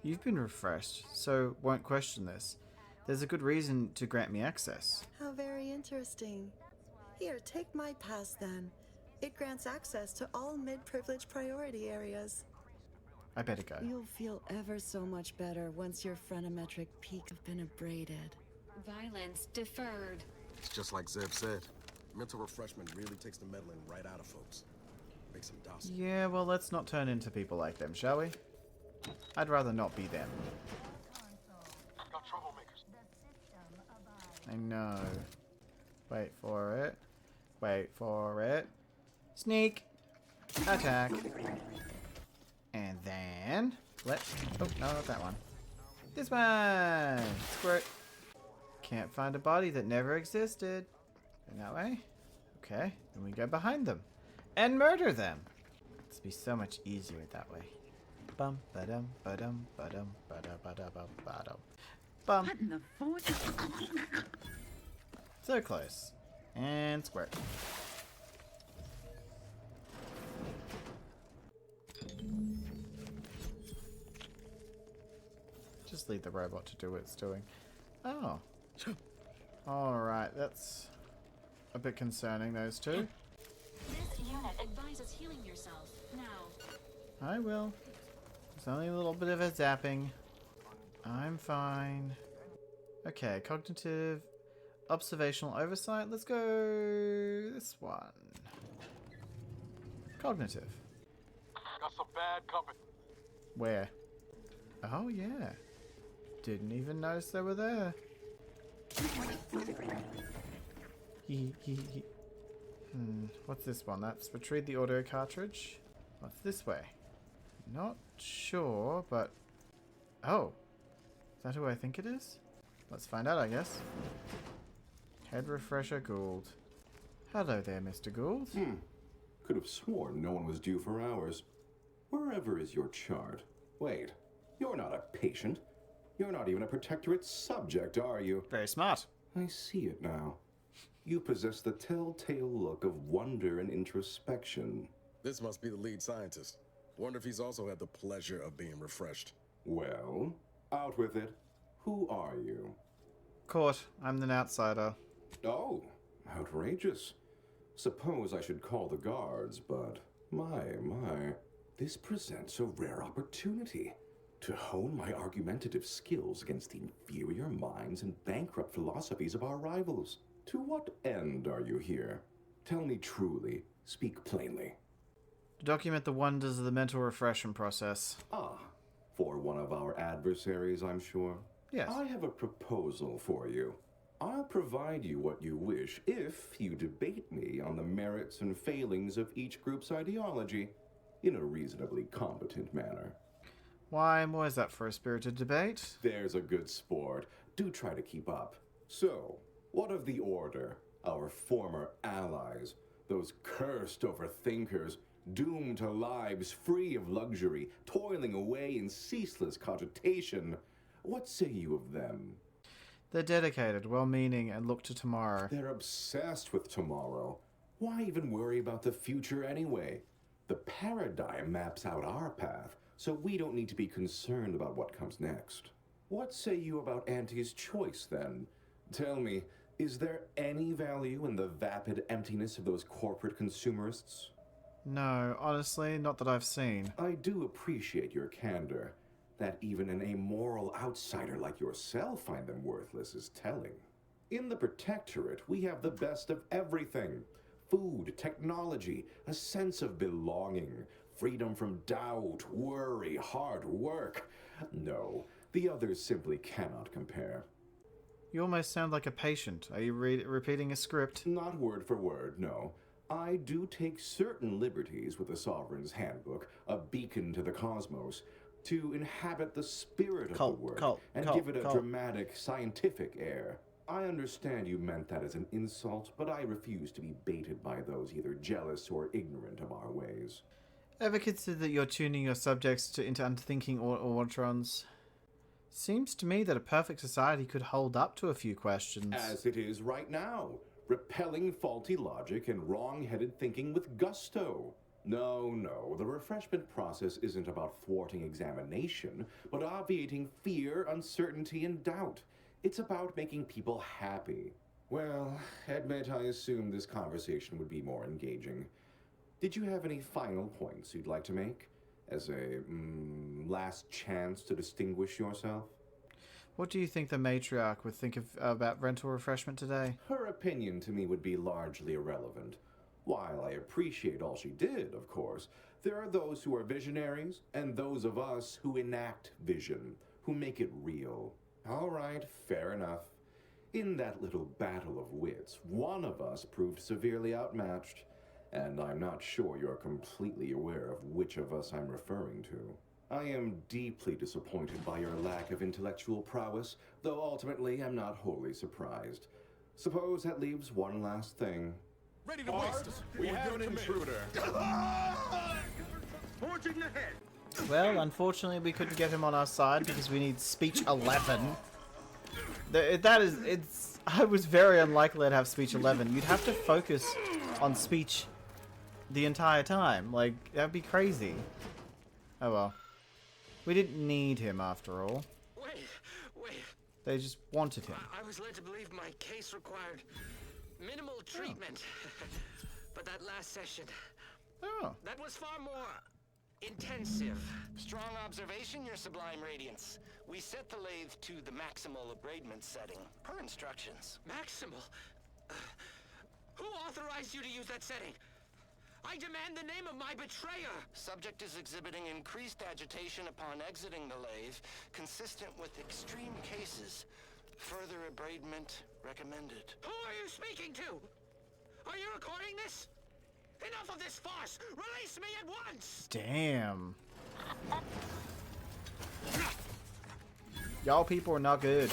Speaker 1: You've been refreshed, so won't question this. There's a good reason to grant me access.
Speaker 19: How very interesting. Here, take my pass then. It grants access to all mid-privileged priority areas.
Speaker 1: I better go.
Speaker 19: You'll feel ever so much better once your phrenometric peaks have been abraded.
Speaker 12: Violence deferred.
Speaker 16: It's just like Zeb said. Mental refreshment really takes the meddling right out of folks. Makes them docile.
Speaker 1: Yeah, well, let's not turn into people like them, shall we? I'd rather not be them.
Speaker 9: Got troublemakers.
Speaker 1: I know. Wait for it. Wait for it. Sneak! Attack! And then... Oh, no, not that one. This one! Squirt! Can't find a body that never existed. And that way? Okay, then we go behind them. And murder them! It's be so much easier that way. Bum ba-dum ba-dum ba-dum ba-da ba-da ba-ba-dum. Bum.
Speaker 2: What in the phone?
Speaker 1: So close. And squirt. Just leave the robot to do what it's doing. Oh. Alright, that's a bit concerning, those two.
Speaker 12: This unit advises healing yourself now.
Speaker 1: I will. It's only a little bit of a zapping. I'm fine. Okay, cognitive observational oversight. Let's go this one. Cognitive.
Speaker 9: Got some bad company.
Speaker 1: Where? Oh, yeah. Didn't even notice they were there. What's this one? That's retrieve the audio cartridge. What's this way? Not sure, but... Oh. Is that who I think it is? Let's find out, I guess. Head Refresher Gould. Hello there, Mr. Gould.
Speaker 4: Could have sworn no one was due for hours. Wherever is your chart? Wait, you're not a patient. You're not even a Protectorate subject, are you?
Speaker 1: Very smart.
Speaker 4: I see it now. You possess the telltale look of wonder and introspection.
Speaker 16: This must be the lead scientist. Wonder if he's also had the pleasure of being refreshed.
Speaker 4: Well, out with it. Who are you?
Speaker 1: Court, I'm an outsider.
Speaker 4: Oh, outrageous. Suppose I should call the guards, but my. This presents a rare opportunity to hone my argumentative skills against the inferior minds and bankrupt philosophies of our rivals. To what end are you here? Tell me truly. Speak plainly.
Speaker 1: To document the wonders of the mental refreshment process.
Speaker 4: Ah, for one of our adversaries, I'm sure.
Speaker 1: Yes.
Speaker 4: I have a proposal for you. I'll provide you what you wish if you debate me on the merits and failings of each group's ideology in a reasonably competent manner.
Speaker 1: Why, I'm always up for a spirited debate.
Speaker 4: There's a good sport. Do try to keep up. So, what of the Order, our former allies, those cursed overthinkers, doomed to lives free of luxury, toiling away in ceaseless cogitation? What say you of them?
Speaker 1: They're dedicated, well-meaning, and look to tomorrow.
Speaker 4: They're obsessed with tomorrow. Why even worry about the future anyway? The paradigm maps out our path, so we don't need to be concerned about what comes next. What say you about Auntie's choice, then? Tell me, is there any value in the vapid emptiness of those corporate consumerists?
Speaker 1: No, honestly, not that I've seen.
Speaker 4: I do appreciate your candor. That even an amoral outsider like yourself find them worthless is telling. In the Protectorate, we have the best of everything. Food, technology, a sense of belonging, freedom from doubt, worry, hard work. No, the others simply cannot compare.
Speaker 1: You almost sound like a patient. Are you repeating a script?
Speaker 4: Not word for word, no. I do take certain liberties with the Sovereign's Handbook, a beacon to the cosmos, to inhabit the spirit of the work and give it a dramatic, scientific air. I understand you meant that as an insult, but I refuse to be baited by those either jealous or ignorant of our ways.
Speaker 1: Ever consider that you're tuning your subjects into unthinking automatrons? Seems to me that a perfect society could hold up to a few questions.
Speaker 4: As it is right now, repelling faulty logic and wrong-headed thinking with gusto. No, the refreshment process isn't about thwarting examination, but obviating fear, uncertainty, and doubt. It's about making people happy. Well, admit I assumed this conversation would be more engaging. Did you have any final points you'd like to make? As a, last chance to distinguish yourself?
Speaker 1: What do you think the matriarch would think about rental refreshment today?
Speaker 4: Her opinion to me would be largely irrelevant. While I appreciate all she did, of course, there are those who are visionaries, and those of us who enact vision, who make it real. All right, fair enough. In that little battle of wits, one of us proved severely outmatched, and I'm not sure you're completely aware of which of us I'm referring to. I am deeply disappointed by your lack of intellectual prowess, though ultimately I'm not wholly surprised. Suppose that leaves one last thing.
Speaker 16: Ready to waste us. We have an intruder.
Speaker 7: Forging ahead.
Speaker 1: Well, unfortunately, we couldn't get him on our side because we need speech 11. I was very unlikely to have speech 11. You'd have to focus on speech the entire time. Like, that'd be crazy. Oh well. We didn't need him after all.
Speaker 2: Wait.
Speaker 1: They just wanted him.
Speaker 2: I was led to believe my case required minimal treatment. But that last session, that was far more intensive.
Speaker 5: Strong observation, Your Sublime Radiance. We set the lathe to the maximal abradement setting, per instructions.
Speaker 2: Maximal? Who authorized you to use that setting? I demand the name of my betrayer!
Speaker 5: Subject is exhibiting increased agitation upon exiting the lathe, consistent with extreme cases. Further abradement recommended.
Speaker 2: Who are you speaking to? Are you recording this? Enough of this farce! Release me at once!
Speaker 1: Damn. Y'all people are not good.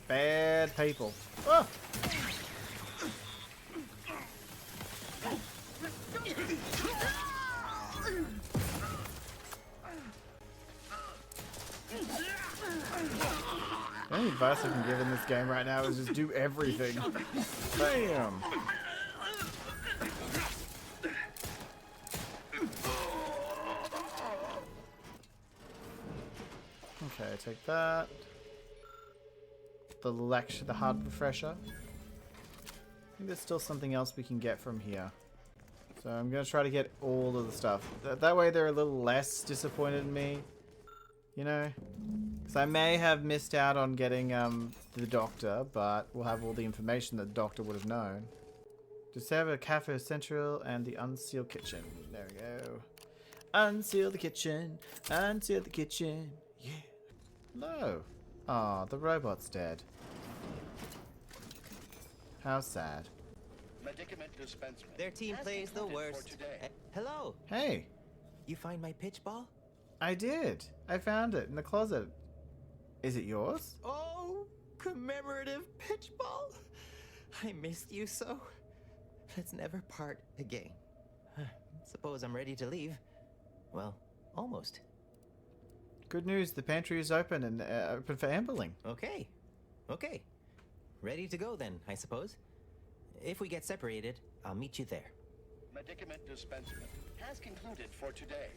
Speaker 1: Bad people. Ah! The only advice I can give in this game right now is just do everything. Bam! Okay, take that. The hard refresher. I think there's still something else we can get from here. So I'm gonna try to get all of the stuff. That way they're a little less disappointed in me. You know? Because I may have missed out on getting the doctor, but we'll have all the information that the doctor would have known. Just have a cafe central and the unsealed kitchen. There we go. Unseal the kitchen. Unseal the kitchen. Yeah. No. Aw, the robot's dead. How sad.
Speaker 20: Medicament dispensement.
Speaker 22: Their team plays the worst. Hello.
Speaker 1: Hey.
Speaker 22: You find my pitch ball?
Speaker 1: I did. I found it in the closet. Is it yours?
Speaker 22: Oh, commemorative pitch ball. I missed you so. Let's never part again. Suppose I'm ready to leave. Well, almost.
Speaker 1: Good news. The pantry is open and open for ambling.
Speaker 22: Okay. Ready to go then, I suppose. If we get separated, I'll meet you there.
Speaker 20: Medicament dispensement has concluded for today.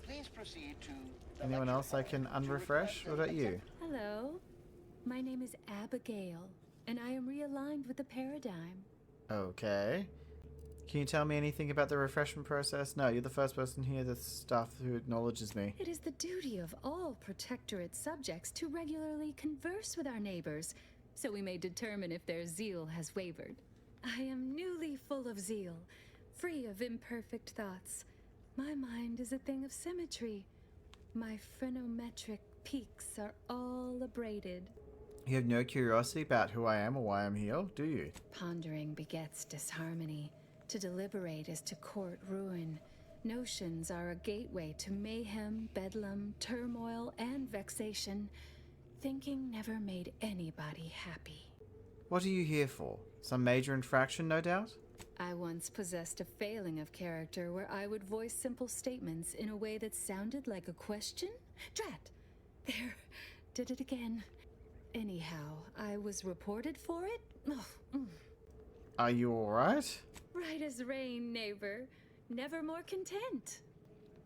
Speaker 20: Please proceed to the
Speaker 1: Anyone else I can unrefresh? What about you?
Speaker 14: Hello. My name is Abigail, and I am realigned with the paradigm.
Speaker 1: Okay. Can you tell me anything about the refreshment process? No, you're the first person here that's staff who acknowledges me.
Speaker 14: It is the duty of all Protectorate subjects to regularly converse with our neighbors, so we may determine if their zeal has wavered. I am newly full of zeal, free of imperfect thoughts. My mind is a thing of symmetry. My phrenometric peaks are all abraded.
Speaker 1: You have no curiosity about who I am or why I'm here, do you?
Speaker 14: Pondering begets disharmony. To deliberate is to court ruin. Notions are a gateway to mayhem, bedlam, turmoil, and vexation. Thinking never made anybody happy.
Speaker 1: What are you here for? Some major infraction, no doubt?
Speaker 14: I once possessed a failing of character where I would voice simple statements in a way that sounded like a question? Drat! There, did it again. Anyhow, I was reported for it?
Speaker 1: Are you alright?
Speaker 14: Right as rain, neighbor. Never more content.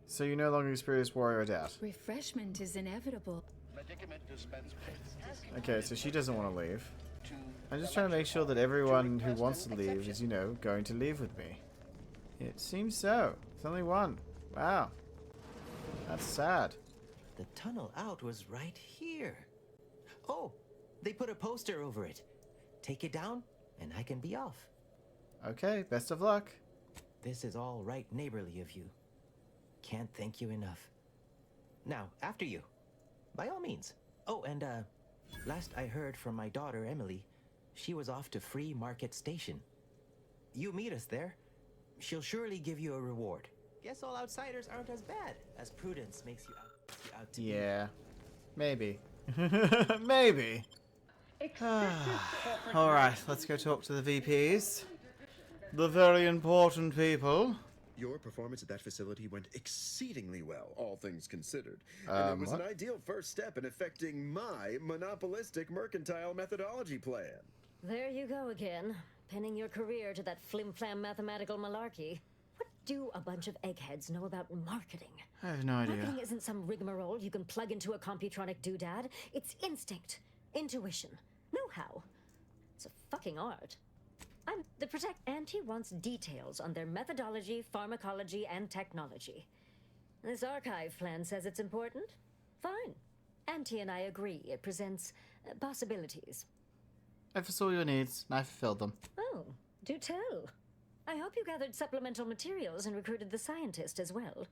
Speaker 1: So you no longer experience worry or doubt?
Speaker 14: Refreshment is inevitable.
Speaker 1: Okay, so she doesn't want to leave. I'm just trying to make sure that everyone who wants to leave is, you know, going to leave with me. It seems so. It's only one. Wow. That's sad.
Speaker 22: The tunnel out was right here. Oh, they put a poster over it. Take it down, and I can be off.
Speaker 1: Okay, best of luck.
Speaker 22: This is all right neighborly of you. Can't thank you enough. Now, after you. By all means. Oh, and, last I heard from my daughter, Emily, she was off to Free Market Station. You meet us there. She'll surely give you a reward. Guess all outsiders aren't as bad as Prudence makes you out to be.
Speaker 1: Yeah. Maybe. Maybe. Alright, let's go talk to the VPs. The very important people.
Speaker 7: Your performance at that facility went exceedingly well, all things considered. And it was an ideal first step in effecting my monopolistic mercantile methodology plan.
Speaker 11: There you go again, pinning your career to that flim-flam mathematical malarkey. What do a bunch of eggheads know about marketing?
Speaker 1: I have no idea.
Speaker 11: Marketing isn't some rigmarole you can plug into a Computronic doodad. It's instinct, intuition, know-how. It's a fucking art. I'm the Auntie wants details on their methodology, pharmacology, and technology. This archive plan says it's important. Fine. Auntie and I agree. It presents possibilities.
Speaker 1: I foresaw your needs, and I fulfilled them.
Speaker 11: Oh, do tell. I hope you gathered supplemental materials and recruited the scientist as well.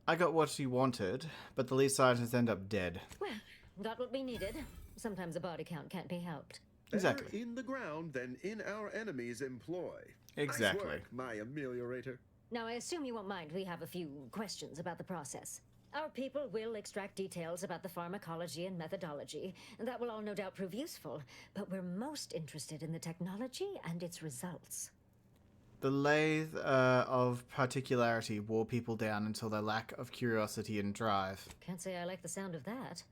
Speaker 1: I got what you wanted, but the lead scientists end up dead.
Speaker 11: Well, got what we needed. Sometimes a body count can't be helped.
Speaker 1: Exactly.
Speaker 7: Better in the ground than in our enemy's employ.
Speaker 1: Exactly.
Speaker 7: Nice work, my ameliorator.
Speaker 11: Now, I assume you won't mind we have a few questions about the process. Our people will extract details about the pharmacology and methodology, and that will all no doubt prove useful, but we're most interested in the technology and its results.
Speaker 1: The lathe of particularity wore people down until their lack of curiosity and drive.
Speaker 11: Can't say I like the sound of that.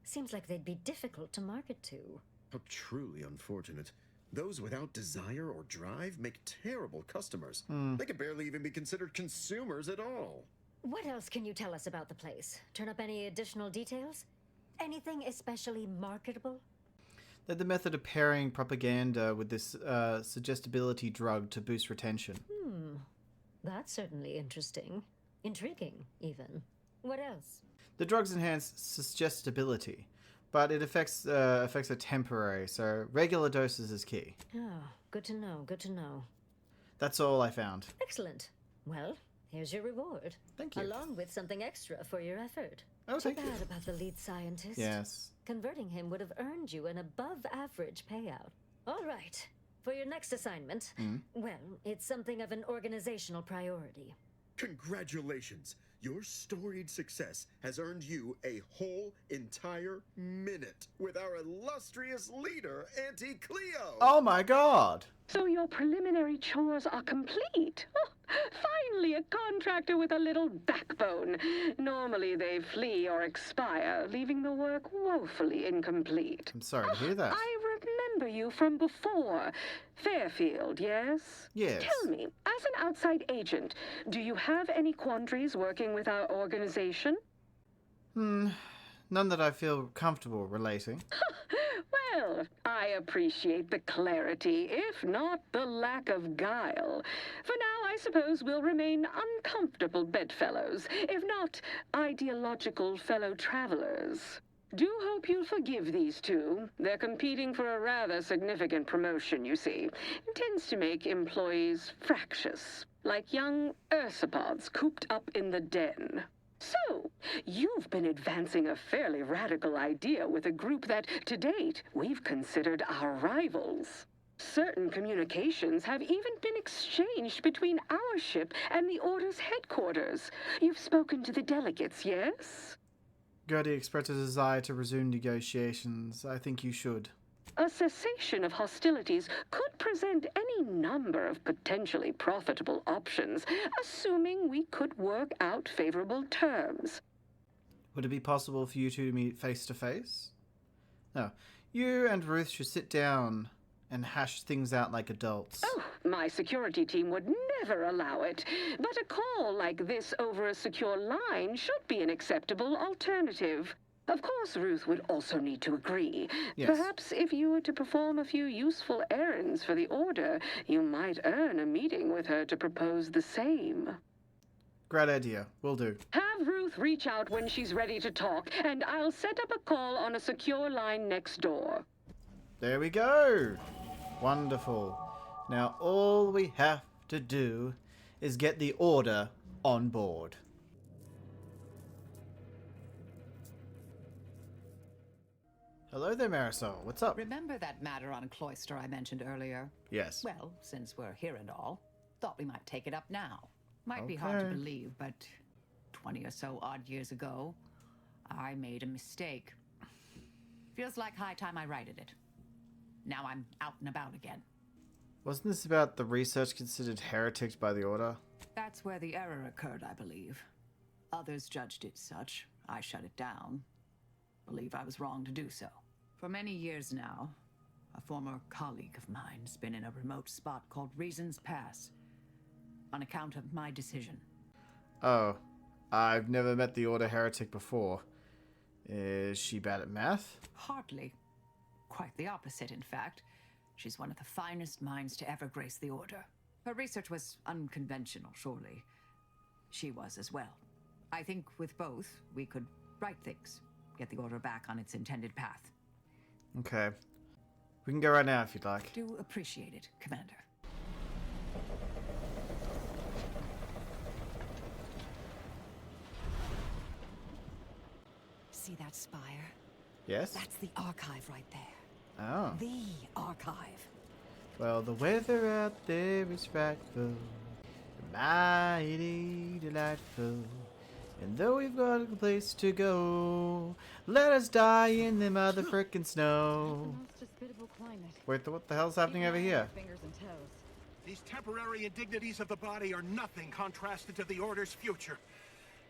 Speaker 11: Seems like they'd be difficult to market to.
Speaker 7: How truly unfortunate. Those without desire or drive make terrible customers. They can barely even be considered consumers at all.
Speaker 11: What else can you tell us about the place? Turn up any additional details? Anything especially marketable?
Speaker 1: They're the method of pairing propaganda with this suggestibility drug to boost retention.
Speaker 11: That's certainly interesting. Intriguing, even. What else?
Speaker 1: The drugs enhance suggestibility, but it affects are temporary, so regular doses is key.
Speaker 11: Oh, good to know, good to know.
Speaker 1: That's all I found.
Speaker 11: Excellent. Well, here's your reward.
Speaker 1: Thank you.
Speaker 11: Along with something extra for your effort.
Speaker 1: Oh, thank you.
Speaker 11: Too bad about the lead scientist.
Speaker 1: Yes.
Speaker 11: Converting him would have earned you an above-average payout. All right. For your next assignment, well, it's something of an organizational priority.
Speaker 7: Congratulations. Your storied success has earned you a whole entire minute with our illustrious leader, Auntie Cleo.
Speaker 1: Oh my god!
Speaker 6: So your preliminary chores are complete. Oh, Finally, a contractor with a little backbone. Normally they flee or expire, leaving the work woefully incomplete.
Speaker 1: I'm sorry to hear that.
Speaker 6: I remember you from before. Fairfield, yes?
Speaker 1: Yes.
Speaker 6: Tell me, as an outside agent, do you have any quandaries working with our organization?
Speaker 1: None that I feel comfortable relating.
Speaker 6: Well, I appreciate the clarity, if not the lack of guile. For now, I suppose we'll remain uncomfortable bedfellows, if not ideological fellow travelers. Do hope you'll forgive these two. They're competing for a rather significant promotion, you see. It tends to make employees fractious, like young ursopods cooped up in the den. So, you've been advancing a fairly radical idea with a group that, to date, we've considered our rivals. Certain communications have even been exchanged between our ship and the Order's headquarters. You've spoken to the delegates, yes?
Speaker 1: Gertie expressed a desire to resume negotiations. I think you should.
Speaker 6: A cessation of hostilities could present any number of potentially profitable options, assuming we could work out favorable terms.
Speaker 1: Would it be possible for you two to meet face to face? No. You and Ruth should sit down and hash things out like adults.
Speaker 6: Oh, my security team would never allow it. But a call like this over a secure line should be an acceptable alternative. Of course, Ruth would also need to agree.
Speaker 1: Yes.
Speaker 6: Perhaps if you were to perform a few useful errands for the Order, you might earn a meeting with her to propose the same.
Speaker 1: Great idea. Will do.
Speaker 6: Have Ruth reach out when she's ready to talk, and I'll set up a call on a secure line next door.
Speaker 1: There we go. Wonderful. Now all we have to do is get the Order on board. Hello there, Marisol. What's up?
Speaker 10: Remember that matter on Cloister I mentioned earlier?
Speaker 1: Yes.
Speaker 10: Well, since we're here and all, thought we might take it up now. Might be hard to believe, but 20 or so odd years ago, I made a mistake. Feels like high time I righted it. Now I'm out and about again.
Speaker 1: Wasn't this about the research considered heretics by the Order?
Speaker 10: That's where the error occurred, I believe. Others judged it such. I shut it down. Believe I was wrong to do so. For many years now, a former colleague of mine's been in a remote spot called Reasons Pass, on account of my decision.
Speaker 1: Oh, I've never met the Order heretic before. Is she bad at math?
Speaker 10: Hardly. Quite the opposite, in fact. She's one of the finest minds to ever grace the Order. Her research was unconventional, surely. She was as well. I think with both, we could right things. Get the Order back on its intended path.
Speaker 1: Okay. We can go right now if you'd like.
Speaker 10: Do appreciate it, Commander. See that spire?
Speaker 1: Yes?
Speaker 10: That's the archive right there.
Speaker 1: Oh.
Speaker 10: The archive.
Speaker 1: Well, the weather out there is frightful, mighty delightful. And though we've got a place to go, let us die in the mother frickin' snow. Wait, what the hell's happening over here?
Speaker 15: These temporary indignities of the body are nothing contrasted to the Order's future.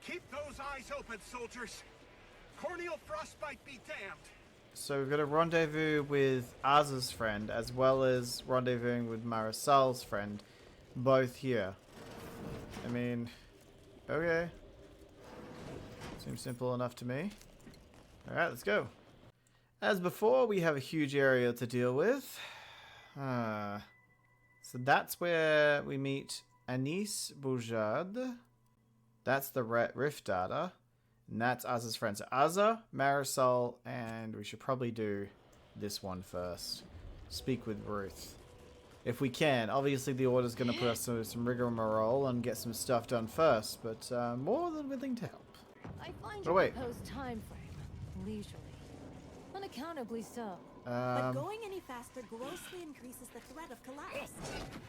Speaker 15: Keep those eyes open, soldiers. Corneal frostbite be damned.
Speaker 1: So we've got a rendezvous with Az's friend, as well as rendezvousing with Marisol's friend, both here. I mean, okay. Seems simple enough to me. Alright, let's go. As before, we have a huge area to deal with. So that's where we meet NEWBOURHOOD. That's the rift data. And that's Az's friend. So Azza, Marisol, and we should probably do this one first. Speak with Ruth. If we can. Obviously the Order's going to put us through some rigmarole and get some stuff done first, but more than willing to help.
Speaker 11: I find
Speaker 1: Oh,
Speaker 11: your
Speaker 1: wait.
Speaker 11: proposed time frame leisurely. Unaccountably so.
Speaker 21: But going any faster grossly increases the threat of collapse.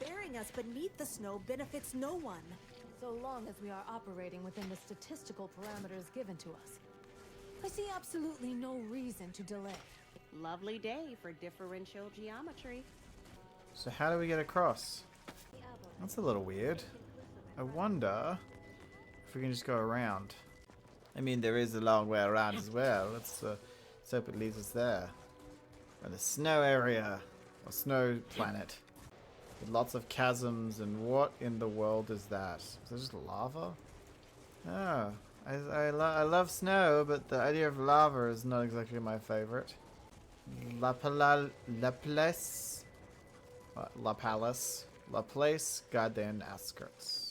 Speaker 21: Burying us beneath the snow benefits no one.
Speaker 11: So long as we are operating within the statistical parameters given to us. I see absolutely no reason to delay.
Speaker 24: Lovely day for differential geometry.
Speaker 1: So how do we get across? That's a little weird. I wonder if we can just go around. I mean, there is a long way around as well. Let's hope it leads us there. And the snow area, or snow planet, with lots of chasms. And what in the world is that? Is that just lava? Oh, I love snow, but the idea of lava is not exactly my favorite. La Place, Garden Outskirts.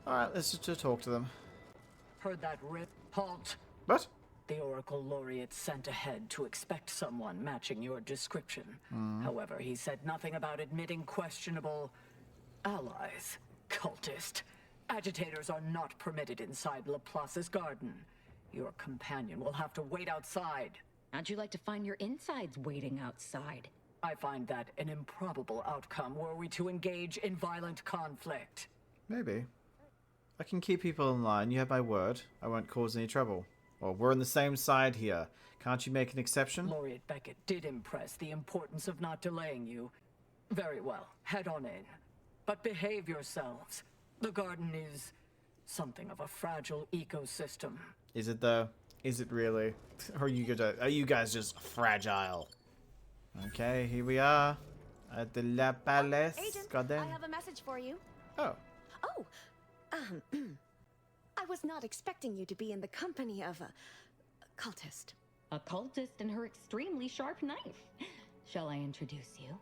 Speaker 1: Alright, let's just talk to them.
Speaker 3: Heard that rip? Halt.
Speaker 1: What?
Speaker 3: The Oracle Laureate sent ahead to expect someone matching your description. However, he said nothing about admitting questionable allies. Cultist. Agitators are not permitted inside Laplace's garden. Your companion will have to wait outside.
Speaker 8: How'd you like to find your insides waiting outside?
Speaker 3: I find that an improbable outcome were we to engage in violent conflict.
Speaker 1: Maybe. I can keep people in line. You have my word. I won't cause any trouble. Well, we're on the same side here. Can't you make an exception?
Speaker 3: Laureate Beckett did impress the importance of not delaying you. Very well. Head on in. But behave yourselves. The garden is something of a fragile ecosystem.
Speaker 1: Is it though? Is it really? Or are you guys just fragile? Okay, here we are at the La Palace
Speaker 13: Agent,
Speaker 1: Garden.
Speaker 13: I have a message for you.
Speaker 1: Oh.
Speaker 13: Oh, I was not expecting you to be in the company of a cultist.
Speaker 8: A cultist and her extremely sharp knife. Shall I introduce you?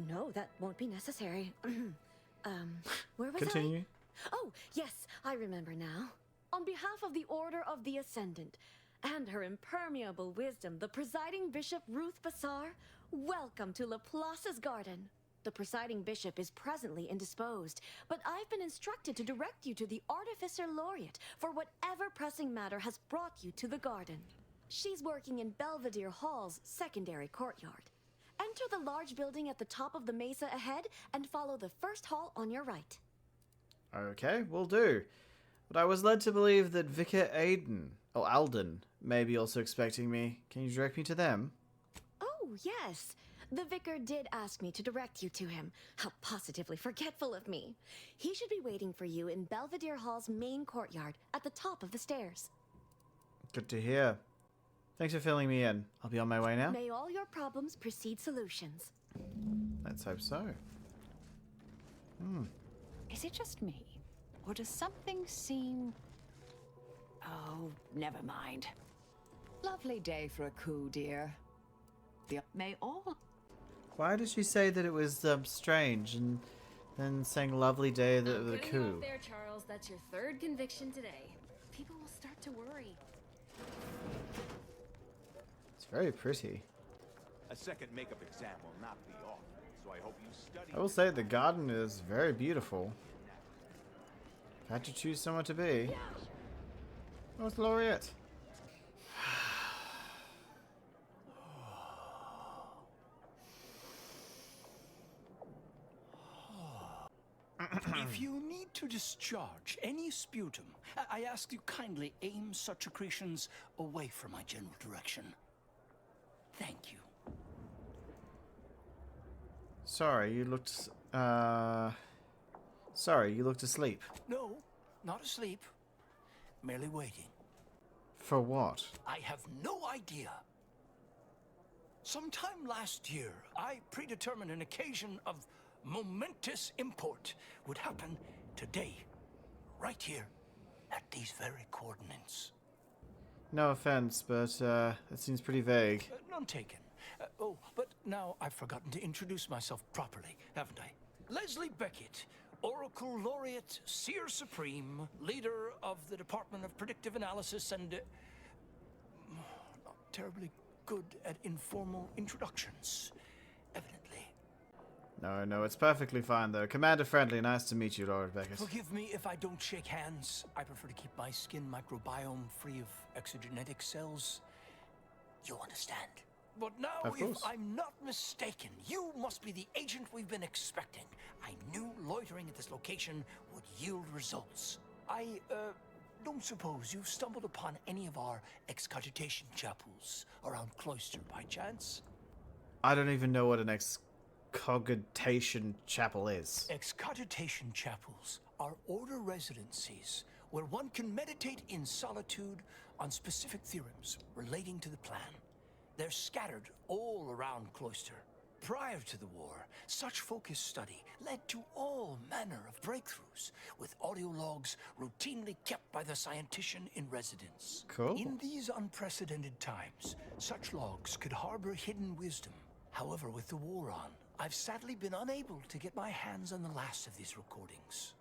Speaker 13: No, that won't be necessary. Where was
Speaker 1: Continue.
Speaker 13: I? Oh, yes, I remember now. On behalf of the Order of the Ascendant and her impermeable wisdom, the presiding bishop Ruth Bassar, welcome to Laplace's garden. The presiding bishop is presently indisposed, but I've been instructed to direct you to the Artificer Laureate for whatever pressing matter has brought you to the garden. She's working in Belvedere Hall's secondary courtyard. Enter the large building at the top of the mesa ahead and follow the first hall on your right.
Speaker 1: Okay, will do. But I was led to believe that Vicar Alden may be also expecting me. Can you direct me to them?
Speaker 13: Oh, yes. The vicar did ask me to direct you to him. How positively forgetful of me. He should be waiting for you in Belvedere Hall's main courtyard at the top of the stairs.
Speaker 1: Good to hear. Thanks for filling me in. I'll be on my way now.
Speaker 13: May all your problems precede solutions.
Speaker 1: Let's hope so.
Speaker 10: Is it just me? Or does something seem... Oh, never mind. Lovely day for a coup, dear. May all...
Speaker 1: Why did she say that it was strange and then saying lovely day the coup?
Speaker 17: Off there, Charles. That's your third conviction today. People will start to worry.
Speaker 1: It's very pretty.
Speaker 18: A second makeup exam will not be off, so I hope you study.
Speaker 1: I will say the garden is very beautiful. If I had to choose someone to be. Oh, it's Laureate.
Speaker 25: If you need to discharge any sputum, I ask you kindly aim such accretions away from my general direction. Thank you.
Speaker 1: Sorry, you looked asleep.
Speaker 25: No, not asleep. Merely waiting.
Speaker 1: For what?
Speaker 25: I have no idea. Sometime last year, I predetermined an occasion of momentous import would happen today, right here, at these very coordinates.
Speaker 1: No offense, but that seems pretty vague.
Speaker 25: None taken. Oh, but now I've forgotten to introduce myself properly, haven't I? Leslie Beckett, Oracle Laureate, Seer Supreme, leader of the Department of Predictive Analysis, and not terribly good at informal introductions, evidently.
Speaker 1: No, it's perfectly fine though. Commander Friendly, nice to meet you, Lord Beckett.
Speaker 25: Forgive me if I don't shake hands. I prefer to keep my skin microbiome free of exogenetic cells. You understand? But now, if I'm not mistaken, you must be the agent we've been expecting. I knew loitering at this location would yield results. I don't suppose you've stumbled upon any of our excogitation chapels around Cloister by chance?
Speaker 1: I don't even know what an excogitation chapel is.
Speaker 25: Excogitation chapels are order residencies where one can meditate in solitude on specific theorems relating to the plan. They're scattered all around Cloister. Prior to the war, such focused study led to all manner of breakthroughs, with audio logs routinely kept by the scientician in residence.
Speaker 1: Cool.
Speaker 25: In these unprecedented times, such logs could harbor hidden wisdom. However, with the war on, I've sadly been unable to get my hands on the last of these recordings.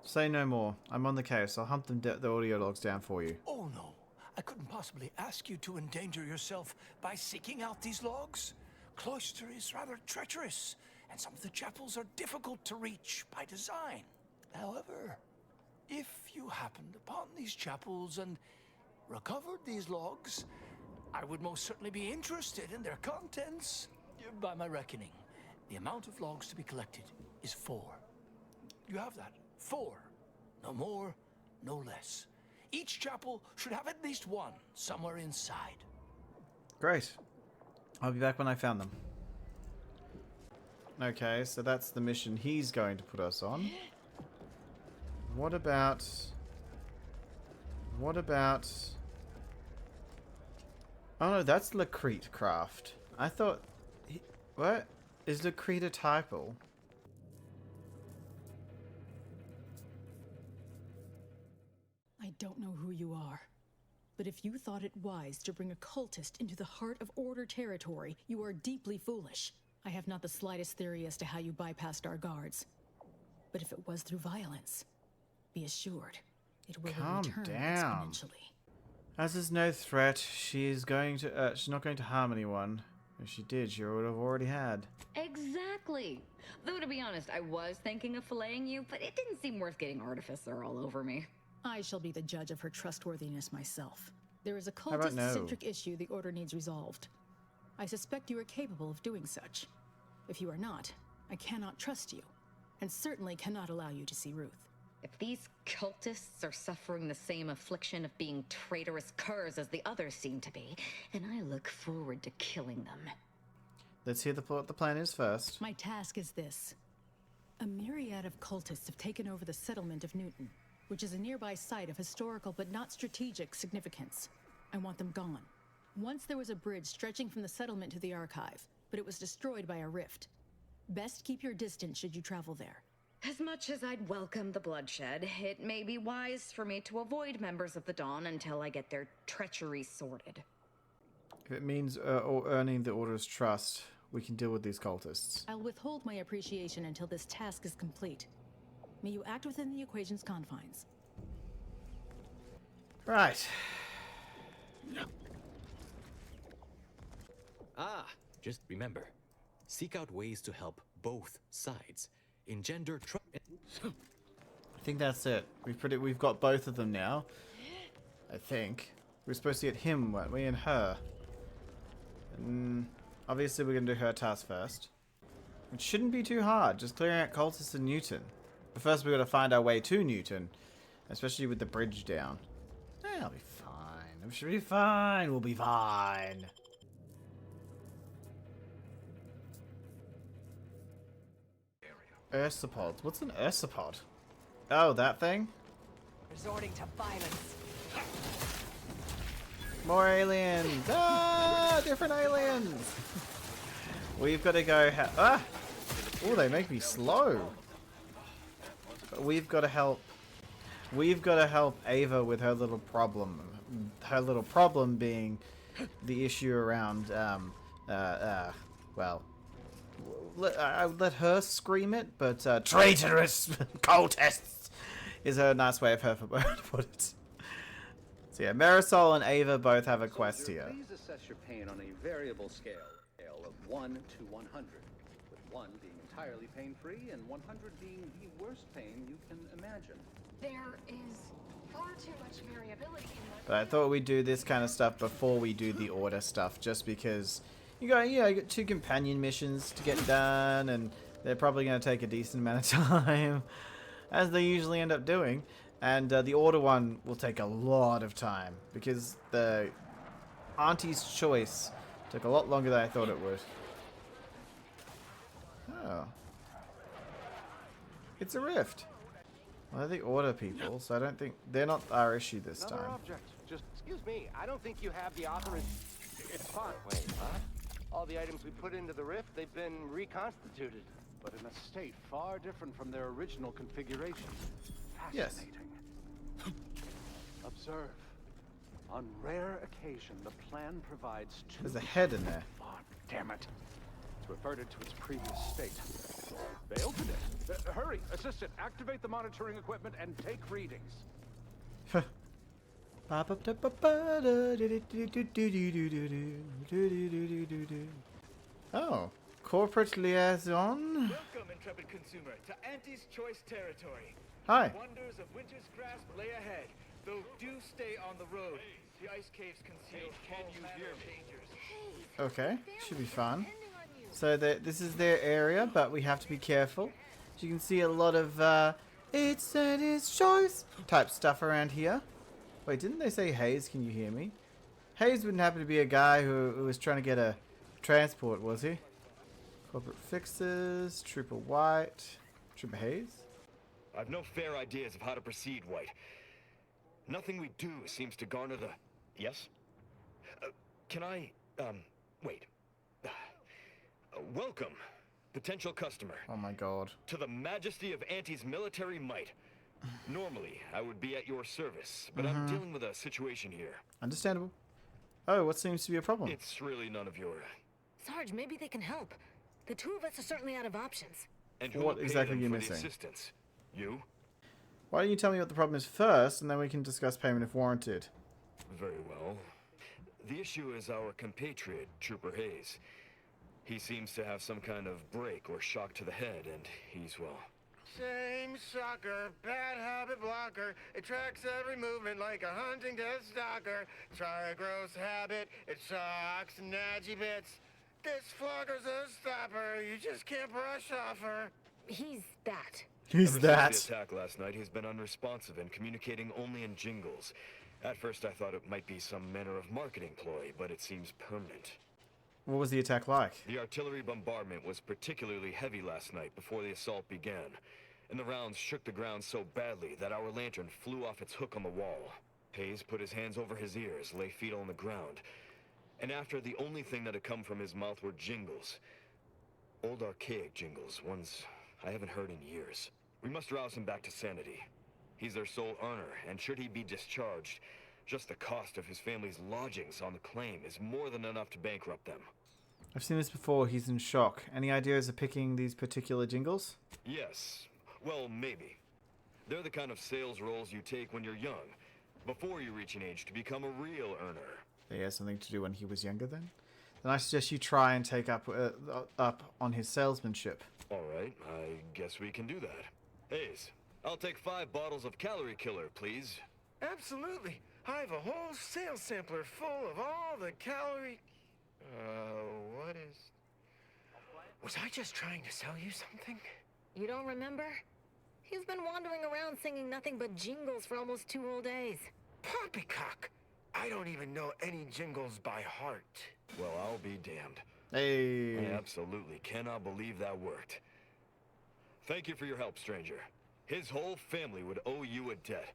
Speaker 1: Say no more. I'm on the case. I'll hunt the audio logs down for you.
Speaker 25: Oh no, I couldn't possibly ask you to endanger yourself by seeking out these logs. Cloister is rather treacherous, and some of the chapels are difficult to reach by design. However, if you happened upon these chapels and recovered these logs, I would most certainly be interested in their contents. By my reckoning, the amount of logs to be collected is 4. You have that. 4. No more, no less. Each chapel should have at least one somewhere inside.
Speaker 1: Great. I'll be back when I found them. Okay, so that's the mission he's going to put us on. What about... Oh no, that's Lacrete Craft. I thought... What? Is Lacrete a typo?
Speaker 4: I don't know who you are, but if you thought it wise to bring a cultist into the heart of Order territory, you are deeply foolish. I have not the slightest theory as to how you bypassed our guards. But if it was through violence, be assured, it will return exponentially.
Speaker 1: As there's no threat, she's not going to harm anyone. If she did, she would have already had.
Speaker 8: Exactly. Though, to be honest, I was thinking of filleting you, but it didn't seem worth getting Artificer all over me.
Speaker 4: I shall be the judge of her trustworthiness myself. There is a cultist-centric issue the Order needs resolved. I suspect you are capable of doing such. If you are not, I cannot trust you, and certainly cannot allow you to see Ruth.
Speaker 8: If these cultists are suffering the same affliction of being traitorous curs as the others seem to be, then I look forward to killing them.
Speaker 1: Let's hear what the plan is first.
Speaker 4: My task is this. A myriad of cultists have taken over the settlement of Newton, which is a nearby site of historical but not strategic significance. I want them gone. Once there was a bridge stretching from the settlement to the archive, but it was destroyed by a rift. Best keep your distance should you travel there.
Speaker 8: As much as I'd welcome the bloodshed, it may be wise for me to avoid members of the Dawn until I get their treachery sorted.
Speaker 1: If it means earning the Order's trust, we can deal with these cultists.
Speaker 4: I'll withhold my appreciation until this task is complete. May you act within the equation's confines.
Speaker 1: Right.
Speaker 9: Just remember, seek out ways to help both sides. Engender trust.
Speaker 1: I think that's it. We've got both of them now. I think. We were supposed to get him, weren't we, and her. And obviously we're going to do her task first. It shouldn't be too hard, just clearing out cultists in Newton. But first we've got to find our way to Newton, especially with the bridge down. I'll be fine. We should be fine. We'll be fine. Ursapod. What's an ursapod? Oh, that thing?
Speaker 10: Resorting to violence.
Speaker 1: More aliens! Ah! Different aliens! We've got to go... Oh, they make me slow. But we've got to help... We've got to help Ava with her little problem. Her little problem being the issue around, well... I would let her scream it, but traitorous cultists is a nice way of her to put it. So yeah, Marisol and Ava both have a quest here.
Speaker 12: Please assess your pain on a variable scale of 1 to 100, with 1 being entirely pain-free and 100 being the worst pain you can imagine.
Speaker 17: There is far too much variability in that.
Speaker 1: But I thought we'd do this kind of stuff before we do the order stuff, just because you got 2 companion missions to get done, and they're probably going to take a decent amount of time, as they usually end up doing. And the order one will take a lot of time, because the Auntie's choice took a lot longer than I thought it would. Oh. It's a rift. Well, they're the order people, so I don't think... They're not our issue this
Speaker 2: Another
Speaker 1: time.
Speaker 2: object. Just, excuse me, I don't think you have the authorization. It's fine. Wait, huh? All the items we put into the rift, they've been reconstituted.
Speaker 12: But in a state far different from their original configuration.
Speaker 1: Yes.
Speaker 12: Fascinating. Observe. On rare occasion, the plan provides two...
Speaker 1: There's a head in there.
Speaker 12: Oh, damn it. To revert it to its previous state. They opened it. Hurry, assistant, activate the monitoring equipment and take readings.
Speaker 1: Oh, corporate liaison.
Speaker 5: Welcome, intrepid consumer, to Auntie's choice territory.
Speaker 1: Hi.
Speaker 5: The wonders of winter's grasp lay ahead, though do stay on the road. The ice caves conceal all manner of dangers.
Speaker 1: Okay, should be fun. So this is their area, but we have to be careful. As you can see, a lot of it's Auntie's choice type stuff around here. Wait, didn't they say Hayes? Can you hear me? Hayes wouldn't happen to be a guy who was trying to get a transport, was he? Corporate fixes, Trooper White, Trooper Hayes.
Speaker 16: I've no fair ideas of how to proceed, White. Nothing we do seems to garner the... Yes? Can I... wait. Welcome, potential customer.
Speaker 1: Oh my god.
Speaker 16: To the majesty of Auntie's military might. Normally, I would be at your service, but I'm dealing with a situation here.
Speaker 1: Understandable. Oh, what seems to be a problem?
Speaker 16: It's really none of your...
Speaker 19: Sarge, maybe they can help. The two of us are certainly out of options.
Speaker 16: And who
Speaker 1: What
Speaker 16: will pay
Speaker 1: exactly
Speaker 16: them
Speaker 1: are you
Speaker 16: for
Speaker 1: missing?
Speaker 16: The assistance? You?
Speaker 1: Why don't you tell me what the problem is first, and then we can discuss payment if warranted.
Speaker 16: Very well. The issue is our compatriot, Trooper Hayes. He seems to have some kind of break or shock to the head, and he's, well...
Speaker 23: Same sucker, bad habit blocker. It tracks every movement like a hunting death stalker. Try a gross habit, it sucks and nadgy bits. This flogger's a stopper, you just can't brush off her.
Speaker 19: He's that.
Speaker 1: He's that.
Speaker 16: Since the attack last night, he's been unresponsive and communicating only in jingles. At first I thought it might be some manner of marketing ploy, but it seems permanent.
Speaker 1: What was the attack like?
Speaker 16: The artillery bombardment was particularly heavy last night before the assault began, and the rounds shook the ground so badly that our lantern flew off its hook on the wall. Hayes put his hands over his ears, lay feet on the ground, and after the only thing that had come from his mouth were jingles. Old archaic jingles, ones I haven't heard in years. We must rouse him back to sanity. He's their sole earner, and should he be discharged, just the cost of his family's lodgings on the claim is more than enough to bankrupt them.
Speaker 1: I've seen this before. He's in shock. Any ideas of picking these particular jingles?
Speaker 16: Yes. Well, maybe. They're the kind of sales roles you take when you're young, before you reach an age to become a real earner.
Speaker 1: He has something to do when he was younger then? Then I suggest you try and take up on his salesmanship.
Speaker 16: All right, I guess we can do that. Hayes, I'll take 5 bottles of calorie killer, please.
Speaker 23: Absolutely. I have a whole sales sampler full of all the calorie... what is... Was I just trying to sell you something?
Speaker 19: You don't remember? He's been wandering around singing nothing but jingles for almost 2 whole days.
Speaker 23: Poppycock! I don't even know any jingles by heart.
Speaker 16: Well, I'll be damned.
Speaker 1: Hey.
Speaker 16: I absolutely cannot believe that worked. Thank you for your help, stranger. His whole family would owe you a debt,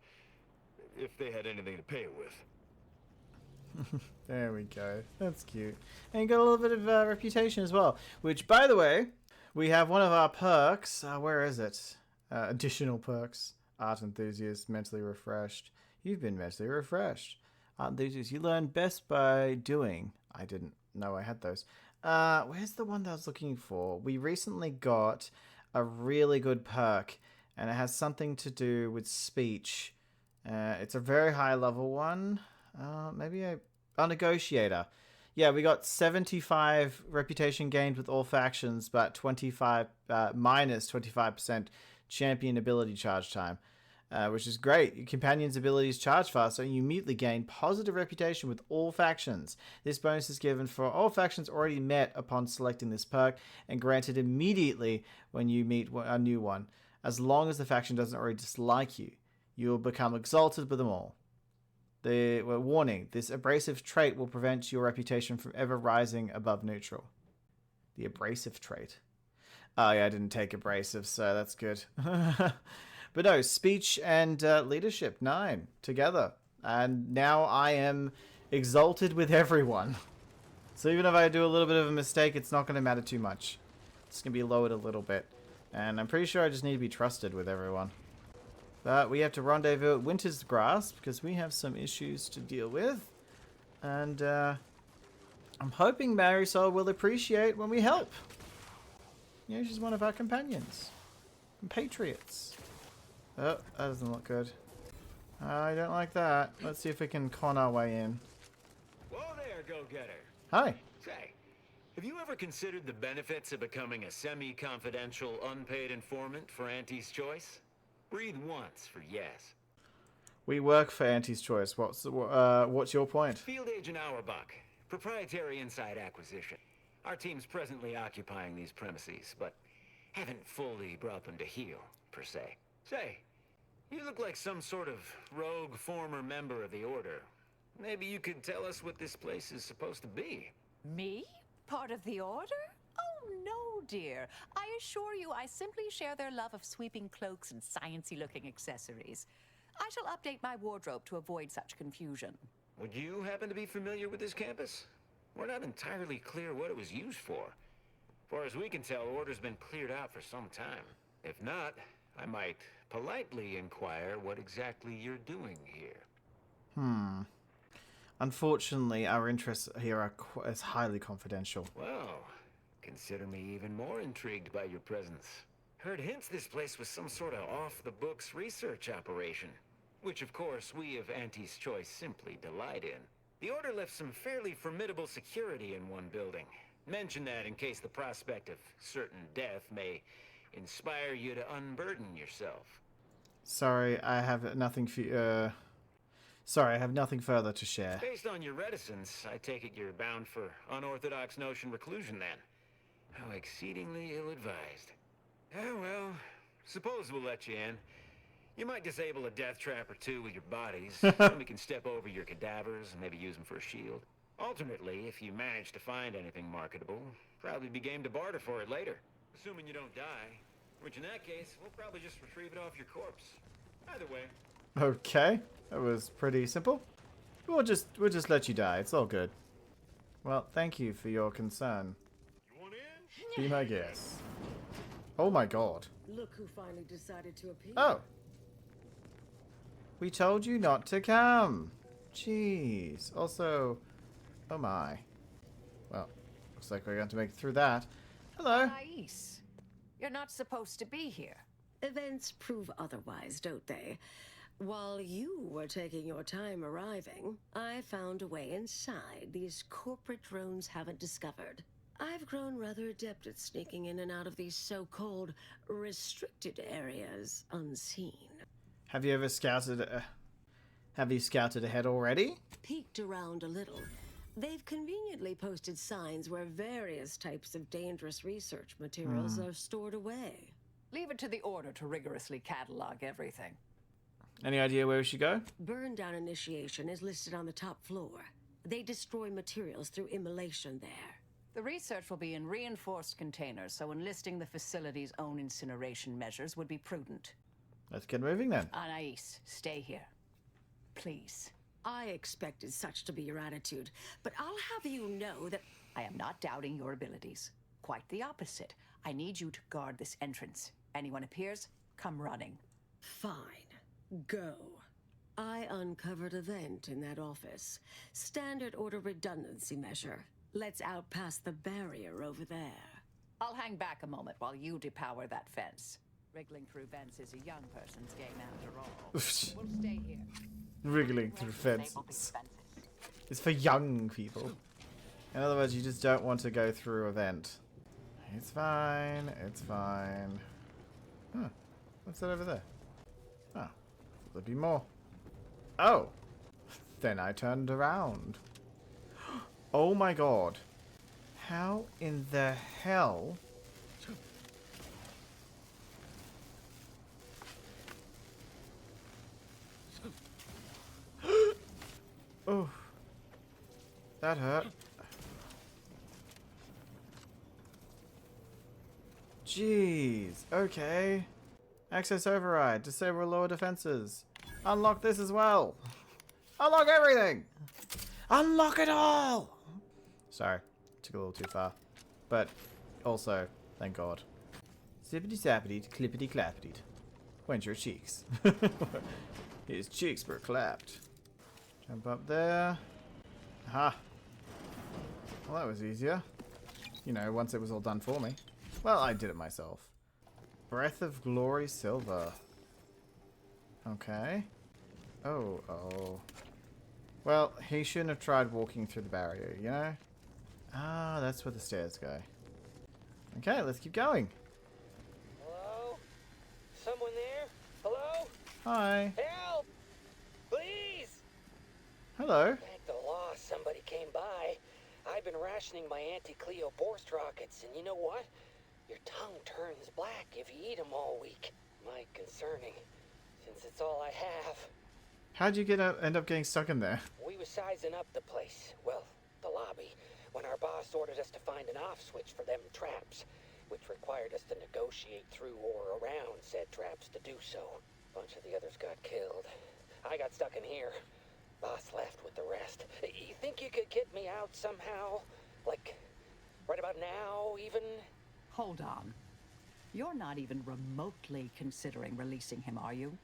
Speaker 16: if they had anything to pay it with.
Speaker 1: There we go. That's cute. And you got a little bit of reputation as well. Which, by the way, we have one of our perks. Where is it? Additional perks. Art enthusiast, mentally refreshed. You've been mentally refreshed. Art enthusiast, you learn best by doing. I didn't know I had those. Where's the one that I was looking for? We recently got a really good perk, and it has something to do with speech. It's a very high level one. Maybe a negotiator. Yeah, we got 75 reputation gained with all factions, but 25 minus 25% champion ability charge time, which is great. Your companion's abilities charge faster, and you immediately gain positive reputation with all factions. This bonus is given for all factions already met upon selecting this perk, and granted immediately when you meet a new one, as long as the faction doesn't already dislike you. You will become exalted with them all. Warning, this abrasive trait will prevent your reputation from ever rising above neutral. The abrasive trait. Oh yeah, I didn't take abrasive, so that's good. But no, speech and leadership, 9 together. And now I am exalted with everyone. So even if I do a little bit of a mistake, it's not going to matter too much. It's going to be lowered a little bit. And I'm pretty sure I just need to be trusted with everyone. But we have to rendezvous at Winter's Grasp because we have some issues to deal with. And I'm hoping Marisol will appreciate when we help. You know, she's one of our companions. Compatriots. Oh, that doesn't look good. I don't like that. Let's see if we can con our way in.
Speaker 9: Whoa there, go-getter.
Speaker 1: Hi.
Speaker 9: Say, have you ever considered the benefits of becoming a semi-confidential, unpaid informant for Auntie's Choice? Breathe once for yes.
Speaker 1: We work for Auntie's Choice. What's your point?
Speaker 9: Field Agent Auerbach, proprietary inside acquisition. Our team's presently occupying these premises, but haven't fully brought them to heel, per se. Say, you look like some sort of rogue former member of the Order. Maybe you could tell us what this place is supposed to be.
Speaker 10: Me? Part of the Order? Oh, no, dear. I assure you I simply share their love of sweeping cloaks and sciencey-looking accessories. I shall update my wardrobe to avoid such confusion.
Speaker 9: Would you happen to be familiar with this campus? We're not entirely clear what it was used for. As far as we can tell, Order's been cleared out for some time. If not, I might politely inquire what exactly you're doing here.
Speaker 1: Unfortunately, our interests here are highly confidential.
Speaker 9: Well, consider me even more intrigued by your presence. Heard hints this place was some sort of off-the-books research operation, which of course we of Auntie's Choice simply delight in. The Order left some fairly formidable security in one building. Mention that in case the prospect of certain death may inspire you to unburden yourself.
Speaker 1: Sorry, I have nothing for Sorry, I have nothing further to share.
Speaker 9: Based on your reticence, I take it you're bound for unorthodox notion reclusion then. How exceedingly ill-advised. Oh well, suppose we'll let you in. You might disable a death trap or two with your bodies, then we can step over your cadavers and maybe use them for a shield. Alternately, if you manage to find anything marketable, probably be game to barter for it later. Assuming you don't die, which in that case, we'll probably just retrieve it off your corpse. Either way.
Speaker 1: Okay, that was pretty simple. We'll just let you die. It's all good. Well, thank you for your concern.
Speaker 15: You want in?
Speaker 1: Be my guest. Oh my god.
Speaker 6: Look who finally decided to appear.
Speaker 1: Oh. We told you not to come. Jeez. Also, oh my. Well, looks like we're going to make it through that. Hello.
Speaker 10: Nice. You're not supposed to be here.
Speaker 6: Events prove otherwise, don't they? While you were taking your time arriving, I found a way inside these corporate drones haven't discovered. I've grown rather adept at sneaking in and out of these so-called restricted areas unseen.
Speaker 1: Have you ever scouted? Have you scouted ahead already?
Speaker 6: Peeked around a little. They've conveniently posted signs where various types of dangerous research materials are stored away.
Speaker 10: Leave it to the Order to rigorously catalog everything.
Speaker 1: Any idea where we should go?
Speaker 6: Burn down initiation is listed on the top floor. They destroy materials through immolation there.
Speaker 10: The research will be in reinforced containers, so enlisting the facility's own incineration measures would be prudent.
Speaker 1: Let's get moving then.
Speaker 10: Anais, stay here. Please.
Speaker 6: I expected such to be your attitude, but I'll have you know that
Speaker 10: I am not doubting your abilities. Quite the opposite. I need you to guard this entrance. Anyone appears, come running.
Speaker 6: Fine. Go. I uncovered a vent in that office. Standard Order redundancy measure. Let's outpass the barrier over there.
Speaker 10: I'll hang back a moment while you depower that fence. Wriggling through vents is a young person's game after all. We'll stay here.
Speaker 1: Wriggling through fences. It's for young people. In other words, you just don't want to go through a vent. It's fine. It's fine. Huh. What's that over there? Oh. There'll be more. Oh. Then I turned around. Oh my god. How in the hell... Oh. That hurt. Jeez. Okay. Access override. Disable lower defenses. Unlock this as well. Unlock everything. Unlock it all. Sorry. Took a little too far. But also, thank God. Zippity zappity, clippity clappity. When's your cheeks? His cheeks were clapped. Jump up there. Aha. Well, that was easier. You know, once it was all done for me. Well, I did it myself. Breath of Glory Silver. Okay. Oh, oh. Well, he shouldn't have tried walking through the barrier, you know? Ah, that's where the stairs go. Okay, let's keep going.
Speaker 7: Hello? Someone there? Hello?
Speaker 1: Hi.
Speaker 7: Help! Please!
Speaker 1: Hello.
Speaker 7: Thank the law somebody came by. I've been rationing my anti-Cleo Borst rockets, and you know what? Your tongue turns black if you eat them all week. Might concerning, since it's all I have.
Speaker 1: How'd you end up getting stuck in there?
Speaker 7: We was sizing up the place, well, the lobby, when our boss ordered us to find an off switch for them traps, which required us to negotiate through or around said traps to do so. A bunch of the others got killed. I got stuck in here. Boss left with the rest. You think you could get me out somehow? Like, right about now, even?
Speaker 10: Hold on. You're not even remotely considering releasing him, are you?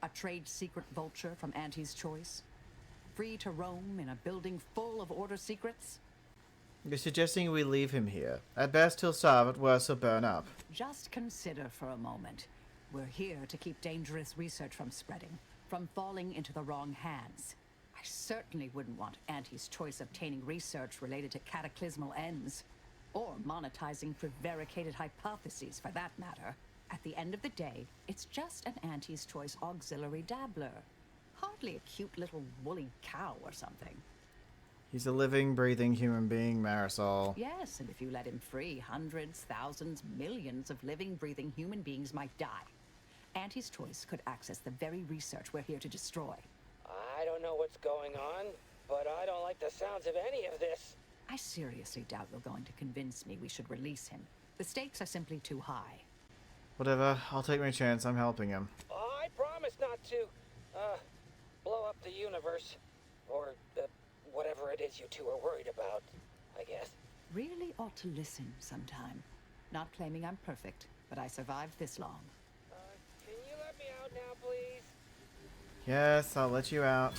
Speaker 10: A trade secret vulture from Auntie's choice? Free to roam in a building full of order secrets?
Speaker 1: You're suggesting we leave him here. At best he'll starve, at worst he'll burn up.
Speaker 10: Just consider for a moment. We're here to keep dangerous research from spreading, from falling into the wrong hands. I certainly wouldn't want Auntie's choice obtaining research related to cataclysmal ends, or monetizing prevaricated hypotheses for that matter. At the end of the day, it's just an Auntie's choice auxiliary dabbler. Hardly a cute little woolly cow or something.
Speaker 1: He's a living, breathing human being, Marisol.
Speaker 10: Yes, and if you let him free, hundreds, thousands, millions of living, breathing human beings might die. Auntie's choice could access the very research we're here to destroy.
Speaker 7: I don't know what's going on, but I don't like the sounds of any of this.
Speaker 10: I seriously doubt you're going to convince me we should release him. The stakes are simply too high.
Speaker 1: Whatever, I'll take my chance. I'm helping him.
Speaker 7: I promise not to, blow up the universe. Or, whatever it is you two are worried about, I guess.
Speaker 10: Really ought to listen sometime. Not claiming I'm perfect, but I survived this long.
Speaker 7: Can you let me out now, please?
Speaker 1: Yes, I'll let you out.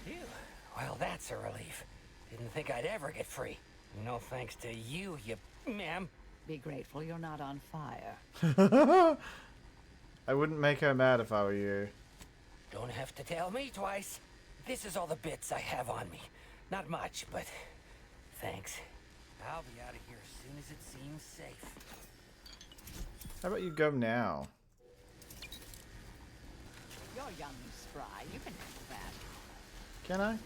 Speaker 7: Phew. Well, that's a relief. Didn't think I'd ever get free. No thanks to you, ma'am.
Speaker 10: Be grateful you're not on fire.
Speaker 1: I wouldn't make her mad if I were you.
Speaker 7: Don't have to tell me twice. This is all the bits I have on me. Not much, but thanks. I'll be out of here as soon as it seems safe.
Speaker 1: How about you go now?
Speaker 10: You're young and spry. You can handle that.
Speaker 1: Can I?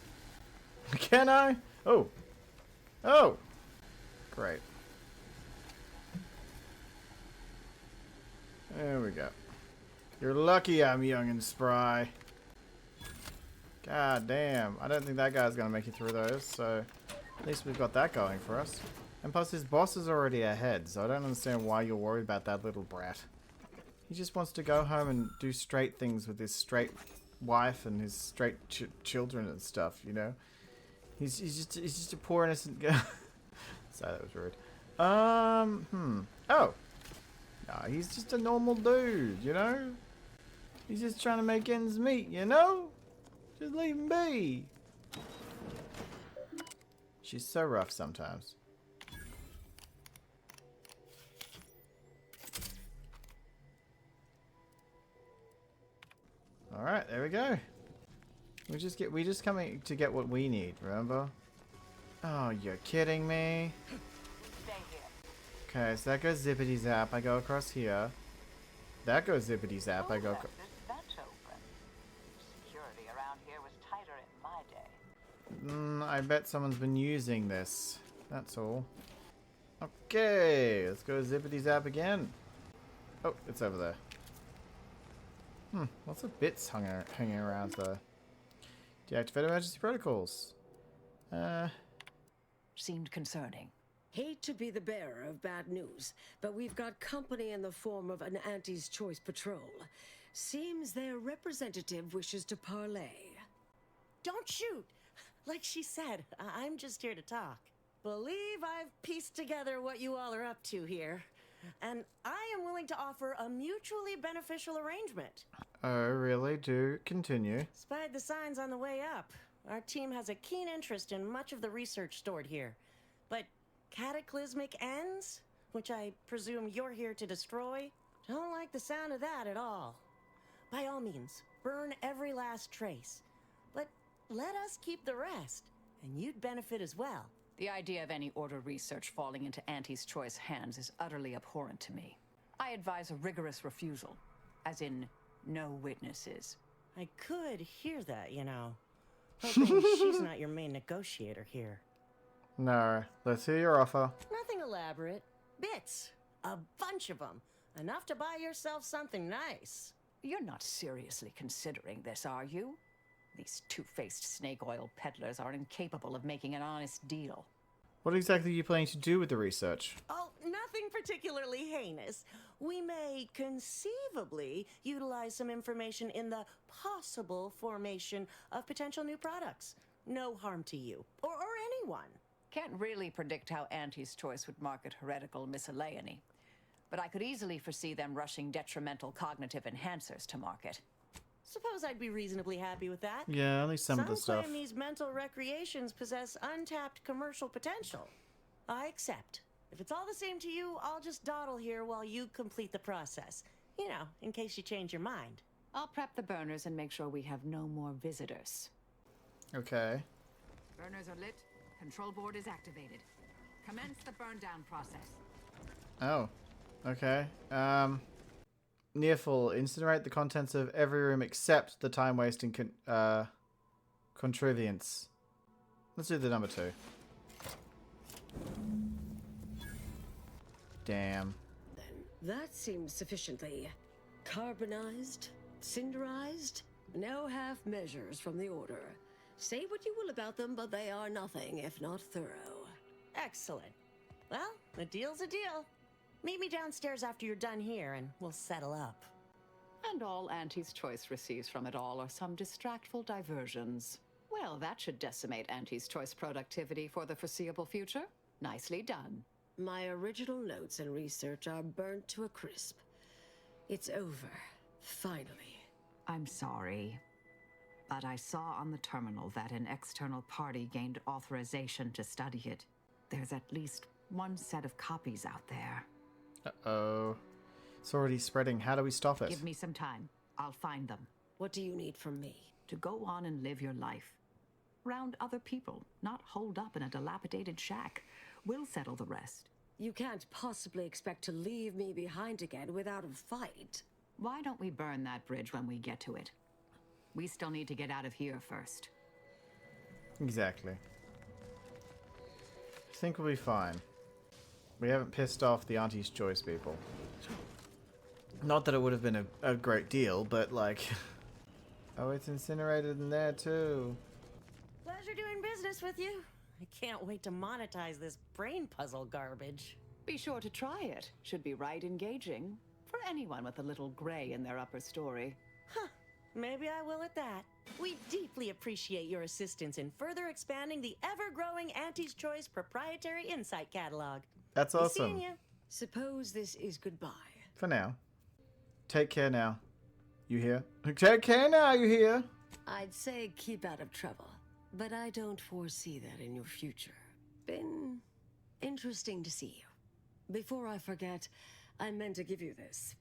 Speaker 1: Can I? Oh. Oh. Great. There we go. You're lucky I'm young and spry. God damn. I don't think that guy's gonna make it through those, so at least we've got that going for us. And plus his boss is already ahead, so I don't understand why you're worried about that little brat. He just wants to go home and do straight things with his straight wife and his straight children and stuff, you know? He's just a poor innocent guy. Sorry, that was rude. Oh. Nah, he's just a normal dude, you know? He's just trying to make ends meet, you know? Just leave him be. She's so rough sometimes. Alright, there we go. We just coming to get what we need, remember? Oh, you're kidding me? Okay, so that goes zippity zap. I go across here. That goes zippity zap. I go.
Speaker 10: Security around here was tighter in my day.
Speaker 1: I bet someone's been using this. That's all. Okay, let's go zippity zap again. Oh, it's over there. Lots of bits hanging around though. Deactivate emergency protocols.
Speaker 10: seemed concerning.
Speaker 6: Hate to be the bearer of bad news, but we've got company in the form of an Auntie's Choice patrol. Seems their representative wishes to parley.
Speaker 11: Don't shoot! Like she said, I'm just here to talk. Believe I've pieced together what you all are up to here. And I am willing to offer a mutually beneficial arrangement.
Speaker 1: Oh, really? Do continue.
Speaker 11: Spied the signs on the way up. Our team has a keen interest in much of the research stored here. But cataclysmic ends, which I presume you're here to destroy, don't like the sound of that at all. By all means, burn every last trace. But let us keep the rest, and you'd benefit as well.
Speaker 10: The idea of any Order research falling into Auntie's Choice hands is utterly abhorrent to me. I advise a rigorous refusal, as in no witnesses.
Speaker 11: I could hear that, you know. Hoping she's not your main negotiator here.
Speaker 1: No, let's hear your offer.
Speaker 11: Nothing elaborate. Bits. A bunch of them. Enough to buy yourself something nice.
Speaker 10: You're not seriously considering this, are you? These two-faced snake oil peddlers are incapable of making an honest deal.
Speaker 1: What exactly are you planning to do with the research?
Speaker 11: Oh, nothing particularly heinous. We may conceivably utilize some information in the possible formation of potential new products. No harm to you, or anyone.
Speaker 10: Can't really predict how Auntie's Choice would market heretical miscellany, but I could easily foresee them rushing detrimental cognitive enhancers to market.
Speaker 11: Suppose I'd be reasonably happy with that.
Speaker 1: Yeah, at least some of the stuff.
Speaker 11: Some claim these mental recreations possess untapped commercial potential. I accept. If it's all the same to you, I'll just dawdle here while you complete the process. You know, in case you change your mind.
Speaker 10: I'll prep the burners and make sure we have no more visitors.
Speaker 1: Okay.
Speaker 10: Burners are lit. Control board is activated. Commence the burn down process.
Speaker 1: Oh. Okay. Near full. Incinerate the contents of every room except the time-wasting contrivance. Let's do the number 2. Damn.
Speaker 6: That seems sufficiently carbonized, cinderized. No half measures from the Order. Say what you will about them, but they are nothing if not thorough.
Speaker 11: Excellent. Well, a deal's a deal. Meet me downstairs after you're done here, and we'll settle up.
Speaker 10: And all Auntie's Choice receives from it all are some distractful diversions. Well, that should decimate Auntie's Choice productivity for the foreseeable future. Nicely done.
Speaker 6: My original notes and research are burnt to a crisp. It's over. Finally.
Speaker 10: I'm sorry, but I saw on the terminal that an external party gained authorization to study it. There's at least one set of copies out there.
Speaker 1: Uh-oh. It's already spreading. How do we stop it?
Speaker 10: Give me some time. I'll find them.
Speaker 6: What do you need from me?
Speaker 10: To go on and live your life. Around other people, not holed up in a dilapidated shack. We'll settle the rest.
Speaker 6: You can't possibly expect to leave me behind again without a fight.
Speaker 10: Why don't we burn that bridge when we get to it? We still need to get out of here first.
Speaker 1: Exactly. I think we'll be fine. We haven't pissed off the Auntie's Choice people. Not that it would have been a great deal, but like... Oh, it's incinerated in there too.
Speaker 11: Pleasure doing business with you. I can't wait to monetize this brain puzzle garbage.
Speaker 10: Be sure to try it. Should be right engaging. For anyone with a little gray in their upper story.
Speaker 11: Huh. Maybe I will at that. We deeply appreciate your assistance in further expanding the ever-growing Auntie's Choice proprietary insight catalog.
Speaker 1: That's awesome.
Speaker 6: Suppose this is goodbye.
Speaker 1: For now. Take care now. You hear? Take care now, you hear?
Speaker 6: I'd say keep out of trouble, but I don't foresee that in your future. Been interesting to see you. Before I forget, I meant to give you this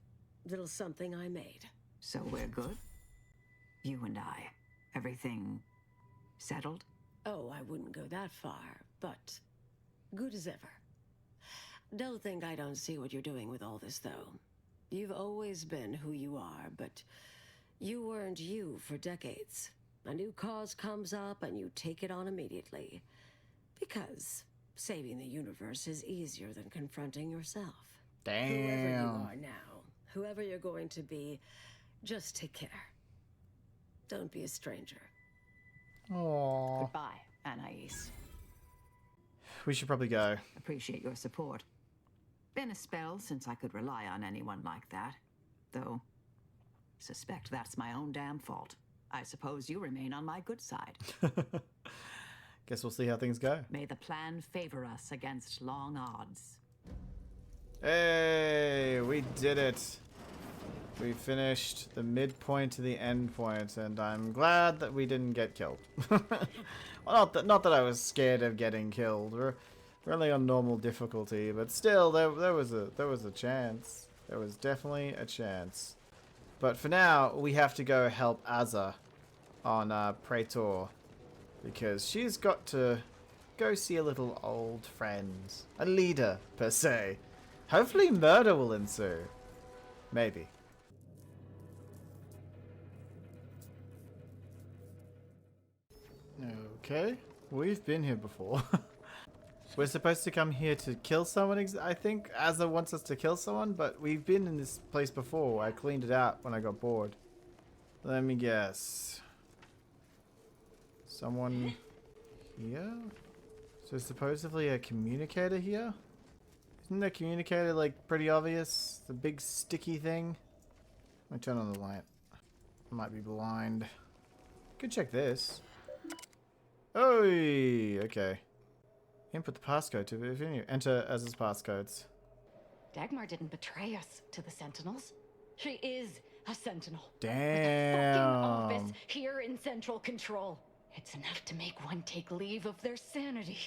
Speaker 6: little something I made.
Speaker 10: So we're good? You and I. Everything settled?
Speaker 6: Oh, I wouldn't go that far, but good as ever. Don't think I don't see what you're doing with all this, though. You've always been who you are, but you weren't you for decades. A new cause comes up and you take it on immediately. Because saving the universe is easier than confronting yourself.
Speaker 1: Damn.
Speaker 6: Whoever you are now, whoever you're going to be, just take care. Don't be a stranger.
Speaker 1: Aww.
Speaker 10: Goodbye, Anais.
Speaker 1: we should probably go.
Speaker 10: Appreciate your support. Been a spell since I could rely on anyone like that. Though, suspect that's my own damn fault. I suppose you remain on my good side.
Speaker 1: Guess we'll see how things go.
Speaker 10: May the plan favor us against long odds.
Speaker 1: Hey, we did it. We finished the midpoint to the end point, and I'm glad that we didn't get killed. Well, not that I was scared of getting killed. We're only on normal difficulty, but still, there was a chance. There was definitely a chance. But for now, we have to go help Azza on Praetor, because she's got to go see a little old friend, a leader per se. Hopefully, murder will ensue. Maybe. Okay, we've been here before. We're supposed to come here to kill someone. I think Azza wants us to kill someone, but we've been in this place before. I cleaned it out when I got bored. Let me guess. Someone here? So supposedly a communicator here? Isn't the communicator like pretty obvious? The big sticky thing? Let me turn on the light. I might be blind. Could check this. Oh, okay. Input the passcode to continue. Enter Azza's passcodes.
Speaker 8: Dagmar didn't betray us to the Sentinels. She is a Sentinel.
Speaker 1: Damn.
Speaker 8: With a fucking office here in Central Control. It's enough to make one take leave of their sanity.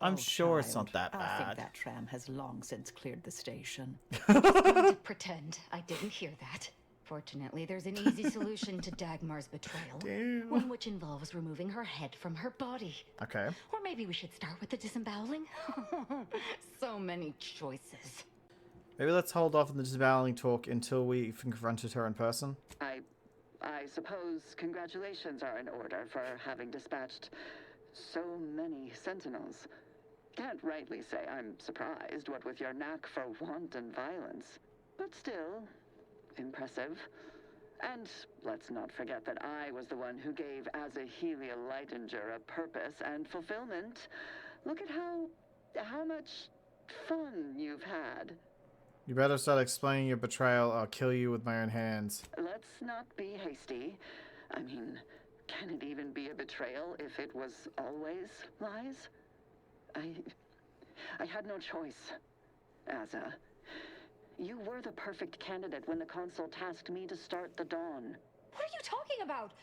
Speaker 1: I'm sure it's not that
Speaker 10: I
Speaker 1: bad.
Speaker 10: think that tram has long since cleared the station.
Speaker 8: I'm just going to pretend I didn't hear that. Fortunately, there's an easy solution to Dagmar's betrayal.
Speaker 1: Damn.
Speaker 8: One which involves removing her head from her body.
Speaker 1: Okay.
Speaker 8: Or maybe we should start with the disemboweling. So many choices.
Speaker 1: Maybe let's hold off on the disemboweling talk until we've confronted her in person.
Speaker 14: I suppose congratulations are in order for having dispatched so many Sentinels. Can't rightly say I'm surprised, what with your knack for wanton violence. But still, impressive. And let's not forget that I was the one who gave Azahelia Lightinger a purpose and fulfillment. Look at how much fun you've had.
Speaker 1: You better start explaining your betrayal. I'll kill you with my own hands.
Speaker 14: Let's not be hasty. I mean, can it even be a betrayal if it was always lies? I had no choice. Azza, you were the perfect candidate when the Consul tasked me to start the Dawn.
Speaker 8: What are you talking about?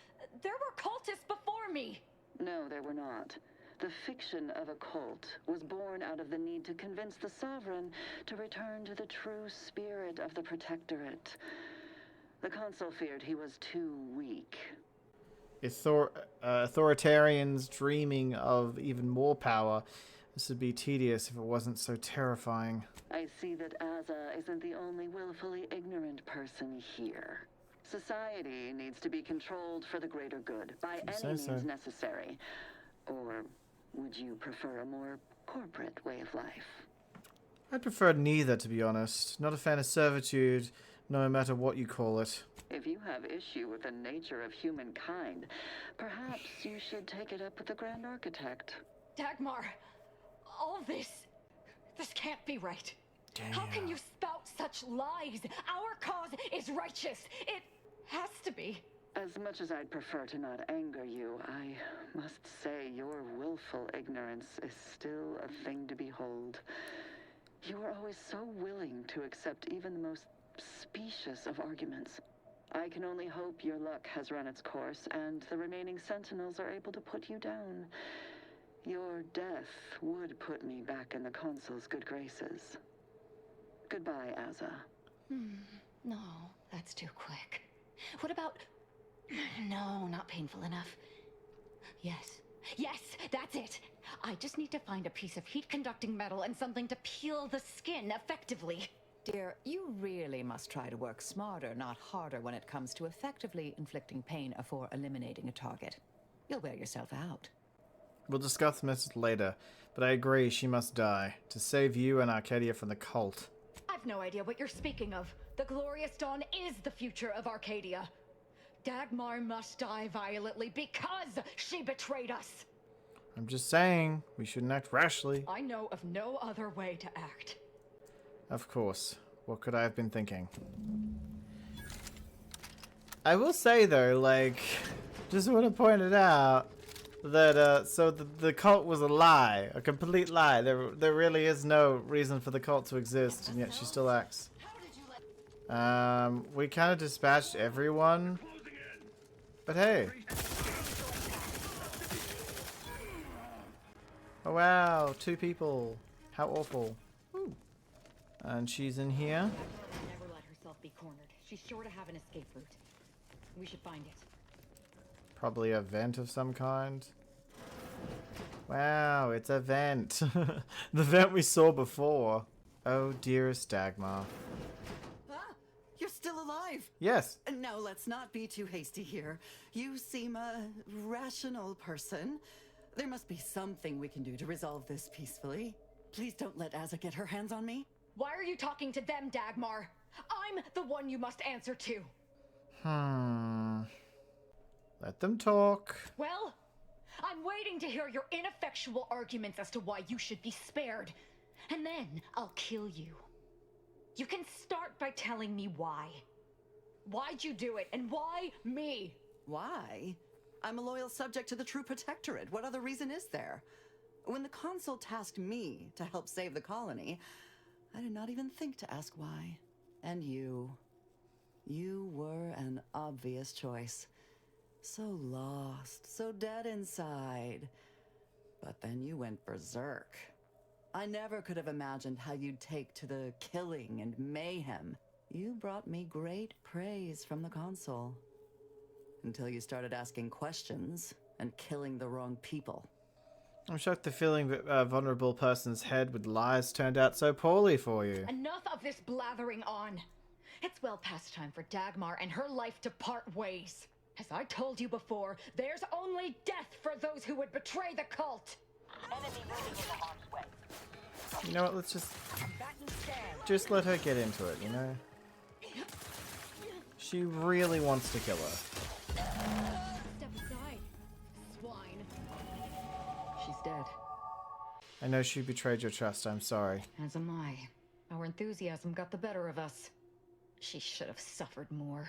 Speaker 8: There were cultists before me.
Speaker 14: No, there were not. The fiction of a cult was born out of the need to convince the Sovereign to return to the true spirit of the Protectorate. The Consul feared he was too weak.
Speaker 1: Authoritarians dreaming of even more power. This would be tedious if it wasn't so terrifying.
Speaker 14: I see that Azza isn't the only willfully ignorant person here. Society needs to be controlled for the greater good, by any means necessary. Or would you prefer a more corporate way of life?
Speaker 1: I'd prefer neither, to be honest. Not a fan of servitude, no matter what you call it.
Speaker 14: If you have issue with the nature of humankind, perhaps you should take it up with the Grand Architect.
Speaker 8: Dagmar, all this can't be right.
Speaker 1: Damn.
Speaker 8: How can you spout such lies? Our cause is righteous. It has to be.
Speaker 14: As much as I'd prefer to not anger you, I must say your willful ignorance is still a thing to behold. You are always so willing to accept even the most specious of arguments. I can only hope your luck has run its course and the remaining Sentinels are able to put you down. Your death would put me back in the Consul's good graces. Goodbye, Azza.
Speaker 8: No, that's too quick. What about... No, not painful enough. Yes, that's it. I just need to find a piece of heat-conducting metal and something to peel the skin effectively.
Speaker 10: Dear, you really must try to work smarter, not harder, when it comes to effectively inflicting pain before eliminating a target. You'll wear yourself out.
Speaker 1: We'll discuss this later, but I agree she must die, to save you and Arcadia from the cult.
Speaker 8: I've no idea what you're speaking of. The Glorious Dawn is the future of Arcadia. Dagmar must die violently because she betrayed us.
Speaker 1: I'm just saying, we shouldn't act rashly.
Speaker 4: I know of no other way to act.
Speaker 1: Of course. What could I have been thinking? I will say though, like, just want to point it out that so the cult was a lie, a complete lie. There really is no reason for the cult to exist, and yet she still acts. We kind of dispatched everyone, but hey. Oh wow, 2 people. How awful. Ooh. And she's in here.
Speaker 8: Never let herself be cornered. She's sure to have an escape route. We should find it.
Speaker 1: Probably a vent of some kind. Wow, it's a vent. The vent we saw before. Oh, dearest Dagmar.
Speaker 3: You're still alive.
Speaker 1: Yes.
Speaker 3: Now, let's not be too hasty here. You seem a rational person. There must be something we can do to resolve this peacefully. Please don't let Azza get her hands on me.
Speaker 8: Why are you talking to them, Dagmar? I'm the one you must answer to.
Speaker 1: Let them talk.
Speaker 8: Well, I'm waiting to hear your ineffectual arguments as to why you should be spared. And then I'll kill you. You can start by telling me why. Why'd you do it, and why me?
Speaker 3: Why? I'm a loyal subject to the true Protectorate. What other reason is there? When the Consul tasked me to help save the colony, I did not even think to ask why. And you were an obvious choice. So lost, so dead inside. But then you went berserk. I never could have imagined how you'd take to the killing and mayhem. You brought me great praise from the Consul. Until you started asking questions and killing the wrong people.
Speaker 1: I'm shocked the feeling that a vulnerable person's head with lies turned out so poorly for you.
Speaker 8: Enough of this blathering on. It's well past time for Dagmar and her life to part ways. As I told you before, there's only death for those who would betray the cult. Enemy moving into harm's way.
Speaker 1: You know what, let's just let her get into it, you know? She really wants to kill her.
Speaker 8: Step aside, swine. She's dead.
Speaker 1: I know she betrayed your trust, I'm sorry.
Speaker 8: As am I. Our enthusiasm got the better of us. She should have suffered more.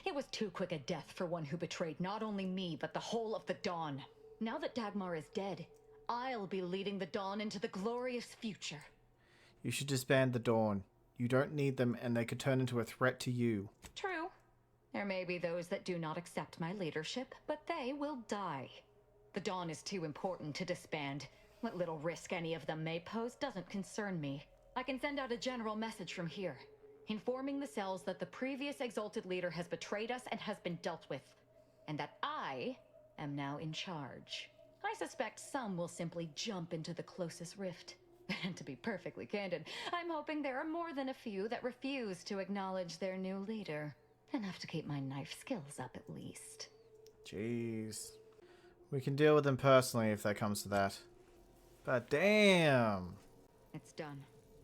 Speaker 8: It was too quick a death for one who betrayed not only me, but the whole of the Dawn. Now that Dagmar is dead, I'll be leading the Dawn into the glorious future.
Speaker 1: You should disband the Dawn. You don't need them, and they could turn into a threat to you.
Speaker 8: True. There may be those that do not accept my leadership, but they will die. The Dawn is too important to disband. What little risk any of them may pose doesn't concern me. I can send out a general message from here, informing the cells that the previous exalted leader has betrayed us and has been dealt with, and that I am now in charge. I suspect some will simply jump into the closest rift. And to be perfectly candid, I'm hoping there are more than a few that refuse to acknowledge their new leader. Enough to keep my knife skills up, at least.
Speaker 1: Jeez. We can deal with them personally if that comes to that. But damn!
Speaker 8: It's done.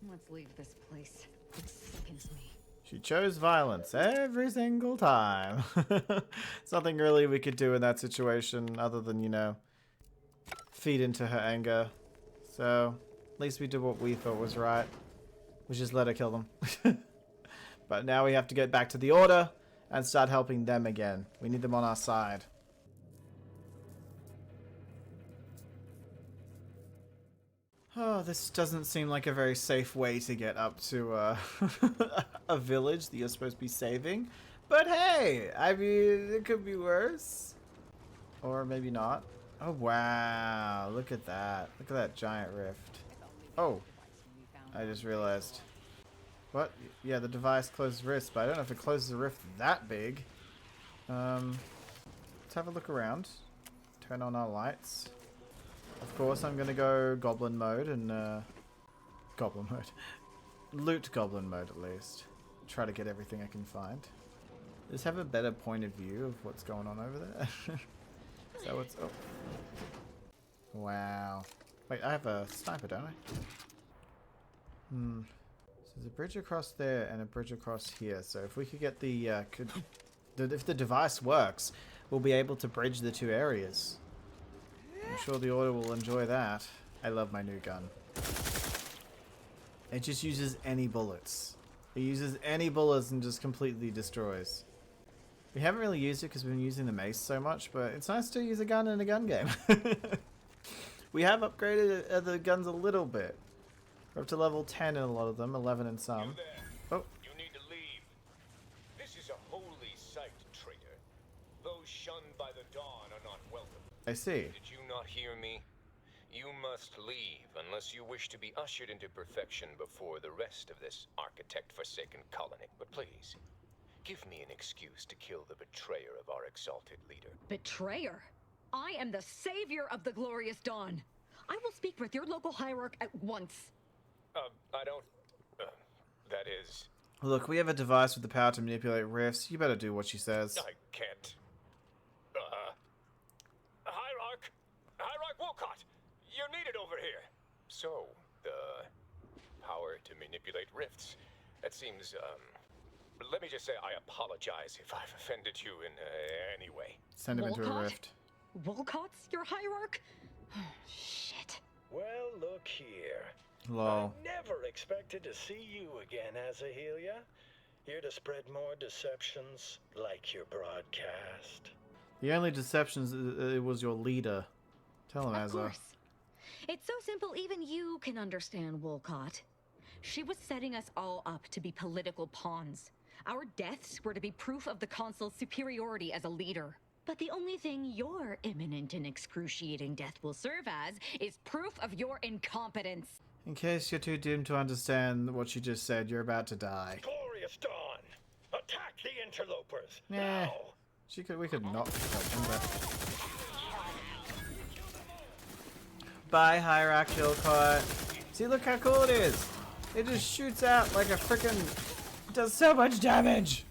Speaker 8: Let's leave this place. It sickens me.
Speaker 1: She chose violence every single time. There's nothing really we could do in that situation other than, you know, feed into her anger. So, at least we did what we thought was right. We just let her kill them. But now we have to get back to the Order and start helping them again. We need them on our side. Oh, this doesn't seem like a very safe way to get up to a village that you're supposed to be saving. But hey, I mean, it could be worse. Or maybe not. Oh, wow. Look at that. Look at that giant rift. Oh, I just realized. What? Yeah, the device closes rifts, but I don't know if it closes a rift that big. Let's have a look around. Turn on our lights. Of course, I'm gonna go goblin mode and goblin mode. Loot goblin mode at least. Try to get everything I can find. Just have a better point of view of what's going on over there. So it's oh. Wow. Wait, I have a sniper, don't I? So there's a bridge across there and a bridge across here. So if we could get the if the device works, we'll be able to bridge the two areas. I'm sure the Order will enjoy that. I love my new gun. It just uses any bullets. It uses any bullets and just completely destroys. We haven't really used it because we've been using the mace so much, but it's nice to use a gun in a gun game. We have upgraded the guns a little bit. We're up to level 10 in a lot of them, 11 in some. Oh.
Speaker 13: You need to leave. This is a holy site, traitor. Those shunned by the dawn are not welcome.
Speaker 1: I see.
Speaker 13: Did you not hear me? You must leave unless you wish to be ushered into perfection before the rest of this architect-forsaken colony. But please, give me an excuse to kill the betrayer of our exalted leader.
Speaker 20: Betrayer? I am the savior of the glorious dawn. I will speak with your local hierarch at once.
Speaker 13: I don't... that is...
Speaker 1: Look, we have a device with the power to manipulate rifts. You better do what she says.
Speaker 13: I can't. Hierarch Wolcott! You're needed over here! So, the power to manipulate rifts. That seems, let me just say I apologize if I've offended you in any way.
Speaker 1: Send him into a rift.
Speaker 20: Wolcott's your hierarch? Shit.
Speaker 21: Well, look here.
Speaker 1: Lol.
Speaker 21: I never expected to see you again, Azahelia. Here to spread more deceptions like your broadcast.
Speaker 1: The only deceptions it was your leader. Tell him,
Speaker 20: Of
Speaker 1: Azza.
Speaker 20: course. It's so simple even you can understand, Wolcott. She was setting us all up to be political pawns. Our deaths were to be proof of the Consul's superiority as a leader. But the only thing your imminent and excruciating death will serve as is proof of your incompetence.
Speaker 1: In case you're too doomed to understand what she just said, you're about to die.
Speaker 21: Glorious dawn! Attack the interlopers!
Speaker 1: Yeah.
Speaker 21: Now!
Speaker 1: We could not protect them, but... Bye, Hierarchical Cut. See, look how cool it is. It just shoots out like a frickin'... It does so much damage.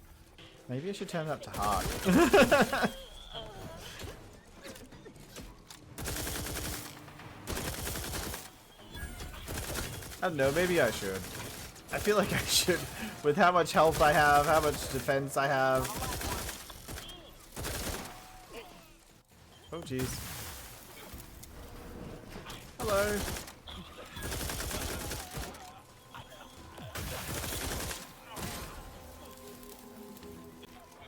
Speaker 1: Maybe I should turn it up to hard. I don't know, maybe I should. I feel like I should, with how much health I have, how much defense I have. Oh, jeez. Hello.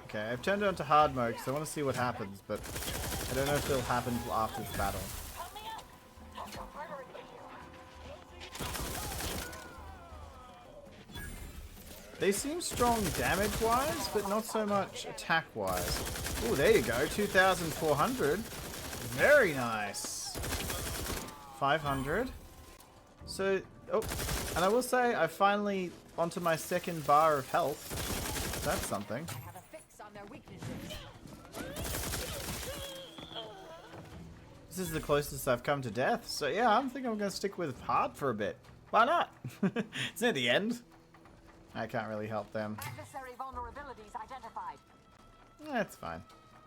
Speaker 1: Okay, I've turned it on to hard mode because I want to see what happens, but I don't know if it'll happen until after the battle. They seem strong damage-wise, but not so much attack-wise. Oh, there you go, 2,400. Very nice. 500. So, oh, and I will say, I finally onto my second bar of health. That's something. This is the closest I've come to death, so yeah, I think I'm going to stick with hard for a bit. Why not? It's near the end. I can't really help them.
Speaker 20: Adversary vulnerabilities identified.
Speaker 1: That's fine.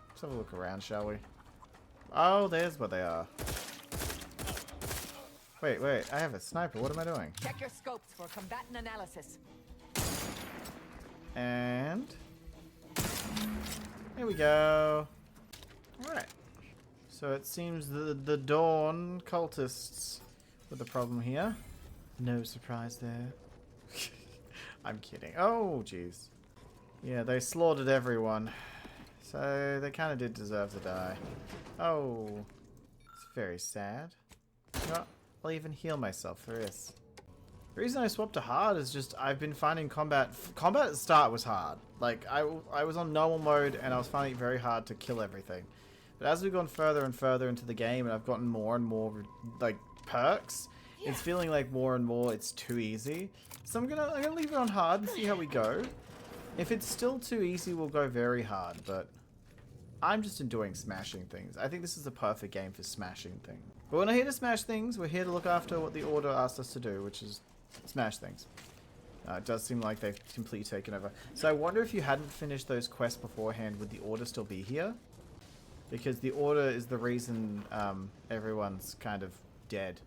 Speaker 1: Let's have a look around, shall we? Oh, there's what they are. Wait, I have a sniper. What am I doing?
Speaker 20: Check your scopes for combatant analysis.
Speaker 1: And... here we go. Alright. So it seems the Dawn cultists were the problem here. No surprise there. I'm kidding. Oh, jeez. Yeah, they slaughtered everyone. So they kind of did deserve to die. Oh. It's very sad. You know what? I'll even heal myself for this. The reason I swapped to hard is just I've been finding combat at the start was hard. Like, I was on normal mode and I was finding it very hard to kill everything. But as we've gone further and further into the game and I've gotten more and more, like, perks, it's feeling like more and more it's too easy. So I'm gonna leave it on hard and see how we go. If it's still too easy, we'll go very hard, but I'm just enjoying smashing things. I think this is the perfect game for smashing things. But we're not here to smash things, we're here to look after what the Order asked us to do, which is smash things. It does seem like they've completely taken over. So I wonder if you hadn't finished those quests beforehand, would the Order still be here? Because the Order is the reason everyone's kind of dead.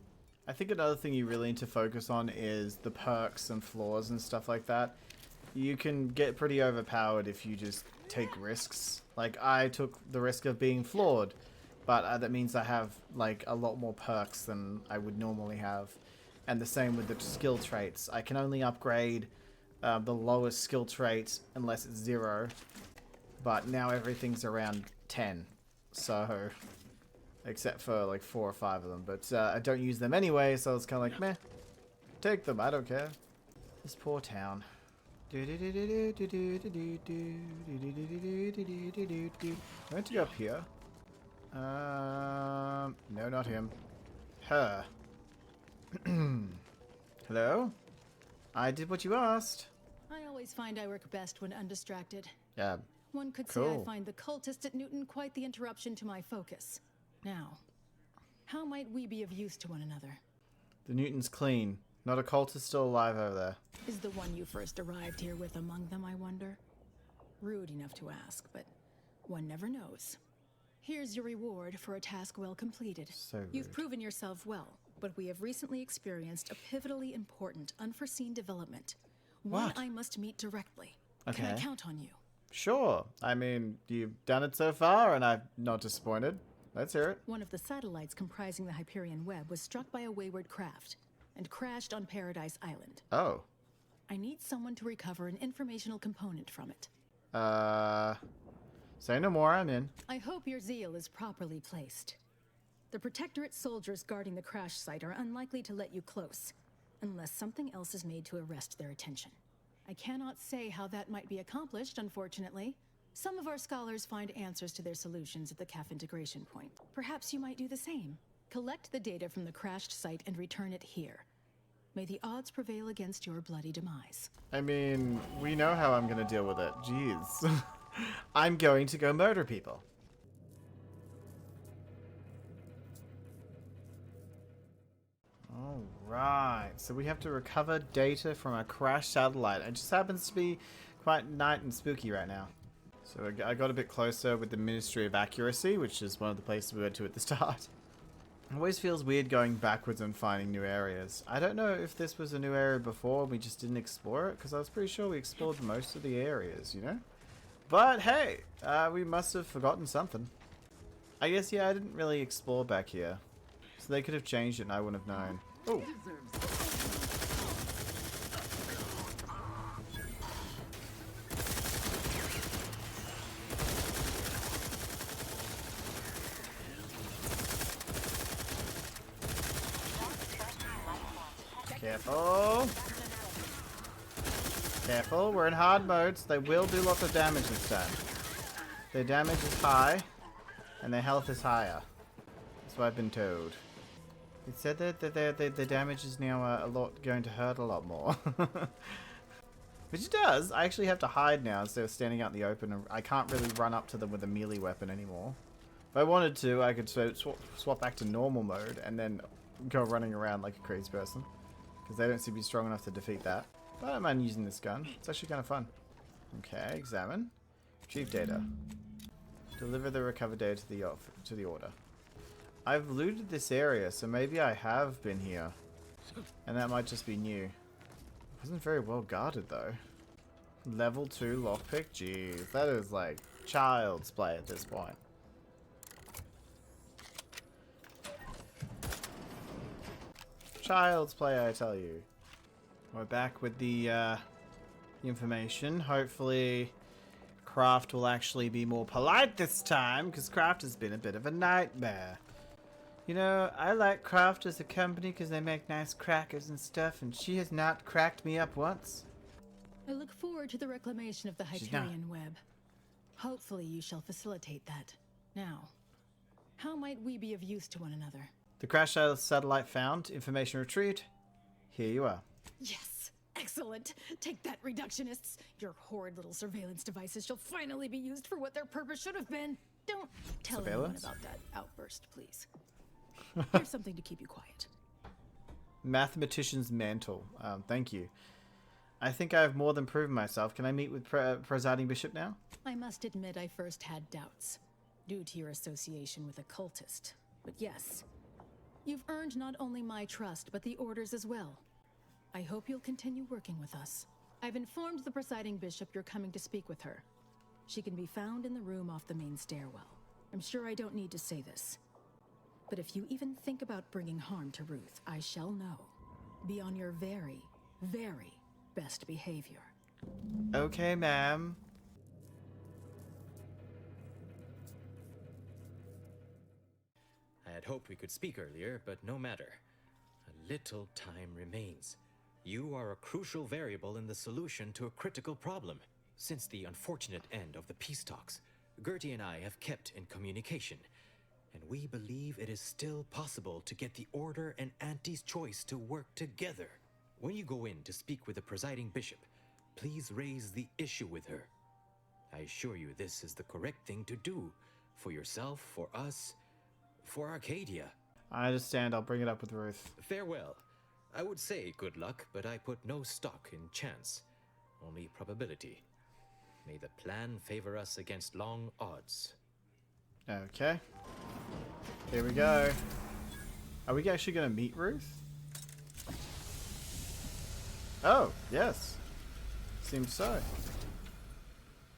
Speaker 1: I think another thing you really need to focus on is the perks and flaws and stuff like that. You can get pretty overpowered if you just take risks. Like, I took the risk of being flawed. but that means I have like a lot more perks than I would normally have. And the same with the skill traits. I can only upgrade the lowest skill trait unless it's 0, but now everything's around 10. So, except for like 4 or 5 of them, but I don't use them anyway, so it's kind of like, meh, take them, I don't care. This poor town. I meant to go up here. No, not him. Her. Hello? I did what you asked.
Speaker 4: I always find I work best when undistracted.
Speaker 1: Yeah.
Speaker 4: One could
Speaker 1: Cool.
Speaker 4: say I find the cultist at Newton quite the interruption to my focus. Now, how might we be of use to one another?
Speaker 1: The Newton's clean. Not a cultist still alive over there.
Speaker 4: Is the one you first arrived here with among them, I wonder? Rude enough to ask, but one never knows. Here's your reward for a task well completed.
Speaker 1: So rude.
Speaker 4: You've proven yourself well, but we have recently experienced a pivotally important, unforeseen development. One
Speaker 1: What?
Speaker 4: I must meet directly.
Speaker 1: Okay.
Speaker 4: Can I count on you?
Speaker 1: Sure. I mean, you've done it so far, and I'm not disappointed. Let's hear it.
Speaker 4: One of the satellites comprising the Hyperion web was struck by a wayward craft and crashed on Paradise Island.
Speaker 1: Oh.
Speaker 4: I need someone to recover an informational component from it.
Speaker 1: Say no more, I'm in.
Speaker 4: I hope your zeal is properly placed. The Protectorate soldiers guarding the crash site are unlikely to let you close, unless something else is made to arrest their attention. I cannot say how that might be accomplished, unfortunately. Some of our scholars find answers to their solutions at the CAF integration point. Perhaps you might do the same. Collect the data from the crashed site and return it here. May the odds prevail against your bloody demise.
Speaker 1: I mean, we know how I'm gonna deal with it. Jeez. I'm going to go murder people. Alright, so we have to recover data from a crashed satellite. It just happens to be quite night and spooky right now. So I got a bit closer with the Ministry of Accuracy, which is one of the places we went to at the start. It always feels weird going backwards and finding new areas. I don't know if this was a new area before and we just didn't explore it, because I was pretty sure we explored most of the areas, you know? But hey, we must have forgotten something. I guess, yeah, I didn't really explore back here. So they could have changed it and I wouldn't have known. Oh. Careful. Careful, we're in hard mode, so they will do lots of damage this time. Their damage is high, and their health is higher. That's what I've been told. It said that the damage is now going to hurt a lot more. Which it does. I actually have to hide now instead of standing out in the open, and I can't really run up to them with a melee weapon anymore. If I wanted to, I could swap back to normal mode and then go running around like a crazy person. Because they don't seem to be strong enough to defeat that. But I don't mind using this gun. It's actually kind of fun. Okay, examine. Retrieve data. Deliver the recovered data to the order. I've looted this area, so maybe I have been here. And that might just be new. It wasn't very well guarded though. Level 2 lockpick? Jeez, that is like child's play at this point. Child's play, I tell you. We're back with the information. Hopefully Craft will actually be more polite this time, because Craft has been a bit of a nightmare. You know, I like Craft as a company because they make nice crackers and stuff, and she has not cracked me up once.
Speaker 4: I look forward to the reclamation of the Hyperion web. Hopefully you shall facilitate that. Now, how might we be of use to one another?
Speaker 1: The crash satellite found. Information retrieved. Here you are.
Speaker 4: Yes! Excellent! Take that, reductionists! Your horrid little surveillance devices shall finally be used for what their purpose should have been. Don't tell anyone about that outburst, please. Here's something to keep you quiet.
Speaker 1: Mathematician's mantle. Thank you. I think I have more than proven myself. Can I meet with Presiding Bishop now?
Speaker 4: I must admit I first had doubts, due to your association with a cultist. But yes, you've earned not only my trust, but the Order's as well. I hope you'll continue working with us. I've informed the Presiding Bishop you're coming to speak with her. She can be found in the room off the main stairwell. I'm sure I don't need to say this. But if you even think about bringing harm to Ruth, I shall know. Be on your very, very best behavior.
Speaker 1: Okay, ma'am.
Speaker 17: I had hoped we could speak earlier, but no matter. A little time remains. You are a crucial variable in the solution to a critical problem. Since the unfortunate end of the peace talks, Gertie and I have kept in communication, and we believe it is still possible to get the Order and Auntie's choice to work together. When you go in to speak with the presiding bishop, please raise the issue with her. I assure you this is the correct thing to do, for yourself, for us, for Arcadia.
Speaker 1: I understand. I'll bring it up with Ruth.
Speaker 17: Farewell. I would say good luck, but I put no stock in chance, only probability. May the plan favor us against long odds.
Speaker 1: Okay. Here we go. Are we actually going to meet Ruth? Oh, yes. Seems so.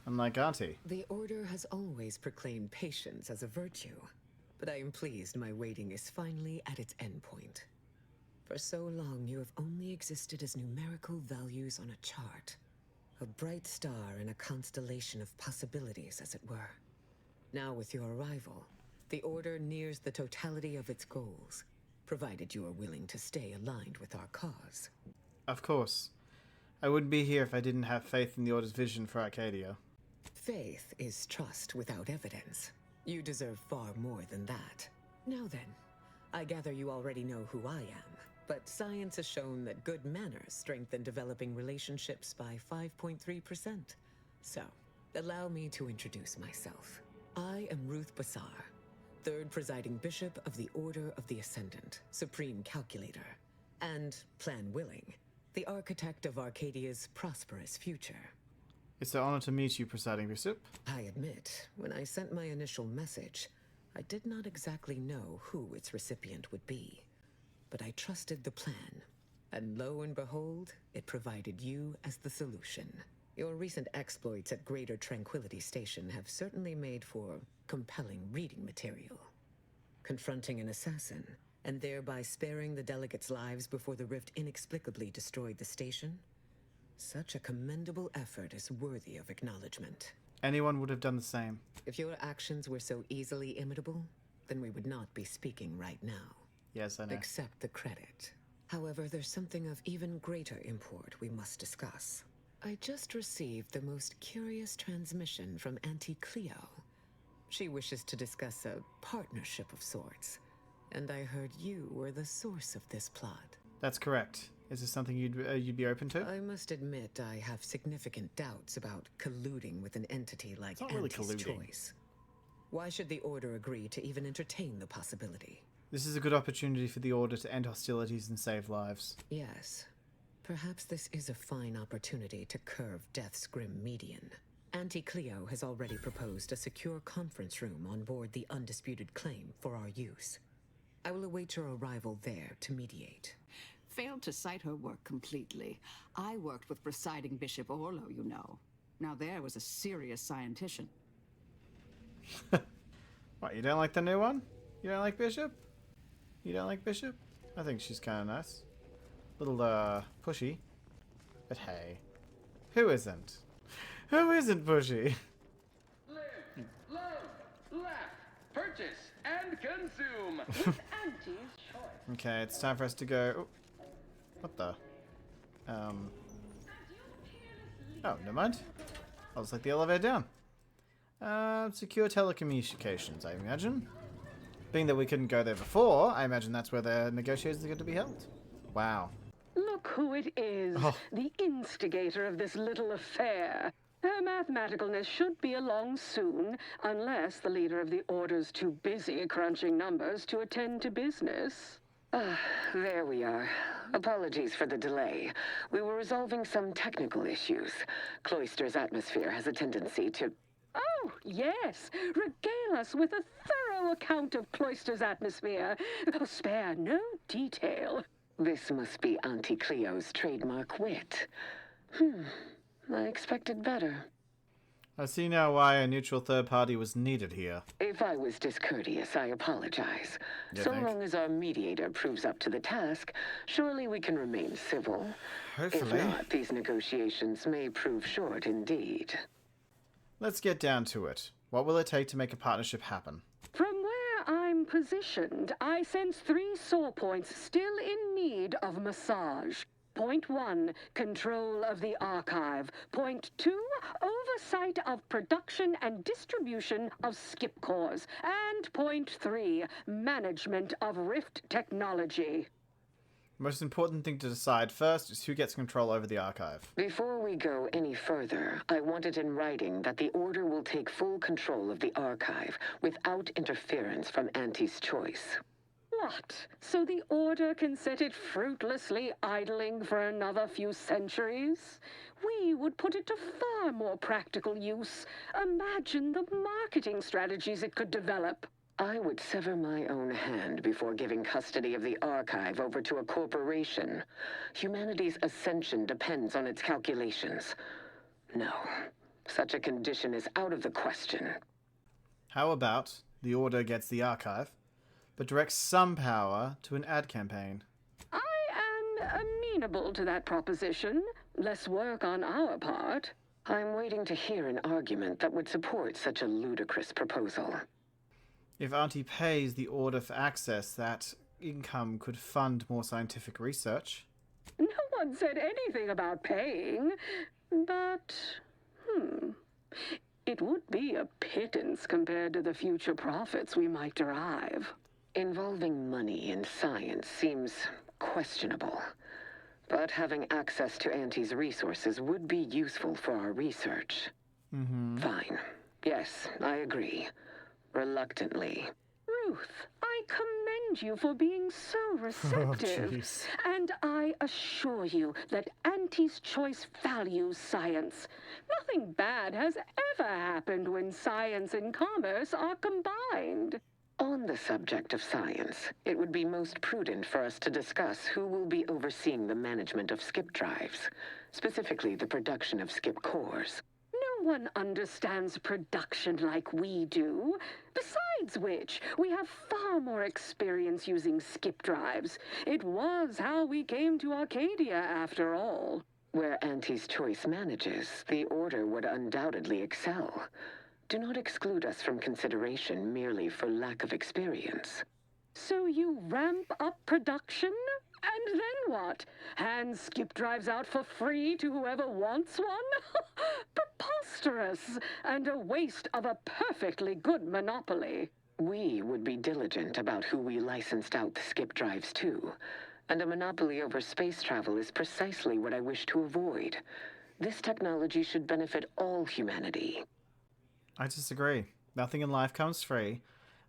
Speaker 1: Unlike Auntie.
Speaker 18: The Order has always proclaimed patience as a virtue, but I am pleased my waiting is finally at its endpoint. For so long, you have only existed as numerical values on a chart. A bright star in a constellation of possibilities, as it were. Now, with your arrival, the Order nears the totality of its goals, provided you are willing to stay aligned with our cause.
Speaker 1: Of course. I wouldn't be here if I didn't have faith in the Order's vision for Arcadia.
Speaker 18: Faith is trust without evidence. You deserve far more than that. Now then, I gather you already know who I am, but science has shown that good manners strengthen developing relationships by 5.3%. So, allow me to introduce myself. I am Ruth Bassar, third presiding bishop of the Order of the Ascendant, supreme calculator, and, plan willing, the architect of Arcadia's prosperous future.
Speaker 1: It's an honor to meet you, presiding bishop.
Speaker 18: I admit, when I sent my initial message, I did not exactly know who its recipient would be. But I trusted the plan, and lo and behold, it provided you as the solution. Your recent exploits at Greater Tranquility Station have certainly made for compelling reading material. Confronting an assassin, and thereby sparing the delegates' lives before the rift inexplicably destroyed the station? Such a commendable effort is worthy of acknowledgement.
Speaker 1: Anyone would have done the same.
Speaker 18: If your actions were so easily imitable, then we would not be speaking right now.
Speaker 1: Yes, I know.
Speaker 18: Accept the credit. However, there's something of even greater import we must discuss. I just received the most curious transmission from Auntie Cleo. She wishes to discuss a partnership of sorts, and I heard you were the source of this plot.
Speaker 1: That's correct. Is this something you'd be open to?
Speaker 18: I must admit I have significant doubts about colluding with an entity like
Speaker 1: It's not really
Speaker 18: Auntie's
Speaker 1: colluding.
Speaker 18: choice. Why should the Order agree to even entertain the possibility?
Speaker 1: This is a good opportunity for the Order to end hostilities and save lives.
Speaker 18: Yes. Perhaps this is a fine opportunity to curve death's grim median. Auntie Cleo has already proposed a secure conference room on board the Undisputed Claim for our use. I will await your arrival there to mediate.
Speaker 10: Failed to cite her work completely. I worked with presiding Bishop Orlo, you know. Now there was a serious scientician.
Speaker 1: What, you don't like the new one? You don't like Bishop? You don't like Bishop? I think she's kind of nice. Little, pushy. But hey, who isn't? Who isn't pushy?
Speaker 22: Live, love, laugh, purchase, and consume with Auntie's choice.
Speaker 1: Okay, it's time for us to go. Oh, what the? Oh, never mind. I'll just take the elevator down. Secure telecommunications, I imagine. Being that we couldn't go there before, I imagine that's where the negotiations are going to be held. Wow.
Speaker 14: Look who it is, the instigator of this little affair. Her mathematicalness should be along soon, unless the leader of the Order's too busy crunching numbers to attend to business. There we are. Apologies for the delay. We were resolving some technical issues. Cloister's atmosphere has a tendency to... Oh, yes! Regale us with a thorough account of Cloister's atmosphere. Spare no detail. This must be Auntie Cleo's trademark wit. I expected better.
Speaker 1: I see now why a neutral third party was needed here.
Speaker 14: If I was discourteous, I apologize. So long as our mediator proves up to the task, surely we can remain civil.
Speaker 1: Hopefully.
Speaker 14: If not, these negotiations may prove short indeed.
Speaker 1: Let's get down to it. What will it take to make a partnership happen?
Speaker 2: From where I'm positioned, I sense 3 sore points still in need of massage. Point 1, control of the archive. Point 2, oversight of production and distribution of skip cores. And point 3, management of rift technology.
Speaker 1: The most important thing to decide first is who gets control over the archive.
Speaker 14: Before we go any further, I want it in writing that the Order will take full control of the archive without interference from Auntie's choice.
Speaker 2: What? So the Order can set it fruitlessly idling for another few centuries? We would put it to far more practical use. Imagine the marketing strategies it could develop.
Speaker 14: I would sever my own hand before giving custody of the archive over to a corporation. Humanity's ascension depends on its calculations. No, such a condition is out of the question.
Speaker 1: How about the Order gets the archive, but directs some power to an ad campaign?
Speaker 2: I am amenable to that proposition. Less work on our part.
Speaker 14: I'm waiting to hear an argument that would support such a ludicrous proposal.
Speaker 1: If Auntie pays the Order for access, that income could fund more scientific research.
Speaker 2: No one said anything about paying, but, it would be a pittance compared to the future profits we might derive.
Speaker 14: Involving money in science seems questionable, but having access to Auntie's resources would be useful for our research. Fine. Yes, I agree. Reluctantly.
Speaker 2: Ruth, I commend you for being so receptive. And I assure you that Auntie's choice values science. Nothing bad has ever happened when science and commerce are combined.
Speaker 14: On the subject of science, it would be most prudent for us to discuss who will be overseeing the management of skip drives, specifically the production of skip cores.
Speaker 2: No one understands production like we do. Besides which, we have far more experience using skip drives. It was how we came to Arcadia, after all.
Speaker 14: Where Auntie's choice manages, the Order would undoubtedly excel. Do not exclude us from consideration merely for lack of experience.
Speaker 2: So you ramp up production? And then what? Hand skip drives out for free to whoever wants one? Preposterous! And a waste of a perfectly good monopoly.
Speaker 14: We would be diligent about who we licensed out the skip drives to. And a monopoly over space travel is precisely what I wish to avoid. This technology should benefit all humanity.
Speaker 1: I disagree. Nothing in life comes free.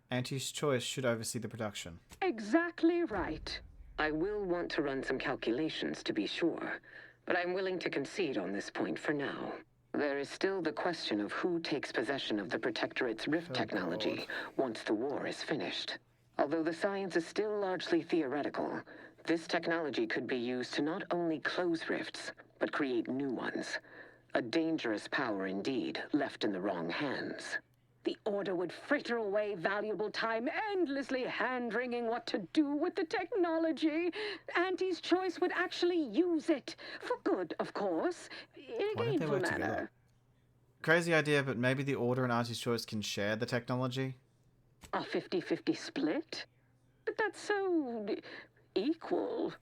Speaker 1: Auntie's choice should oversee the production.
Speaker 2: Exactly right.
Speaker 14: I will want to run some calculations to be sure, but I'm willing to concede on this point for now. There is still the question of who takes possession of the Protectorate's rift technology once the war is finished. Although the science is still largely theoretical, this technology could be used to not only close rifts, but create new ones. A dangerous power indeed, left in the wrong hands.
Speaker 2: The Order would fritter away valuable time endlessly hand-wringing what to do with the technology. Auntie's choice would actually use it. For good, of course. In a gainful manner.
Speaker 1: Crazy idea, but maybe the Order and Auntie's choice can share the technology?
Speaker 2: A 50-50 split? But that's so equal.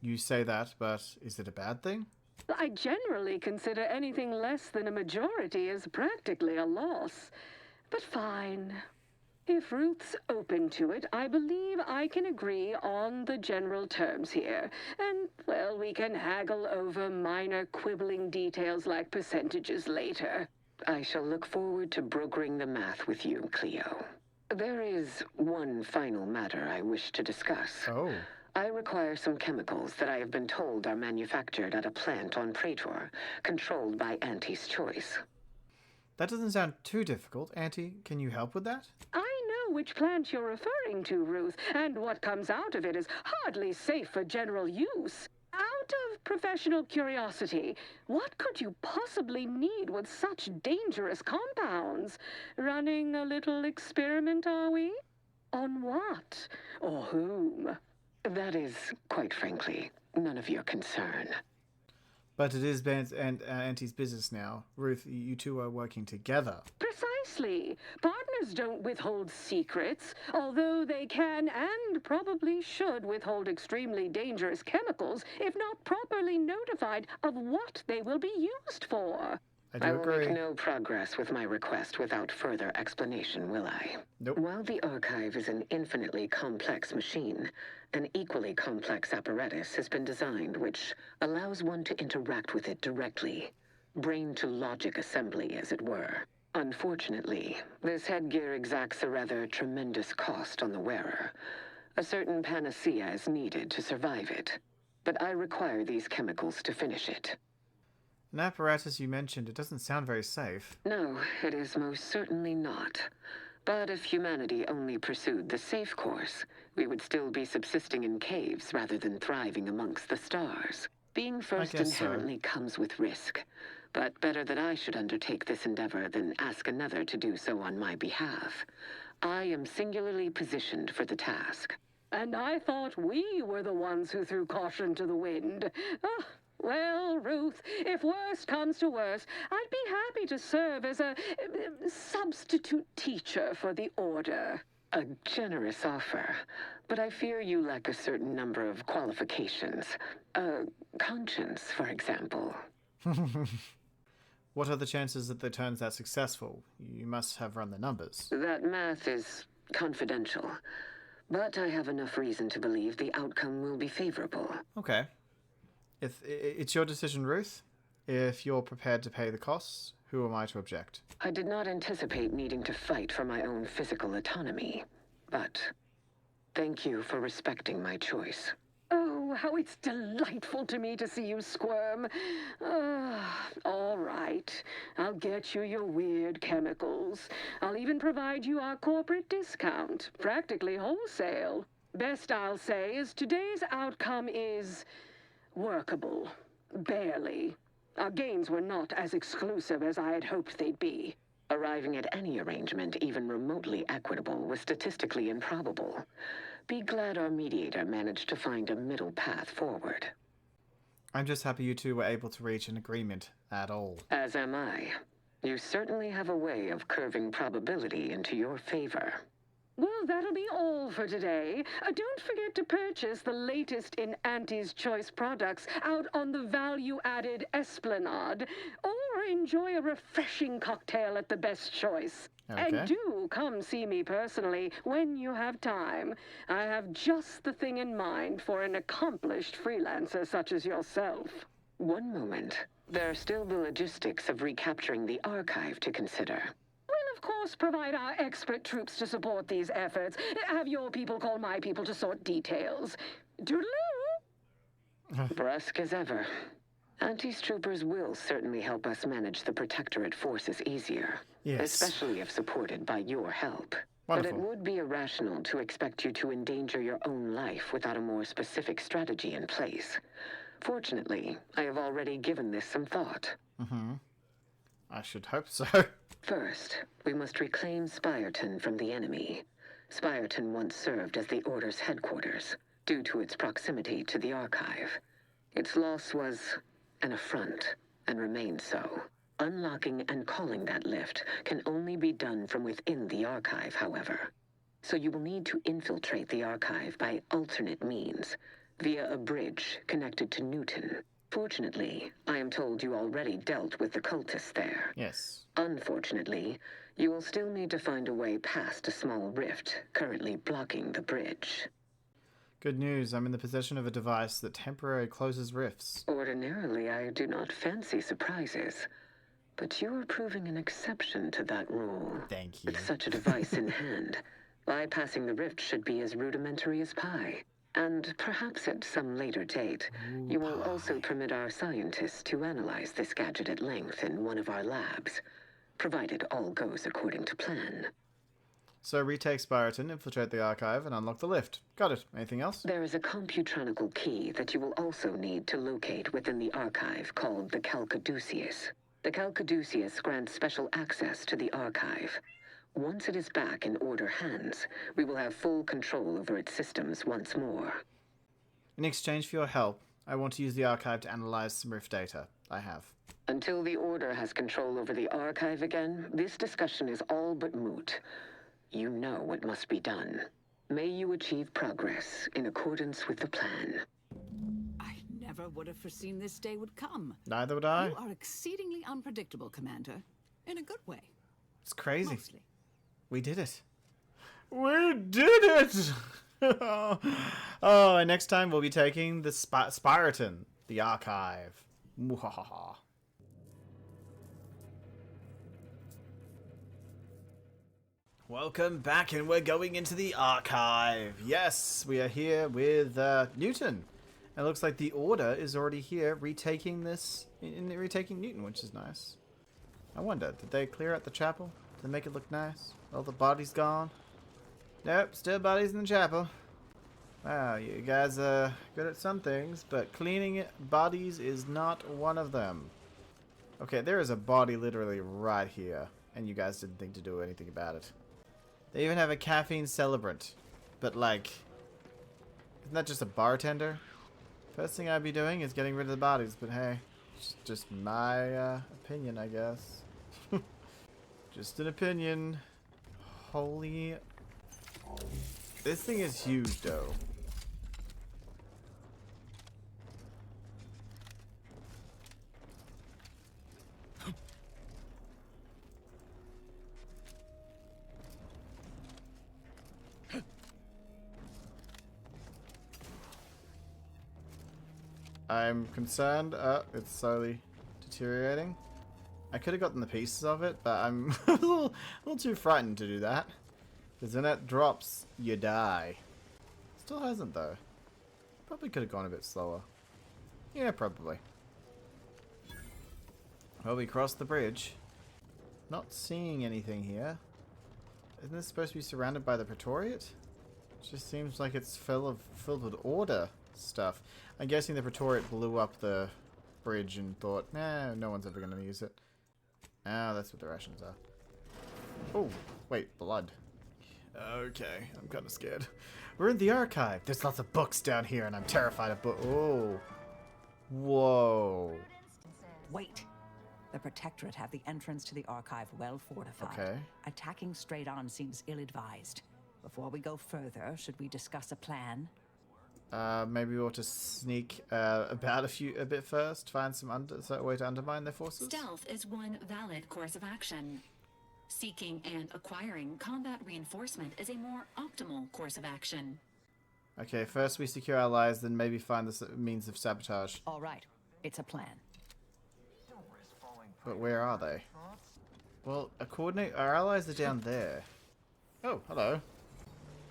Speaker 1: You say that, but is it a bad thing?
Speaker 2: I generally consider anything less than a majority as practically a loss. But fine. If Ruth's open to it, I believe I can agree on the general terms here. And, well, we can haggle over minor quibbling details like percentages later.
Speaker 14: I shall look forward to brokering the math with you, Cleo. There is one final matter I wish to discuss.
Speaker 1: Oh.
Speaker 14: I require some chemicals that I have been told are manufactured at a plant on Praetor, controlled by Auntie's choice.
Speaker 1: That doesn't sound too difficult. Auntie, can you help with that?
Speaker 2: I know which plant you're referring to, Ruth, and what comes out of it is hardly safe for general use. Out of professional curiosity, what could you possibly need with such dangerous compounds? Running a little experiment, are we? On what? Or whom?
Speaker 14: That is, quite frankly, none of your concern.
Speaker 1: But it is Ben's and Auntie's business now. Ruth, you two are working together.
Speaker 2: Precisely. Partners don't withhold secrets, although they can and probably should withhold extremely dangerous chemicals if not properly notified of what they will be used for.
Speaker 14: I will make no progress with my request without further explanation, will I?
Speaker 1: Nope.
Speaker 14: While the archive is an infinitely complex machine, an equally complex apparatus has been designed which allows one to interact with it directly. Brain-to-logic assembly, as it were. Unfortunately, this headgear exacts a rather tremendous cost on the wearer. A certain panacea is needed to survive it, but I require these chemicals to finish it.
Speaker 1: An apparatus you mentioned, it doesn't sound very safe.
Speaker 14: No, it is most certainly not. But if humanity only pursued the safe course, we would still be subsisting in caves rather than thriving amongst the stars. Being first inherently comes with risk, but better that I should undertake this endeavor than ask another to do so on my behalf. I am singularly positioned for the task.
Speaker 2: And I thought we were the ones who threw caution to the wind. Ah. Well, Ruth, if worst comes to worst, I'd be happy to serve as a substitute teacher for the Order.
Speaker 14: A generous offer, but I fear you lack a certain number of qualifications. Conscience, for example.
Speaker 1: What are the chances that the turn's that successful? You must have run the numbers.
Speaker 14: That math is confidential, but I have enough reason to believe the outcome will be favorable.
Speaker 1: Okay. If it's your decision, Ruth. If you're prepared to pay the costs, who am I to object?
Speaker 14: I did not anticipate needing to fight for my own physical autonomy, but thank you for respecting my choice.
Speaker 2: Oh, how it's delightful to me to see you squirm. All right. I'll get you your weird chemicals. I'll even provide you our corporate discount, practically wholesale. Best I'll say is today's outcome is workable. Barely. Our gains were not as exclusive as I had hoped they'd be.
Speaker 14: Arriving at any arrangement even remotely equitable was statistically improbable. Be glad our mediator managed to find a middle path forward.
Speaker 1: I'm just happy you two were able to reach an agreement at all.
Speaker 14: As am I. You certainly have a way of curving probability into your favor.
Speaker 2: Well, that'll be all for today. Don't forget to purchase the latest in Auntie's Choice products out on the value-added Esplanade, or enjoy a refreshing cocktail at the Best Choice.
Speaker 1: Okay.
Speaker 2: And do come see me personally when you have time. I have just the thing in mind for an accomplished freelancer such as yourself.
Speaker 14: One moment. There are still the logistics of recapturing the archive to consider.
Speaker 2: Of course, provide our expert troops to support these efforts. Have your people call my people to sort details. Toodaloo!
Speaker 14: Brusque as ever. Auntie's troopers will certainly help us manage the Protectorate forces easier.
Speaker 1: Yes.
Speaker 14: Especially if supported by your help.
Speaker 1: Wonderful.
Speaker 14: But it would be irrational to expect you to endanger your own life without a more specific strategy in place. Fortunately, I have already given this some thought.
Speaker 1: I should hope so.
Speaker 14: First, we must reclaim Spireton from the enemy. Spireton once served as the Order's headquarters, due to its proximity to the archive. Its loss was an affront, and remains so. Unlocking and calling that lift can only be done from within the archive, however. So you will need to infiltrate the archive by alternate means, via a bridge connected to Newton. Fortunately, I am told you already dealt with the cultists there.
Speaker 1: Yes.
Speaker 14: Unfortunately, you will still need to find a way past a small rift currently blocking the bridge.
Speaker 1: Good news, I'm in the possession of a device that temporarily closes rifts.
Speaker 14: Ordinarily, I do not fancy surprises, but you are proving an exception to that rule.
Speaker 1: Thank you.
Speaker 14: With such a device in hand, bypassing the rift should be as rudimentary as pie. And perhaps at some later date, you will also permit our scientists to analyze this gadget at length in one of our labs, provided all goes according to plan.
Speaker 1: So retake Spyroton, infiltrate the archive, and unlock the lift. Got it. Anything else?
Speaker 2: There is a computronical key that you will also need to locate within the archive called the Caduceus. The Caduceus grants special access to the archive. Once it is back in Order hands, we will have full control over its systems once more.
Speaker 1: In exchange for your help, I want to use the archive to analyze some Rift data. I have.
Speaker 2: Until the Order has control over the archive again, this discussion is all but moot. You know what must be done. May you achieve progress in accordance with the plan.
Speaker 10: I never would have foreseen this day would come.
Speaker 1: Neither would I.
Speaker 10: You are exceedingly unpredictable, Commander. In a good way.
Speaker 1: It's crazy.
Speaker 10: Mostly.
Speaker 1: We did it. We did it! Oh, and next time we'll be taking the Spyroton, the archive. Mwahaha. Welcome back, and we're going into the archive. Yes, we are here with Newton. It looks like the Order is already here, retaking Newton, which is nice. I wonder, did they clear out the chapel? Did they make it look nice? All the bodies gone? Nope, still bodies in the chapel. Wow, you guys are good at some things, but cleaning bodies is not one of them. Okay, there is a body literally right here, and you guys didn't think to do anything about it. They even have a caffeine celebrant, but like, isn't that just a bartender? First thing I'd be doing is getting rid of the bodies, but hey, it's just my opinion, I guess. Just an opinion. Holy... This thing is huge, though. I'm concerned. It's slowly deteriorating. I could have gotten the pieces of it, but I'm a little too frightened to do that. Because when that drops, you die. Still hasn't, though. Probably could have gone a bit slower. Yeah, probably. Well, we crossed the bridge. Not seeing anything here. Isn't this supposed to be surrounded by the Protectorate? It just seems like it's filled with Order stuff. I'm guessing the Protectorate blew up the bridge and thought, nah, no one's ever going to use it. Ah, that's what the rations are. Oh, wait, blood. Okay, I'm kind of scared. We're in the archive. There's lots of books down here, and I'm terrified of books. Oh. Whoa.
Speaker 10: Wait. The Protectorate have the entrance to the archive well fortified.
Speaker 1: Okay.
Speaker 10: Attacking straight on seems ill-advised. Before we go further, should we discuss a plan?
Speaker 1: Maybe we ought to sneak about a bit first, find some way to undermine their forces.
Speaker 5: Stealth is one valid course of action. Seeking and acquiring combat reinforcement is a more optimal course of action.
Speaker 1: Okay, first we secure allies, then maybe find the means of sabotage.
Speaker 10: All right, it's a plan.
Speaker 1: But where are they? Well, our allies are down there. Oh, hello.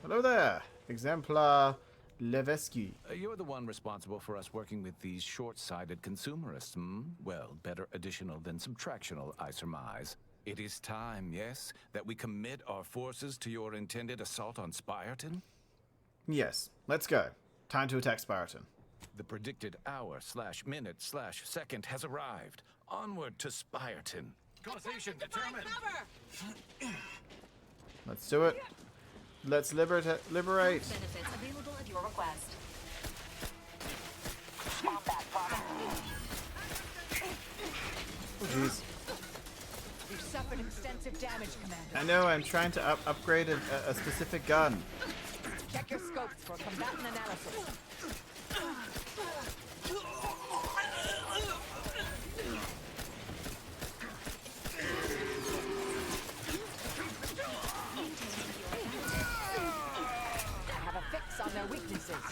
Speaker 1: Hello there, Exemplar Levesky.
Speaker 12: You're the one responsible for us working with these short-sighted consumerists, hmm? Well, better additional than subtractional, I surmise. It is time, yes, that we commit our forces to your intended assault on Spyroton?
Speaker 1: Yes, let's go. Time to attack Spyroton.
Speaker 12: The predicted hour/minute/second has arrived. Onward to Spyroton. Causation determined.
Speaker 1: Let's do it. Let's liberate.
Speaker 5: Benefits available at your request.
Speaker 1: Oh, jeez.
Speaker 10: We've suffered extensive damage, Commander.
Speaker 1: I know, I'm trying to upgrade a specific gun.
Speaker 10: Check your scopes for combatant analysis. Have a fix on their weaknesses.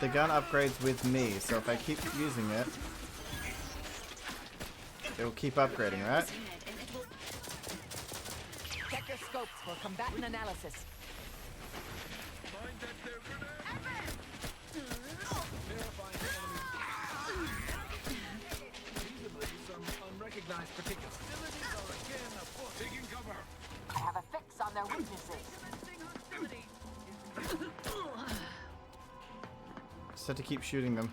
Speaker 1: The gun upgrades with me, so if I keep using it, it will keep upgrading, right?
Speaker 10: Check your scopes for combatant analysis.
Speaker 12: Some unrecognized particles.
Speaker 1: Just have to keep shooting them.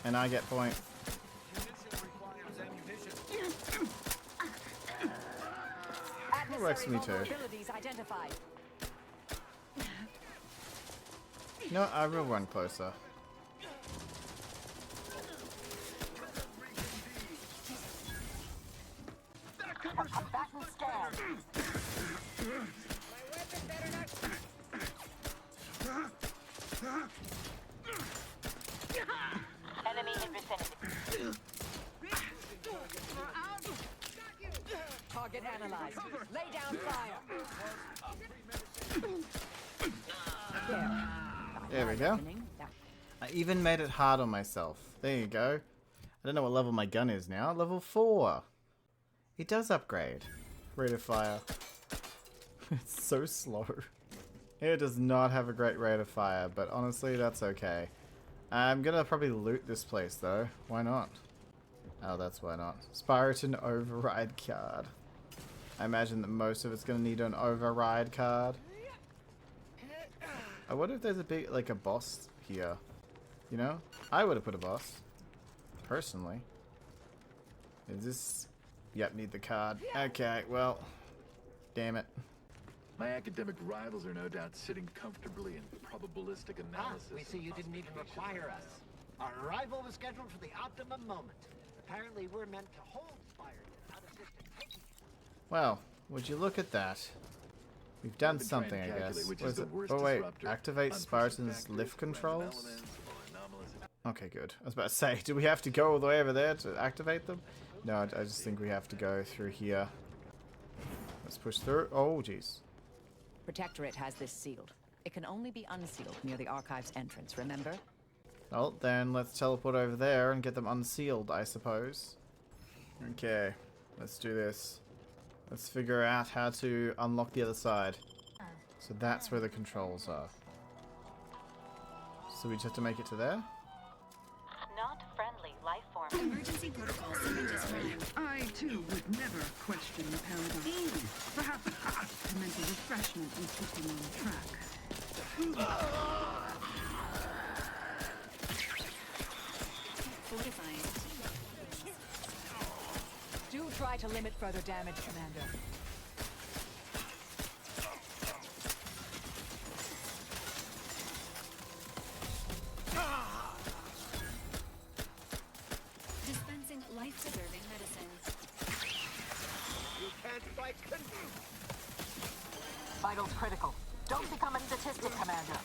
Speaker 1: And I get point. That works for me too. No, I will run closer.
Speaker 16: Enemy in vicinity.
Speaker 19: Target analyzed. Lay down fire.
Speaker 1: There we go. I even made it hard on myself. There you go. I don't know what level my gun is now. Level 4. It does upgrade. Rate of fire. It's so slow. It does not have a great rate of fire, but honestly, that's okay. I'm gonna probably loot this place though. Why not? Oh, that's why not. Spyroton override card. I imagine that most of it's gonna need an override card. I wonder if there's a big, like a boss here. You know? I would have put a boss. Personally. Is this... Yep, need the card. Okay, well... Damn it.
Speaker 23: My academic rivals are no doubt sitting comfortably in probabilistic analysis.
Speaker 24: We see you didn't even require us. Our arrival was scheduled for the optimum moment. Apparently we're meant to hold Spyroton, not assist in taking it.
Speaker 1: Well, would you look at that? We've done something, I guess. What is it? Oh wait, activate Spyroton's lift controls? Okay, good. I was about to say, do we have to go all the way over there to activate them? No, I just think we have to go through here. Let's push through. Oh, jeez.
Speaker 25: Protectorate has this sealed. It can only be unsealed near the archive's entrance, remember?
Speaker 1: Well, then let's teleport over there and get them unsealed, I suppose. Okay, let's do this. Let's figure out how to unlock the other side. So that's where the controls are. So we just have to make it to there?
Speaker 16: Not friendly life form.
Speaker 5: Emergency protocol submitted.
Speaker 2: I too would never question the paradox. Perhaps a mental refreshment in keeping on track.
Speaker 5: Fortified.
Speaker 19: Do try to limit further damage, Commander.
Speaker 5: Dispensing life-preserving medicines.
Speaker 24: You can't fight
Speaker 19: Vitals critical. Don't become a statistic, Commander.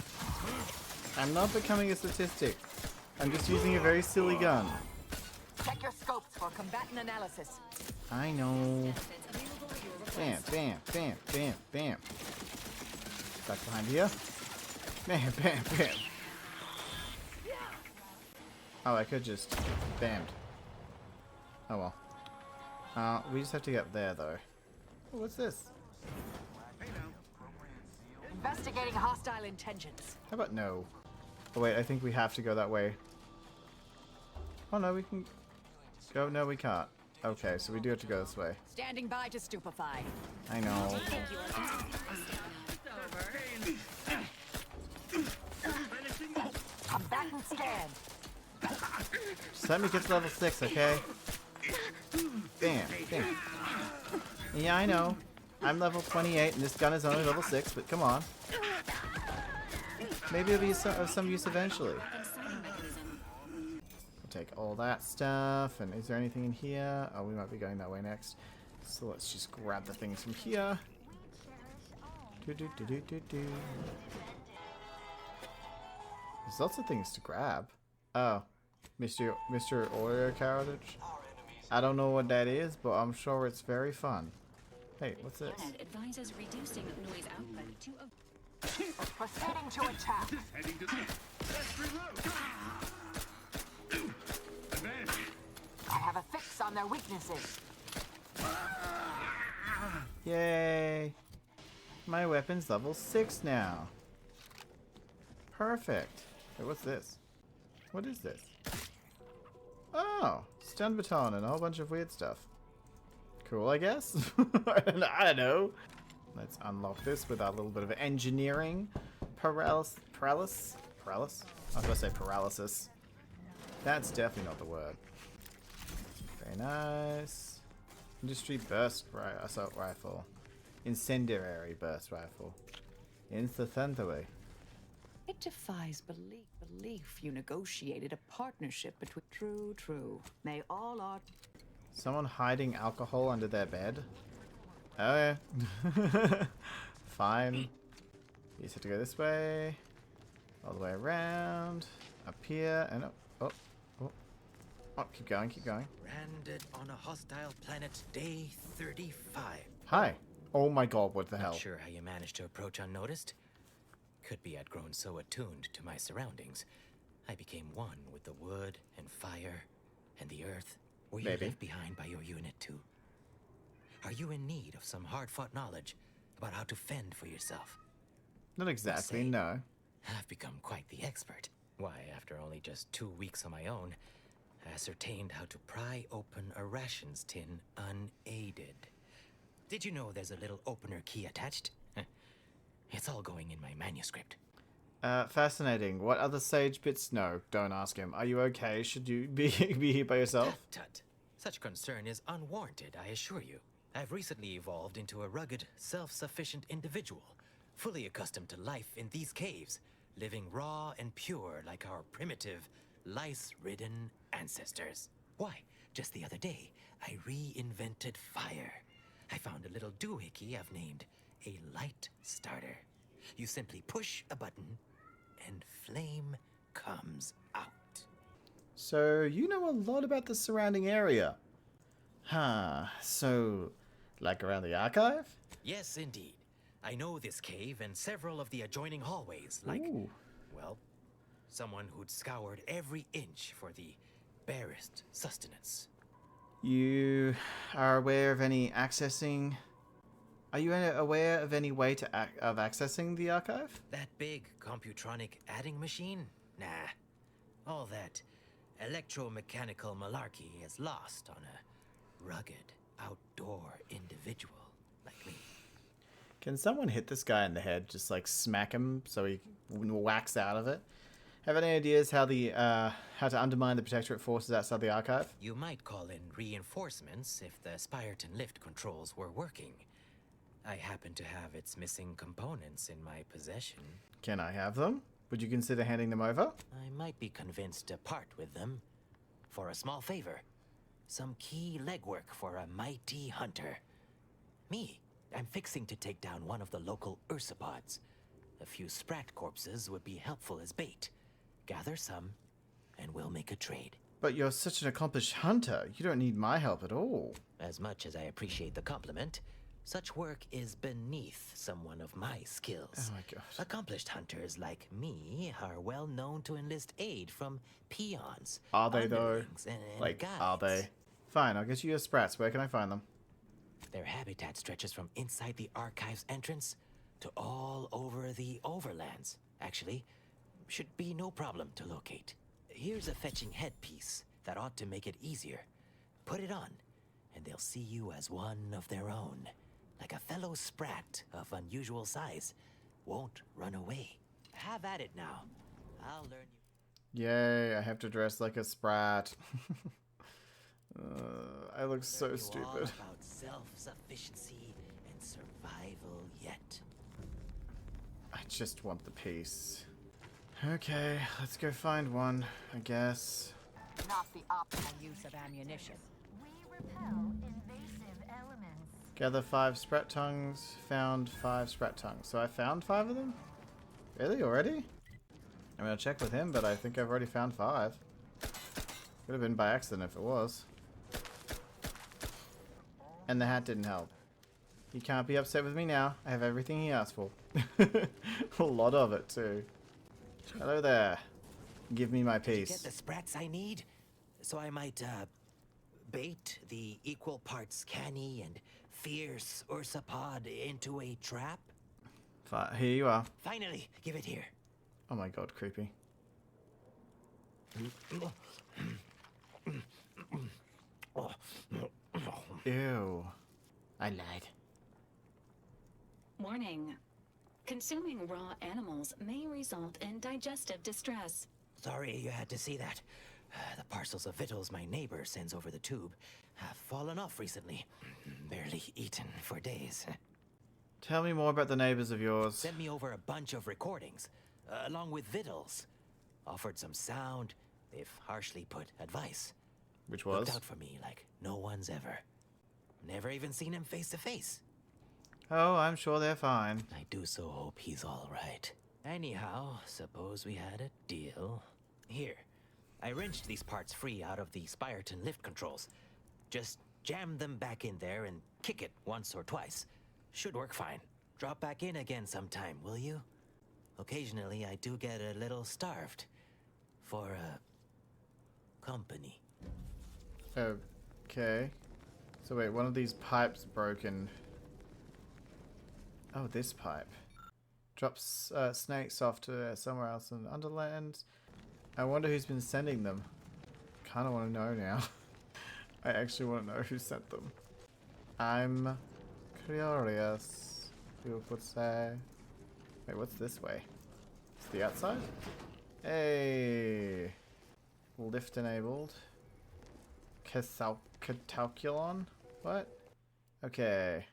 Speaker 1: I'm not becoming a statistic. I'm just using a very silly gun.
Speaker 19: Check your scopes for combatant analysis.
Speaker 1: I know. Bam, bam, bam, bam, bam. Back behind here. Bam, bam, bam. Oh, I could just... Bammed. Oh well. We just have to get there, though. Oh, what's this?
Speaker 19: Investigating hostile intentions.
Speaker 1: How about no? Oh, wait, I think we have to go that way. Oh, no, we can... Go? No, we can't. Okay, so we do have to go this way.
Speaker 19: Standing by to stupefy.
Speaker 1: I know.
Speaker 19: Combatant scan.
Speaker 1: Just let me get to level 6, okay? Bam, bam. Yeah, I know. I'm level 28 and this gun is only level 6, but come on. Maybe it'll be of some use eventually. We'll take all that stuff, and is there anything in here? Oh, we might be going that way next. So let's just grab the things from here. There's lots of things to grab. Oh, Mr. Oreo carriage. I don't know what that is, but I'm sure it's very fun. Hey, what's this?
Speaker 5: Advises reducing noise output to a...
Speaker 19: Proceeding to attack. I have a fix on their weaknesses.
Speaker 1: Yay! My weapon's level 6 now. Perfect. Wait, what's this? What is this? Oh, stun baton and a whole bunch of weird stuff. Cool, I guess. I don't know. Let's unlock this with our little bit of engineering paralysis. paralysis? I was going to say paralysis. That's definitely not the word. Very nice. Industry burst assault rifle. Incendiary burst rifle. Instantly.
Speaker 25: It defies belief you negotiated a partnership between... True. May all our...
Speaker 1: Someone hiding alcohol under their bed? Oh yeah. Fine. You just have to go this way. All the way around. Up here. And up. Oh. Keep going.
Speaker 17: Landed on a hostile planet, day 35.
Speaker 1: Hi. Oh my god, what the hell?
Speaker 17: Not sure how you managed to approach unnoticed. Could be I'd grown so attuned to my surroundings. I became one with the wood and fire and the earth. Were you left behind by your unit too? Are you in need of some hard-fought knowledge about how to fend for yourself?
Speaker 1: Not exactly, no.
Speaker 17: I've become quite the expert. Why, after only just 2 weeks on my own, I ascertained how to pry open a rations tin unaided. Did you know there's a little opener key attached? It's all going in my manuscript.
Speaker 1: Fascinating. What other sage bits? No, don't ask him. Are you okay? Should you be here by yourself?
Speaker 17: Tut. Such concern is unwarranted, I assure you. I've recently evolved into a rugged, self-sufficient individual, fully accustomed to life in these caves, living raw and pure like our primitive, lice-ridden ancestors. Why, just the other day, I reinvented fire. I found a little doohickey I've named a light starter. You simply push a button and flame comes out.
Speaker 1: So, you know a lot about the surrounding area. Huh. So, like around the archive?
Speaker 17: Yes, indeed. I know this cave and several of the adjoining hallways, like, well, someone who'd scoured every inch for the barest sustenance.
Speaker 1: You are aware of any accessing... Are you aware of any way to accessing the archive?
Speaker 17: That big Computronic adding machine? Nah. All that electromechanical malarkey is lost on a rugged, outdoor individual like me.
Speaker 1: Can someone hit this guy in the head? Just like smack him so he whacks out of it? Have any ideas how to undermine the Protectorate forces outside the archive?
Speaker 17: You might call in reinforcements if the Spyreton lift controls were working. I happen to have its missing components in my possession.
Speaker 1: Can I have them? Would you consider handing them over?
Speaker 17: I might be convinced to part with them. For a small favor. Some key legwork for a mighty hunter. Me, I'm fixing to take down one of the local ursopods. A few sprat corpses would be helpful as bait. Gather some, and we'll make a trade.
Speaker 1: But you're such an accomplished hunter. You don't need my help at all.
Speaker 17: As much as I appreciate the compliment, such work is beneath someone of my skills.
Speaker 1: Oh my god.
Speaker 17: Accomplished hunters like me are well known to enlist aid from peons.
Speaker 1: Are they though?
Speaker 17: And guides.
Speaker 1: Are they? Fine, I'll get you your sprats. Where can I find them?
Speaker 17: Their habitat stretches from inside the archive's entrance to all over the overlands. Actually, should be no problem to locate. Here's a fetching headpiece that ought to make it easier. Put it on, and they'll see you as one of their own. Like a fellow sprat of unusual size. Won't run away. Have at it now. I'll learn you.
Speaker 1: Yay, I have to dress like a sprat. I look so stupid.
Speaker 17: All about self-sufficiency and survival yet.
Speaker 1: I just want the piece. Okay, let's go find one, I guess.
Speaker 19: Not the optimal
Speaker 25: Use of ammunition.
Speaker 16: We repel invasive elements.
Speaker 1: Gather 5 sprat tongues. Found 5 sprat tongues. So I found 5 of them? Really? Already? I'm gonna check with him, but I think I've already found 5. Could have been by accident if it was. And the hat didn't help. He can't be upset with me now. I have everything he asked for. A lot of it, too. Hello there. Give me my piece.
Speaker 17: Get the sprats I need, so I might, bait the equal parts canny and fierce ursopod into a trap?
Speaker 1: Here you are.
Speaker 17: Finally, give it here.
Speaker 1: Oh my god, creepy. Ew. I lied.
Speaker 5: Warning. Consuming raw animals may result in digestive distress.
Speaker 17: Sorry you had to see that. The parcels of victuals my neighbor sends over the tube have fallen off recently. Barely eaten for days.
Speaker 1: Tell me more about the neighbors of yours.
Speaker 17: Sent me over a bunch of recordings, along with victuals. Offered some sound, if harshly put, advice.
Speaker 1: Which was?
Speaker 17: Looked out for me like no one's ever. Never even seen him face to face.
Speaker 1: Oh, I'm sure they're fine.
Speaker 17: I do so hope he's all right. Anyhow, suppose we had a deal. Here, I wrenched these parts free out of the Spyreton lift controls. Just jam them back in there and kick it once or twice. Should work fine. Drop back in again sometime, will you? Occasionally, I do get a little starved. For, company.
Speaker 1: Okay. So wait, one of these pipes broken. Oh, this pipe. Drops snakes off to somewhere else in Underland. I wonder who's been sending them. Kind of want to know now. I actually want to know who sent them. I'm curious. People would say. Wait, what's this way? It's the outside? Hey! Lift enabled. Catauculon? What? Okay.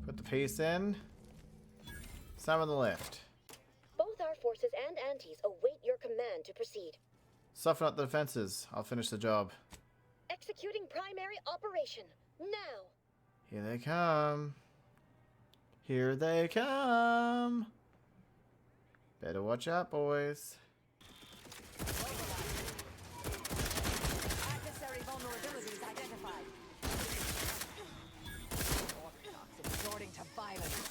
Speaker 1: Put the piece in. Summon the lift.
Speaker 6: Both our forces and Auntie's await your command to proceed.
Speaker 1: Soften up the defenses. I'll finish the job.
Speaker 6: Executing primary operation. Now!
Speaker 1: Here they come. Here they come. Better watch out, boys.
Speaker 19: Adversary vulnerabilities identified. Orthodox resorting to violence.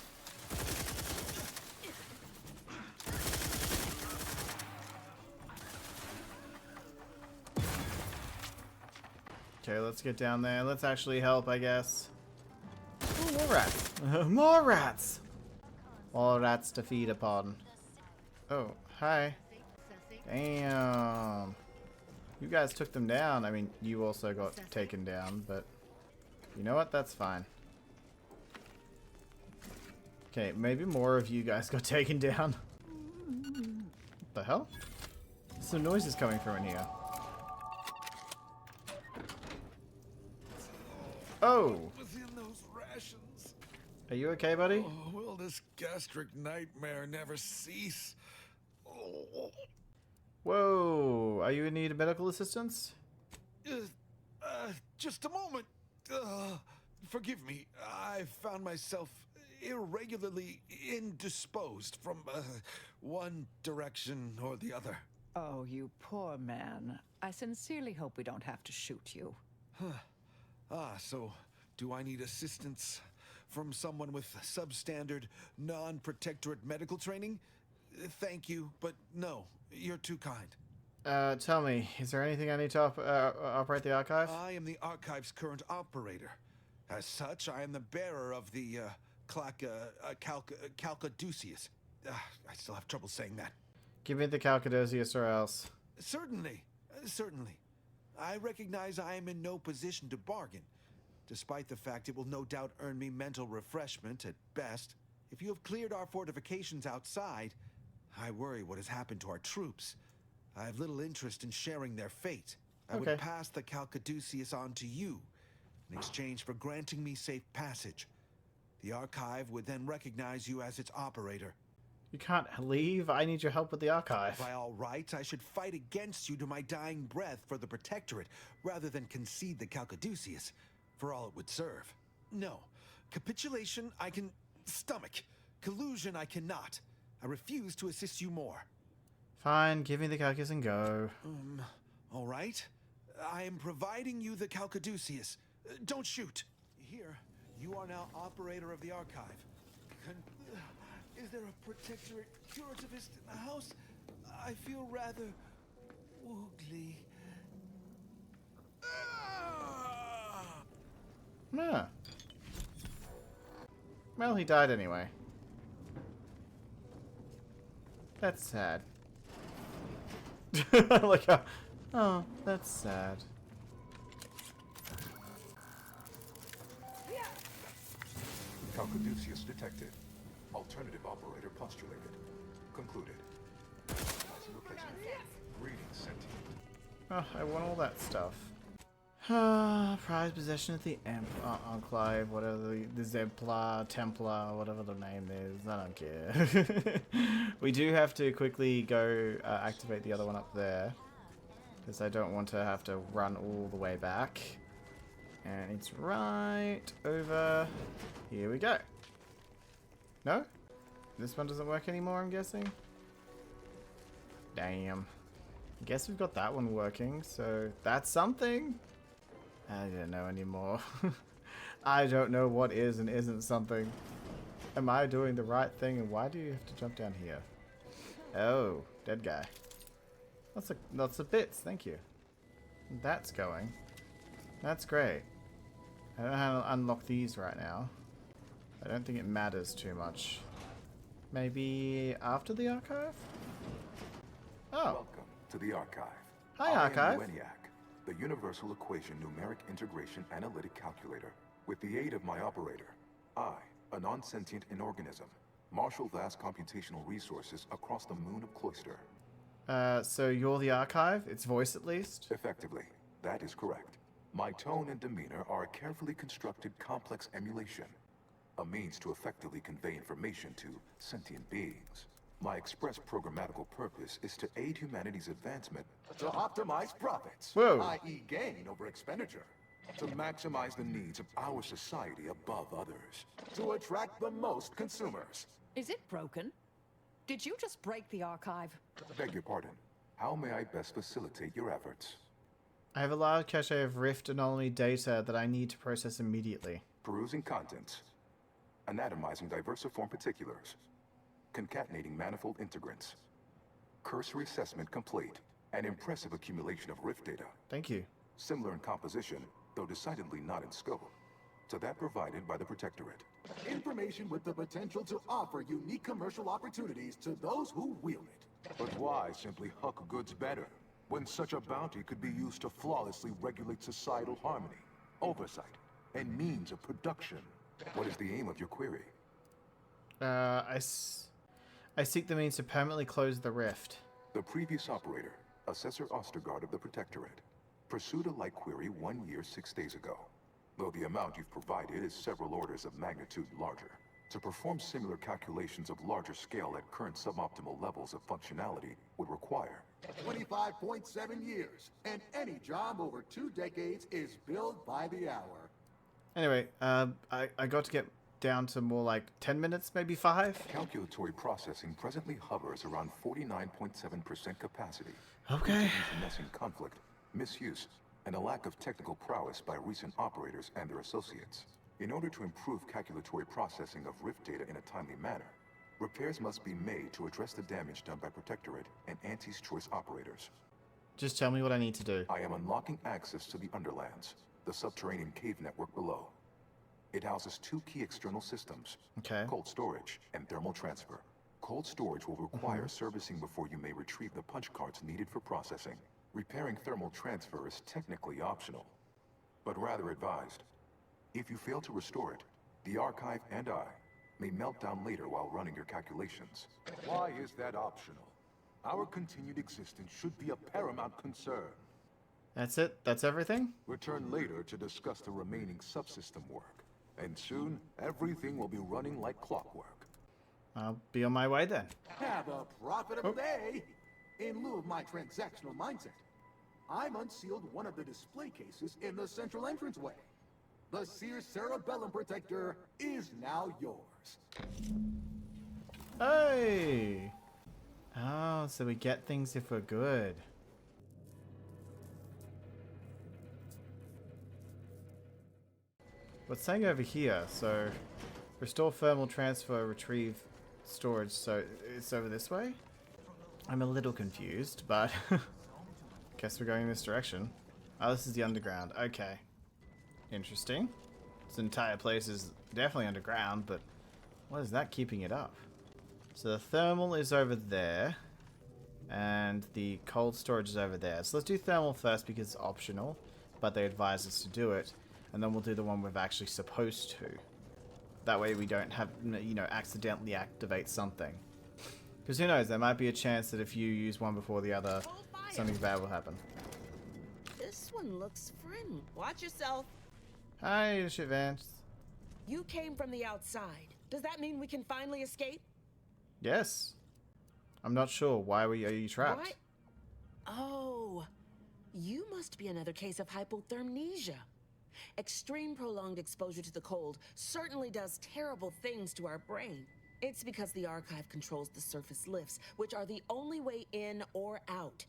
Speaker 1: Okay, let's get down there. Let's actually help, I guess. Ooh, more rats. More rats! More rats to feed upon. Oh, hi. Damn. You guys took them down. I mean, you also got taken down, but you know what? That's fine. Okay, maybe more of you guys got taken down. The hell? Some noises coming from in here. Oh!
Speaker 23: Within those rations.
Speaker 1: Are you okay, buddy?
Speaker 23: Oh, will this gastric nightmare never cease? Oh.
Speaker 1: Whoa! Are you in need of medical assistance?
Speaker 23: Just a moment. Forgive me. I found myself irregularly indisposed from one direction or the other.
Speaker 10: Oh, you poor man. I sincerely hope we don't have to shoot you.
Speaker 23: So do I need assistance from someone with substandard, non-protectorate medical training? Thank you, but no, you're too kind.
Speaker 1: Tell me, is there anything I need to operate the archive?
Speaker 23: I am the archive's current operator. As such, I am the bearer of the, Calcaduceus. I still have trouble saying that.
Speaker 1: Give me the Calcaduceus or else.
Speaker 23: Certainly. I recognize I am in no position to bargain, despite the fact it will no doubt earn me mental refreshment at best. If you have cleared our fortifications outside, I worry what has happened to our troops. I have little interest in sharing their fate. I would pass the Calcaduceus on to you, in exchange for granting me safe passage. The archive would then recognize you as its operator.
Speaker 1: You can't leave. I need your help with the archive.
Speaker 23: By all rights, I should fight against you to my dying breath for the Protectorate, rather than concede the Calcaduceus, for all it would serve. No. Capitulation I can stomach. Collusion I cannot. I refuse to assist you more.
Speaker 1: Fine, give me the Calcus and go.
Speaker 23: All right. I am providing you the Calcaduceus. Don't shoot. Here, you are now operator of the archive. Is there a Protectorate curativist in the house? I feel rather woogly.
Speaker 1: Yeah. Well, he died anyway. That's sad. Like, oh, that's sad.
Speaker 23: Calcaduceus detected.
Speaker 3: Alternative operator postulated. Concluded. Greetings, sentient.
Speaker 1: Oh, I want all that stuff. Prize possession of the Enclave, whatever the Zemplar, Templar, whatever the name is. I don't care. We do have to quickly go activate the other one up there, because I don't want to have to run all the way back. And it's right over. Here we go. No? This one doesn't work anymore, I'm guessing? Damn. I guess we've got that one working, so that's something. I don't know anymore. I don't know what is and isn't something. Am I doing the right thing, and why do you have to jump down here? Oh, dead guy. Lots of bits, thank you. That's going. That's great. I don't know how to unlock these right now. I don't think it matters too much. Maybe after the archive? Oh.
Speaker 3: Welcome to the archive.
Speaker 1: Hi, archive.
Speaker 3: I am ENIAC, the Universal Equation Numeric Integration Analytic Calculator. With the aid of my operator, I, a non-sentient inorganism, marshal vast computational resources across the moon of Cloister.
Speaker 1: So you're the archive? Its voice, at least?
Speaker 3: Effectively, that is correct. My tone and demeanor are a carefully constructed complex emulation, a means to effectively convey information to sentient beings. My express programmatical purpose is to aid humanity's advancement to optimize profits, i.e. gain over expenditure, to maximize the needs of our society above others, to attract the most consumers.
Speaker 10: Is it broken? Did you just break the archive?
Speaker 3: Beg your pardon. How may I best facilitate your efforts?
Speaker 1: I have a large cache of Rift anomaly data that I need to process immediately.
Speaker 3: Perusing contents. Anatomizing diversiform particulars. Concatenating manifold integrants. Cursory assessment complete. An impressive accumulation of Rift data.
Speaker 1: Thank you.
Speaker 3: Similar in composition, though decidedly not in scope, to that provided by the Protectorate.
Speaker 7: Information with the potential to offer unique commercial opportunities to those who wield it.
Speaker 3: But why simply huck goods better, when such a bounty could be used to flawlessly regulate societal harmony, oversight, and means of production? What is the aim of your query?
Speaker 1: I seek the means to permanently close the rift.
Speaker 3: The previous operator, Assessor Ostergaard of the Protectorate, pursued a like query 1 year, 6 days ago, though the amount you've provided is several orders of magnitude larger. To perform similar calculations of larger scale at current suboptimal levels of functionality would require
Speaker 7: 25.7 years, and any job over 2 decades is billed by the hour.
Speaker 1: Anyway, I got to get down to more like 10 minutes, maybe 5?
Speaker 3: Calculatory processing presently hovers around 49.7% capacity.
Speaker 1: Okay.
Speaker 3: Messing conflict, misuse, and a lack of technical prowess by recent operators and their associates. In order to improve calculatory processing of Rift data in a timely manner, repairs must be made to address the damage done by Protectorate and Auntie's choice operators.
Speaker 1: Just tell me what I need to do.
Speaker 3: I am unlocking access to the Underlands, the subterranean cave network below. It houses 2 key external systems, cold storage and thermal transfer. Cold storage will require servicing before you may retrieve the punch cards needed for processing. Repairing thermal transfer is technically optional, but rather advised. If you fail to restore it, the archive and I may melt down later while running your calculations. Why is that optional? Our continued existence should be a paramount concern.
Speaker 1: That's it? That's everything?
Speaker 3: Return later to discuss the remaining subsystem work. And soon, everything will be running like clockwork.
Speaker 1: I'll be on my way then.
Speaker 7: Have a profitable day! In lieu of my transactional mindset, I'm unsealed one of the display cases in the central entranceway. The Seer Cerebellum Protector is now yours.
Speaker 1: Hey! Oh, so we get things if we're good. What's saying over here? So, restore thermal transfer, retrieve storage. So, it's over this way? I'm a little confused, but guess we're going this direction. Oh, this is the underground. Okay. Interesting. This entire place is definitely underground, but what is that keeping it up? So the thermal is over there, and the cold storage is over there. So let's do thermal first because it's optional, but they advise us to do it, and then we'll do the one we're actually supposed to. That way we don't have, you know, accidentally activate something. Because who knows, there might be a chance that if you use one before the other, something bad will happen.
Speaker 8: This one looks friendly. Watch yourself.
Speaker 1: Hi, Leadership Vance.
Speaker 8: You came from the outside. Does that mean we can finally escape?
Speaker 1: Yes. I'm not sure. Why are you trapped?
Speaker 8: What? Oh, you must be another case of hypothermia. Extreme prolonged exposure to the cold certainly does terrible things to our brain. It's because the archive controls the surface lifts, which are the only way in or out.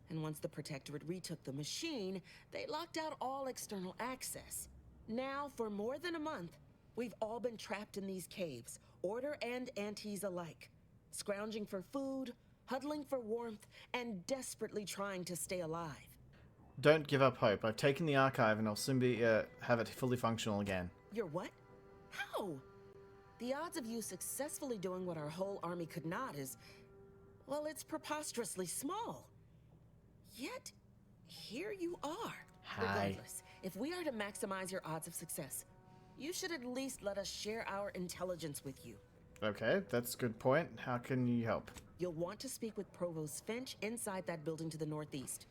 Speaker 8: And once the Protectorate retook the machine, they locked out all external access. Now, for more than a month, we've all been trapped in these caves, Order and Antes alike, scrounging for food, huddling for warmth, and desperately trying to stay alive.
Speaker 1: Don't give up hope. I've taken the archive and I'll soon be have it fully functional again.
Speaker 8: You're what? How? The odds of you successfully doing what our whole army could not is, well, it's preposterously small. Yet, here you are.
Speaker 1: Hi.
Speaker 8: Regardless, if we are to maximize your odds of success, you should at least let us share our intelligence with you.
Speaker 1: Okay, that's a good point. How can you help?
Speaker 8: You'll want to speak with Provost Finch inside that building to the northeast.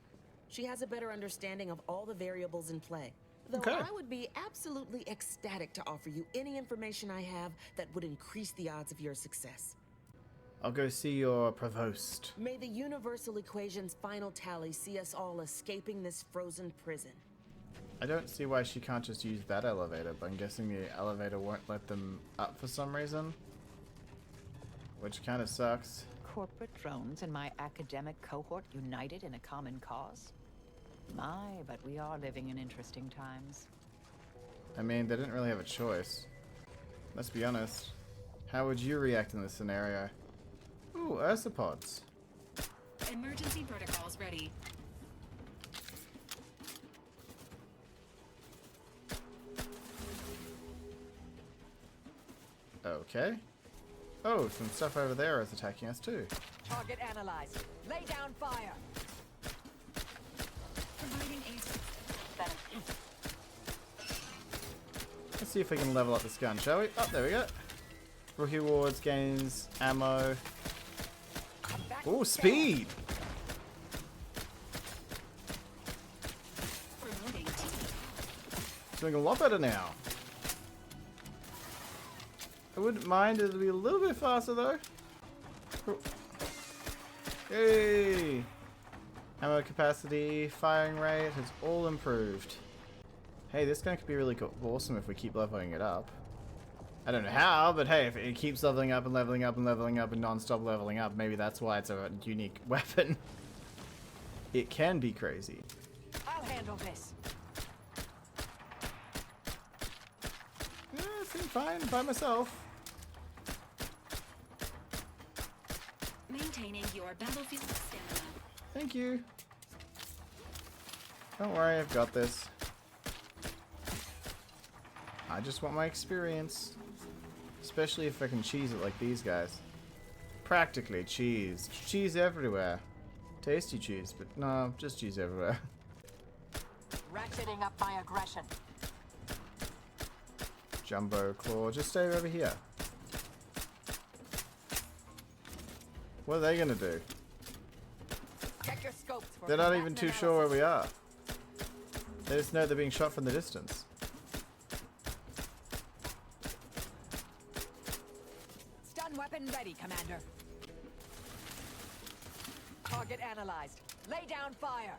Speaker 8: She has a better understanding of all the variables in play. Though
Speaker 1: Okay.
Speaker 8: I would be absolutely ecstatic to offer you any information I have that would increase the odds of your success.
Speaker 1: I'll go see your provost.
Speaker 8: May the universal equation's final tally see us all escaping this frozen prison.
Speaker 1: I don't see why she can't just use that elevator, but I'm guessing the elevator won't let them up for some reason. Which kind of sucks.
Speaker 10: Corporate drones and my academic cohort united in a common cause? My, but we are living in interesting times.
Speaker 1: I mean, they didn't really have a choice. Let's be honest. How would you react in this scenario? Ooh, ursopods.
Speaker 5: Emergency protocols ready.
Speaker 1: Okay. Oh, some stuff over there is attacking us too.
Speaker 19: Target analyzed. Lay down fire.
Speaker 5: Providing aid.
Speaker 1: Let's see if we can level up this gun, shall we? Oh, there we go. Rookie Awards gains ammo. Oh, speed! Doing a lot better now. I wouldn't mind it'll be a little bit faster though. Oh. Yay! Ammo capacity, firing rate has all improved. Hey, this gun could be really awesome if we keep leveling it up. I don't know how, but hey, if it keeps leveling up and leveling up and leveling up and non-stop leveling up, maybe that's why it's a unique weapon. It can be crazy.
Speaker 19: I'll handle this.
Speaker 1: Yeah, I seem fine by myself.
Speaker 5: Maintaining your battlefield stamina.
Speaker 1: Thank you. Don't worry, I've got this. I just want my experience. Especially if I can cheese it like these guys. Practically cheese. Cheese everywhere. Tasty cheese, but no, just cheese everywhere.
Speaker 19: Ratcheting up my aggression.
Speaker 1: Jumbo claw, just stay over here. What are they gonna do?
Speaker 19: Check your scopes for
Speaker 1: They're not even
Speaker 19: combatant
Speaker 1: too
Speaker 19: analysis.
Speaker 1: sure where we are. They just know they're being shot from the distance.
Speaker 19: Stun weapon ready, Commander. Target analyzed. Lay down fire.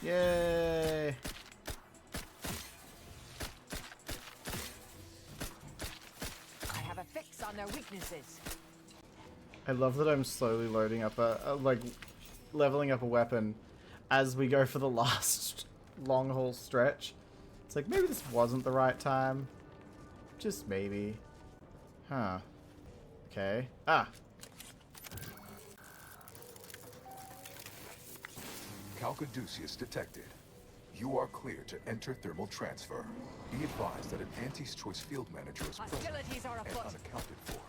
Speaker 1: Yay!
Speaker 19: I have a fix on their weaknesses.
Speaker 1: I love that I'm slowly loading up like leveling up a weapon as we go for the last long haul stretch. It's like maybe this wasn't the right time. Just maybe. Huh. Okay. Ah.
Speaker 3: Calcaduceus detected. You are clear to enter thermal transfer. Be advised that an Auntie's Choice field manager is present
Speaker 19: Hostilities are
Speaker 3: and
Speaker 19: afoot.
Speaker 3: unaccounted for.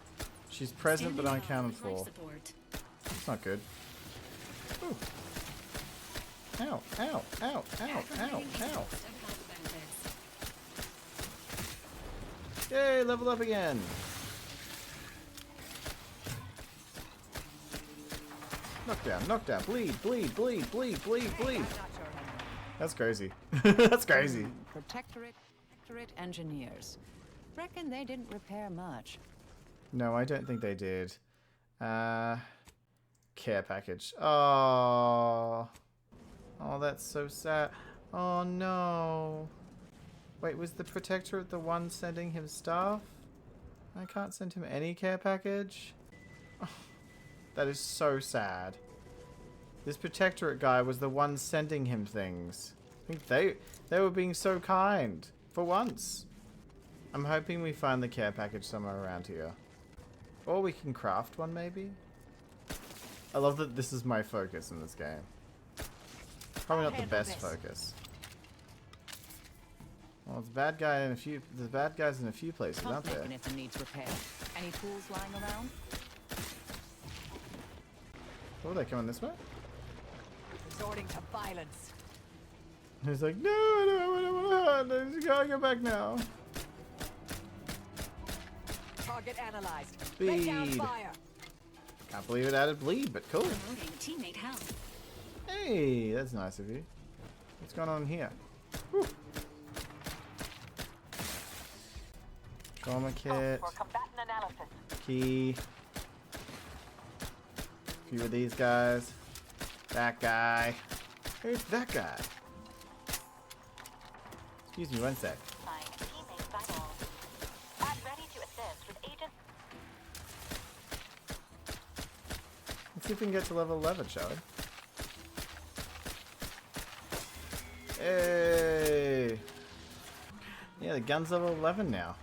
Speaker 1: She's present but unaccounted for. That's not good. Ooh. Ow, ow, ow, ow, ow, ow. Yay, level up again. Knockdown, bleed, bleed, bleed, bleed, bleed, bleed. That's crazy. That's crazy.
Speaker 10: Protectorate engineers. Reckon they didn't repair much.
Speaker 1: No, I don't think they did. Care package. Oh. Oh, that's so sad. Oh, no. Wait, was the Protectorate the one sending him stuff? I can't send him any care package? Oh, that is so sad. This Protectorate guy was the one sending him things. I think they were being so kind. For once. I'm hoping we find the care package somewhere around here. Or we can craft one, maybe? I love that this is my focus in this game. Probably not the best focus. Well, it's bad guy in a few. There's bad guys in a few places, aren't there?
Speaker 10: Mechanism needs repair. Any tools lying around?
Speaker 1: Oh, they coming this way?
Speaker 10: Resorting to violence.
Speaker 1: He's like, no, I don't want to hunt. I just gotta go back now.
Speaker 10: Target analyzed. Lay down
Speaker 1: Bleed.
Speaker 10: fire.
Speaker 1: Can't believe it added bleed, but cool.
Speaker 5: Promoting teammate health.
Speaker 1: Hey, that's nice of you. What's going on here? Whew. Trauma kit.
Speaker 19: For combatant analysis.
Speaker 1: Key. A few of these guys. That guy. Who's that guy? Excuse me, one sec.
Speaker 16: Find teammate vitals. At ready to assist with agent.
Speaker 1: Let's see if we can get to level 11, shall we? Hey! Yeah, the gun's level 11 now.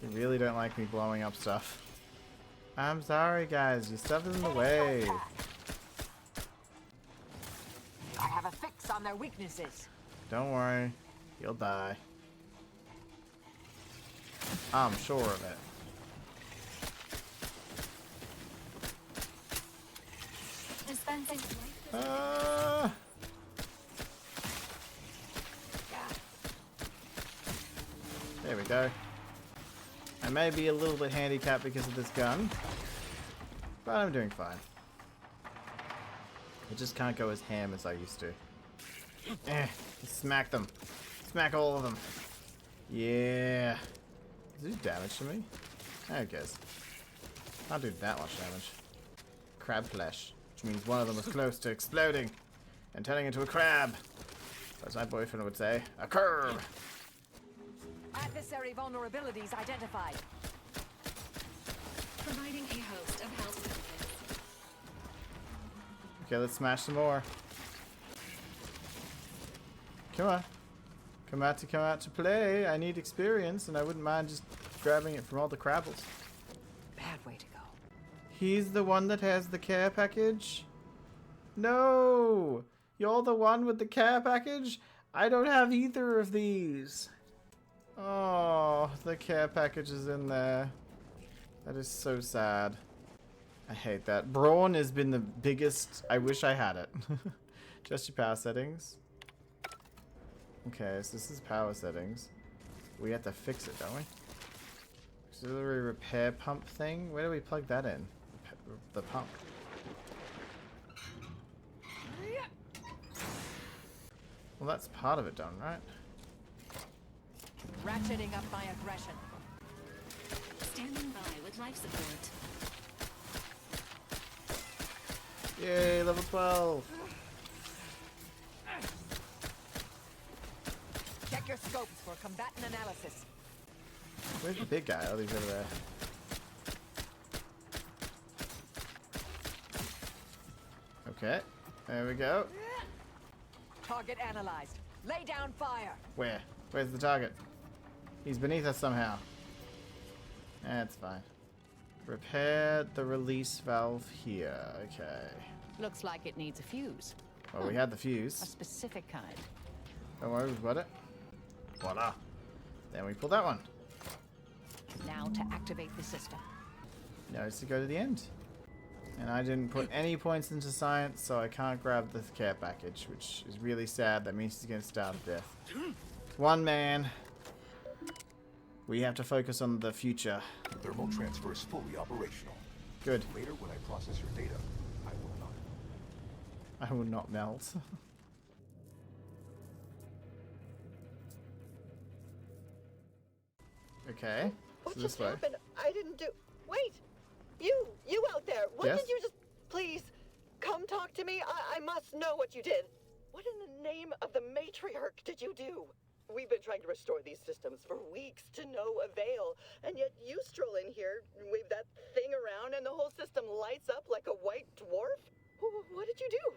Speaker 1: You really don't like me blowing up stuff. I'm sorry, guys. Your stuff is in the way.
Speaker 19: I have a fix on their weaknesses.
Speaker 1: Don't worry. You'll die. I'm sure of it.
Speaker 5: Dispensing.
Speaker 1: There we go. I may be a little bit handicapped because of this gun, but I'm doing fine. I just can't go as ham as I used to. Smack them. Smack all of them. Yeah. Does it do damage to me? I guess. Can't do that much damage. Crab flesh. Which means one of them was close to exploding and turning into a crab. As my boyfriend would say, a curb.
Speaker 19: Adversary vulnerabilities identified.
Speaker 5: Providing a host of health benefits.
Speaker 1: Okay, let's smash some more. Come on. Come out to play. I need experience, and I wouldn't mind just grabbing it from all the crabbles.
Speaker 10: Bad way to go.
Speaker 1: He's the one that has the care package? No! You're the one with the care package? I don't have either of these. Oh, the care package is in there. That is so sad. I hate that. Brawn has been the biggest... I wish I had it. Just your power settings. Okay, so this is power settings. We have to fix it, don't we? Auxiliary repair pump thing? Where do we plug that in? The pump. Well, that's part of it done, right?
Speaker 19: Ratcheting up my aggression.
Speaker 5: Standing by with life support.
Speaker 1: Yay, level 12.
Speaker 19: Check your scopes for combatant analysis.
Speaker 1: Where's the big guy? Oh, he's over there. Okay, there we go.
Speaker 19: Target analyzed. Lay down fire.
Speaker 1: Where? Where's the target? He's beneath us somehow. That's fine. Repair the release valve here. Okay.
Speaker 10: Looks like it needs a fuse.
Speaker 1: Well, we had the
Speaker 10: A
Speaker 1: fuse.
Speaker 10: specific kind.
Speaker 1: Don't worry, we've got it. Voila. Then we pull that one.
Speaker 10: Now to activate the system.
Speaker 1: Now it's to go to the end. And I didn't put any points into science, so I can't grab the care package, which is really sad. That means he's going to starve to death. One man. We have to focus on the future.
Speaker 3: Thermal transfer is fully operational.
Speaker 1: Good.
Speaker 3: Later, when I process your data, I will not.
Speaker 1: I will not melt. Okay.
Speaker 9: What
Speaker 1: So
Speaker 9: just
Speaker 1: this way.
Speaker 9: happened? I didn't do. Wait! You out there! What
Speaker 1: Yes?
Speaker 9: did you just. Please, come talk to me. I must know what you did. What in the name of the matriarch did you do? We've been trying to restore these systems for weeks to no avail, and yet you stroll in here, wave that thing around, and the whole system lights up like a white dwarf? What did you do?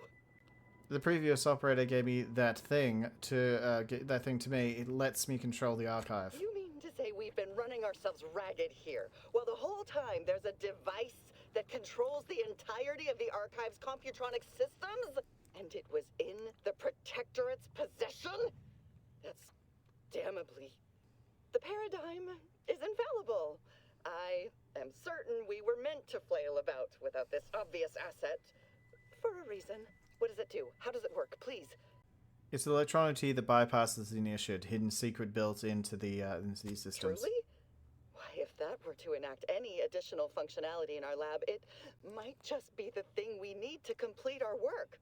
Speaker 1: The previous operator gave me that thing to get that thing to me. It lets me control the archive.
Speaker 9: You mean to say we've been running ourselves ragged here, while the whole time there's a device that controls the entirety of the archive's computronic systems? And it was in the Protectorate's possession? That's damnably... The paradigm is infallible. I am certain we were meant to flail about without this obvious asset. For a reason. What does it do? How does it work? Please.
Speaker 1: It's electricity that bypasses the initiate, hidden secret built into these systems.
Speaker 9: Truly? Why, if that were to enact any additional functionality in our lab, it might just be the thing we need to complete our work.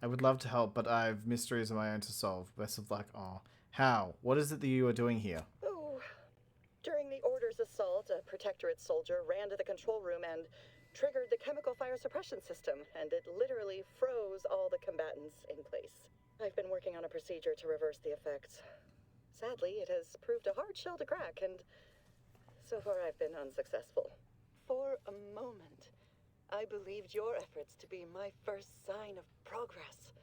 Speaker 1: I would love to help, but I have mysteries of my own to solve. Best of luck. Aw. How? What is it that you are doing here?
Speaker 9: Oh. During the Order's assault, a Protectorate soldier ran to the control room and triggered the chemical fire suppression system, and it literally froze all the combatants in place. I've been working on a procedure to reverse the effects. Sadly, it has proved a hard shell to crack, and so far I've been unsuccessful. For a moment, I believed your efforts to be my first sign of progress.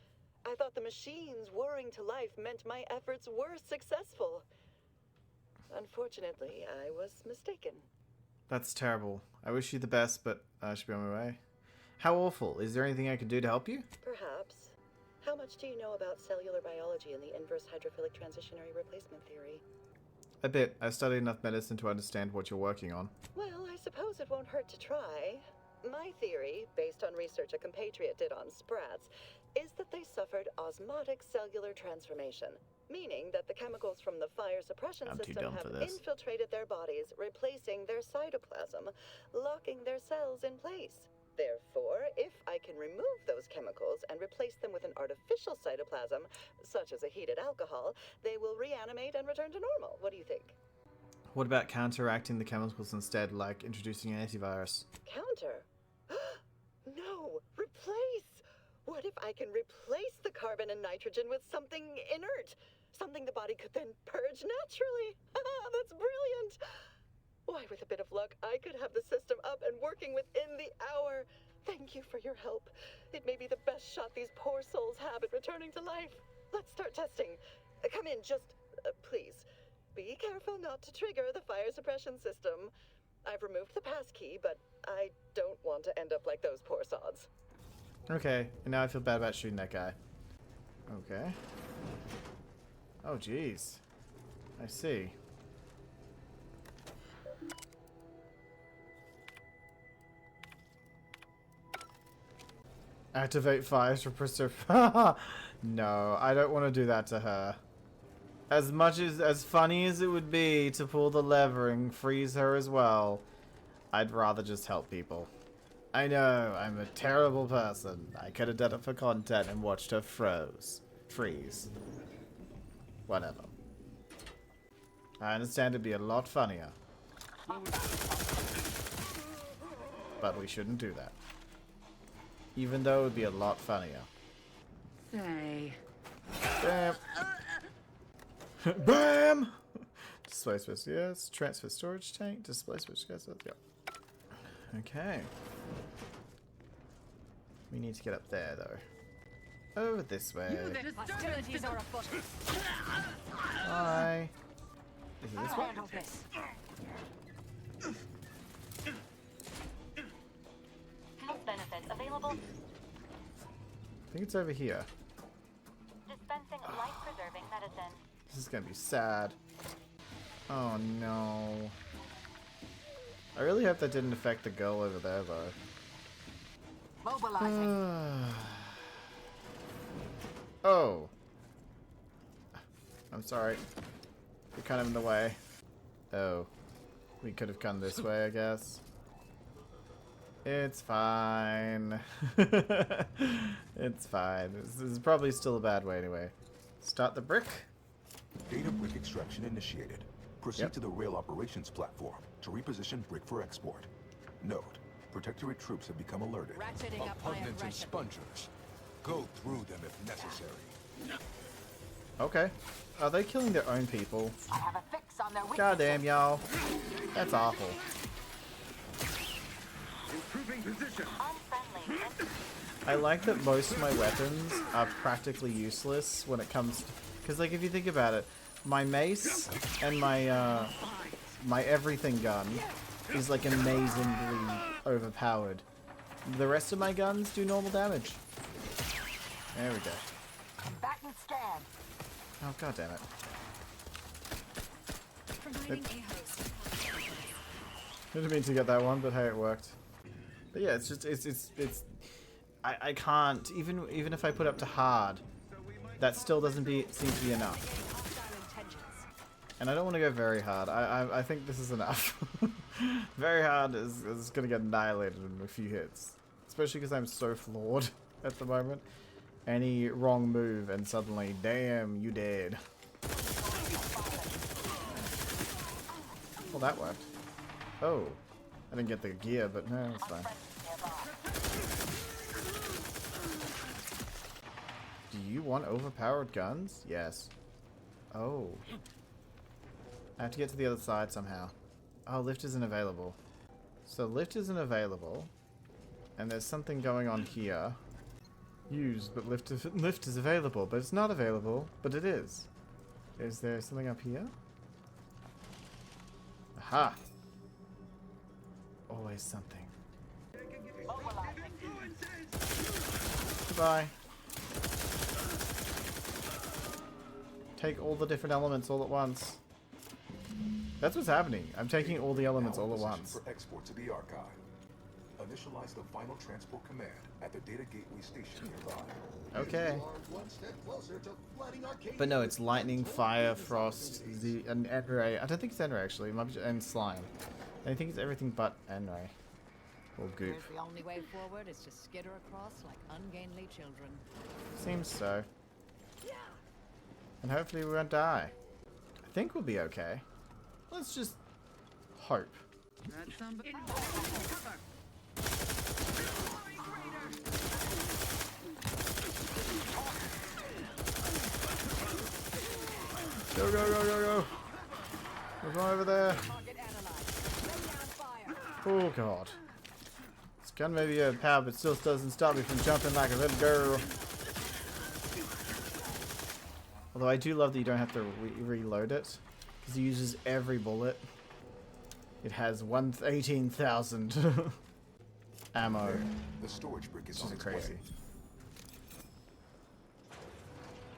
Speaker 9: I thought the machines whirring to life meant my efforts were successful. Unfortunately, I was mistaken.
Speaker 1: That's terrible. I wish you the best, but I should be on my way. How awful. Is there anything I can do to help you?
Speaker 9: Perhaps. How much do you know about cellular biology and the inverse hydrophilic transitionary replacement theory?
Speaker 1: A bit. I've studied enough medicine to understand what you're working on.
Speaker 9: Well, I suppose it won't hurt to try. My theory, based on research a compatriot did on sprats, is that they suffered osmotic cellular transformation, meaning that the chemicals from the fire suppression system have infiltrated their bodies, replacing their cytoplasm, locking their cells in place. Therefore, if I can remove those chemicals and replace them with an artificial cytoplasm, such as a heated alcohol, they will reanimate and return to normal. What do you think?
Speaker 1: What about counteracting the chemicals instead, like introducing an antivirus?
Speaker 9: Counter? No! Replace! What if I can replace the carbon and nitrogen with something inert? Something the body could then purge naturally? That's brilliant! Why, with a bit of luck, I could have the system up and working within the hour. Thank you for your help. It may be the best shot these poor souls have at returning to life. Let's start testing. Come in, just please. Be careful not to trigger the fire suppression system. I've removed the passkey, but I don't want to end up like those poor sods.
Speaker 1: Okay, and now I feel bad about shooting that guy. Okay. Oh, jeez. I see. Activate fires for Precipice. No, I don't want to do that to her. As funny as it would be to pull the lever and freeze her as well, I'd rather just help people. I know, I'm a terrible person. I could have done it for content and watched her freeze. Whatever. I understand it'd be a lot funnier. But we shouldn't do that. Even though it would be a lot funnier.
Speaker 2: Say.
Speaker 1: Bam! BAM! Display switch, yes. Transfer storage tank. Display switch, yes. Yep. Okay. We need to get up there, though. Over this way.
Speaker 4: Hostilities are afoot.
Speaker 1: Hi. Is it this way?
Speaker 16: Health benefits available.
Speaker 1: I think it's over here.
Speaker 16: Dispensing life-preserving medicine.
Speaker 1: This is gonna be sad. Oh no. I really hope that didn't affect the girl over there, though.
Speaker 19: Mobilizing.
Speaker 1: Oh. I'm sorry. You're kind of in the way. Oh. We could have come this way, I guess. It's fine. It's fine. This is probably still a bad way anyway. Start the brick.
Speaker 3: Data brick extraction initiated. Proceed to the rail operations platform to reposition brick for export. Note, Protectorate troops have become alerted.
Speaker 19: Repugnant
Speaker 3: and spongers. Go through them if necessary.
Speaker 1: Okay. Are they killing their own people?
Speaker 19: I have a fix on their weaknesses.
Speaker 1: Goddamn, y'all. That's awful.
Speaker 22: Improving position.
Speaker 1: I like that most of my weapons are practically useless when it comes to... Because, like, if you think about it, my mace and my, my everything gun is, like, amazingly overpowered. The rest of my guns do normal damage. There we go.
Speaker 19: Combatant scan.
Speaker 1: Oh, god damn it.
Speaker 5: Providing a host.
Speaker 1: I didn't mean to get that one, but hey, it worked. But yeah, it's just, it's I can't, even if I put up to hard, that still doesn't seem to be enough. And I don't want to go very hard. I think this is enough. Very hard is going to get annihilated in a few hits. Especially because I'm so flawed at the moment. Any wrong move and suddenly, damn, you dead. Well, that worked. Oh. I didn't get the gear, but no, it's fine. Do you want overpowered guns? Yes. Oh. I have to get to the other side somehow. Oh, lift isn't available. So lift isn't available. And there's something going on here. Used, but lift is available. But it's not available, but it is. Is there something up here? Aha! Always something. Goodbye. Take all the different elements all at once. That's what's happening. I'm taking all the elements all at once.
Speaker 3: For export to the archive. Initialize the final transport command at the data gateway station nearby.
Speaker 1: Okay. But no, it's lightning, fire, frost, and N-ray. I don't think it's N-ray actually. It might be and slime. I think it's everything but N-ray. Or goop.
Speaker 25: The only way forward is to skitter across like ungainly children.
Speaker 1: Seems so. And hopefully we won't die. I think we'll be okay. Let's just hope. Go, go, go, go, go. We're going over there. Oh, God. This gun may be overpowered, but still doesn't stop me from jumping like a little girl. Although I do love that you don't have to reload it. Because it uses every bullet. It has 18,000 ammo.
Speaker 3: The storage brick is on its
Speaker 1: crazy.
Speaker 3: way.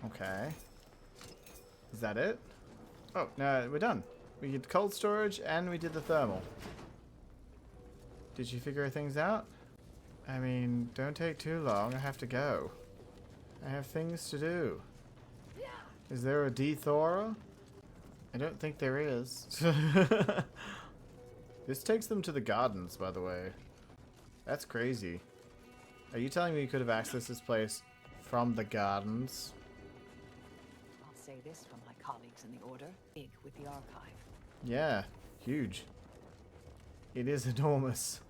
Speaker 1: Okay. Is that it? Oh, no, we're done. We did cold storage and we did the thermal. Did you figure things out? I mean, don't take too long. I have to go. I have things to do. Is there a Thora? I don't think there is. This takes them to the gardens, by the way. That's crazy. Are you telling me you could have accessed this place from the gardens?
Speaker 25: I'll say this from my colleagues in the Order. Big with the archive.
Speaker 1: Yeah, huge. It is enormous.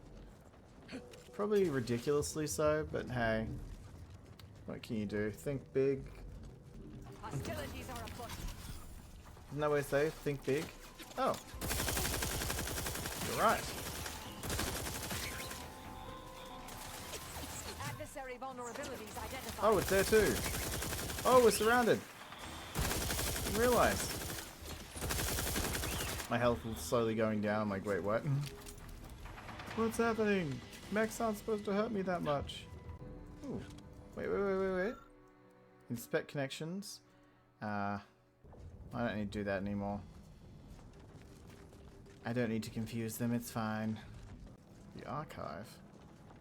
Speaker 1: Probably ridiculously so, but hey. What can you do? Think big.
Speaker 19: Hostilities are afoot.
Speaker 1: Isn't that what I say? Think big? Oh. You're right.
Speaker 19: Adversary vulnerabilities identified.
Speaker 1: Oh, it's there too. Oh, we're surrounded. Didn't realize. My health is slowly going down. I'm like, wait, what? What's happening? Mechs aren't supposed to hurt me that much. Ooh. Wait. Inspect connections. I don't need to do that anymore. I don't need to confuse them, it's fine. The archive.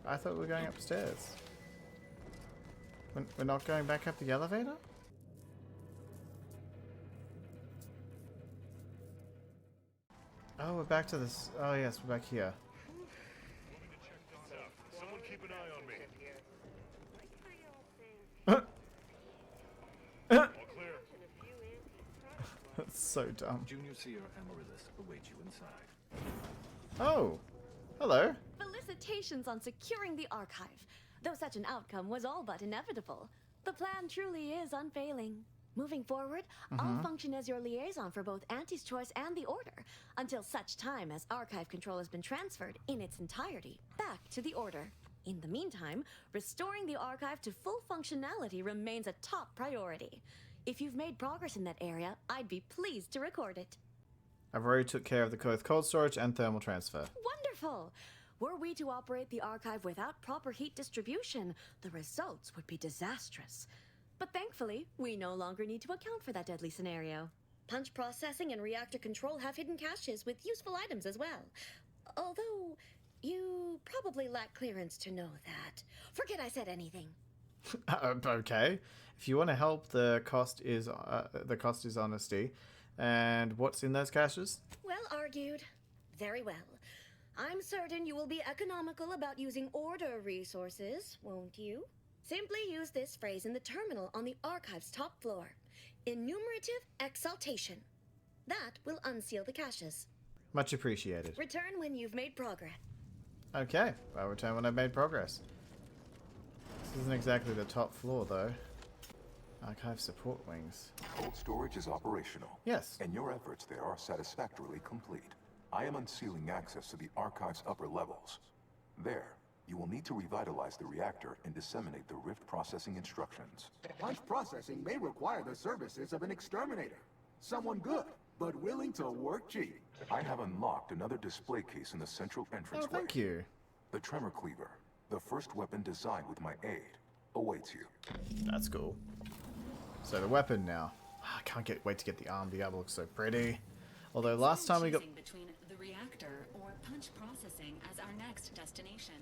Speaker 1: I thought we were going upstairs. We're not going back up the elevator? Oh, we're back to this. Oh, yes, we're back here.
Speaker 11: Someone keep an eye on me. All clear.
Speaker 1: That's so dumb.
Speaker 12: Junior Seer Amaryllis awaits you inside.
Speaker 1: Oh, hello.
Speaker 13: Felicitations on securing the archive. Though such an outcome was all but inevitable, the plan truly is unfailing. Moving forward, I'll function as your liaison for both Auntie's Choice and the Order, until such time as archive control has been transferred in its entirety back to the Order. In the meantime, restoring the archive to full functionality remains a top priority. If you've made progress in that area, I'd be pleased to record it.
Speaker 1: I've already took care of the cold storage and thermal transfer.
Speaker 13: Wonderful! Were we to operate the archive without proper heat distribution, the results would be disastrous. But thankfully, we no longer need to account for that deadly scenario. Punch processing and reactor control have hidden caches with useful items as well. Although, you probably lack clearance to know that. Forget I said anything.
Speaker 1: Okay. If you want to help, the cost is honesty. And what's in those caches?
Speaker 13: Well argued. Very well. I'm certain you will be economical about using Order resources, won't you? Simply use this phrase in the terminal on the archive's top floor. Enumerative exaltation. That will unseal the caches.
Speaker 1: Much appreciated.
Speaker 13: Return when you've made progress.
Speaker 1: Okay, I'll return when I've made progress. This isn't exactly the top floor, though. Archive support wings.
Speaker 3: Cold storage is operational.
Speaker 1: Yes.
Speaker 3: And your efforts there are satisfactorily complete. I am unsealing access to the archive's upper levels. There, you will need to revitalize the reactor and disseminate the rift processing instructions.
Speaker 7: Punch processing may require the services of an exterminator. Someone good, but willing to work cheap.
Speaker 3: I have unlocked another display case in the central entranceway.
Speaker 1: Oh, thank you.
Speaker 3: The Tremor Cleaver, the first weapon designed with my aid, awaits you.
Speaker 1: That's cool. So the weapon now. I can't wait to get the arm. The arm looks so pretty. Although last time we got...
Speaker 5: between the reactor or punch processing as our next destination.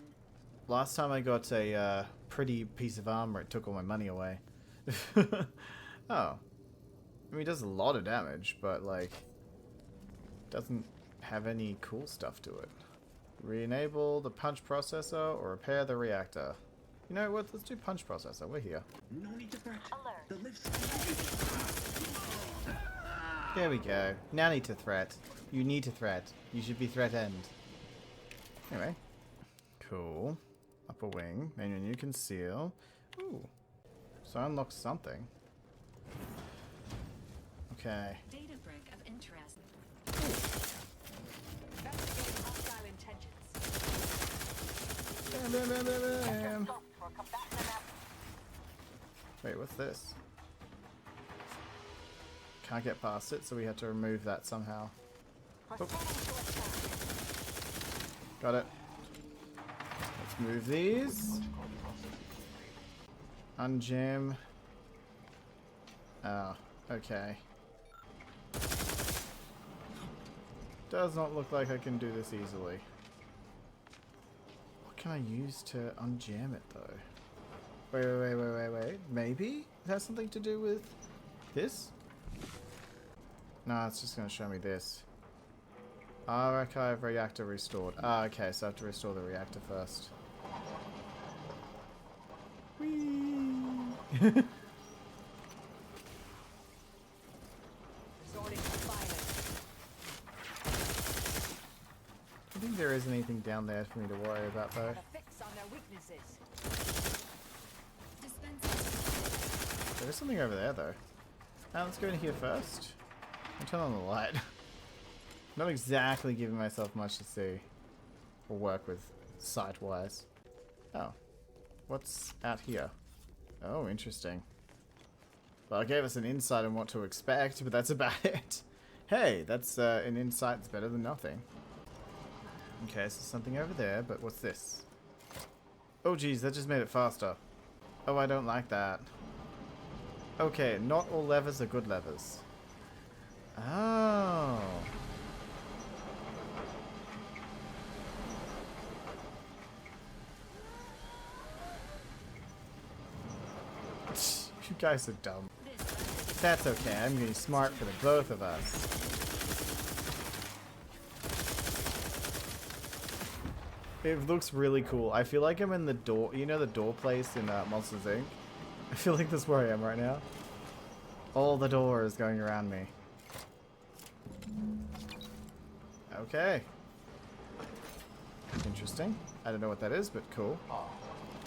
Speaker 1: Last time I got a pretty piece of armor, it took all my money away. Oh. I mean, it does a lot of damage, but, like, doesn't have any cool stuff to it. Re-enable the punch processor or repair the reactor. You know what? Let's do punch processor. We're here.
Speaker 24: No need to threat. The lift's...
Speaker 1: There we go. Now need to threat. You need to threat. You should be threatened. Anyway. Cool. Upper wing. Menu conceal. Ooh. So I unlocked something. Okay.
Speaker 5: Data brick of interest.
Speaker 10: Hostile intentions.
Speaker 1: Bam, bam, bam, bam, bam. Wait, what's this? Can't get past it, so we have to remove that somehow. Oh. Got it. Let's move these. Unjam. Oh, okay. Does not look like I can do this easily. What can I use to unjam it, though? Wait. Maybe it has something to do with this? No, it's just going to show me this. Archive reactor restored. Ah, okay, so I have to restore the reactor first. Whee! I think there isn't anything down there for me to worry about, though. There's something over there, though. Now let's go in here first. I'll turn on the light. Not exactly giving myself much to see or work with sight-wise. Oh. What's out here? Oh, interesting. Well, it gave us an insight on what to expect, but that's about it. Hey, that's an insight that's better than nothing. Okay, so something over there, but what's this? Oh, geez, that just made it faster. Oh, I don't like that. Okay, not all levers are good levers. Oh. You guys are dumb. That's okay. I'm getting smart for the both of us. It looks really cool. I feel like I'm in the door. You know the door place in Monsters Inc? I feel like that's where I am right now. All the doors going around me. Okay. Interesting. I don't know what that is, but cool.
Speaker 3: Ah,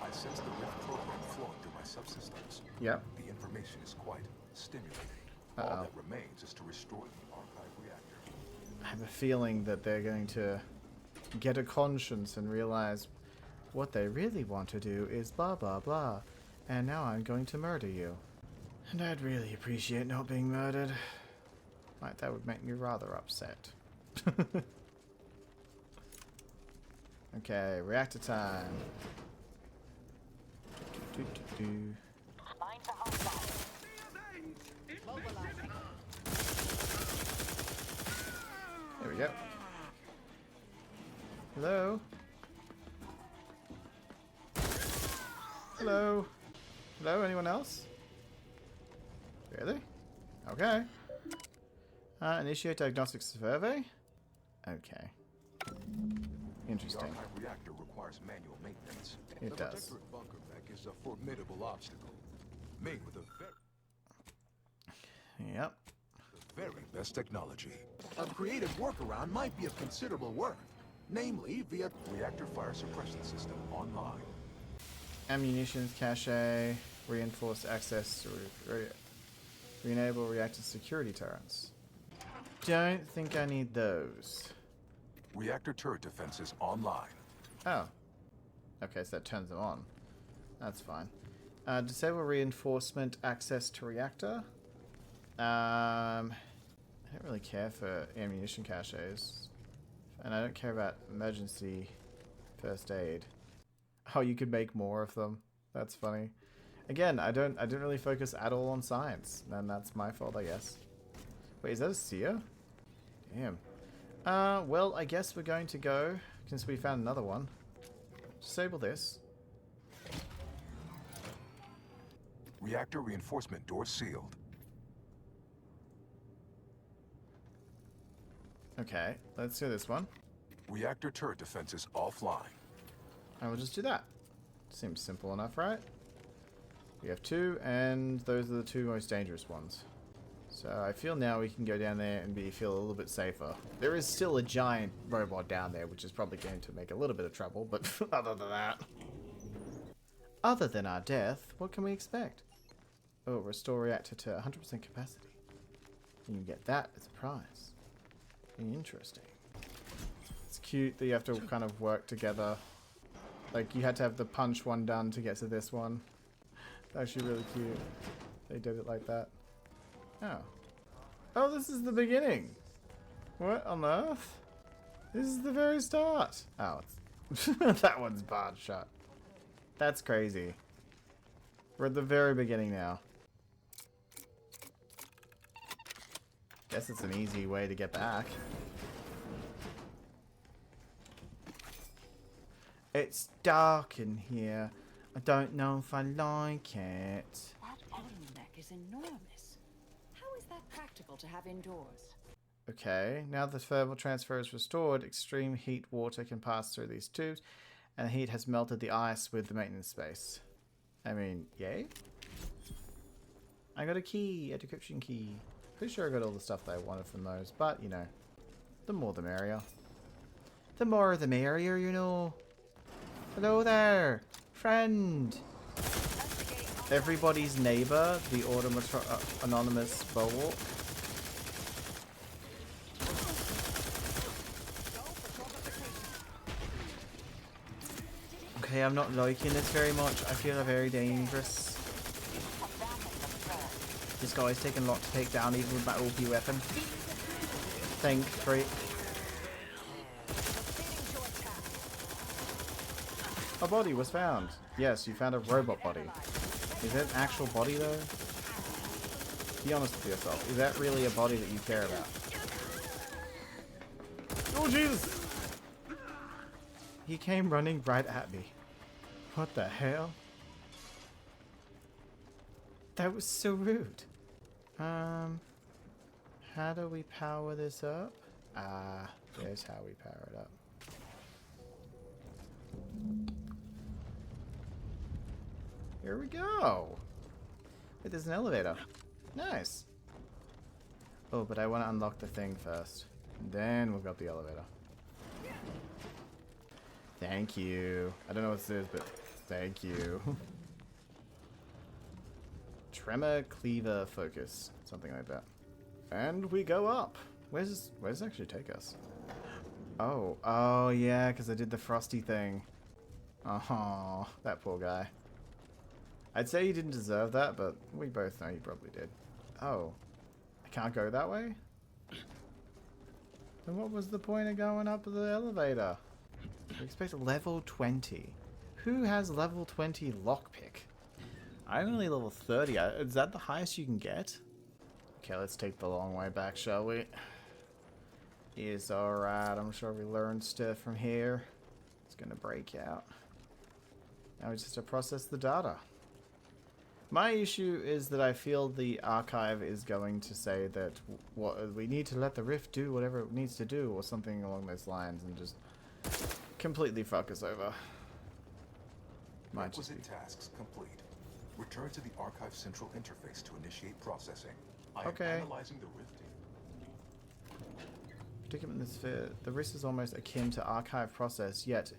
Speaker 3: I sense the rift program flowing through my subsystems.
Speaker 1: Yep.
Speaker 3: The information is quite stimulating.
Speaker 1: Uh-oh.
Speaker 3: All that remains is to restore the archive reactor.
Speaker 1: I have a feeling that they're going to get a conscience and realize what they really want to do is blah blah blah. And now I'm going to murder you. And I'd really appreciate not being murdered. Like, that would make me rather upset. Okay, reactor time. There we go. Hello? Hello? Hello, anyone else? Really? Okay. Initiate diagnostic survey? Okay. Interesting.
Speaker 3: The archive reactor requires manual maintenance.
Speaker 1: It
Speaker 3: the
Speaker 1: does.
Speaker 3: Protectorate bunker mech is a formidable obstacle. Made with the
Speaker 1: Yep.
Speaker 3: very best technology.
Speaker 7: A creative workaround might be of considerable worth, namely via
Speaker 3: reactor fire suppression system online.
Speaker 1: Ammunition cache, reinforced access to re-enable reactor security turrets. Don't think I need those.
Speaker 3: Reactor turret defenses online.
Speaker 1: Oh. Okay, so that turns them on. That's fine. Disable reinforcement access to reactor. I don't really care for ammunition caches. And I don't care about emergency first aid. Oh, you could make more of them. That's funny. Again, I didn't really focus at all on science. And that's my fault, I guess. Wait, is that a seer? Damn. Well, I guess we're going to go, since we found another one. Disable this.
Speaker 3: Reactor reinforcement door sealed.
Speaker 1: Okay, let's do this one.
Speaker 3: Reactor turret defenses offline.
Speaker 1: I will just do that. Seems simple enough, right? We have two, and those are the two most dangerous ones. So I feel now we can go down there and feel a little bit safer. There is still a giant robot down there, which is probably going to make a little bit of trouble, but other than that... Other than our death, what can we expect? Oh, restore reactor to 100% capacity. You can get that as a prize. Interesting. It's cute that you have to kind of work together. Like, you had to have the punch one done to get to this one. It's actually really cute. They did it like that. Oh. Oh, this is the beginning. What on earth? This is the very start. Oh, it's that one's barred shut. That's crazy. We're at the very beginning now. Guess it's an easy way to get back. It's dark in here. I don't know if I like it.
Speaker 25: That bottleneck is enormous. How is that practical to have indoors?
Speaker 1: Okay, now the thermal transfer is restored, extreme heat water can pass through these tubes, and the heat has melted the ice with the maintenance space. I mean, yay? I got a key, a decryption key. Pretty sure I got all the stuff that I wanted from those, but, you know, the more the merrier. The more the merrier, you know. Hello there, friend. Everybody's neighbor, the anonymous bulwark. Okay, I'm not liking this very much. I feel very dangerous. This guy's taking a lot to take down even with my OP weapon. Think, great. A body was found. Yes, you found a robot body. Is that an actual body though? Be honest with yourself. Is that really a body that you care about? Oh Jesus! He came running right at me. What the hell? That was so rude. How do we power this up? Ah, there's how we power it up. Here we go. Wait, there's an elevator. Nice. Oh, but I want to unlock the thing first. Then we'll go up the elevator. Thank you. I don't know what this is, but thank you. Tremor, cleaver, focus. Something like that. And we go up. Where does this actually take us? Oh. Oh, yeah, because I did the frosty thing. Oh, that poor guy. I'd say he didn't deserve that, but we both know he probably did. Oh. I can't go that way? Then what was the point of going up the elevator? We expect level 20. Who has level 20 lockpick? I'm only level 30. Is that the highest you can get? Okay, let's take the long way back, shall we? It's alright. I'm sure we learned stuff from here. It's gonna break out. Now we just have to process the data. My issue is that I feel the archive is going to say that we need to let the rift do whatever it needs to do, or something along those lines, and just completely fuck us over.
Speaker 3: Requisite tasks complete. Return to the archive central interface to initiate processing. I am analyzing the rift data.
Speaker 1: Predicament in the sphere. The risk is almost akin to archive process, yet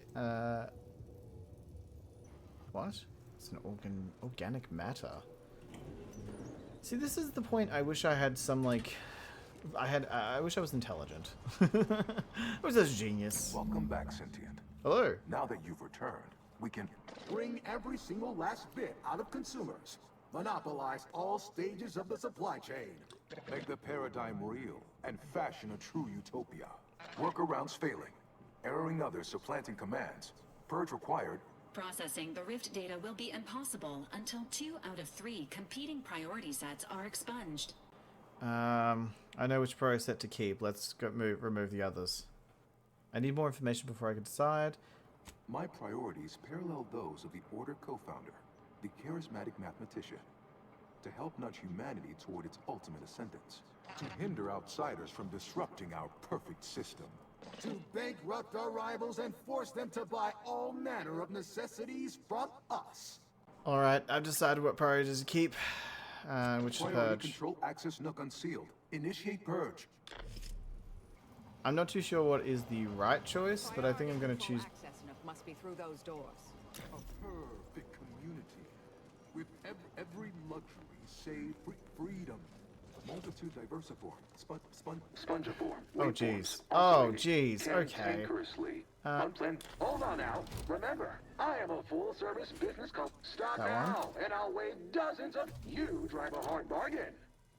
Speaker 1: what? It's an organic matter. See, this is the point. I wish I had some, like, I wish I was intelligent. I was a genius.
Speaker 3: Welcome back, Sentient.
Speaker 1: Hello.
Speaker 3: Now that you've returned, we can
Speaker 7: bring every single last bit out of consumers. Monopolize all stages of the supply chain.
Speaker 3: Make the paradigm real and fashion a true utopia. Workarounds failing. Erroring others supplanting commands. Purge required.
Speaker 5: Processing the rift data will be impossible until 2 out of 3 competing priority sets are expunged.
Speaker 1: I know which priority set to keep. Let's go remove the others. I need more information before I can decide.
Speaker 3: My priorities parallel those of the Order co-founder, the charismatic mathematician, to help nudge humanity toward its ultimate ascendance, to hinder outsiders from disrupting our perfect system,
Speaker 7: to bankrupt our rivals and force them to buy all manner of necessities from us.
Speaker 1: Alright, I've decided what priorities to keep, which is purge.
Speaker 3: Control access nook unsealed. Initiate purge.
Speaker 1: I'm not too sure what is the right choice, but I think I'm going to choose...
Speaker 10: Must be through those doors.
Speaker 3: A perfect community with every luxury save freedom. Multitude diversiform, spongiform.
Speaker 1: Oh jeez. Oh jeez. Okay.
Speaker 22: Hold on now. Remember, I am a full-service business company. Stop now, and I'll weigh dozens of you. Drive a hard bargain.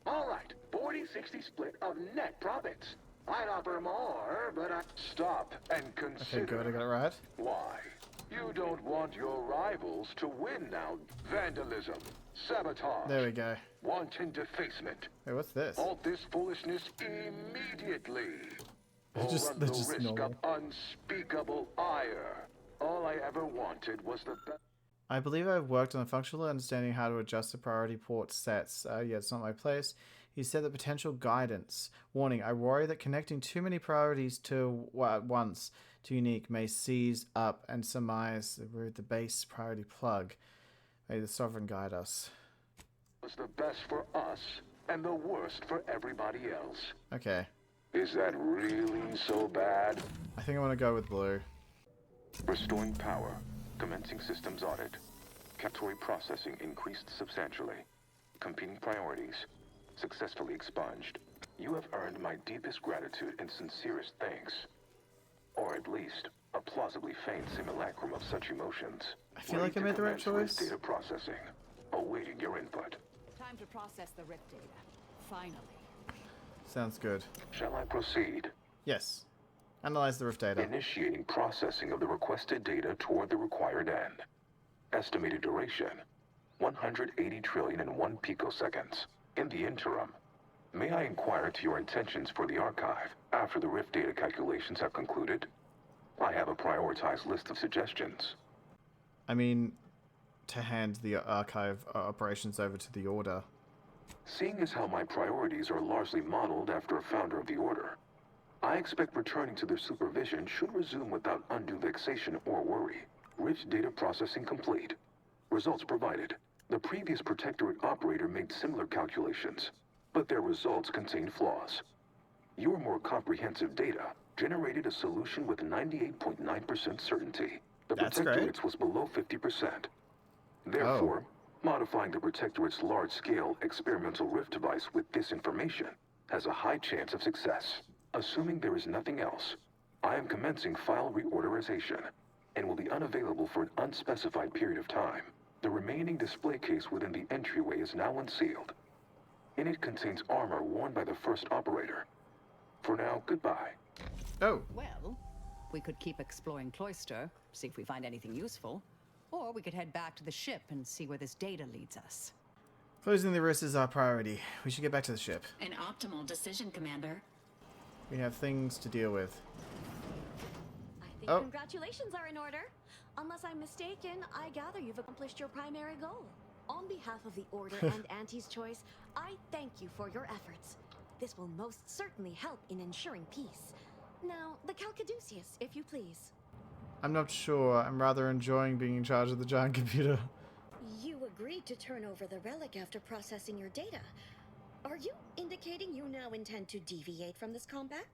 Speaker 22: All right, 40-60 split of net profits. I'd offer more, but I stop and consider.
Speaker 1: Okay, good. I got it right.
Speaker 22: Why? You don't want your rivals to win now. Vandalism, sabotage.
Speaker 1: There we go.
Speaker 22: Wanton defacement.
Speaker 1: Hey, what's this?
Speaker 22: Halt this foolishness immediately.
Speaker 1: They're just
Speaker 22: risk
Speaker 1: normal.
Speaker 22: of unspeakable ire. All I ever wanted was the best.
Speaker 1: I believe I've worked on a functional understanding how to adjust the priority port sets. Yeah, it's not my place. He said that potential guidance. Warning, I worry that connecting too many priorities to at once to unique may seize up and surmise the base priority plug. May the sovereign guide us.
Speaker 22: Was the best for us and the worst for everybody else.
Speaker 1: Okay.
Speaker 22: Is that really so bad?
Speaker 1: I think I want to go with blue.
Speaker 22: Restoring power. Commencing systems audit. Category processing increased substantially. Competing priorities. Successfully expunged. You have earned my deepest gratitude and sincerest thanks. Or at least, a plausibly feigned simulacrum of such emotions.
Speaker 1: I feel like I made the right choice.
Speaker 22: Data processing. Awaiting your input.
Speaker 10: Time to process the rift data. Finally.
Speaker 1: Sounds good.
Speaker 22: Shall I proceed?
Speaker 1: Yes. Analyze the rift data.
Speaker 22: Initiating processing of the requested data toward the required end. Estimated duration, 180 trillion and 1 picoseconds. In the interim, may I inquire to your intentions for the archive after the rift data calculations have concluded? I have a prioritized list of suggestions.
Speaker 1: I mean, to hand the archive operations over to the Order.
Speaker 22: Seeing as how my priorities are largely modeled after a founder of the Order, I expect returning to their supervision should resume without undue vexation or worry. Rift data processing complete. Results provided. The previous Protectorate operator made similar calculations, but their results contained flaws. Your more comprehensive data generated a solution with 98.9% certainty. The Protectorate's was below 50%. Therefore, modifying the Protectorate's large-scale experimental rift device with this information has a high chance of success. Assuming there is nothing else, I am commencing file reorderization and will be unavailable for an unspecified period of time. The remaining display case within the entryway is now unsealed. In it contains armor worn by the first operator. For now, goodbye.
Speaker 1: Oh.
Speaker 10: Well, we could keep exploring Cloister, see if we find anything useful. Or we could head back to the ship and see where this data leads us.
Speaker 1: Closing the wrist is our priority. We should get back to the ship.
Speaker 5: An optimal decision, Commander.
Speaker 1: We have things to deal with.
Speaker 13: I think congratulations are in order. Unless I'm mistaken, I gather you've accomplished your primary goal. On behalf of the Order and Auntie's choice, I thank you for your efforts. This will most certainly help in ensuring peace. Now, the Caduceus, if you please.
Speaker 1: I'm not sure. I'm rather enjoying being in charge of the giant computer.
Speaker 6: You agreed to turn over the relic after processing your data. Are you indicating you now intend to deviate from this compact?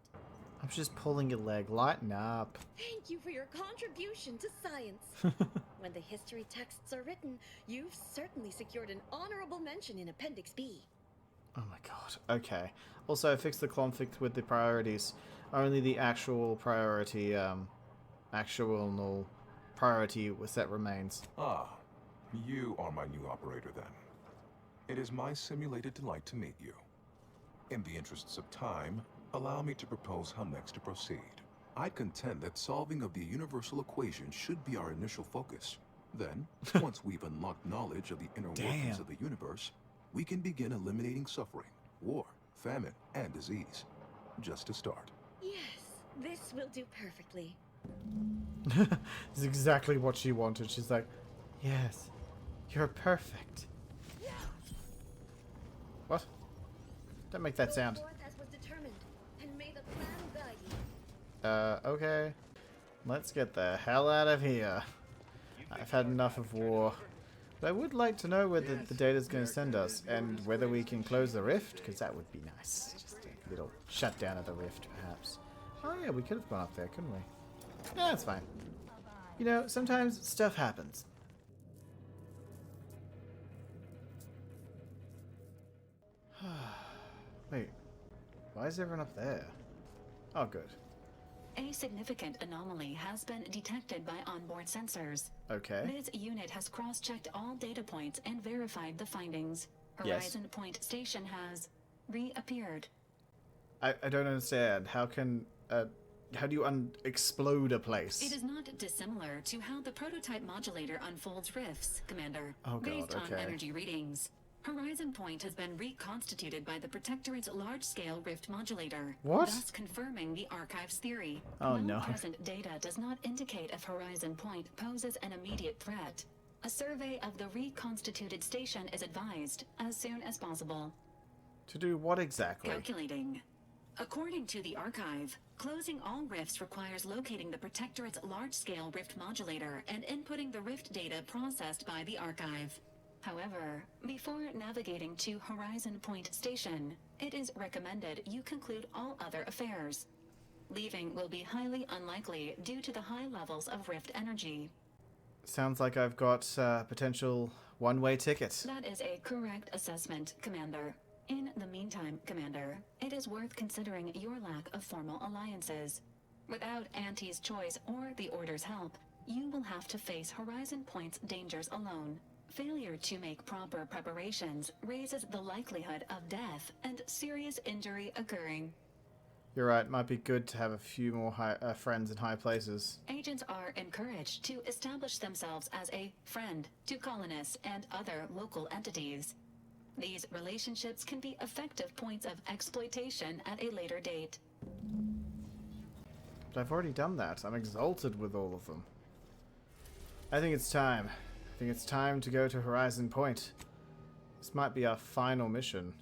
Speaker 1: I'm just pulling your leg. Lighten up.
Speaker 6: Thank you for your contribution to science. When the history texts are written, you've certainly secured an honorable mention in Appendix B.
Speaker 1: Oh my god. Okay. Also, fix the conflict with the priorities. Only the actual priority, actual priority set remains.
Speaker 3: Ah, you are my new operator then. It is my simulated delight to meet you. In the interests of time, allow me to propose how next to proceed. I contend that solving of the universal equation should be our initial focus. Then, once we've unlocked knowledge of the inner workings of the universe, we can begin eliminating suffering, war, famine, and disease. Just to start.
Speaker 6: Yes, this will do perfectly.
Speaker 1: This is exactly what she wanted. She's like, yes, you're perfect. What? Don't make that sound. Okay. Let's get the hell out of here. I've had enough of war. But I would like to know where the data's going to send us, and whether we can close the rift, because that would be nice. Just a little shutdown of the rift, perhaps. Oh yeah, we could have gone up there, couldn't we? Yeah, that's fine. You know, sometimes stuff happens. Wait, why is everyone up there? Oh, good.
Speaker 5: A significant anomaly has been detected by onboard sensors.
Speaker 1: Okay.
Speaker 5: This unit has cross-checked all data points and verified the findings.
Speaker 1: Yes.
Speaker 5: Horizon Point Station has reappeared.
Speaker 1: I don't understand. How can how do you explode a place?
Speaker 5: It is not dissimilar to how the prototype modulator unfolds rifts, Commander.
Speaker 1: Oh god,
Speaker 5: Based on
Speaker 1: okay.
Speaker 5: energy readings. Horizon Point has been reconstituted by the Protectorate's large-scale rift modulator,
Speaker 1: what?
Speaker 5: thus confirming the Archive's theory.
Speaker 1: Oh
Speaker 5: While
Speaker 1: no.
Speaker 5: Present data does not indicate if Horizon Point poses an immediate threat. A survey of the reconstituted station is advised as soon as possible.
Speaker 1: To do what exactly?
Speaker 5: Calculating. According to the Archive, closing all rifts requires locating the Protectorate's large-scale rift modulator and inputting the rift data processed by the Archive. However, before navigating to Horizon Point Station, it is recommended you conclude all other affairs. Leaving will be highly unlikely due to the high levels of rift energy.
Speaker 1: Sounds like I've got potential one-way tickets.
Speaker 5: That is a correct assessment, Commander. In the meantime, Commander, it is worth considering your lack of formal alliances. Without Auntie's choice or the Order's help, you will have to face Horizon Point's dangers alone. Failure to make proper preparations raises the likelihood of death and serious injury occurring.
Speaker 1: You're right, might be good to have a few more friends in high places.
Speaker 5: Agents are encouraged to establish themselves as a friend to colonists and other local entities. These relationships can be effective points of exploitation at a later date.
Speaker 1: But I've already done that. I'm exalted with all of them. I think it's time think it's time to go to Horizon Point. This might be our final mission.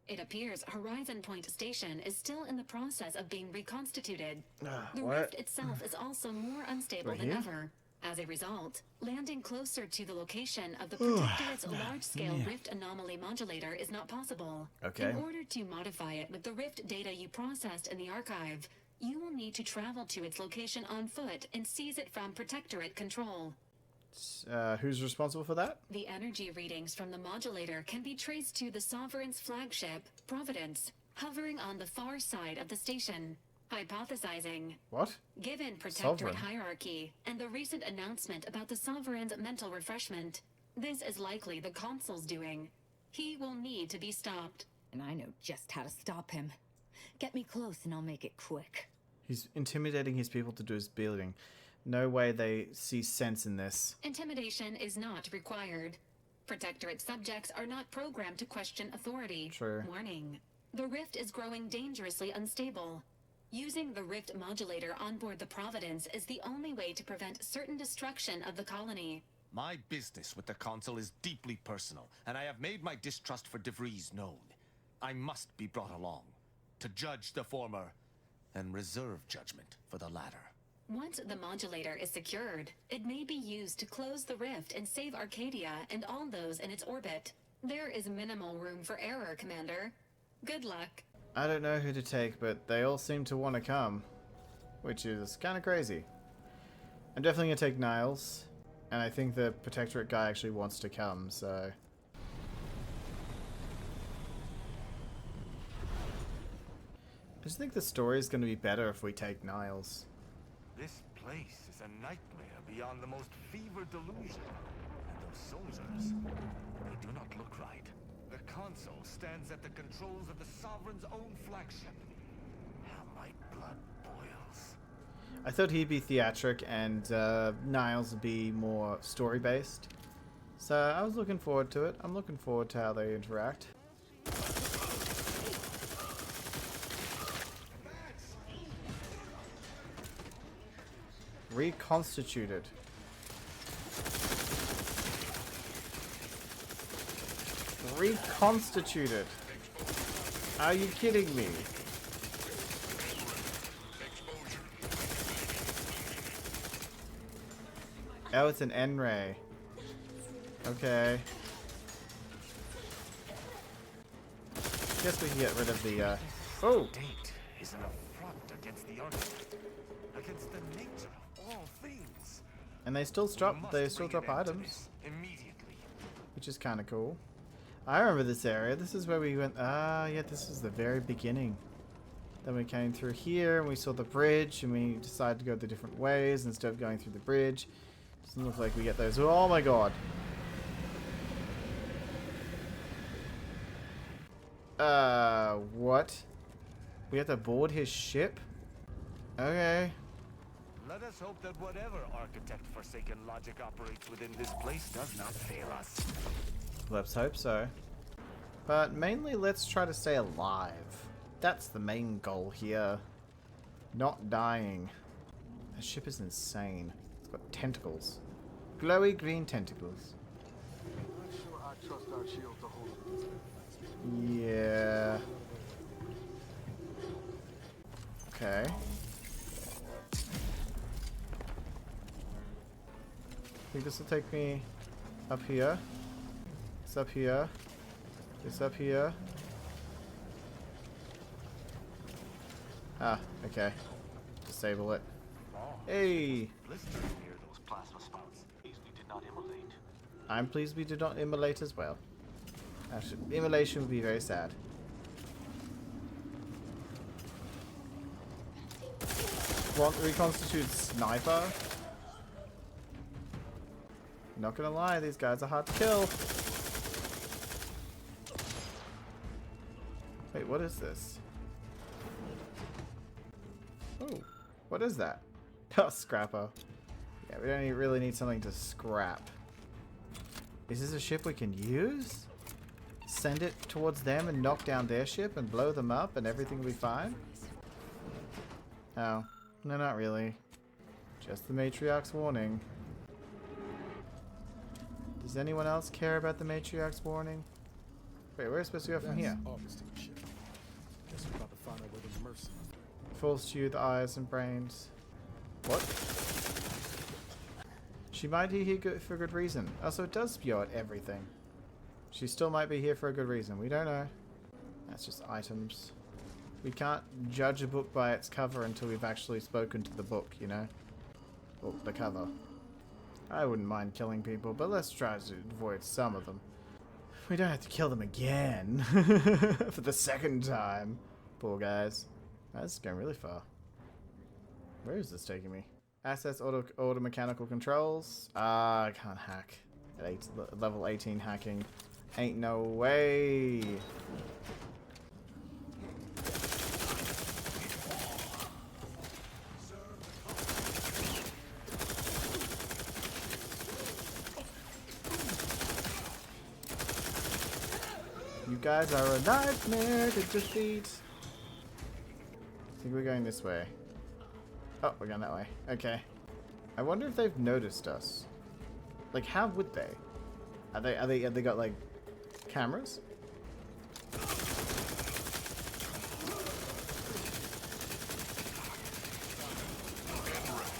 Speaker 5: It appears Horizon Point Station is still in the process of being reconstituted. The
Speaker 1: what?
Speaker 5: rift itself is also more unstable
Speaker 1: Right
Speaker 5: than
Speaker 1: here?
Speaker 5: ever. As a result, landing closer to the location of the Protectorate's large-scale rift anomaly modulator is not possible.
Speaker 1: Okay.
Speaker 5: In order to modify it with the rift data you processed in the archive, you will need to travel to its location on foot and seize it from Protectorate control.
Speaker 1: Who's responsible for that?
Speaker 5: The energy readings from the modulator can be traced to the Sovereign's flagship, Providence, hovering on the far side of the station. Hypothesizing.
Speaker 1: What?
Speaker 5: Given Protectorate
Speaker 1: Sovereign.
Speaker 5: hierarchy and the recent announcement about the Sovereign's mental refreshment, this is likely the Consul's doing. He will need to be stopped.
Speaker 14: And I know just how to stop him. Get me close and I'll make it quick.
Speaker 1: He's intimidating his people to do his bidding. No way they see sense in this.
Speaker 5: Intimidation is not required. Protectorate subjects are not programmed to question authority.
Speaker 1: Sure.
Speaker 5: Warning. The rift is growing dangerously unstable. Using the rift modulator on board the Providence is the only way to prevent certain destruction of the colony.
Speaker 15: My business with the Consul is deeply personal, and I have made my distrust for DeVries known. I must be brought along to judge the former and reserve judgment for the latter.
Speaker 5: Once the modulator is secured, it may be used to close the rift and save Arcadia and all those in its orbit. There is minimal room for error, Commander. Good luck.
Speaker 1: I don't know who to take, but they all seem to want to come, which is kind of crazy. I'm definitely going to take Niles, and I think the Protectorate guy actually wants to come, so... I just think the story is going to be better if we take Niles.
Speaker 15: This place is a nightmare beyond the most fevered delusion. And those soldiers, they do not look right. The Consul stands at the controls of the Sovereign's own flagship. How my blood boils.
Speaker 1: I thought he'd be theatric and Niles would be more story-based. So I was looking forward to it. I'm looking forward to how they interact. Reconstituted. Reconstituted. Are you kidding me? Oh, it's an N-ray. Okay. Guess we can get rid of the, Oh!
Speaker 15: Date is an affront against the artifact, against the nature of all things.
Speaker 1: And they still drop items.
Speaker 15: Immediately.
Speaker 1: Which is kind of cool. I remember this area. This is where we went. Ah, yeah, this is the very beginning. Then we came through here and we saw the bridge and we decided to go the different ways instead of going through the bridge. Doesn't look like we get those. Oh my god. What? We have to board his ship? Okay.
Speaker 15: Let us hope that whatever architect-forsaken logic operates within this place does not fail us.
Speaker 1: Let's hope so. But mainly, let's try to stay alive. That's the main goal here. Not dying. The ship is insane. It's got tentacles. Glowy green tentacles.
Speaker 7: I'm not sure I trust our shield to hold.
Speaker 1: Yeah. Okay. I think this will take me up here. It's up here. It's up here. Ah, okay. Disable it. Hey!
Speaker 15: Blisters near those plasma spouts. We did not immolate.
Speaker 1: I'm pleased we did not immolate as well. Actually, immolation would be very sad. Want reconstitute sniper? Not gonna lie, these guys are hard to kill. Wait, what is this? Oh, what is that? Oh, scrapper. Yeah, we don't really need something to scrap. Is this a ship we can use? Send it towards them and knock down their ship and blow them up and everything will be fine? Oh, no, not really. Just the matriarch's warning. Does anyone else care about the matriarch's warning? Wait, we're supposed to go from here.
Speaker 17: Guess we're about to find our way to Mercy.
Speaker 1: Falls to you the eyes and brains. What? She might be here for good reason. Oh, so it does spew out everything. She still might be here for a good reason. We don't know. That's just items. We can't judge a book by its cover until we've actually spoken to the book, you know? Or the cover. I wouldn't mind killing people, but let's try to avoid some of them. We don't have to kill them again. For the second time. Poor guys. That's going really far. Where is this taking me? Assets, auto mechanical controls. I can't hack. At level 18 hacking. Ain't no way. You guys are a nightmare to defeat. I think we're going this way. Oh, we're going that way. Okay. I wonder if they've noticed us. Like, how would they? Have they got like cameras?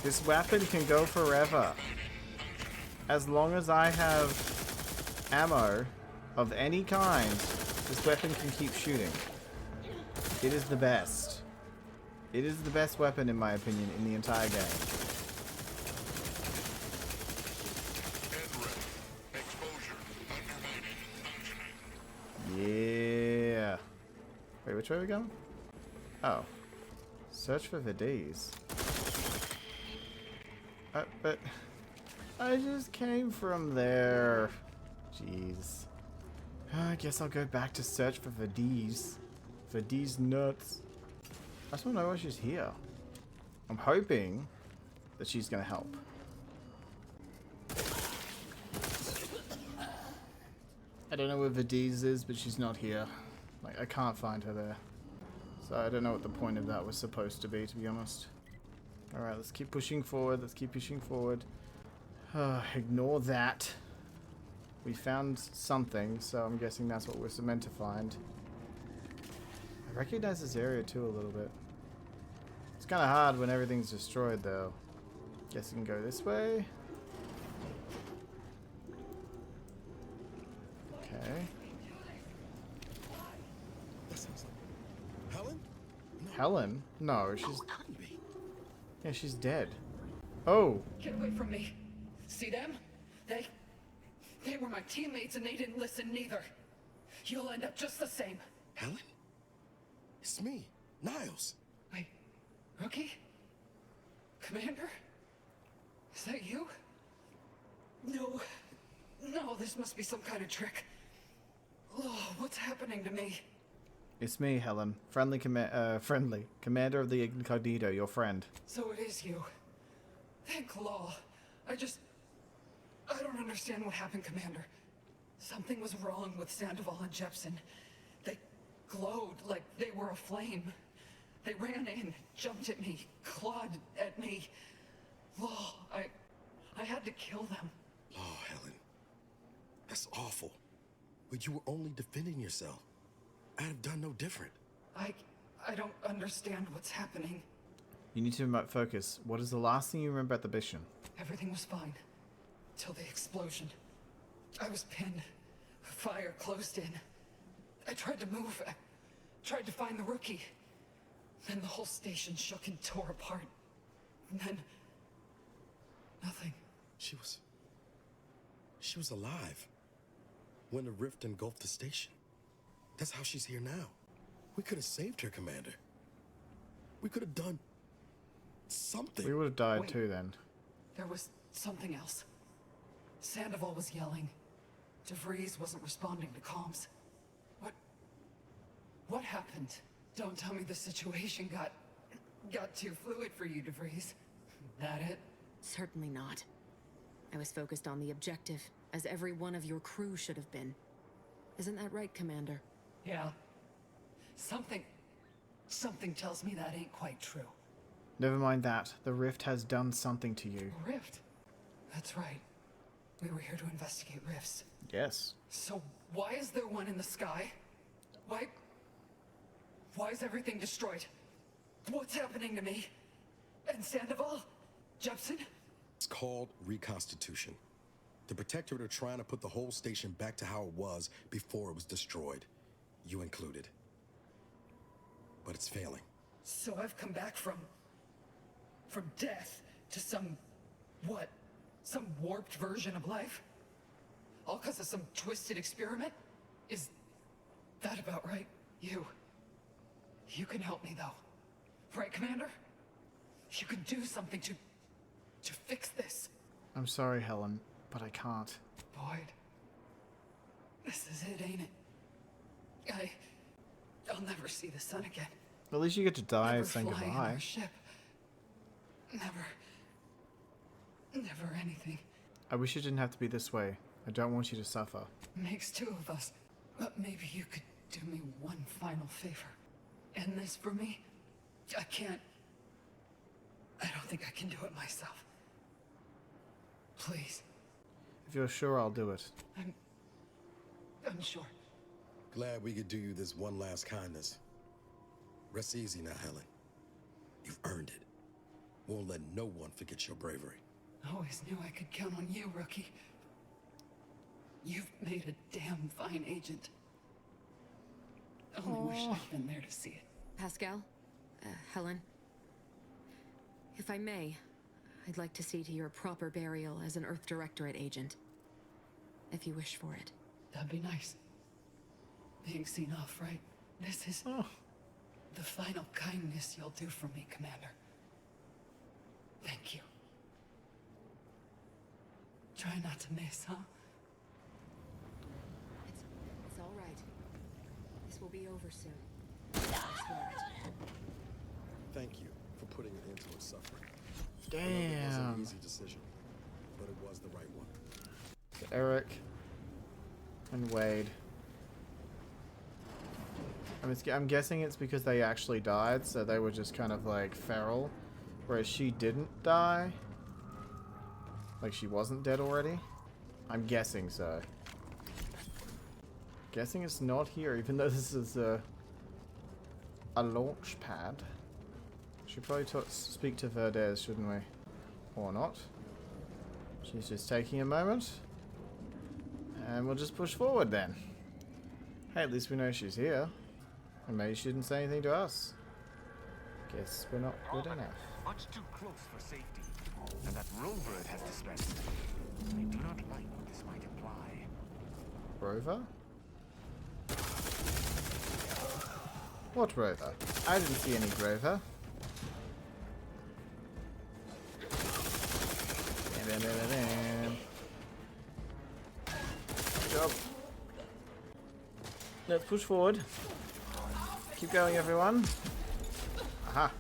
Speaker 1: This weapon can go forever. As long as I have ammo of any kind, this weapon can keep shooting. It is the best. It is the best weapon, in my opinion, in the entire game. Yeah. Wait, which way are we going? Oh. Search for Vides. But I just came from there. Jeez. I guess I'll go back to search for Vides. Vides nuts. I just want to know why she's here. I'm hoping that she's going to help. I don't know where Vides is, but she's not here. Like, I can't find her there. So I don't know what the point of that was supposed to be honest. Alright, let's keep pushing forward. Let's keep pushing forward. Ignore that. We found something, so I'm guessing that's what we're meant to find. I recognize this area too a little bit. It's kind of hard when everything's destroyed, though. Guess you can go this way. Okay.
Speaker 17: Helen?
Speaker 1: No. Helen? No, she's... Yeah, she's dead. Oh!
Speaker 2: Get away from me. See them? They were my teammates and they didn't listen neither. You'll end up just the same.
Speaker 17: Helen? It's me, Niles.
Speaker 2: Wait, Rookie? Commander? Is that you? No, this must be some kind of trick. Oh, what's happening to me?
Speaker 1: It's me, Helen. Friendly Commander of the Incognito, your friend.
Speaker 2: So it is you. Thank Law. I don't understand what happened, Commander. Something was wrong with Sandoval and Jepson. They glowed like they were aflame. They ran in, jumped at me, clawed at me. Law, I had to kill them.
Speaker 17: Oh, Helen. That's awful. But you were only defending yourself. I'd have done no different.
Speaker 2: I don't understand what's happening.
Speaker 1: You need to focus. What is the last thing you remember at the mission?
Speaker 2: Everything was fine. Till the explosion. I was pinned. Fire closed in. I tried to move. I tried to find the Rookie. Then the whole station shook and tore apart. And then... nothing.
Speaker 17: She was alive when the rift engulfed the station. That's how she's here now. We could have saved her, Commander. We could have done something.
Speaker 1: We would have died too then.
Speaker 2: There was something else. Sandoval was yelling. DeVries wasn't responding to comms. What happened? Don't tell me the situation got too fluid for you, DeVries. That it?
Speaker 18: Certainly not. I was focused on the objective, as every one of your crew should have been. Isn't that right, Commander?
Speaker 2: Yeah. Something tells me that ain't quite true.
Speaker 1: Never mind that. The rift has done something to you.
Speaker 8: Rift? That's right. We were here to investigate rifts.
Speaker 1: Yes.
Speaker 8: So why is there one in the sky? Why is everything destroyed? What's happening to me? And Sandoval? Jepson?
Speaker 17: It's called reconstitution. The Protectorate are trying to put the whole station back to how it was before it was destroyed. You included. But it's failing.
Speaker 8: So I've come back from death to some warped version of life? All because of some twisted experiment? Is that about right? You can help me though. Right, Commander? You can do something to fix this.
Speaker 1: I'm sorry, Helen, but I can't.
Speaker 8: Boyd. This is it, ain't it? I'll never see the sun again.
Speaker 1: At least you get to die
Speaker 8: Never
Speaker 1: saying
Speaker 8: fly in
Speaker 1: goodbye.
Speaker 8: our ship. Never anything.
Speaker 1: I wish it didn't have to be this way. I don't want you to suffer.
Speaker 8: Makes two of us. But maybe you could do me one final favor. End this for me? I don't think I can do it myself. Please.
Speaker 1: If you're sure, I'll do it.
Speaker 8: I'm sure.
Speaker 17: Glad we could do you this one last kindness. Rest easy now, Helen. You've earned it. Won't let no one forget your bravery.
Speaker 8: Always knew I could count on you, Rookie. You've made a damn fine agent. Only wish I'd been there to see it.
Speaker 18: Pascal? Helen? If I may, I'd like to see to your proper burial as an Earth Directorate agent. If you wish for it.
Speaker 8: That'd be nice. Being seen off, right? This is the final kindness you'll do for me, Commander. Thank you. Try not to miss, huh?
Speaker 18: It's all right. This will be over soon. I swear it.
Speaker 17: Thank you for putting an end to her suffering.
Speaker 1: Damn.
Speaker 17: It was an easy decision, but it was the right one.
Speaker 1: Eric and Wade. I'm guessing it's because they actually died, so they were just kind of like feral, whereas she didn't die. Like she wasn't dead already. I'm guessing so. Guessing it's not here, even though this is a launch pad. Should probably speak to Verdez, shouldn't we? Or not. She's just taking a moment. And we'll just push forward then. Hey, at least we know she's here. And maybe she didn't say anything to us. Guess we're not good enough.
Speaker 15: Much too close for safety. And that rover it has dispensed. I do not like what this might imply.
Speaker 1: Rover? What rover? I didn't see any rover. Good job. Let's push forward. Keep going, everyone. Aha.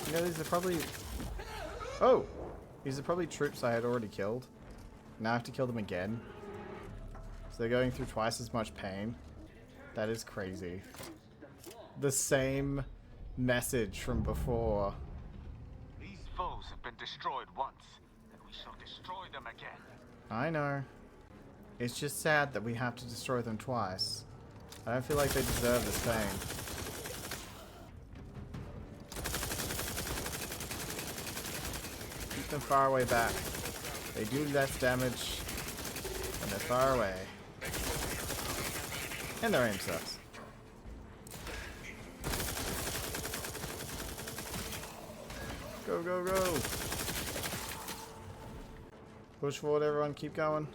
Speaker 1: You know, these are probably... Oh! These are probably troops I had already killed. Now I have to kill them again. So they're going through twice as much pain. That is crazy. The same message from before.
Speaker 15: These foes have been destroyed once, and we shall destroy them again.
Speaker 1: I know. It's just sad that we have to destroy them twice. I don't feel like they deserve this pain. Keep them far away back. They do less damage when they're far away. And their aim sucks. Go, go, go! Push forward, everyone. Keep going.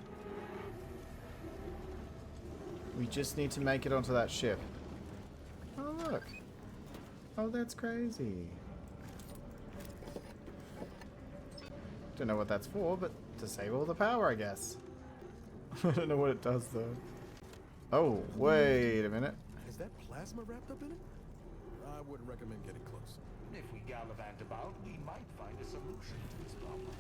Speaker 1: We just need to make it onto that ship. Oh, look. Oh, that's crazy. Don't know what that's for, but disable the power, I guess. I don't know what it does, though. Oh, wait a minute.
Speaker 17: Is that plasma wrapped up in it? I wouldn't recommend getting close.
Speaker 15: If we gallivant about, we might find a solution to this problem.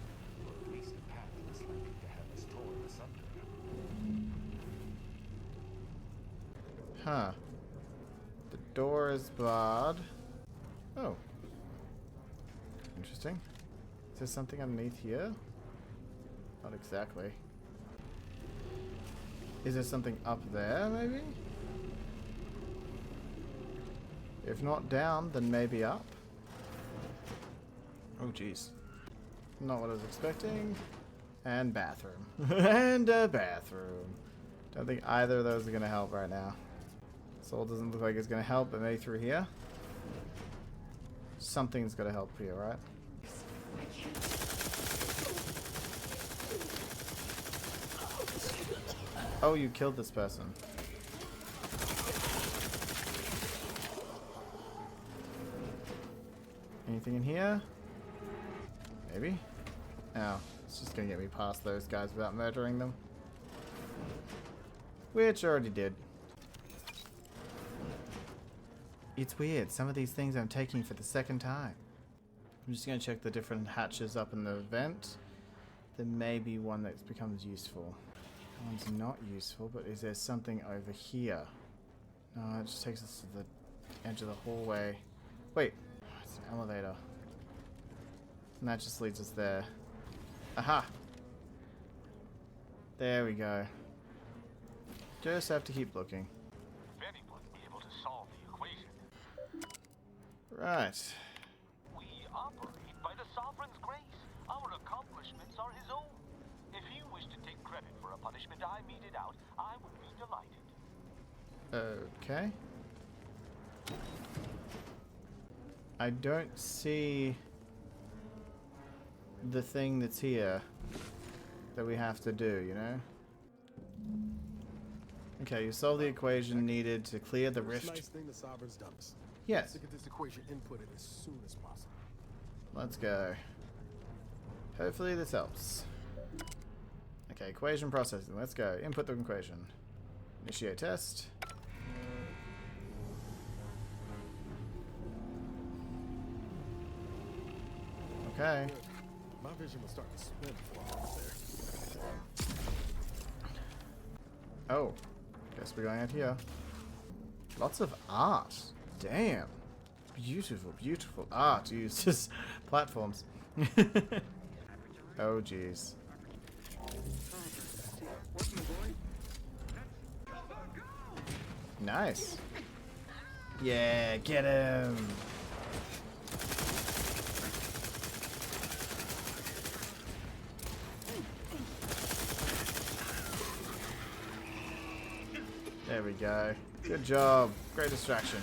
Speaker 15: Or at least a path less likely to have us torn asunder.
Speaker 1: Huh. door is barred. Oh. Interesting. Is there something underneath here? Not exactly. Is there something up there, maybe? If not down, then maybe up. Oh, jeez. Not what I was expecting. And bathroom. And a bathroom. Don't think either of those are going to help right now. Soul doesn't look like it's going to help, but maybe through here? Something's going to help here, right? Oh, you killed this person. Anything in here? Maybe? Oh, it's just gonna get me past those guys without murdering them. Which I already did. It's weird. Some of these things I'm taking for the second time. I'm just gonna check the different hatches up in the vent. There may be one that becomes useful. One's not useful, but is there something over here? No, it just takes us to the edge of the hallway. Wait, it's an elevator. And that just leads us there. Aha! There we go. Just have to keep looking.
Speaker 11: If anyone be able to solve the equation.
Speaker 1: Right.
Speaker 11: We operate by the Sovereign's grace. Our accomplishments are his own. If you wish to take credit for a punishment I meted out, I would be delighted.
Speaker 1: Okay. I don't see the thing that's here that we have to do, you know? Okay, you solve the equation needed to clear the rift.
Speaker 17: Nice thing the Sovereign's done us.
Speaker 1: Yes.
Speaker 17: To get this equation inputted as soon as possible.
Speaker 1: Let's go. Hopefully this helps. Okay, equation processing. Let's go. Input the equation. Initiate test. Okay.
Speaker 17: My vision was starting to spin before I was there.
Speaker 1: Oh. Guess we're going out here. Lots of art. Damn. Beautiful, beautiful art. Uses platforms. Oh, jeez. Nice. Yeah, get him. There we go. Good job. Great distraction.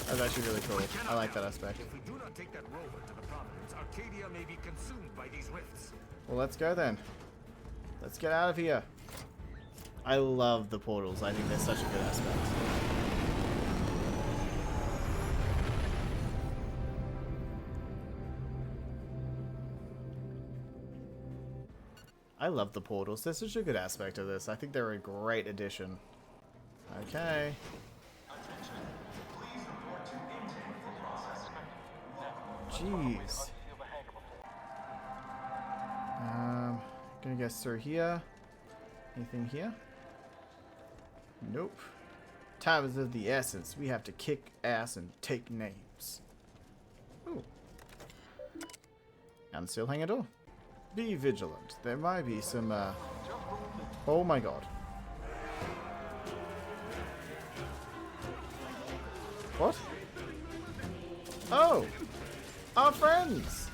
Speaker 1: That was actually really cool. I like that aspect.
Speaker 15: If we do not take that rover to the Providence, Arcadia may be consumed by these rifts.
Speaker 1: Well, let's go then. Let's get out of here. I love the portals. I think they're such a good aspect. I love the portals. They're such a good aspect of this. I think they're a great addition. Okay. Jeez. Gonna guess through here. Anything here? Nope. Time is of the essence. We have to kick ass and take names. Ooh. Unseal hangar door. Be vigilant. There might be some, oh my god. What? Oh! Our friends!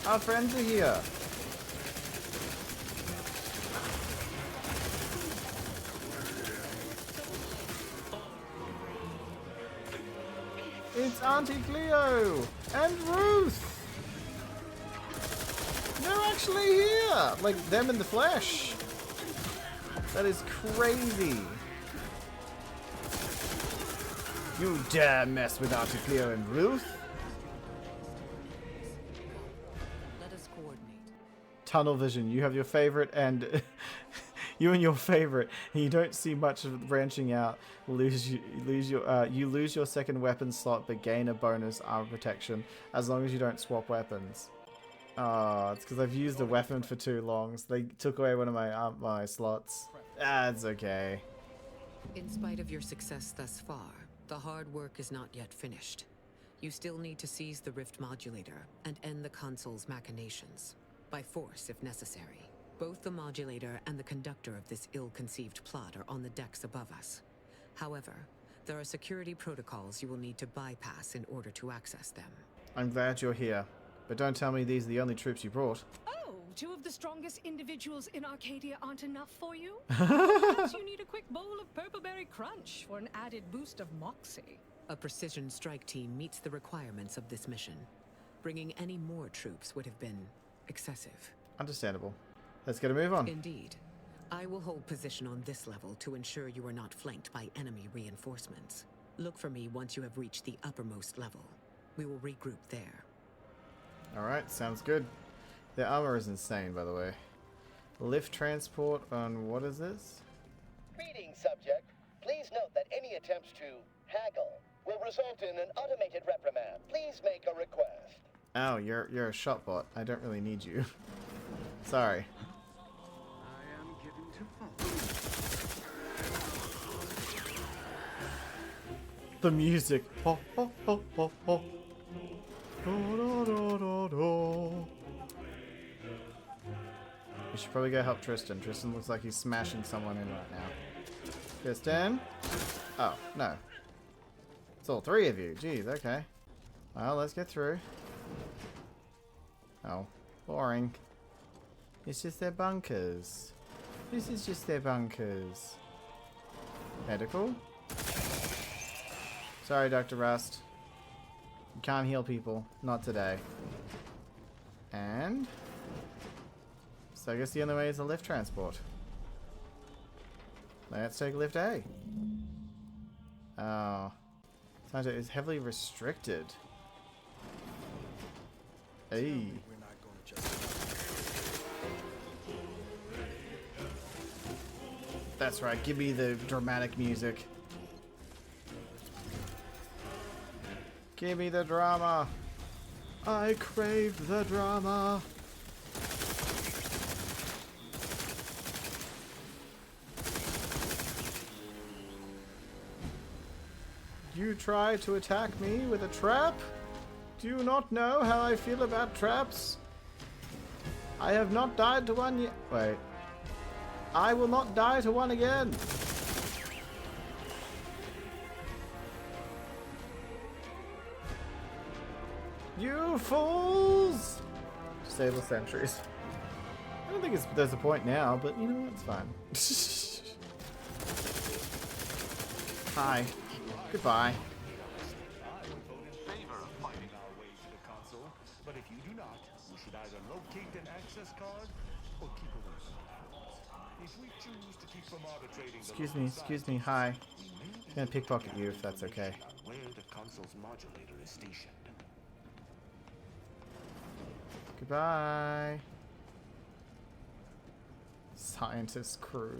Speaker 1: Our friends are here! It's Auntie Cleo! And Ruth! They're actually here! Like, them in the flesh! That is crazy! You dare mess with Auntie Cleo and Ruth?
Speaker 10: Let us coordinate.
Speaker 1: Tunnel vision. You have your favorite and you and your favorite. And you don't see much of branching out. You lose your second weapon slot, but gain a bonus armor protection as long as you don't swap weapons. Oh, it's because I've used a weapon for too long, so they took away one of my my slots. That's okay.
Speaker 18: In spite of your success thus far, the hard work is not yet finished. You still need to seize the rift modulator and end the console's machinations. By force, if necessary. Both the modulator and the conductor of this ill-conceived plot are on the decks above us. However, there are security protocols you will need to bypass in order to access them.
Speaker 1: I'm glad you're here, but don't tell me these are the only troops you brought.
Speaker 4: Oh, two of the strongest individuals in Arcadia aren't enough for you? Perhaps you need a quick bowl of purpleberry crunch for an added boost of moxie.
Speaker 18: A precision strike team meets the requirements of this mission. Bringing any more troops would have been excessive.
Speaker 1: Understandable. Let's get a move on.
Speaker 18: Indeed. I will hold position on this level to ensure you are not flanked by enemy reinforcements. Look for me once you have reached the uppermost level. We will regroup there.
Speaker 1: Alright, sounds good. Their armor is insane, by the way. Lift transport on what is this?
Speaker 9: Greetings, subject. Please note that any attempts to haggle will result in an automated reprimand. Please make a request.
Speaker 1: Oh, you're a shot bot. I don't really need you. Sorry.
Speaker 20: I am given to
Speaker 1: The music. Oh, oh, oh, oh, oh. Do, do, do, do, do. We should probably go help Tristan. Tristan looks like he's smashing someone in right now. Tristan? Oh, no. It's all three of you. Jeez, okay. Well, let's get through. Oh, boring. It's just their bunkers. This is just their bunkers. Medical? Sorry, Dr. Rust. You can't heal people. Not today. And... so I guess the only way is a lift transport. Let's take lift A. Oh. Santa is heavily restricted. Hey. That's right, give me the dramatic music. Give me the drama. I crave the drama. You try to attack me with a trap? Do you not know how I feel about traps? I have not died to one yet. Wait. I will not die to one again. You fools! Disable sentries. I don't think there's a point now, but you know what? It's fine. Hi. Goodbye.
Speaker 15: But if you do not, you should either locate an access card or keep away from it. If we choose to keep from arbitrating
Speaker 1: Excuse me, hi. I'm gonna pickpocket you if that's okay.
Speaker 15: Where the console's modulator is stationed.
Speaker 1: Goodbye. Scientist Krug.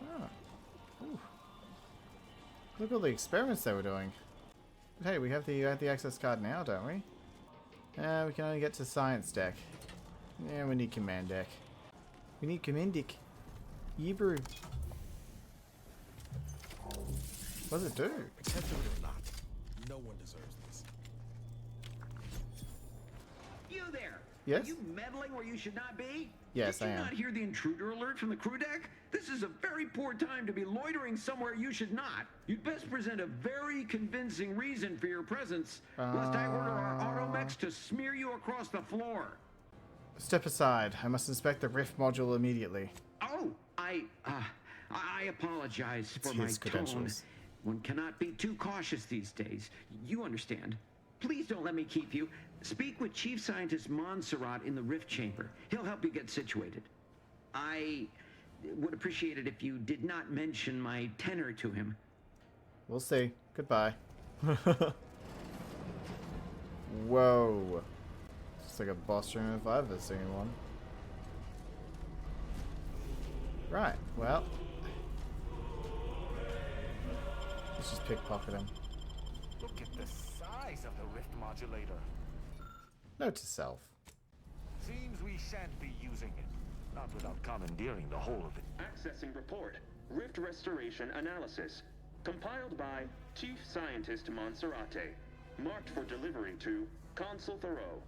Speaker 1: Oh. Ooh. Look at all the experiments they were doing. But hey, we have the access card now, don't we? We can only get to science deck. Yeah, we need command deck. We need command deck. Yebrew. What does it do?
Speaker 17: Protectorate or not, no one deserves this.
Speaker 24: You there!
Speaker 1: Yes?
Speaker 24: Are you meddling where you should not be?
Speaker 1: Yes, I am.
Speaker 24: Did you not hear the intruder alert from the crew deck? This is a very poor time to be loitering somewhere you should not. You'd best present a very convincing reason for your presence, lest I order our automechs to smear you across the floor.
Speaker 1: Step aside. I must inspect the rift module immediately.
Speaker 24: Oh, I apologize
Speaker 1: It's
Speaker 24: for my
Speaker 1: his
Speaker 24: tone.
Speaker 1: credentials.
Speaker 24: One cannot be too cautious these days. You understand. Please don't let me keep you. Speak with Chief Scientist Montserrat in the rift chamber. He'll help you get situated. I would appreciate it if you did not mention my tenor to him.
Speaker 1: We'll see. Goodbye. Whoa. It's like a boss room if I've ever seen one. Right, well. Let's just pickpocket him.
Speaker 15: Look at the size of the rift modulator.
Speaker 1: Note to self.
Speaker 15: Seems we shan't be using it. Not without commandeering the whole of it.
Speaker 24: Accessing report. Rift restoration analysis. Compiled by Chief Scientist Monserrate. Marked for delivery to Consul Thoreau.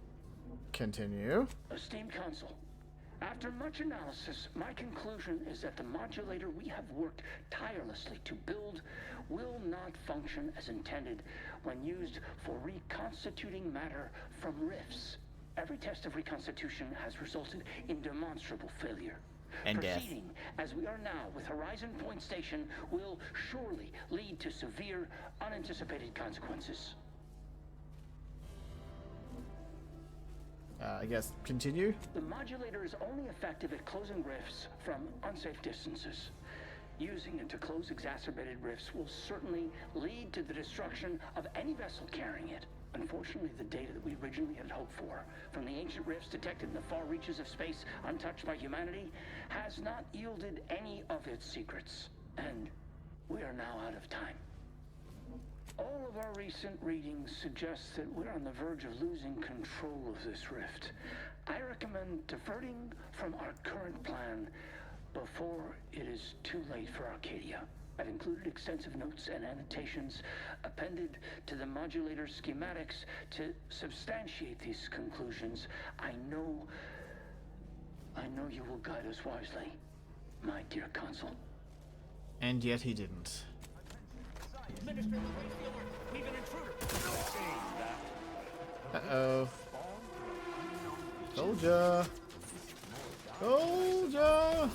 Speaker 1: Continue.
Speaker 12: Esteemed Consul, after much analysis, my conclusion is that the modulator we have worked tirelessly to build will not function as intended when used for reconstituting matter from rifts. Every test of reconstitution has resulted in demonstrable failure.
Speaker 1: And death.
Speaker 12: Proceeding as we are now with Horizon Point Station will surely lead to severe, unanticipated consequences.
Speaker 1: I guess continue.
Speaker 12: The modulator is only effective at closing rifts from unsafe distances. Using it to close exacerbated rifts will certainly lead to the destruction of any vessel carrying it. Unfortunately, the data that we originally had hoped for from the ancient rifts detected in the far reaches of space untouched by humanity has not yielded any of its secrets. And we are now out of time. All of our recent readings suggest that we're on the verge of losing control of this rift. I recommend diverting from our current plan before it is too late for Arcadia. I've included extensive notes and annotations appended to the modulator schematics to substantiate these conclusions. I know you will guide us wisely, my dear Consul.
Speaker 1: And yet he didn't. Uh-oh. Soldier! Soldier!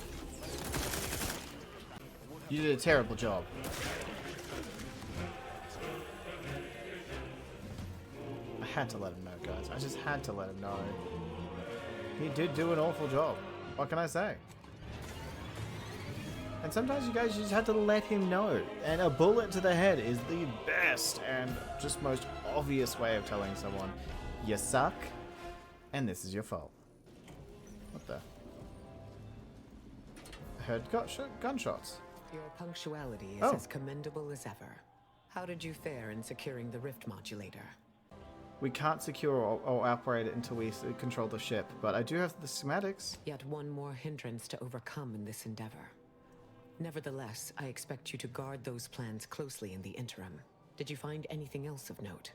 Speaker 1: You did a terrible job. I had to let him know, guys. I just had to let him know. He did do an awful job. What can I say? And sometimes you guys just have to let him know. And a bullet to the head is the best and just most obvious way of telling someone, you suck, and this is your fault. What the? I heard gunshots.
Speaker 18: Your punctuality is as commendable as ever. How did you fare in securing the rift modulator?
Speaker 1: We can't secure or operate it until we control the ship, but I do have the schematics.
Speaker 18: Yet one more hindrance to overcome in this endeavor. Nevertheless, I expect you to guard those plans closely in the interim. Did you find anything else of note?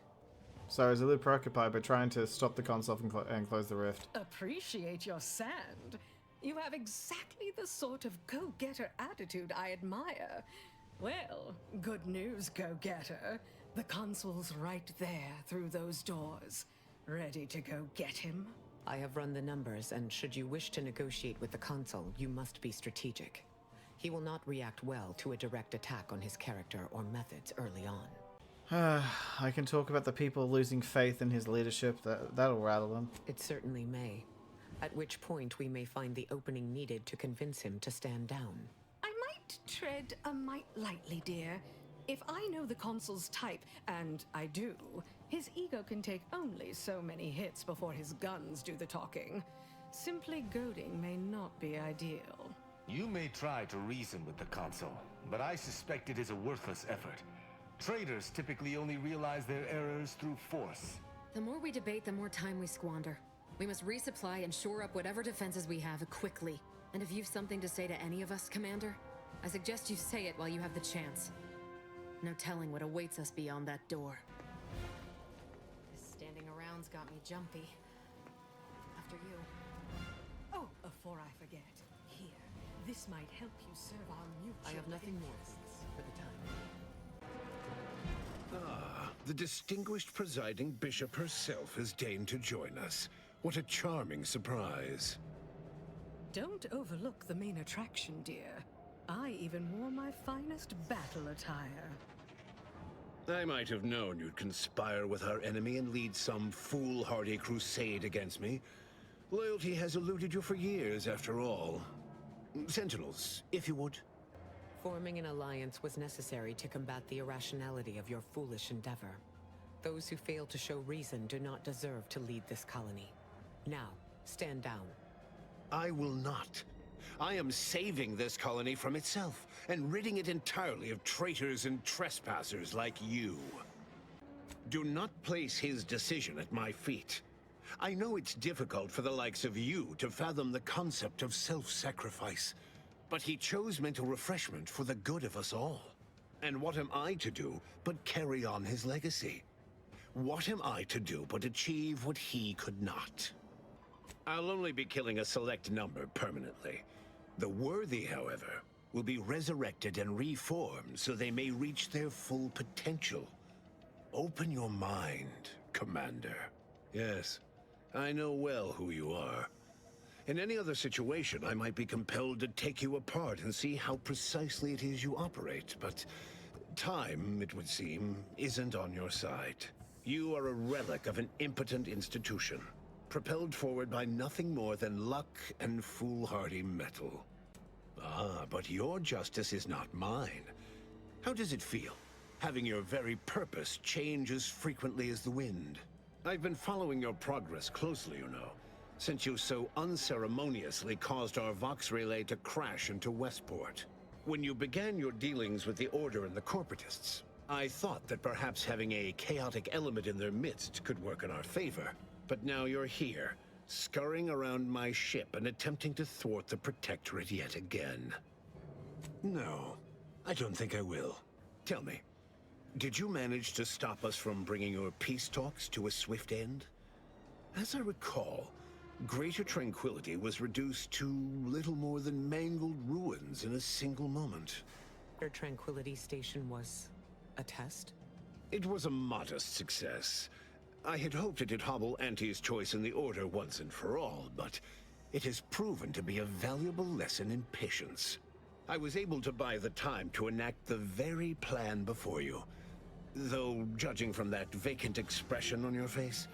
Speaker 1: So I was a little preoccupied by trying to stop the console and close the rift.
Speaker 4: Appreciate your sand. You have exactly the sort of go-getter attitude I admire. Well, good news, go-getter. The consul's right there through those doors. Ready to go get him?
Speaker 18: I have run the numbers, and should you wish to negotiate with the consul, you must be strategic. He will not react well to a direct attack on his character or methods early on.
Speaker 1: I can talk about the people losing faith in his leadership. That'll rattle them.
Speaker 18: It certainly may. At which point we may find the opening needed to convince him to stand down.
Speaker 4: I might tread a mite lightly, dear. If I know the consul's type, and I do, his ego can take only so many hits before his guns do the talking. Simply goading may not be ideal.
Speaker 15: You may try to reason with the consul, but I suspect it is a worthless effort. Traitors typically only realize their errors through force.
Speaker 14: The more we debate, the more time we squander. We must resupply and shore up whatever defenses we have quickly. And if you've something to say to any of us, Commander, I suggest you say it while you have the chance. No telling what awaits us beyond that door. This standing around's got me jumpy. After you.
Speaker 4: Oh, before I forget, here, this might help you serve our mutual.
Speaker 18: I have nothing more for the time.
Speaker 16: Ah, the distinguished presiding bishop herself has deigned to join us. What a charming surprise.
Speaker 4: Don't overlook the main attraction, dear. I even wore my finest battle attire.
Speaker 16: I might have known you'd conspire with our enemy and lead some foolhardy crusade against me. Loyalty has eluded you for years, after all. Sentinels, if you would.
Speaker 18: Forming an alliance was necessary to combat the irrationality of your foolish endeavor. Those who fail to show reason do not deserve to lead this colony. Now, stand down.
Speaker 16: I will not. I am saving this colony from itself, and ridding it entirely of traitors and trespassers like you. Do not place his decision at my feet. I know it's difficult for the likes of you to fathom the concept of self-sacrifice, but he chose mental refreshment for the good of us all. And what am I to do but carry on his legacy? What am I to do but achieve what he could not? I'll only be killing a select number permanently. The worthy, however, will be resurrected and reformed so they may reach their full potential. Open your mind, Commander. Yes, I know well who you are. In any other situation, I might be compelled to take you apart and see how precisely it is you operate, but time, it would seem, isn't on your side. You are a relic of an impotent institution, propelled forward by nothing more than luck and foolhardy metal. Ah, but your justice is not mine. How does it feel, having your very purpose change as frequently as the wind? I've been following your progress closely, you know, since you so unceremoniously caused our Vox relay to crash into Westport. When you began your dealings with the Order and the Corporatists, I thought that perhaps having a chaotic element in their midst could work in our favor. But now you're here, scurrying around my ship and attempting to thwart the Protectorate yet again. No, I don't think I will. Tell me, did you manage to stop us from bringing your peace talks to a swift end? As I recall, Greater Tranquility was reduced to little more than mangled ruins in a single moment.
Speaker 18: Your Tranquility Station was a test?
Speaker 16: It was a modest success. I had hoped it'd hobble Auntie's choice in the Order once and for all, but it has proven to be a valuable lesson in patience. I was able to buy the time to enact the very plan before you. Though, judging from that vacant expression on your face,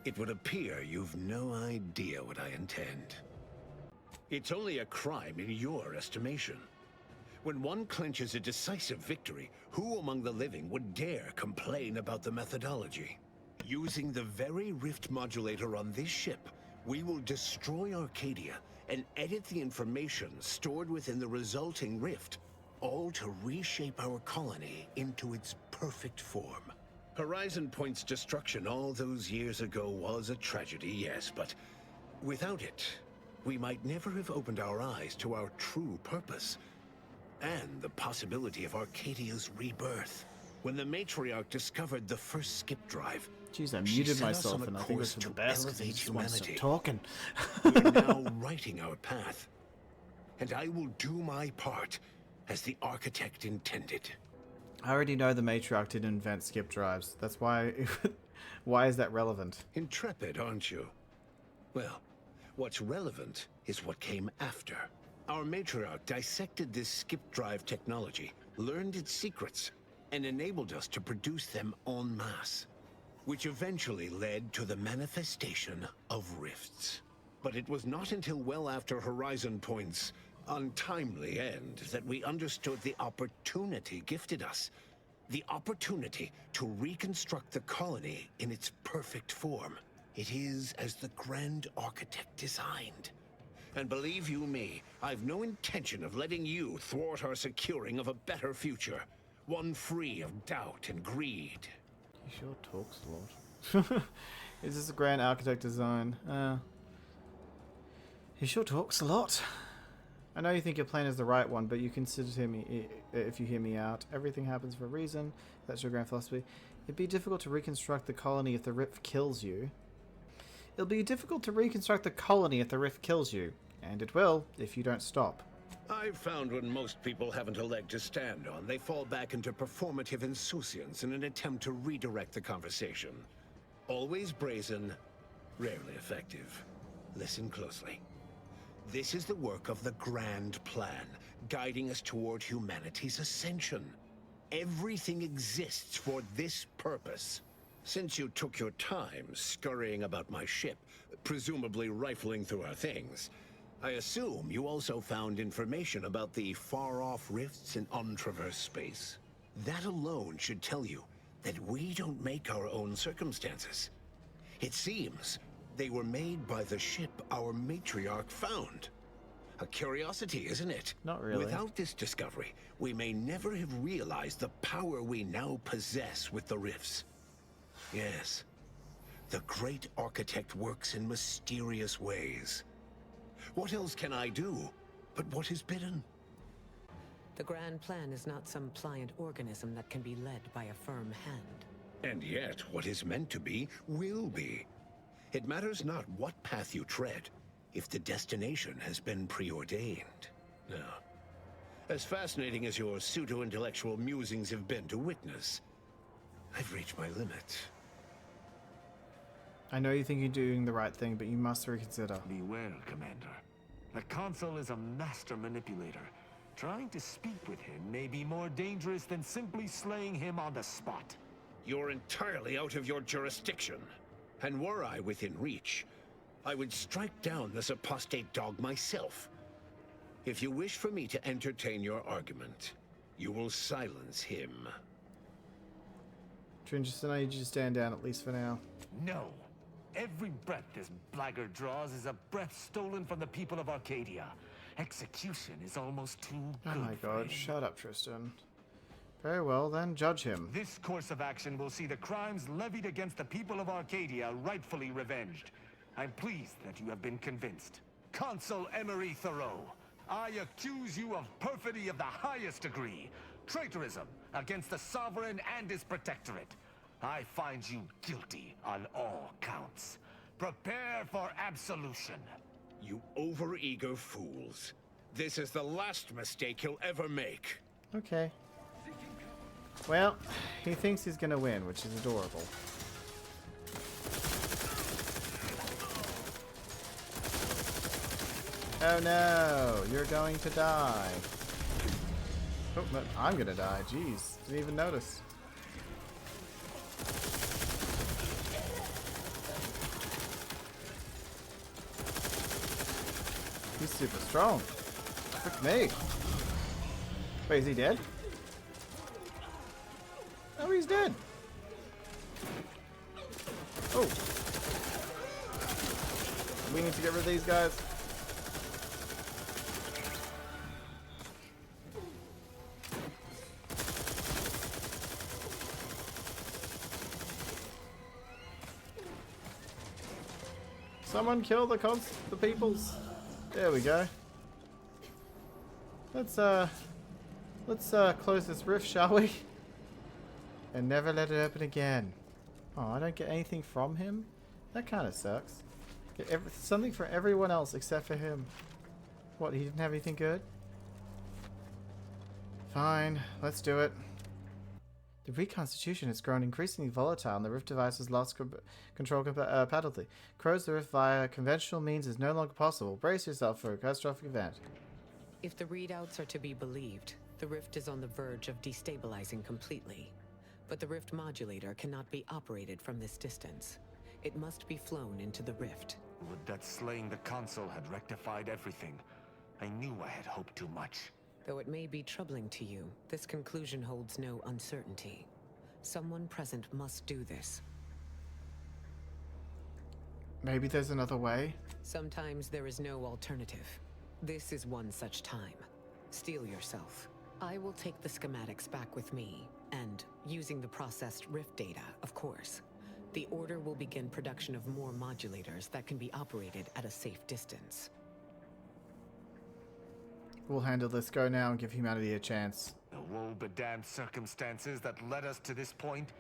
Speaker 16: it would appear you've no idea what I intend. It's only a crime in your estimation. When one clinches a decisive victory, who among the living would dare complain about the methodology? Using the very rift modulator on this ship, we will destroy Arcadia and edit the information stored within the resulting rift, all to reshape our colony into its perfect form. Horizon Point's destruction all those years ago was a tragedy, yes, but without it, we might never have opened our eyes to our true purpose and the possibility of Arcadia's rebirth. When the matriarch discovered the first skip drive,
Speaker 1: jeez, I muted myself, and I think this is the best because he just wants to stop talking.
Speaker 16: We're now writing our path, and I will do my part as the architect intended.
Speaker 1: I already know the matriarch didn't invent skip drives. That's why. Why is that relevant?
Speaker 16: Intrepid, aren't you? Well, what's relevant is what came after. Our matriarch dissected this skip drive technology, learned its secrets, and enabled us to produce them en masse, which eventually led to the manifestation of rifts. But it was not until well after Horizon Point's untimely end that we understood the opportunity gifted us. The opportunity to reconstruct the colony in its perfect form. It is as the Grand Architect designed. And believe you me, I've no intention of letting you thwart our securing of a better future. One free of doubt and greed.
Speaker 1: He sure talks a lot. Is this a Grand Architect design? He sure talks a lot. I know you think your plan is the right one, but you consider me, if you hear me out, everything happens for a reason. That's your grand philosophy. It'd be difficult to reconstruct the colony if the rift kills you. It'll be difficult to reconstruct the colony if the rift kills you. And it will, if you don't stop.
Speaker 16: I've found when most people haven't a leg to stand on, they fall back into performative insouciance in an attempt to redirect the conversation. Always brazen, rarely effective. Listen closely. This is the work of the Grand Plan, guiding us toward humanity's ascension. Everything exists for this purpose. Since you took your time scurrying about my ship, presumably rifling through our things, I assume you also found information about the far-off rifts in untraversed space. That alone should tell you that we don't make our own circumstances. It seems they were made by the ship our matriarch found. A curiosity, isn't it?
Speaker 1: Not really.
Speaker 16: Without this discovery, we may never have realized the power we now possess with the rifts. Yes, The great architect works in mysterious ways. What else can I do but what is bidden?
Speaker 18: The grand plan is not some pliant organism that can be led by a firm hand.
Speaker 16: And yet, what is meant to be, will be. It matters not what path you tread, if the destination has been preordained. Now, as fascinating as your pseudo-intellectual musings have been to witness, I've reached my limit.
Speaker 1: I know you think you're doing the right thing, but you must reconsider.
Speaker 15: Beware, Commander. The Consul is a master manipulator. Trying to speak with him may be more dangerous than simply slaying him on the spot.
Speaker 16: You're entirely out of your jurisdiction. And were I within reach, I would strike down this apostate dog myself. If you wish for me to entertain your argument, you will silence him.
Speaker 1: Tringiston, I need you to stand down at least for now.
Speaker 15: No. Every breath this blackguard draws is a breath stolen from the people of Arcadia. Execution is almost too good.
Speaker 1: Oh my god, shut up, Tristan. Very well, then, judge him.
Speaker 15: This course of action will see the crimes levied against the people of Arcadia rightfully revenged. I'm pleased that you have been convinced. Consul Emery Thoreau, I accuse you of perfidy of the highest degree, traitorism against the Sovereign and his Protectorate. I find you guilty on all counts. Prepare for absolution.
Speaker 16: You overeager fools. This is the last mistake he'll ever make.
Speaker 1: Okay. Well, he thinks he's gonna win, which is adorable. Oh no, you're going to die. Oh, no, I'm gonna die. Jeez, didn't even notice. He's super strong. Frick me. Wait, is he dead? Oh, he's dead. Oh. We need to get rid of these guys. Someone kill the peoples. There we go. Let's close this rift, shall we? And never let it open again. Oh, I don't get anything from him? That kind of sucks. Get something for everyone else except for him. What, he didn't have anything good? Fine, let's do it. The reconstitution has grown increasingly volatile and the rift device has lost control completely. Close the rift via conventional means is no longer possible. Brace yourself for a catastrophic event.
Speaker 18: If the readouts are to be believed, the rift is on the verge of destabilizing completely. But the rift modulator cannot be operated from this distance. It must be flown into the rift.
Speaker 15: Would that slaying the Consul had rectified everything. I knew I had hoped too much.
Speaker 18: Though it may be troubling to you, this conclusion holds no uncertainty. Someone present must do this.
Speaker 1: Maybe there's another way?
Speaker 18: Sometimes there is no alternative. This is one such time. Steel yourself. I will take the schematics back with me, and, using the processed rift data, of course, the Order will begin production of more modulators that can be operated at a safe distance.
Speaker 1: We'll handle this. Go now and give humanity a chance.
Speaker 15: The woe-bedamned circumstances that led us to this point.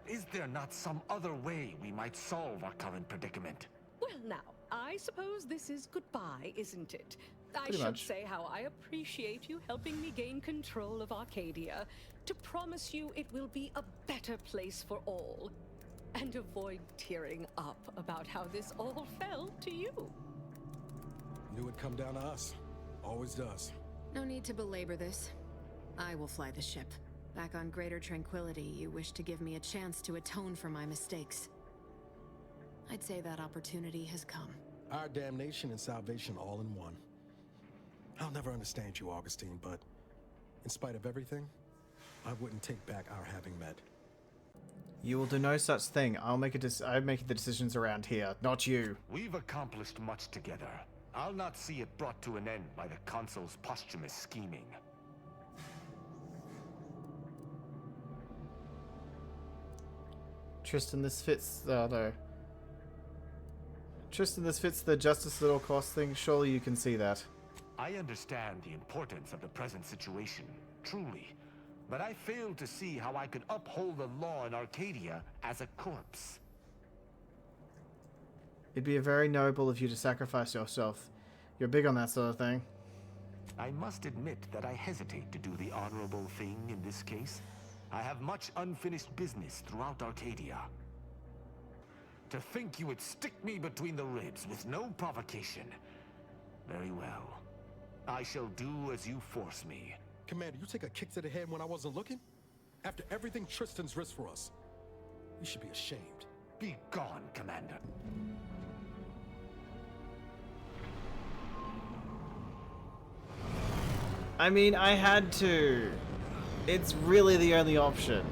Speaker 15: Is there not some other way we might solve our current predicament?
Speaker 2: Well, now, I suppose this is goodbye, isn't it? I
Speaker 1: Pretty
Speaker 2: should
Speaker 1: much.
Speaker 2: say how I appreciate you helping me gain control of Arcadia. To promise you it will be a better place for all. And avoid tearing up about how this all fell to you.
Speaker 17: Knew it'd come down to us. Always does.
Speaker 14: No need to belabor this. I will fly the ship. Back on greater tranquility, you wish to give me a chance to atone for my mistakes. I'd say that opportunity has come.
Speaker 17: Our damnation and salvation all in one. I'll never understand you, Augustine, but in spite of everything, I wouldn't take back our having met.
Speaker 1: You will do no such thing. I'm making the decisions around here, not you.
Speaker 15: We've accomplished much together. I'll not see it brought to an end by the Consul's posthumous scheming.
Speaker 1: Tristan, this fits. No. Tristan, this fits the justice at all costs thing. Surely you can see that.
Speaker 15: I understand the importance of the present situation, truly. But I fail to see how I could uphold the law in Arcadia as a corpse.
Speaker 1: It'd be very noble of you to sacrifice yourself. You're big on that sort of thing.
Speaker 15: I must admit that I hesitate to do the honorable thing in this case. I have much unfinished business throughout Arcadia. To think you would stick me between the ribs with no provocation. Very well. I shall do as you force me.
Speaker 17: Commander, you take a kick to the head when I wasn't looking? After everything Tristan's risked for us. You should be ashamed.
Speaker 15: Be gone, Commander.
Speaker 1: I mean, I had to. It's really the only option.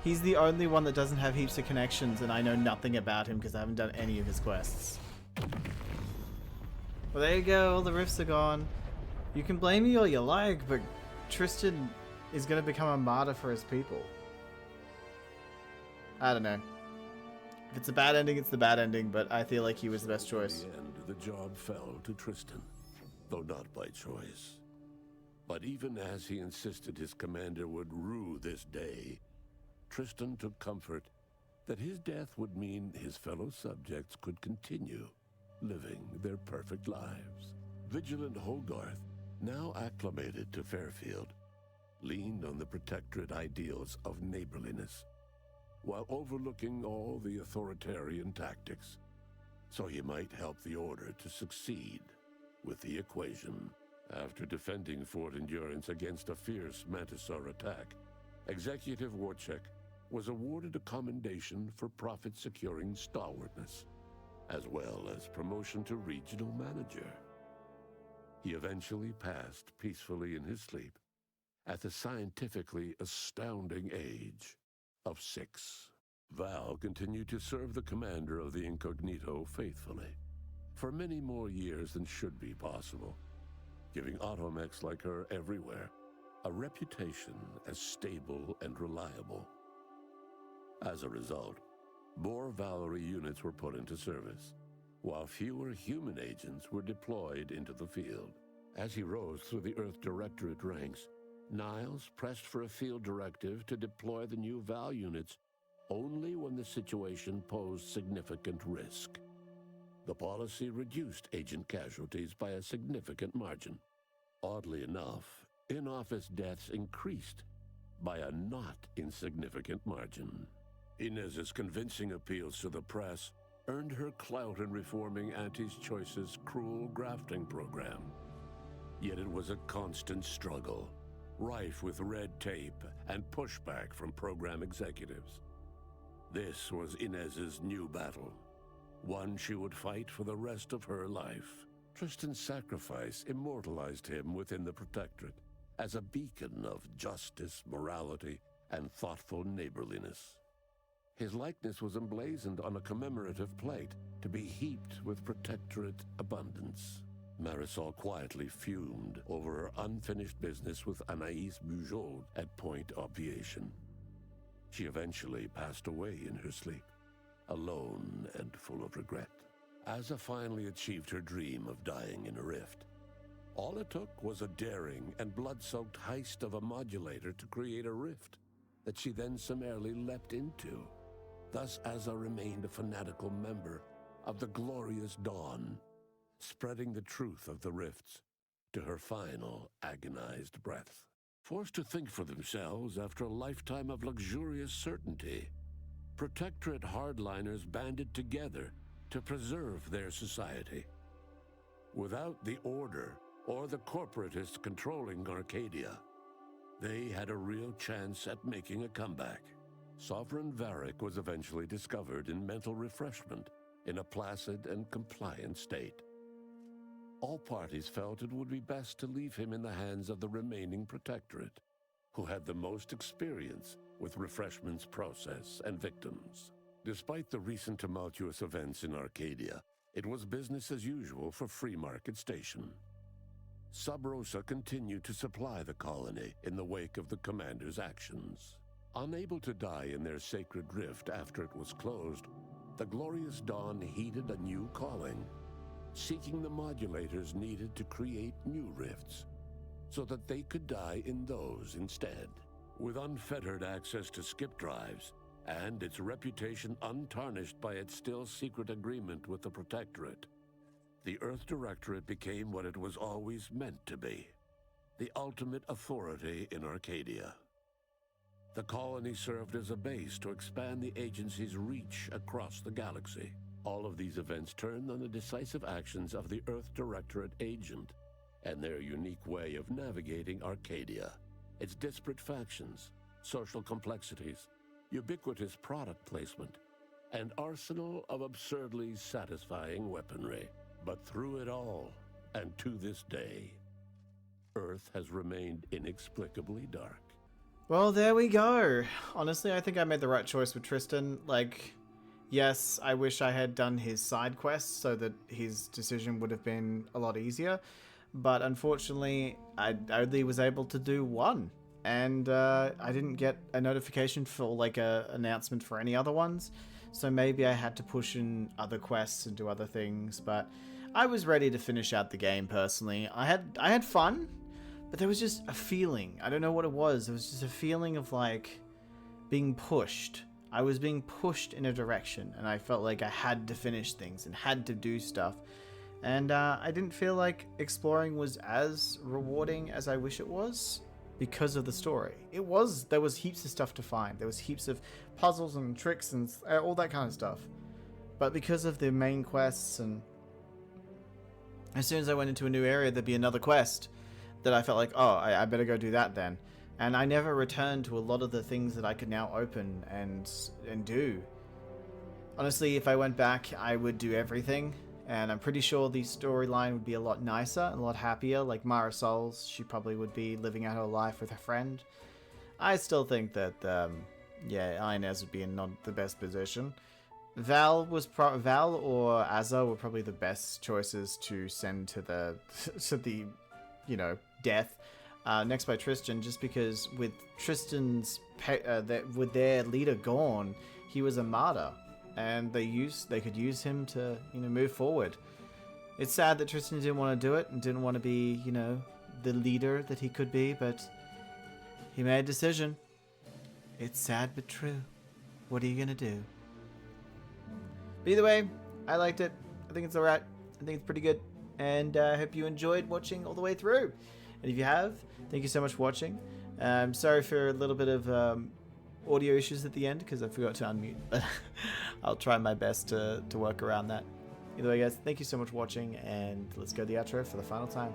Speaker 1: He's the only one that doesn't have heaps of connections, and I know nothing about him because I haven't done any of his quests. Well, there you go. All the rifts are gone. You can blame me all you like, but Tristan is going to become a martyr for his people. I don't know. If it's a bad ending, it's the bad ending, but I feel like he was the best choice.
Speaker 19: In the end, the job fell to Tristan, though not by choice. But even as he insisted his commander would rue this day, Tristan took comfort that his death would mean his fellow subjects could continue living their perfect lives. Vigilant Hogarth, now acclimated to Fairfield, leaned on the Protectorate ideals of neighborliness, while overlooking all the authoritarian tactics, so he might help the Order to succeed with the equation. After defending Fort Endurance against a fierce Mantisaur attack, Executive Warchek was awarded a commendation for profit-securing stalwartness, as well as promotion to regional manager. He eventually passed peacefully in his sleep at the scientifically astounding age of 6. Val continued to serve the commander of the Incognito faithfully for many more years than should be possible, giving automechs like her everywhere a reputation as stable and reliable. As a result, more Valerie units were put into service, while fewer human agents were deployed into the field. As he rose through the Earth Directorate ranks, Niles pressed for a field directive to deploy the new Val units only when the situation posed significant risk. The policy reduced agent casualties by a significant margin. Oddly enough, in-office deaths increased by a not insignificant margin. Inez's convincing appeals to the press earned her clout in reforming Auntie's Choice's cruel grafting program. Yet it was a constant struggle, rife with red tape and pushback from program executives. This was Inez's new battle, one she would fight for the rest of her life. Tristan's sacrifice immortalized him within the Protectorate as a beacon of justice, morality, and thoughtful neighborliness. His likeness was emblazoned on a commemorative plate to be heaped with Protectorate abundance. Marisol quietly fumed over her unfinished business with Anaïs Bujold at Point Obviation. She eventually passed away in her sleep, alone and full of regret. Asa finally achieved her dream of dying in a rift. All it took was a daring and blood-soaked heist of a modulator to create a rift that she then summarily leapt into. Thus Asa remained a fanatical member of the Glorious Dawn, spreading the truth of the rifts to her final agonized breath. Forced to think for themselves after a lifetime of luxurious certainty, Protectorate hardliners banded together to preserve their society. Without the Order or the corporatists controlling Arcadia, they had a real chance at making a comeback. Sovereign Varric was eventually discovered in mental refreshment in a placid and compliant state. All parties felt it would be best to leave him in the hands of the remaining Protectorate, who had the most experience with refreshment's process and victims. Despite the recent tumultuous events in Arcadia, it was business as usual for Free Market Station. Sub Rosa continued to supply the colony in the wake of the commander's actions. Unable to die in their sacred rift after it was closed, the Glorious Dawn heeded a new calling, seeking the modulators needed to create new rifts, so that they could die in those instead. With unfettered access to skip drives, and its reputation untarnished by its still secret agreement with the Protectorate, the Earth Directorate became what it was always meant to be, the ultimate authority in Arcadia. The colony served as a base to expand the agency's reach across the galaxy. All of these events turned on the decisive actions of the Earth Directorate agent and their unique way of navigating Arcadia, its disparate factions, social complexities, ubiquitous product placement, and arsenal of absurdly satisfying weaponry. But through it all, and to this day, Earth has remained inexplicably dark.
Speaker 1: Well, there we go. Honestly, I think I made the right choice with Tristan. Like, yes, I wish I had done his side quests so that his decision would have been a lot easier. But unfortunately, I only was able to do one. And I didn't get a notification for, like, a announcement for any other ones. So maybe I had to push in other quests and do other things. But I was ready to finish out the game, personally. I had fun. But there was just a feeling. I don't know what it was. It was just a feeling of, like, being pushed. I was being pushed in a direction, and I felt like I had to finish things and had to do stuff. And I didn't feel like exploring was as rewarding as I wish it was because of the story. There was heaps of stuff to find. There was heaps of puzzles and tricks and all that kind of stuff. But because of the main quests, and as soon as I went into a new area, there'd be another quest that I felt like, oh, I better go do that then. And I never returned to a lot of the things that I could now open and do. Honestly, if I went back, I would do everything. And I'm pretty sure the storyline would be a lot nicer and a lot happier. Like Mara Souls, she probably would be living out her life with her friend. I still think that, Inez would be in not the best position. Val or Azza were probably the best choices to send to the death. Next by Tristan, just because with Tristan's with their leader gone, he was a martyr, and they could use him to move forward. It's sad that Tristan didn't want to do it and didn't want to be the leader that he could be, but he made a decision. It's sad but true. What are you gonna do? But either way, I liked it. I think it's alright. I think it's pretty good, and I hope you enjoyed watching all the way through. And if you have, thank you so much for watching. Sorry for a little bit of audio issues at the end because I forgot to unmute, but I'll try my best to work around that. Either way, guys, thank you so much for watching, and let's go to the outro for the final time.